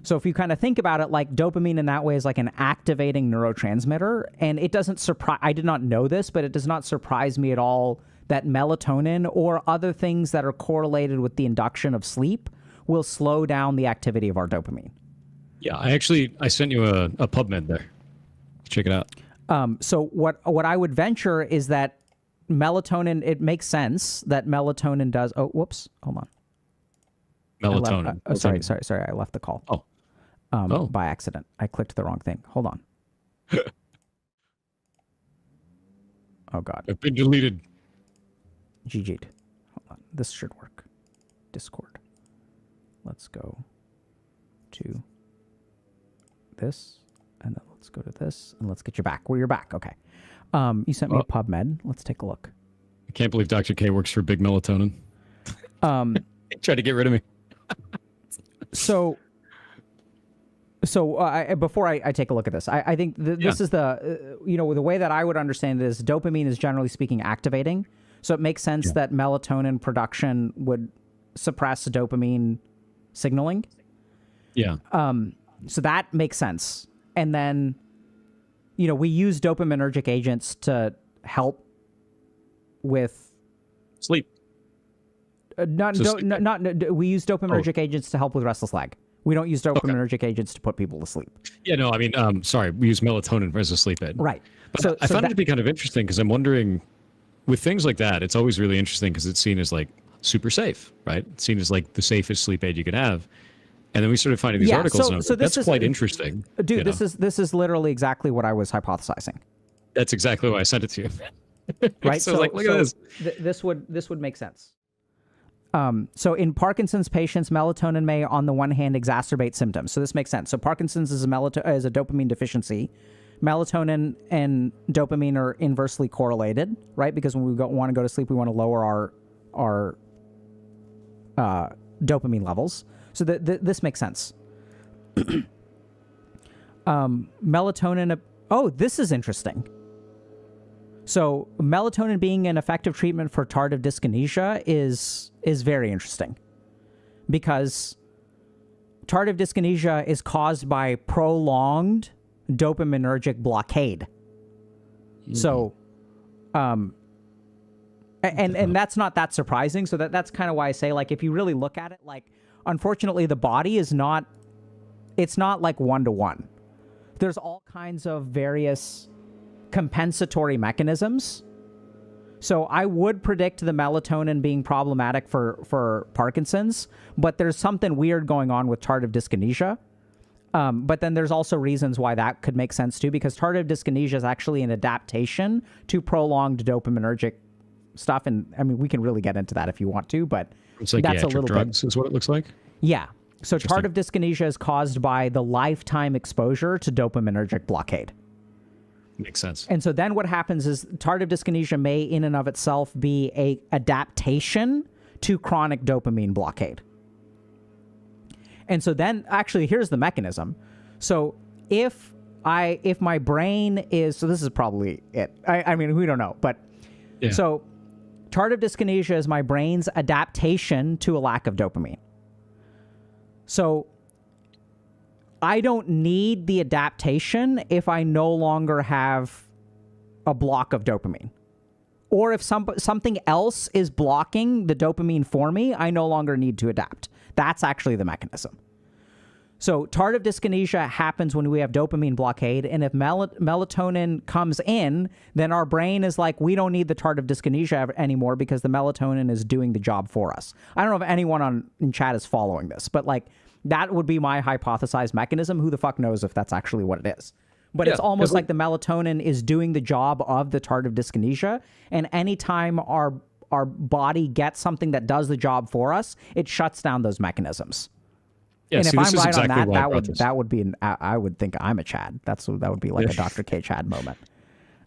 So if you kind of think about it, like dopamine in that way is like an activating neurotransmitter, and it doesn't surprise. I did not know this, but it does not surprise me at all that melatonin or other things that are correlated with the induction of sleep will slow down the activity of our dopamine. Yeah, I sent you a PubMed there. Check it out. So what I would venture is that melatonin. It makes sense that melatonin does. Oh, whoops! Hold on. Melatonin. Sorry. I left the call. By accident. I clicked the wrong thing. Hold on. Oh God. I've been deleted. GG'd. Hold on. This should work. Discord. Let's go to this, and then let's go to this, and let's get you back. Well, you're back. Okay. You sent me a PubMed. Let's take a look. I can't believe Dr. K works for Big Melatonin. Tried to get rid of me. Before I take a look at this, I think this is the the way that I would understand it is dopamine is generally speaking activating. So it makes sense that melatonin production would suppress dopamine signaling. Yeah. So that makes sense. And then, we use dopaminergic agents to help with sleep. We use dopaminergic agents to help with restless leg. We don't use dopaminergic agents to put people to sleep. Yeah, no, I mean, sorry, we use melatonin as a sleep aid. Right. But I found it to be kind of interesting because I'm wondering, with things like that, it's always really interesting because it's seen as like super safe, right? It's seen as like the safest sleep aid you could have. And then we started finding these articles, and I was like, that's quite interesting. Dude, this is literally exactly what I was hypothesizing. That's exactly why I sent it to you. Right? So I was like, look at this. This would make sense. So in Parkinson's patients, melatonin may, on the one hand, exacerbate symptoms. So this makes sense. So Parkinson's is a dopamine deficiency. Melatonin and dopamine are inversely correlated, right? Because when we want to go to sleep, we want to lower our dopamine levels. So this makes sense. Melatonin. Oh, this is interesting. So melatonin being an effective treatment for tardive dyskinesia is very interesting, because tardive dyskinesia is caused by prolonged dopaminergic blockade. Mm-hmm. So, and that's not that surprising. So that's kind of why I say, like, if you really look at it, like, unfortunately, the body is not, it's not like 1-to-1. There's all kinds of various compensatory mechanisms. So I would predict the melatonin being problematic for Parkinson's, but there's something weird going on with tardive dyskinesia. But then there's also reasons why that could make sense too, because tardive dyskinesia is actually an adaptation to prolonged dopaminergic stuff. And I mean, we can really get into that if you want to, but it's like that's a little drugs is what it looks like. Yeah. So tardive dyskinesia is caused by the lifetime exposure to dopaminergic blockade. Makes sense. And so then what happens is tardive dyskinesia may in and of itself be a adaptation to chronic dopamine blockade. And so then actually here's the mechanism. So if my brain is, so this is probably it. I mean, we don't know, but so tardive dyskinesia is my brain's adaptation to a lack of dopamine. So I don't need the adaptation if I no longer have a block of dopamine. Or if something else is blocking the dopamine for me, I no longer need to adapt. That's actually the mechanism. So tardive dyskinesia happens when we have dopamine blockade, and if melatonin comes in, then our brain is like, we don't need the tardive dyskinesia anymore because the melatonin is doing the job for us. I don't know if anyone in chat is following this, but like, that would be my hypothesized mechanism. Who the fuck knows if that's actually what it is? But it's almost like the melatonin is doing the job of the tardive dyskinesia. And anytime our body gets something that does the job for us, it shuts down those mechanisms. Yeah, and see, if I'm right exactly on that would be I would think I'm a Chad. That would be like a Dr. K Chad moment.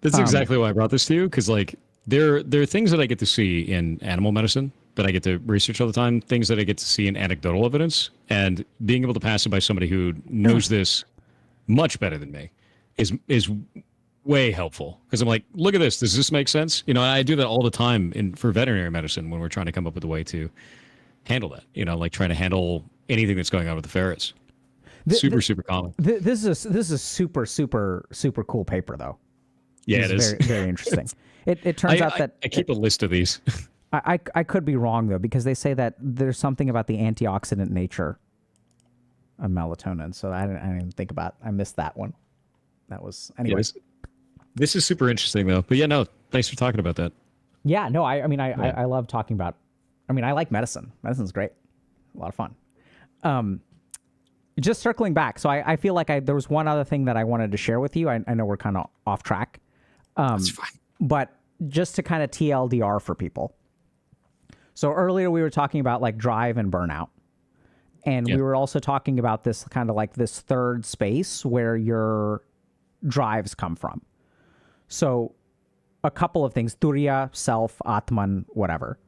That's exactly why I brought this to you, because like there are things that I get to see in animal medicine that I get to research all the time, things that I get to see in anecdotal evidence, and being able to pass it by somebody who knows this much better than me is way helpful because I'm like, look at this. Does this make sense? You know, I do that all the time for veterinary medicine when we're trying to come up with a way to handle that. You know, like trying to handle anything that's going on with the ferrets. Super common. This is super cool paper though. Yeah, it is very, very interesting. It turns out that I keep a list of these. I could be wrong though, because they say that there's something about the antioxidant nature of melatonin. So I didn't even think about. I missed that one. That was anyway. Yeah, this is super interesting though. But yeah, no, thanks for talking about that. Yeah, no, I love talking about. I mean, I like medicine. Medicine's great. A lot of fun. Just circling back. So I feel like there was one other thing that I wanted to share with you. I know we're kind of off track. That's fine. But just to kind of TLDR for people. So earlier we were talking about like drive and burnout. And we were also talking about this kind of like this third space where your drives come from. So a couple of things, Turiya, self, Atman, whatever.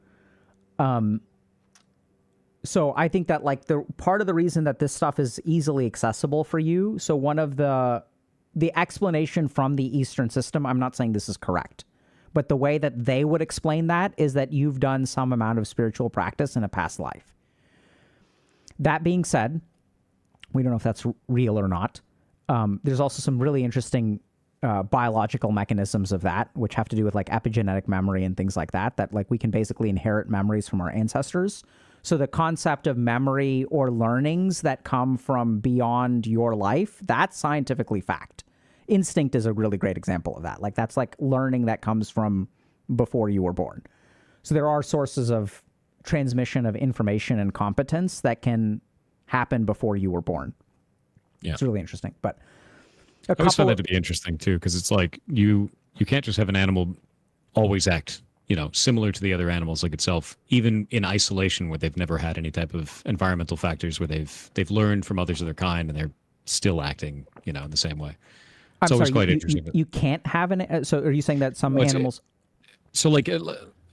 So I think that like the part of the reason that this stuff is easily accessible for you. So one of the explanation from the Eastern system, I'm not saying this is correct, but the way that they would explain that is that you've done some amount of spiritual practice in a past life. That being said, we don't know if that's real or not. There's also some really interesting biological mechanisms of that, which have to do with like epigenetic memory and things like that, that like we can basically inherit memories from our ancestors. So the concept of memory or learnings that come from beyond your life, that's scientifically fact. Instinct is a really great example of that. Like that's like learning that comes from before you were born. So there are sources of transmission of information and competence that can happen before you were born. Yeah. It's really interesting. But I always found that to be interesting too, because it's like you can't just have an animal always act, you know, similar to the other animals like itself, even in isolation where they've never had any type of environmental factors where they've learned from others of their kind and they're still acting, you know, in the same way. It's always quite interesting. You can't have so are you saying that some animals? So like,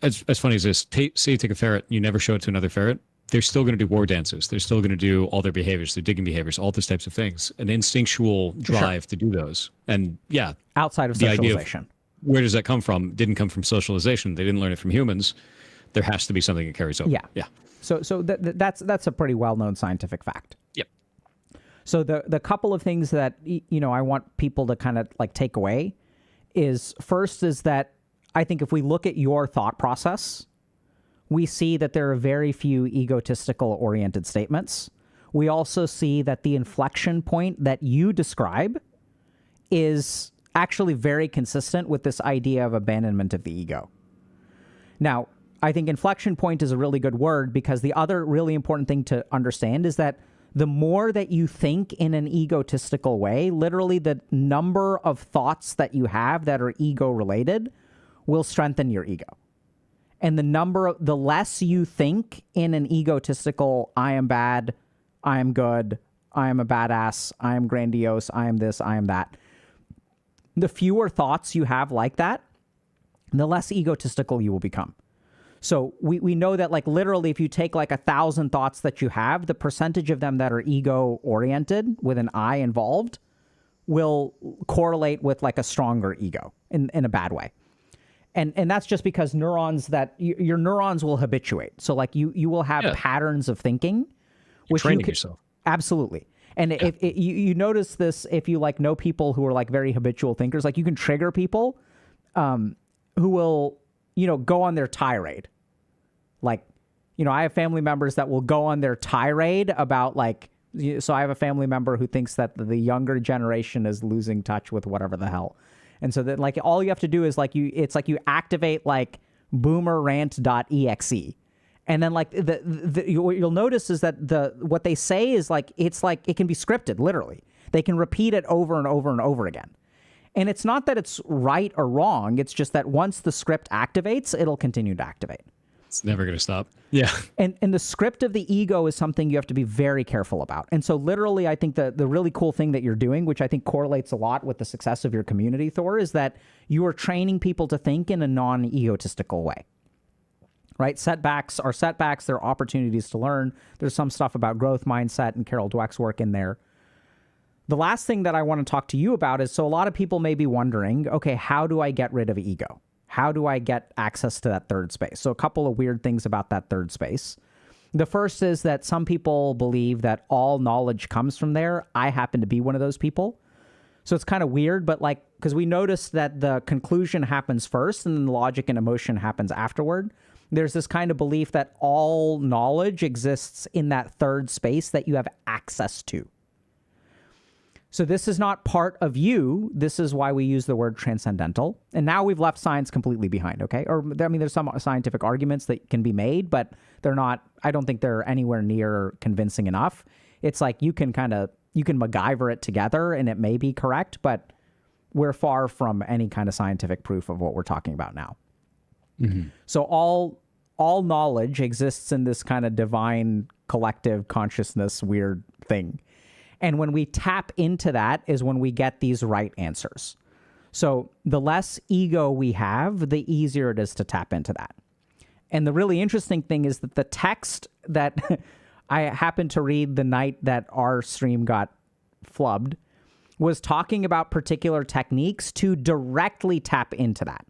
as funny as this, say you take a ferret, you never show it to another ferret, they're still going to do war dances. They're still going to do all their behaviors, their digging behaviors, all those types of things, an instinctual drive to do those. And yeah. Outside of socialization. Where does that come from? Didn't come from socialization. They didn't learn it from humans. There has to be something that carries over. Yeah. Yeah. So that's a pretty well-known scientific fact. Yep. So the couple of things that, you know, I want people to kind of like take away is first is that I think if we look at your thought process, we see that there are very few egotistical oriented statements. We also see that the inflection point that you describe is actually very consistent with this idea of abandonment of the ego. Now, I think inflection point is a really good word because the other really important thing to understand is that the more that you think in an egotistical way, literally the number of thoughts that you have that are ego related will strengthen your ego. And the less you think in an egotistical, I am bad, I am good, I am a badass, I am grandiose, I am this, I am that. The fewer thoughts you have like that, the less egotistical you will become. So we know that like literally if you take like 1,000 thoughts that you have, the percentage of them that are ego oriented with an I involved will correlate with like a stronger ego in a bad way. And that's just because neurons your neurons will habituate. So like you will have patterns of thinking. You're training yourself. Absolutely. And if you notice this, if you like know people who are like very habitual thinkers, like you can trigger people who will, you know, go on their tirade. Like, you know, I have family members that will go on their tirade about like, so I have a family member who thinks that the younger generation is losing touch with whatever the hell. And so that like all you have to do is like it's like you activate like boomerrant.exe. And then like what you'll notice is that what they say is like, it's like it can be scripted, literally. They can repeat it over and over and over again. And it's not that it's right or wrong. It's just that once the script activates, it'll continue to activate. It's never going to stop. Yeah. And the script of the ego is something you have to be very careful about. And so literally, I think the really cool thing that you're doing, which I think correlates a lot with the success of your community, Thor, is that you are training people to think in a non-egotistical way. Right? Setbacks are setbacks. They're opportunities to learn. There's some stuff about growth mindset and Carol Dweck's work in there. The last thing that I want to talk to you about is, so a lot of people may be wondering, okay, how do I get rid of ego? How do I get access to that third space? So a couple of weird things about that third space. The first is that some people believe that all knowledge comes from there. I happen to be one of those people. So it's kind of weird, but like, because we noticed that the conclusion happens first and then the logic and emotion happens afterward. There's this kind of belief that all knowledge exists in that third space that you have access to. So this is not part of you. This is why we use the word transcendental. And now we've left science completely behind, okay? Or, I mean, there's some scientific arguments that can be made, but they're not, I don't think they're anywhere near convincing enough. It's like you can MacGyver it together and it may be correct, but we're far from any kind of scientific proof of what we're talking about now. Mm-hmm. So all knowledge exists in this kind of divine collective consciousness weird thing. And when we tap into that is when we get these right answers. So the less ego we have, the easier it is to tap into that. And the really interesting thing is that the text that I happened to read the night that our stream got flubbed was talking about particular techniques to directly tap into that.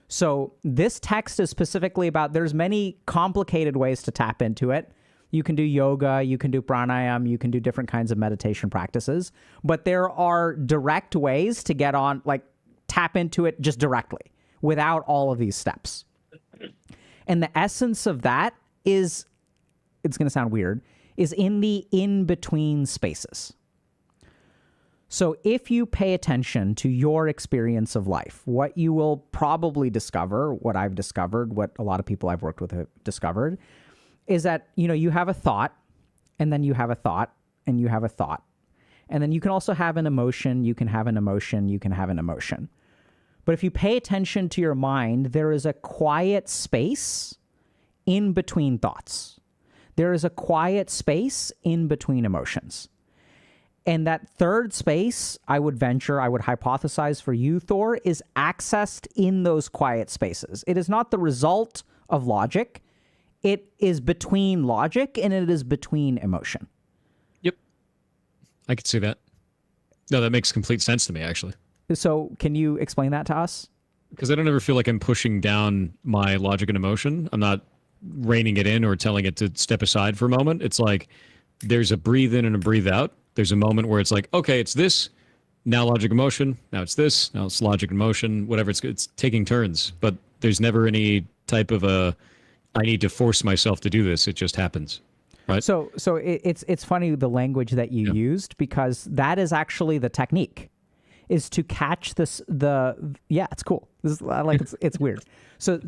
So this text is specifically about, there's many complicated ways to tap into it. You can do yoga, you can do pranayama, you can do different kinds of meditation practices, but there are direct ways to get on, like tap into it just directly without all of these steps. And the essence of that is, it's going to sound weird, is in the in-between spaces. So if you pay attention to your experience of life, what you will probably discover, what I've discovered, what a lot of people I've worked with have discovered, is that, you have a thought, and then you have a thought, and you have a thought. And then you can also have an emotion, you can have an emotion, you can have an emotion. But if you pay attention to your mind, there is a quiet space in between thoughts. There is a quiet space in between emotions. And that third space, I would hypothesize for you, Thor, is accessed in those quiet spaces. It is not the result of logic. It is between logic and it is between emotion. Yep. I could see that. No, that makes complete sense to me, actually. So can you explain that to us? Because I don't ever feel like I'm pushing down my logic and emotion. I'm not reining it in or telling it to step aside for a moment. It's like there's a breathe in and a breathe out. There's a moment where it's like, okay, it's this, now logic, emotion, now it's this, now it's logic, emotion, whatever. It's taking turns. But there's never any type of I need to force myself to do this. It just happens, right? So it's funny the language that you used, because that is actually the technique, is to catch this. It's cool. It's weird. So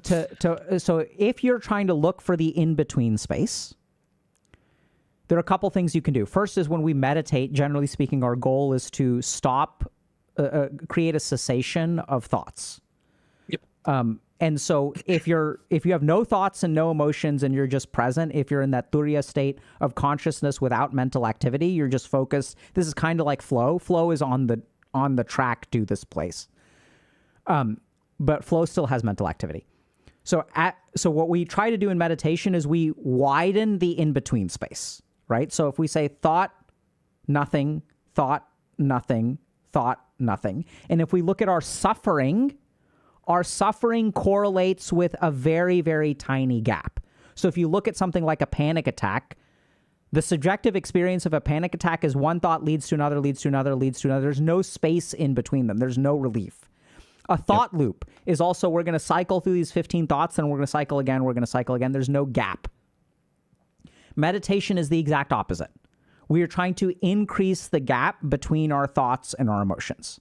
so if you're trying to look for the in between space, there are a couple things you can do. First is when we meditate. Generally speaking, our goal is to stop, create a cessation of thoughts. Yep. And so if you have no thoughts and no emotions and you're just present, if you're in that turiya state of consciousness without mental activity, you're just focused. This is kind of like flow. Flow is on the track to this place. But flow still has mental activity. So what we try to do in meditation is we widen the in-between space, right? So if we say thought, nothing, thought, nothing, thought, nothing. And if we look at our suffering correlates with a very, very tiny gap. So if you look at something like a panic attack, the subjective experience of a panic attack is one thought leads to another, leads to another, leads to another. There's no space in between them. There's no relief. A thought loop is also, we're going to cycle through these 15 thoughts, and we're going to cycle again, we're going to cycle again. There's no gap. Meditation is the exact opposite. We are trying to increase the gap between our thoughts and our emotions.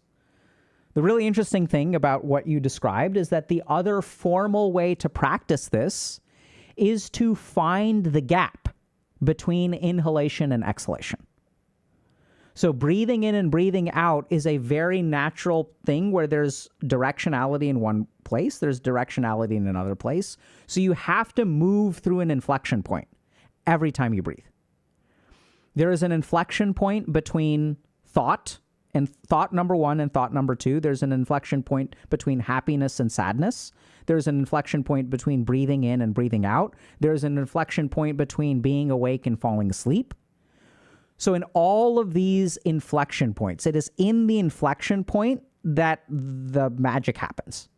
The really interesting thing about what you described is that the other formal way to practice this is to find the gap between inhalation and exhalation. So breathing in and breathing out is a very natural thing where there's directionality in one place, there's directionality in another place. So you have to move through an inflection point every time you breathe. There is an inflection point between thought and thought number one and thought number two. There's an inflection point between happiness and sadness. There's an inflection point between breathing in and breathing out. There's an inflection point between being awake and falling asleep. So in all of these inflection points, it is in the inflection point that the magic happens.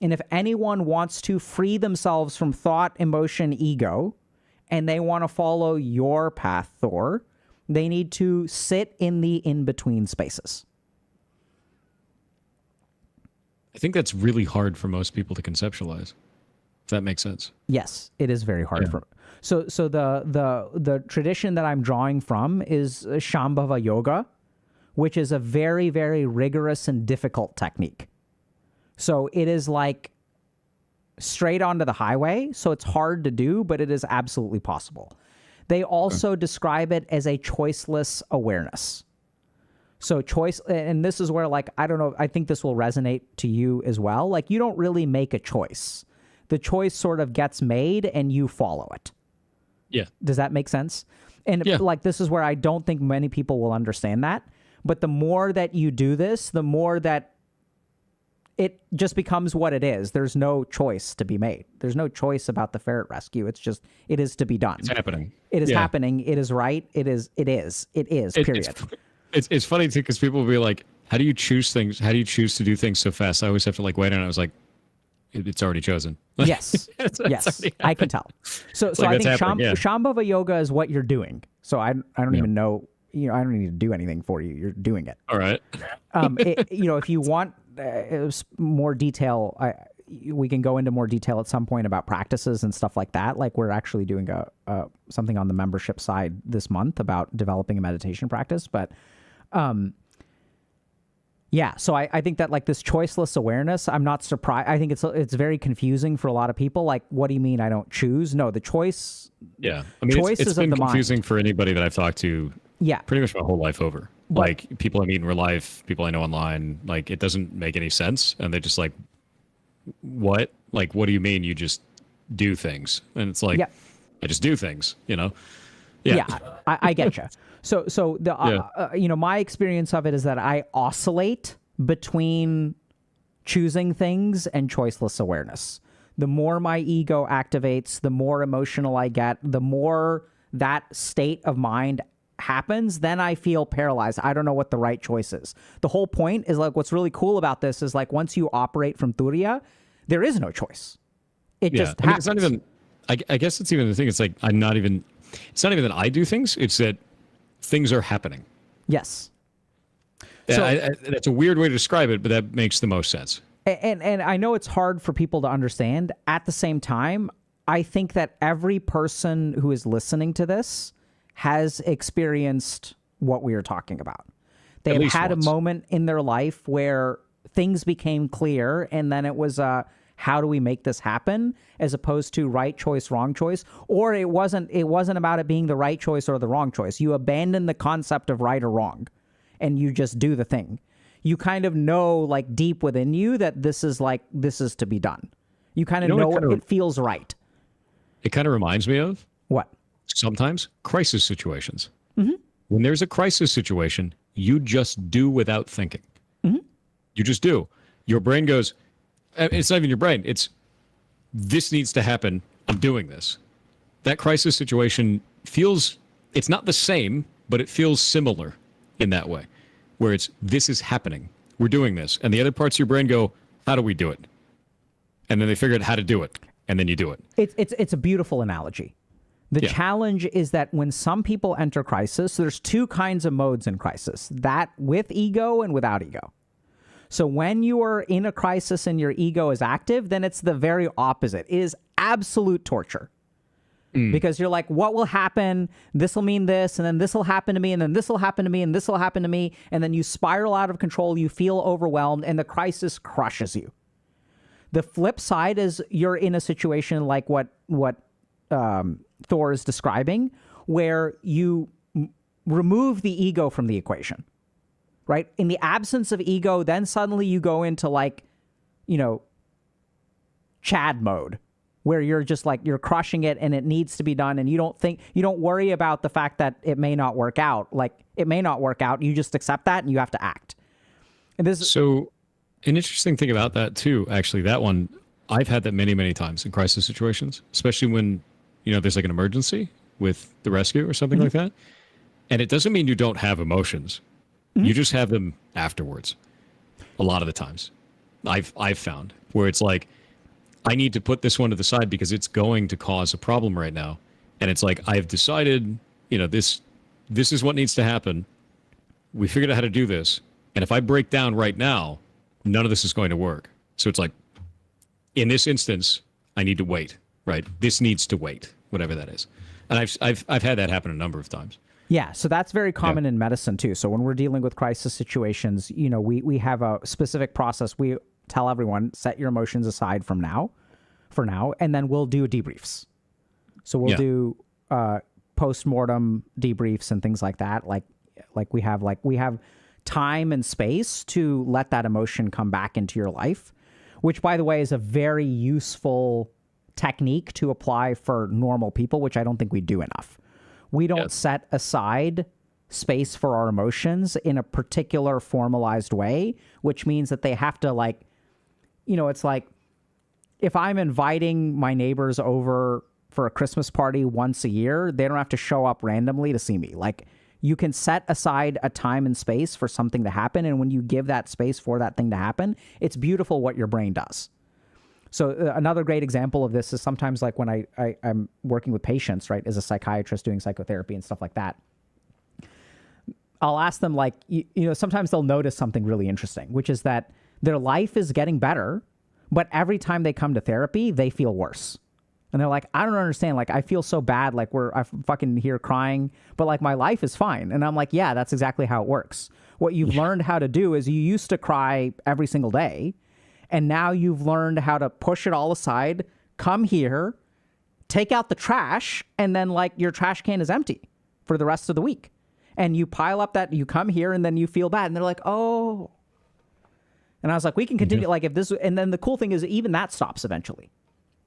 And if anyone wants to free themselves from thought, emotion, ego, and they want to follow your path, Thor, they need to sit in the in-between spaces. I think that's really hard for most people to conceptualize. If that makes sense. Yes, it is very hard for. So the tradition that I'm drawing from is Shambhava Yoga, which is a very, very rigorous and difficult technique. So it is like straight onto the highway, so it's hard to do, but it is absolutely possible. They also describe it as a choiceless awareness. So choice, and this is where, like, I don't know, I think this will resonate to you as well. Like, you don't really make a choice. The choice sort of gets made and you follow it. Yeah. Does that make sense? And like, this is where I don't think many people will understand that. But the more that you do this, the more that it just becomes what it is. There's no choice to be made. There's no choice about the ferret rescue. It's just, it is to be done. It's happening. It is happening. It is right. It is, period. It's funny too, because people will be like, how do you choose things? How do you choose to do things so fast? I always have to like wait on it. I was like, it's already chosen. Yes. Yes. I can tell. So I think Shambhava Yoga is what you're doing. So I don't even know, I don't need to do anything for you. You're doing it. All right. If you want more detail, we can go into more detail at some point about practices and stuff like that. Like, we're actually doing something on the membership side this month about developing a meditation practice. But so I think that, like, this choiceless awareness, I'm not surprised. I think it's very confusing for a lot of people. Like, what do you mean I don't choose? No, the choice. Yeah. I mean, it's been confusing for anybody that I've talked to. Yeah. Pretty much my whole life over. Like, people I meet in real life, people I know online, like, it doesn't make any sense. And they're just like, what? Like, what do you mean you just do things? And it's like, I just do things, Yeah, I get you. So the my experience of it is that I oscillate between choosing things and choiceless awareness. The more my ego activates, the more emotional I get, the more that state of mind happens, then I feel paralyzed. I don't know what the right choice is. The whole point is, like, what's really cool about this is, like, once you operate from Turiya, there is no choice. It just happens. It's not even, I guess it's even the thing. It's like, it's not even that I do things. It's that things are happening. Yes. So, that's a weird way to describe it, but that makes the most sense. And I know it's hard for people to understand. At the same time, I think that every person who is listening to this has experienced what we are talking about. They have had a moment in their life where things became clear, and then it was how do we make this happen, as opposed to right choice, wrong choice. Or it wasn't about it being the right choice or the wrong choice. You abandon the concept of right or wrong, and you just do the thing. You kind of know, like, deep within you that this is to be done. You kind of know it feels right. It kind of reminds me of what? Sometimes crisis situations. Mm-hmm. When there's a crisis situation, you just do without thinking. Mm-hmm. You just do. Your brain goes, it's not even your brain. It's, this needs to happen. I'm doing this. That crisis situation it's not the same, but it feels similar in that way, where it's, this is happening. We're doing this. And the other parts of your brain go, how do we do it? And then they figure out how to do it. And then you do it. It's a beautiful analogy. The challenge is that when some people enter crisis, there's two kinds of modes in crisis, that with ego and without ego. So when you are in a crisis and your ego is active, then it's the very opposite. It is absolute torture. Because you're like, what will happen? This will mean this, and then this will happen to me, and then this will happen to me, and this will happen to me. And then you spiral out of control, you feel overwhelmed, and the crisis crushes you. The flip side is you're in a situation like what Thor is describing, where you remove the ego from the equation, right? In the absence of ego, then suddenly you go into, like, Chad mode, where you're just like, you're crushing it and it needs to be done. And you don't worry about the fact that it may not work out. Like, it may not work out. You just accept that and you have to act. And so an interesting thing about that too, actually, that one, I've had that many, many times in crisis situations, especially when, there's like an emergency with the rescue or something like that. And it doesn't mean you don't have emotions. You just have them afterwards. A lot of the times. I've found where it's like, I need to put this one to the side because it's going to cause a problem right now. And it's like, I've decided, this is what needs to happen. We figured out how to do this. And if I break down right now, none of this is going to work. So it's like, in this instance, I need to wait, right? This needs to wait, whatever that is. And I've had that happen a number of times. Yeah, so that's very common in medicine too. So when we're dealing with crisis situations, we have a specific process. We tell everyone, set your emotions aside for now, and then we'll do debriefs. So we'll do post-mortem debriefs and things like that. Like we have time and space to let that emotion come back into your life, which, by the way, is a very useful technique to apply for normal people, which I don't think we do enough. We don't set aside space for our emotions in a particular formalized way, which means that they have to it's like if I'm inviting my neighbors over for a Christmas party once a year, they don't have to show up randomly to see me. Like, you can set aside a time and space for something to happen. And when you give that space for that thing to happen, it's beautiful what your brain does. So another great example of this is sometimes like when I'm working with patients, right, as a psychiatrist doing psychotherapy and stuff like that. I'll ask them sometimes they'll notice something really interesting, which is that their life is getting better, but every time they come to therapy, they feel worse. And they're like, I don't understand. Like, I feel so bad. Like, I'm fucking here crying, but like my life is fine. And I'm like, yeah, that's exactly how it works. What you've learned how to do is you used to cry every single day. And now you've learned how to push it all aside, come here, take out the trash, and then your trash can is empty for the rest of the week. And you pile up that, you come here, and then you feel bad. And they're like, oh. And I was like, we can continue. And then the cool thing is even that stops eventually.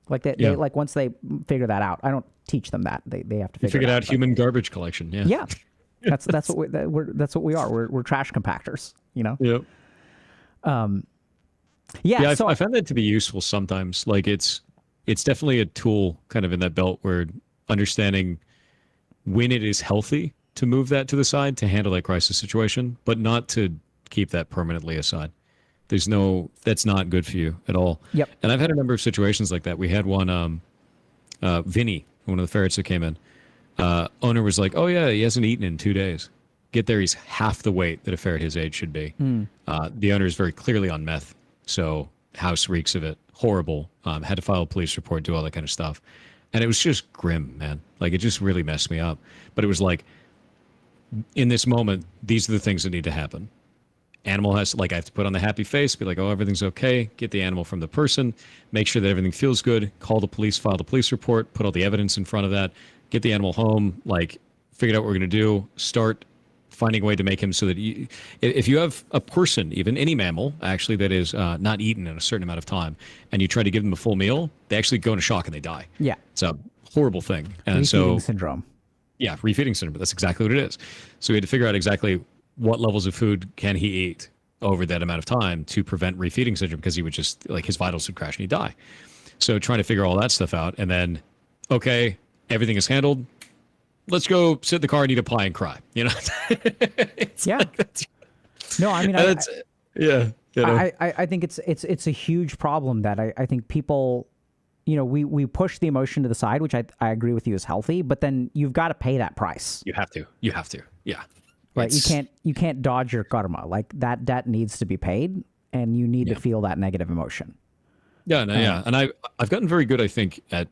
They once they figure that out. I don't teach them that. They have to figure it out. Human garbage collection. Yeah. Yeah. That's what we are. We're trash compactors, Yep. So I found that to be useful sometimes. Like it's definitely a tool kind of in that belt where understanding when it is healthy to move that to the side to handle that crisis situation, but not to keep that permanently aside. That's not good for you at all. Yep. And I've had a number of situations like that. We had one, Vinny, one of the ferrets that came in. Owner was like, oh yeah, he hasn't eaten in 2 days. Get there, he's half the weight that a ferret his age should be. The owner is very clearly on meth. So house reeks of it. Horrible. Had to file a police report, do all that kind of stuff. And it was just grim, man. Like, it just really messed me up. But it was like, in this moment, these are the things that need to happen. Animal has, I have to put on the happy face, be like, oh, everything's okay. Get the animal from the person. Make sure that everything feels good. Call the police, file the police report, put all the evidence in front of that. Get the animal home, figure out what we're going to do. Start finding a way to make him so that if you have a person, even any mammal, actually, that is not eaten in a certain amount of time, and you try to give them a full meal, they actually go into shock and they die. Yeah. It's a horrible thing. And refeeding syndrome. Yeah, refeeding syndrome. That's exactly what it is. So we had to figure out exactly what levels of food can he eat over that amount of time to prevent refeeding syndrome, because he would just, his vitals would crash and he'd die. So trying to figure all that stuff out, and then, okay, everything is handled. Let's go sit in the car and eat a pie and cry. Yeah. No, I mean, I think it's a huge problem that I think people, we push the emotion to the side, which I agree with you is healthy, but then you've got to pay that price. You have to. Yeah. Right. You can't dodge your karma. That debt needs to be paid, and you need to feel that negative emotion. Yeah. And I've gotten very good, I think, at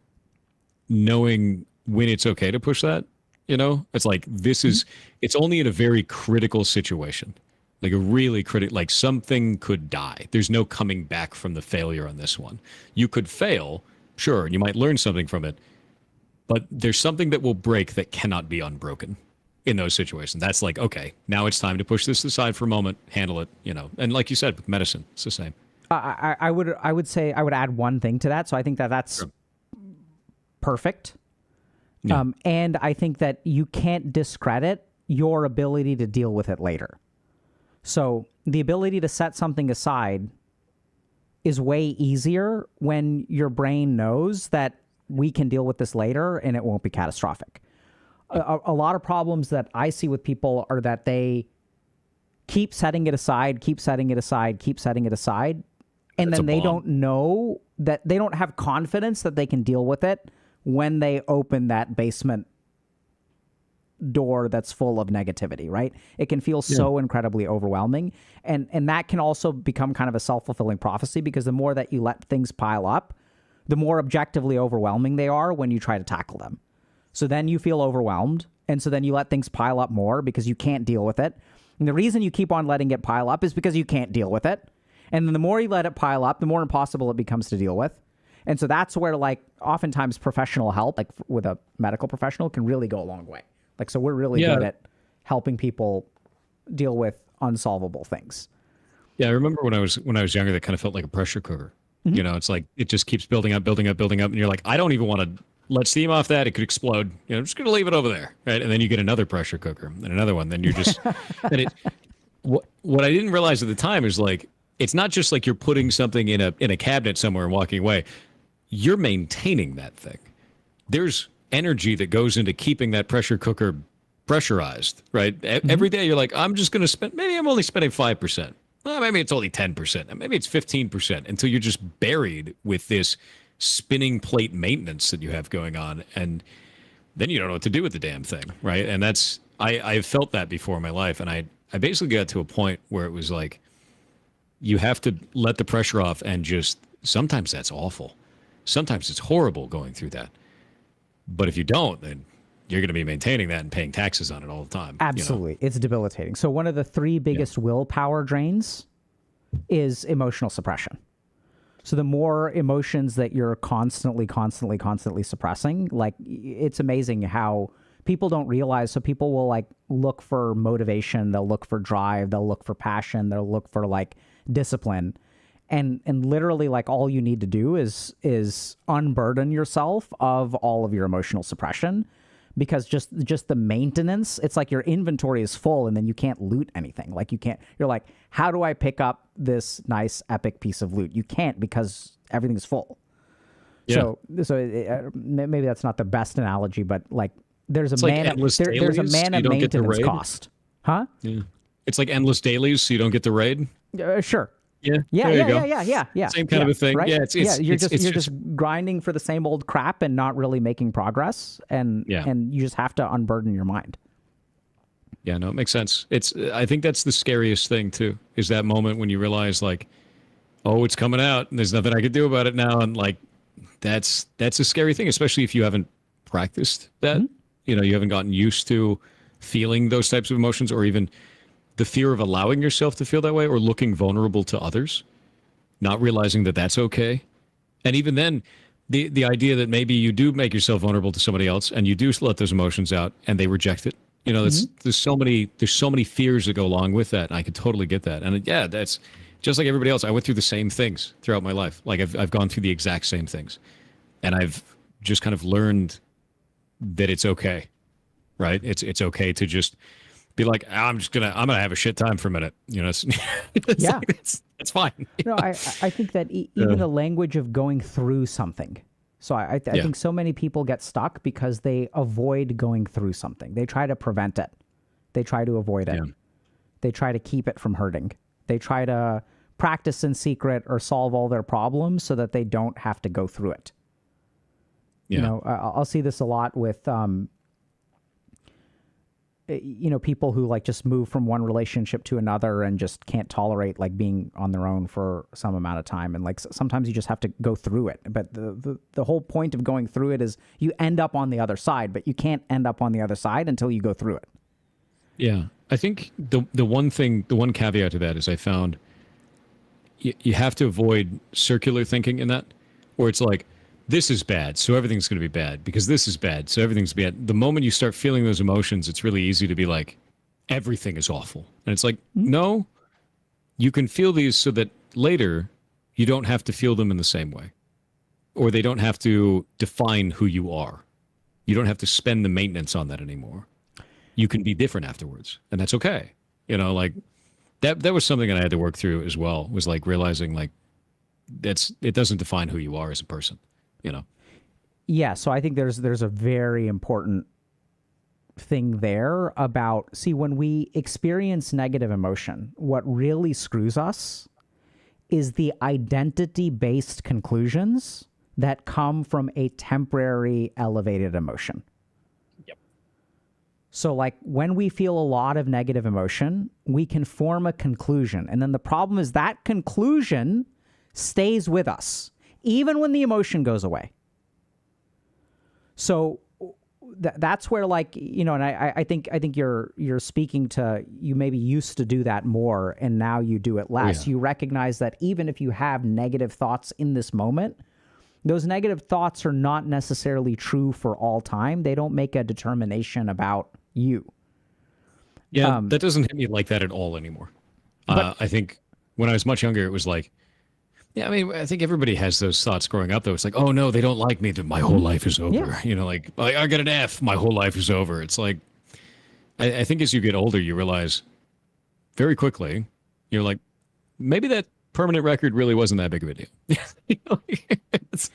knowing when it's okay to push that. It's like, it's only in a very critical situation, like a really critical, like something could die. There's no coming back from the failure on this one. You could fail, sure, and you might learn something from it, but there's something that will break that cannot be unbroken in those situations. That's like, okay, now it's time to push this aside for a moment, handle it, and like you said, with medicine, it's the same. I would say I would add one thing to that. So I think that's perfect. Yeah. And I think that you can't discredit your ability to deal with it later. So the ability to set something aside is way easier when your brain knows that we can deal with this later and it won't be catastrophic. a lot of problems that I see with people are that they keep setting it aside, keep setting it aside, keep setting it aside. And That's then a they bomb. don't know that they don't have confidence that they can deal with it when they open that basement door that's full of negativity, right? It can feel so incredibly overwhelming. And that can also become kind of a self-fulfilling prophecy, because the more that you let things pile up, the more objectively overwhelming they are when you try to tackle them. So then you feel overwhelmed. And so then you let things pile up more because you can't deal with it. And the reason you keep on letting it pile up is because you can't deal with it. And then the more you let it pile up, the more impossible it becomes to deal with. And so that's where, like, oftentimes professional help, like with a medical professional, can really go a long way. Like, so we're really good at helping people deal with unsolvable things. Yeah, I remember when I was younger, that kind of felt like a pressure cooker. Mm-hmm. You know, it's like it just keeps building up, building up, building up, and you're like, I don't even want to let steam off that. It could explode. You know, I'm just going to leave it over there, right? And then you get another pressure cooker and another one. Then you're just what I didn't realize at the time is, like, it's not just like you're putting something in a cabinet somewhere and walking away. You're maintaining that thing. There's energy that goes into keeping that pressure cooker pressurized, right? Every day you're like, I'm just going to spend, maybe I'm only spending 5%. Well, maybe it's only 10%. Maybe it's 15%, until you're just buried with this spinning plate maintenance that you have going on. And then you don't know what to do with the damn thing, right? And that's, I've felt that before in my life. And I basically got to a point where it was like, you have to let the pressure off, and just, sometimes that's awful. Sometimes it's horrible going through that. But if you don't, then you're going to be maintaining that and paying taxes on it all the time. Absolutely. You know? It's debilitating. So one of the three biggest willpower drains is emotional suppression. So the more emotions that you're constantly suppressing, like, it's amazing how people don't realize. So people will, like, look for motivation. They'll look for drive. They'll look for passion. They'll look for, like, discipline. And literally, like, all you need to do is unburden yourself of all of your emotional suppression, because just the maintenance, it's like your inventory is full and then you can't loot anything. Like, you're like, how do I pick up this nice epic piece of loot? You can't, because everything's full. Yeah. So maybe that's not the best analogy, but, like, there's a maintenance cost. Huh? Yeah. It's like endless dailies, so you don't get the raid. Sure. Yeah. Yeah. Same kind of a thing. Right? Yeah. You're just grinding for the same old crap and not really making progress. And you just have to unburden your mind. Yeah, no, it makes sense. I think that's the scariest thing too, is that moment when you realize, like, oh, it's coming out and there's nothing I can do about it now. And, like, that's a scary thing, especially if you haven't practiced that. Mm-hmm. You know, you haven't gotten used to feeling those types of emotions, or even the fear of allowing yourself to feel that way, or looking vulnerable to others, not realizing that that's okay. And even then, the idea that maybe you do make yourself vulnerable to somebody else and you do let those emotions out and they reject it. You know, there's so many fears that go along with that. And I could totally get that. And yeah, that's just like everybody else. I went through the same things throughout my life. Like, I've gone through the exact same things, and I've just kind of learned that it's okay, right? It's okay to just be like, I'm gonna have a shit time for a minute. You know, it's fine. No, I think that even the language of going through something. So I think so many people get stuck because they avoid going through something. They try to prevent it. They try to avoid it. Yeah. They try to keep it from hurting. They try to practice in secret or solve all their problems so that they don't have to go through it. Yeah. You know, I'll see this a lot with, people who, like, just move from one relationship to another and just can't tolerate, like, being on their own for some amount of time. And, like, sometimes you just have to go through it. But the whole point of going through it is you end up on the other side, but you can't end up on the other side until you go through it. Yeah. I think the one caveat to that is I found you have to avoid circular thinking in that, where it's like, this is bad, so everything's going to be bad, because this is bad, so everything's bad. The moment you start feeling those emotions, it's really easy to be like, everything is awful. And it's like, no, you can feel these so that later you don't have to feel them in the same way, or they don't have to define who you are. You don't have to spend the maintenance on that anymore. You can be different afterwards, and that's okay. You know, like, that was something that I had to work through as well, was, like, realizing, like, it doesn't define who you are as a person. You know. Yeah, so I think there's a very important thing there about, see, when we experience negative emotion, what really screws us is the identity-based conclusions that come from a temporary elevated emotion. Yep. So like when we feel a lot of negative emotion, we can form a conclusion. And then the problem is that conclusion stays with us, even when the emotion goes away. So that's where, like, you know, and I think you're speaking to, you maybe used to do that more and now you do it less. Oh, yeah. You recognize that even if you have negative thoughts in this moment, those negative thoughts are not necessarily true for all time. They don't make a determination about you. Yeah, that doesn't hit me like that at all anymore. I think when I was much younger, it was like, yeah, I mean, I think everybody has those thoughts growing up, though. It's like, oh, no, they don't like me. My whole life is over. Yeah. You know, like, I got an F. My whole life is over. It's like, I think as you get older, you realize very quickly, you're like, maybe that permanent record really wasn't that big of a deal. You know, it's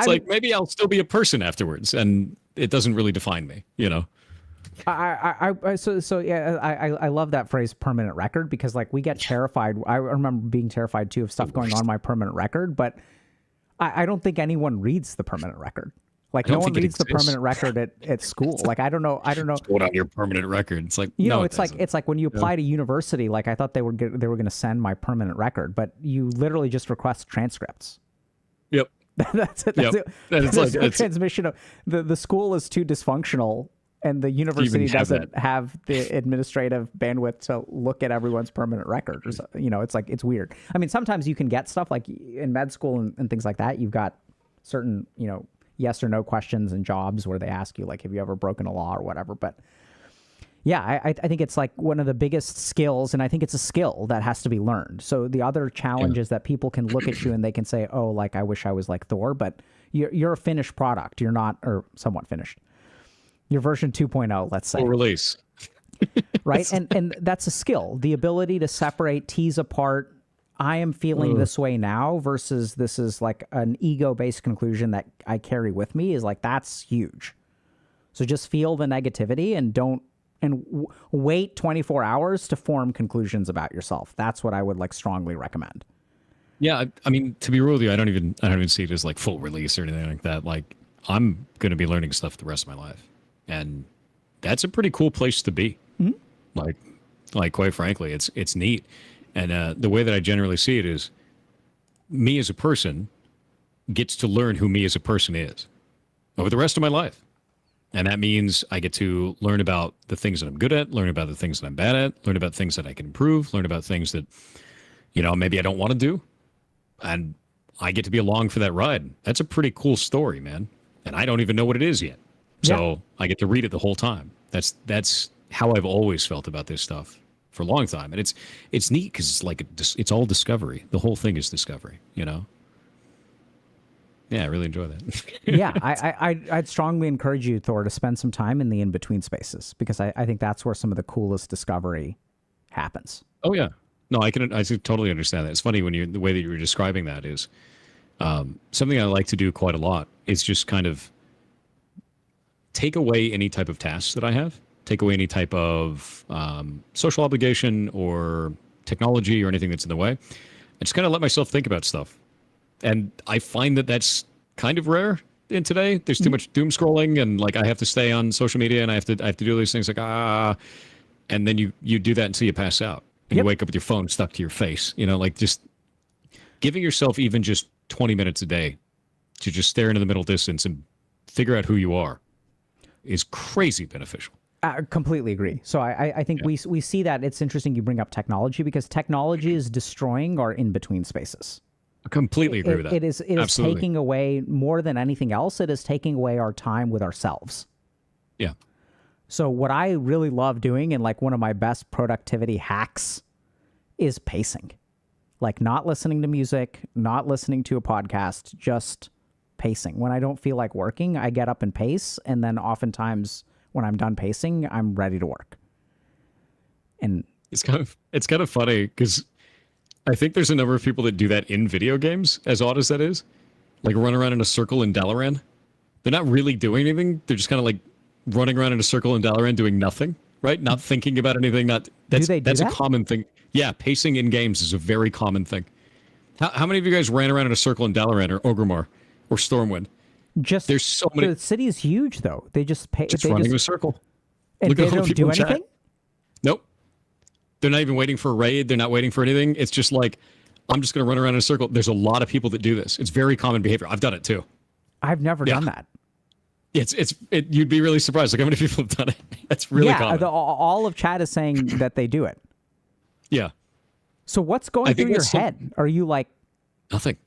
like, maybe I'll still be a person afterwards, and it doesn't really define me, you know? I love that phrase, permanent record, because like we get terrified. I remember being terrified too of stuff going on my permanent record, but I don't think anyone reads the permanent record. Like no one reads the permanent record at school. Like I don't know. What on your permanent record? It's like, you know, it's like when you apply to university. Like I thought they were going to send my permanent record, but you literally just request transcripts. Yep. That's it. Yep. It. There's no transmission of the school is too dysfunctional. And the university doesn't have the administrative bandwidth to look at everyone's permanent record. Or so, you know, it's like, it's weird. I mean, sometimes you can get stuff like in med school and things like that. You've got certain, you know, yes or no questions and jobs where they ask you, like, have you ever broken a law or whatever? But yeah, I think it's like one of the biggest skills, and I think it's a skill that has to be learned. So the other challenge is that people can look at you and they can say, oh, like, I wish I was like Thor, but you're a finished product. You're not, or somewhat finished. Your version 2.0, let's say. Full release. Right? And that's a skill. The ability to separate, tease apart, I am feeling this way now versus this is like an ego-based conclusion that I carry with me is like, that's huge. So just feel the negativity and wait 24 hours to form conclusions about yourself. That's what I would like strongly recommend. Yeah, I mean, to be real with you, I don't even see it as like full release or anything like that. Like, I'm going to be learning stuff the rest of my life. And that's a pretty cool place to be. Mm-hmm. Like quite frankly, it's neat. And the way that I generally see it is me as a person gets to learn who me as a person is over the rest of my life. And that means I get to learn about the things that I'm good at, learn about the things that I'm bad at, learn about things that I can improve, learn about things that, you know, maybe I don't want to do. And I get to be along for that ride. That's a pretty cool story, man. And I don't even know what it is yet. So I get to read it the whole time. That's how I've always felt about this stuff for a long time. And it's neat because it's like it's all discovery. The whole thing is discovery, you know? Yeah, I really enjoy that. Yeah, I'd strongly encourage you, Thor, to spend some time in the in-between spaces because I think that's where some of the coolest discovery happens. Oh, yeah. No, I totally understand that. It's funny when the way that you were describing that is something I like to do quite a lot is just kind of take away any type of tasks that I have, take away any type of social obligation or technology or anything that's in the way, and just kind of let myself think about stuff. And I find that that's kind of rare in today. There's too much doom scrolling, and like I have to stay on social media, and I have to do these things like and then you do that until you pass out, and you wake up with your phone stuck to your face. You know, like just giving yourself even just 20 minutes a day to just stare into the middle distance and figure out who you are is crazy beneficial. I completely agree. So I think we see that. It's interesting you bring up technology because technology is destroying our in-between spaces. I completely agree with that. It is taking away, more than anything else, it is taking away our time with ourselves. Yeah. So what I really love doing, and like one of my best productivity hacks, is pacing. Like not listening to music, not listening to a podcast, just pacing. When I don't feel like working, I get up and pace, and then oftentimes when I'm done pacing, I'm ready to work. And it's kind of funny because I think there's a number of people that do that in video games, as odd as that is. Like run around in a circle in Dalaran. They're not really doing anything. They're just kind of like running around in a circle in Dalaran doing nothing, right? Not thinking about anything. That's a common thing. Yeah, pacing in games is a very common thing. How many of you guys ran around in a circle in Dalaran or Orgrimmar or Stormwind? There's so many. The city is huge, though. They just pay. Just running in a circle. And Look they at all the don't people do in chat. anything? Nope. They're not even waiting for a raid. They're not waiting for anything. It's just like, I'm just going to run around in a circle. There's a lot of people that do this. It's very common behavior. I've done it too. I've never done that. You'd be really surprised. Like how many people have done it. That's really common. All of chat is saying that they do it. Yeah. So what's going through your head? Are you like nothing?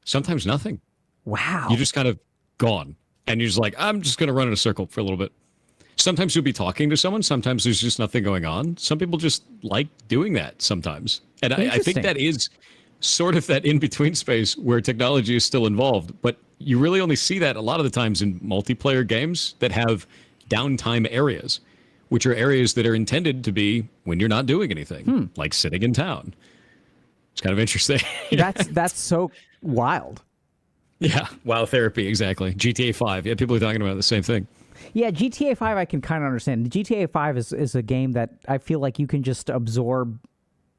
Sometimes nothing. Wow. You're just kind of gone, and you're just like, I'm just going to run in a circle for a little bit. Sometimes you'll be talking to someone. Sometimes there's just nothing going on. Some people just like doing that sometimes, and I think that is sort of that in-between space where technology is still involved, but you really only see that a lot of the times in multiplayer games that have downtime areas, which are areas that are intended to be when you're not doing anything, like sitting in town. It's kind of interesting. That's so wild. Yeah, WoW therapy, exactly. GTA 5. Yeah, people are talking about the same thing. Yeah, GTA 5 I can kind of understand. GTA 5 is a game that I feel like you can just absorb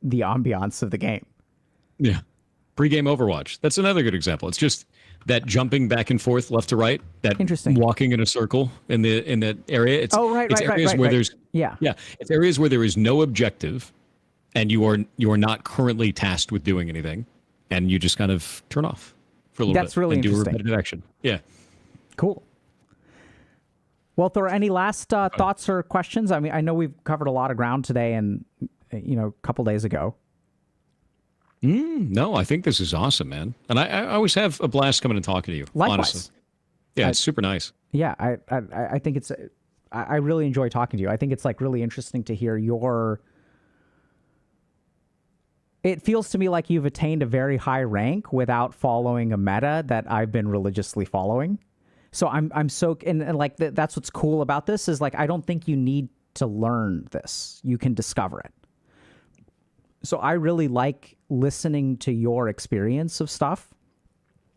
the ambiance of the game. Yeah. Pre-game Overwatch. That's another good example. It's just that jumping back and forth, left to right, that walking in a circle in that area. It's areas where there's it's areas where there is no objective, and you are not currently tasked with doing anything, and you just kind of turn off for a little bit. That's really interesting. Do repetitive action. Yeah. Cool. Well, Thor, any last thoughts or questions? I mean, I know we've covered a lot of ground today, and a couple days ago. No, I think this is awesome, man. And I always have a blast coming and talking to you. Likewise. Honestly. Yeah, it's super nice. Yeah, I think it's. I really enjoy talking to you. I think it's like really interesting to hear your. It feels to me like you've attained a very high rank without following a meta that I've been religiously following. So I'm so and like that's what's cool about this is like I don't think you need to learn this. You can discover it. So I really like listening to your experience of stuff.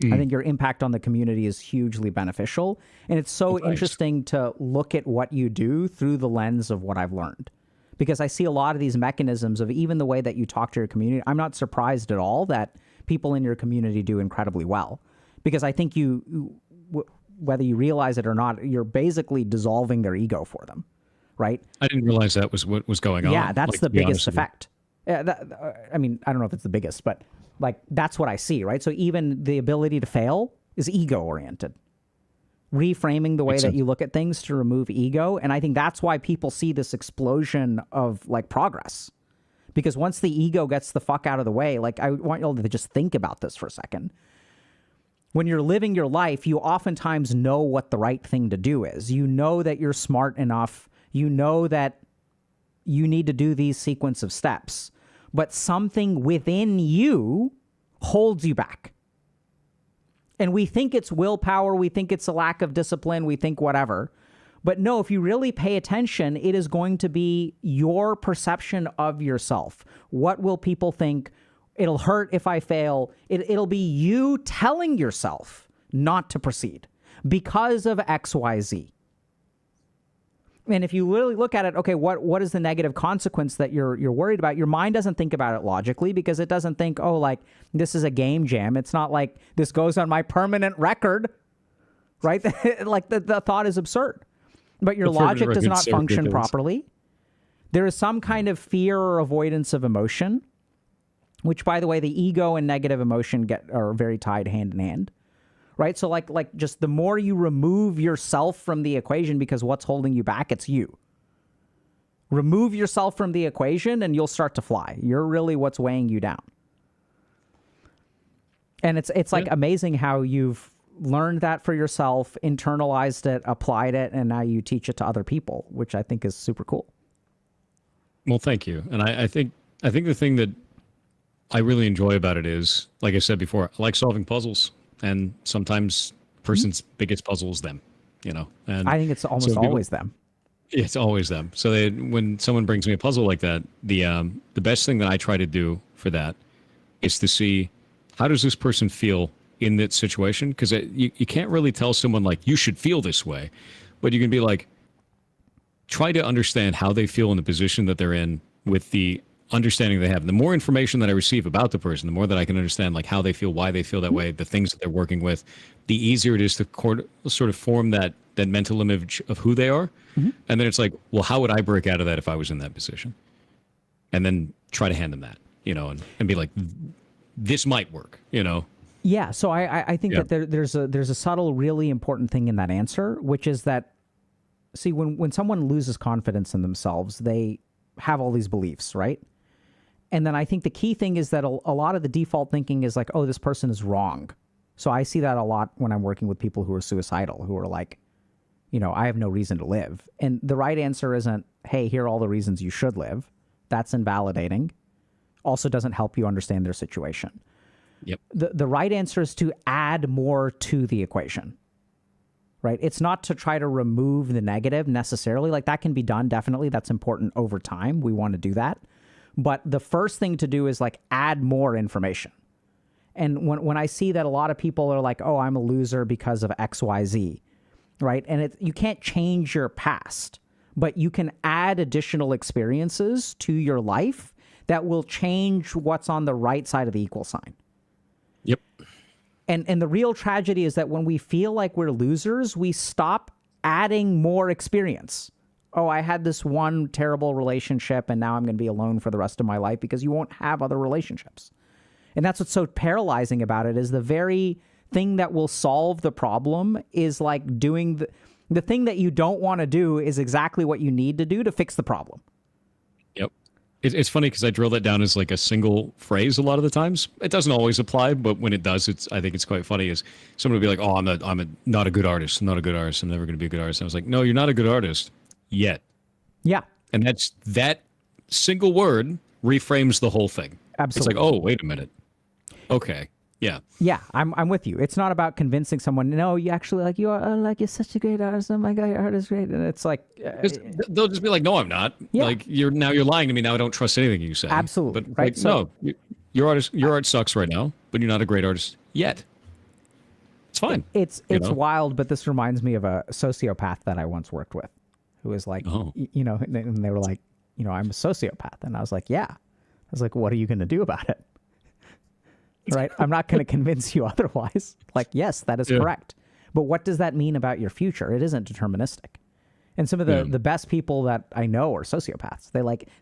I think your impact on the community is hugely beneficial. And it's so interesting to look at what you do through the lens of what I've learned. Because I see a lot of these mechanisms of even the way that you talk to your community. I'm not surprised at all that people in your community do incredibly well. Because I think whether you realize it or not, you're basically dissolving their ego for them, right? I didn't realize that was what was going on. Yeah, that's the biggest effect. I mean, I don't know if it's the biggest, but like that's what I see, right? So even the ability to fail is ego-oriented. Reframing the way that you look at things to remove ego. And I think that's why people see this explosion of like progress. Because once the ego gets the fuck out of the way, like I want you all to just think about this for a second. When you're living your life, you oftentimes know what the right thing to do is. You know that you're smart enough. You know that you need to do these sequence of steps. But something within you holds you back. And we think it's willpower, we think it's a lack of discipline, we think whatever. But no, if you really pay attention, it is going to be your perception of yourself. What will people think? It'll hurt if I fail. It'll be you telling yourself not to proceed because of X, Y, Z. And if you really look at it, okay, what is the negative consequence that you're worried about? Your mind doesn't think about it logically because it doesn't think, oh, like this is a game jam. It's not like this goes on my permanent record, right? Like the thought is absurd. But your logic does not function properly. There is some kind of fear or avoidance of emotion, which, by the way, the ego and negative emotion are very tied hand in hand. Right? So like just the more you remove yourself from the equation because what's holding you back, it's you. Remove yourself from the equation and you'll start to fly. You're really what's weighing you down. And it's like amazing how you've learned that for yourself, internalized it, applied it, and now you teach it to other people, which I think is super cool. Well, thank you. And I think the thing that I really enjoy about it is, like I said before, I like solving puzzles. And sometimes person's biggest puzzle is them, And I think it's almost always them. It's always them. So when someone brings me a puzzle like that, the best thing that I try to do for that is to see how does this person feel in that situation? Because you can't really tell someone like you should feel this way, but you can be like, try to understand how they feel in the position that they're in with the understanding they have. The more information that I receive about the person, the more that I can understand like how they feel, why they feel that way, the things that they're working with, the easier it is to sort of form that mental image of who they are. And then it's like, well, how would I break out of that if I was in that position? And then try to hand them that, and be like, this might work, Yeah. So I think that there's a subtle, really important thing in that answer, which is that, see, when someone loses confidence in themselves, they have all these beliefs, right? And then I think the key thing is that a lot of the default thinking is like, oh, this person is wrong. So I see that a lot when I'm working with people who are suicidal, who are like, I have no reason to live. And the right answer isn't, hey, here are all the reasons you should live. That's invalidating. Also doesn't help you understand their situation. Yep. The right answer is to add more to the equation, right? It's not to try to remove the negative necessarily. Like that can be done, definitely. That's important over time. We want to do that. But the first thing to do is like add more information. And when I see that a lot of people are like, oh, I'm a loser because of X, Y, Z, right? And you can't change your past, but you can add additional experiences to your life that will change what's on the right side of the equal sign. Yep. And the real tragedy is that when we feel like we're losers, we stop adding more experience. Oh, I had this one terrible relationship and now I'm going to be alone for the rest of my life, because you won't have other relationships. And that's what's so paralyzing about it, is the very thing that will solve the problem is like doing the thing that you don't want to do is exactly what you need to do to fix the problem. Yep. It's funny because I drill that down as like a single phrase a lot of the times. It doesn't always apply, but when it does, I think it's quite funny. Is someone will be like, "Oh, I'm not a good artist. I'm not a good artist. I'm never going to be a good artist." And I was like, "No, you're not a good artist yet." Yeah. And that single word reframes the whole thing. Absolutely. It's like, oh, wait a minute. Okay. Yeah. Yeah, I'm with you. It's not about convincing someone, no, you actually like, you're such a great artist. Oh my God, your art is great. And it's like, they'll just be like, no, I'm not. Yeah. Like you're lying to me. Now I don't trust anything you say. Absolutely. But right. like, so, no, your art sucks right now, but you're not a great artist yet. It's fine. It's wild, but this reminds me of a sociopath that I once worked with, who was like, and they were like, I'm a sociopath. And I was like, yeah. I was like, what are you going to do about it? Right? I'm not going to convince you otherwise. Like, yes, that is correct. But what does that mean about your future? It isn't deterministic. And some of the best people that I know are sociopaths.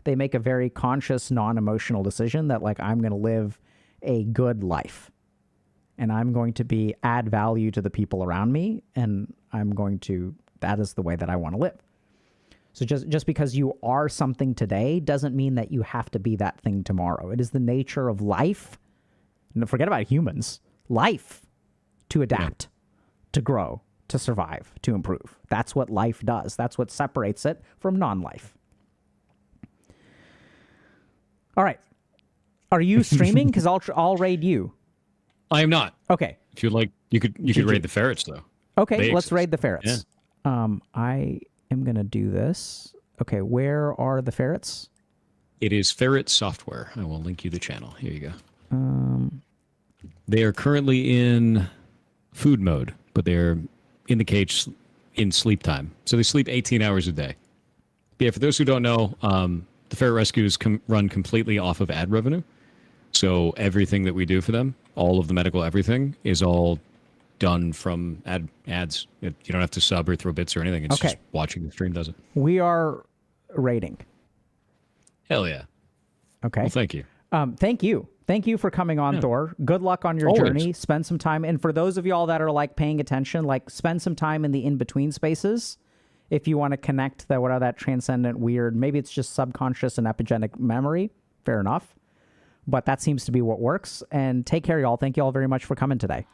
They make a very conscious, non-emotional decision that like, I'm going to live a good life and I'm going to add value to the people around me. And that is the way that I want to live. So just because you are something today doesn't mean that you have to be that thing tomorrow. It is the nature of life. And forget about humans, life, to adapt, to grow, to survive, to improve. That's what life does. That's what separates it from non-life. All right. Are you streaming? Because I'll raid you. I am not. Okay. If you'd like, you could raid the ferrets though. Okay, let's raid the ferrets. Yeah. I am going to do this. Okay, where are the ferrets? It is Ferret Software. I will link you the channel. Here you go. They are currently in food mode, but they're in the cage in sleep time. So they sleep 18 hours a day. But yeah, for those who don't know, the ferret rescues run completely off of ad revenue. So everything that we do for them, all of the medical everything, is all done from ads. You don't have to sub or throw bits or anything. It's just watching the stream does it. We are rating. Hell yeah. Okay. Well, thank you. Thank you. Thank you for coming on, Thor. Good luck on your journey. Spend some time. And for those of y'all that are like paying attention, like spend some time in the in-between spaces. If you want to connect that transcendent weird, maybe it's just subconscious and epigenetic memory. Fair enough. But that seems to be what works. And take care, y'all. Thank you all very much for coming today.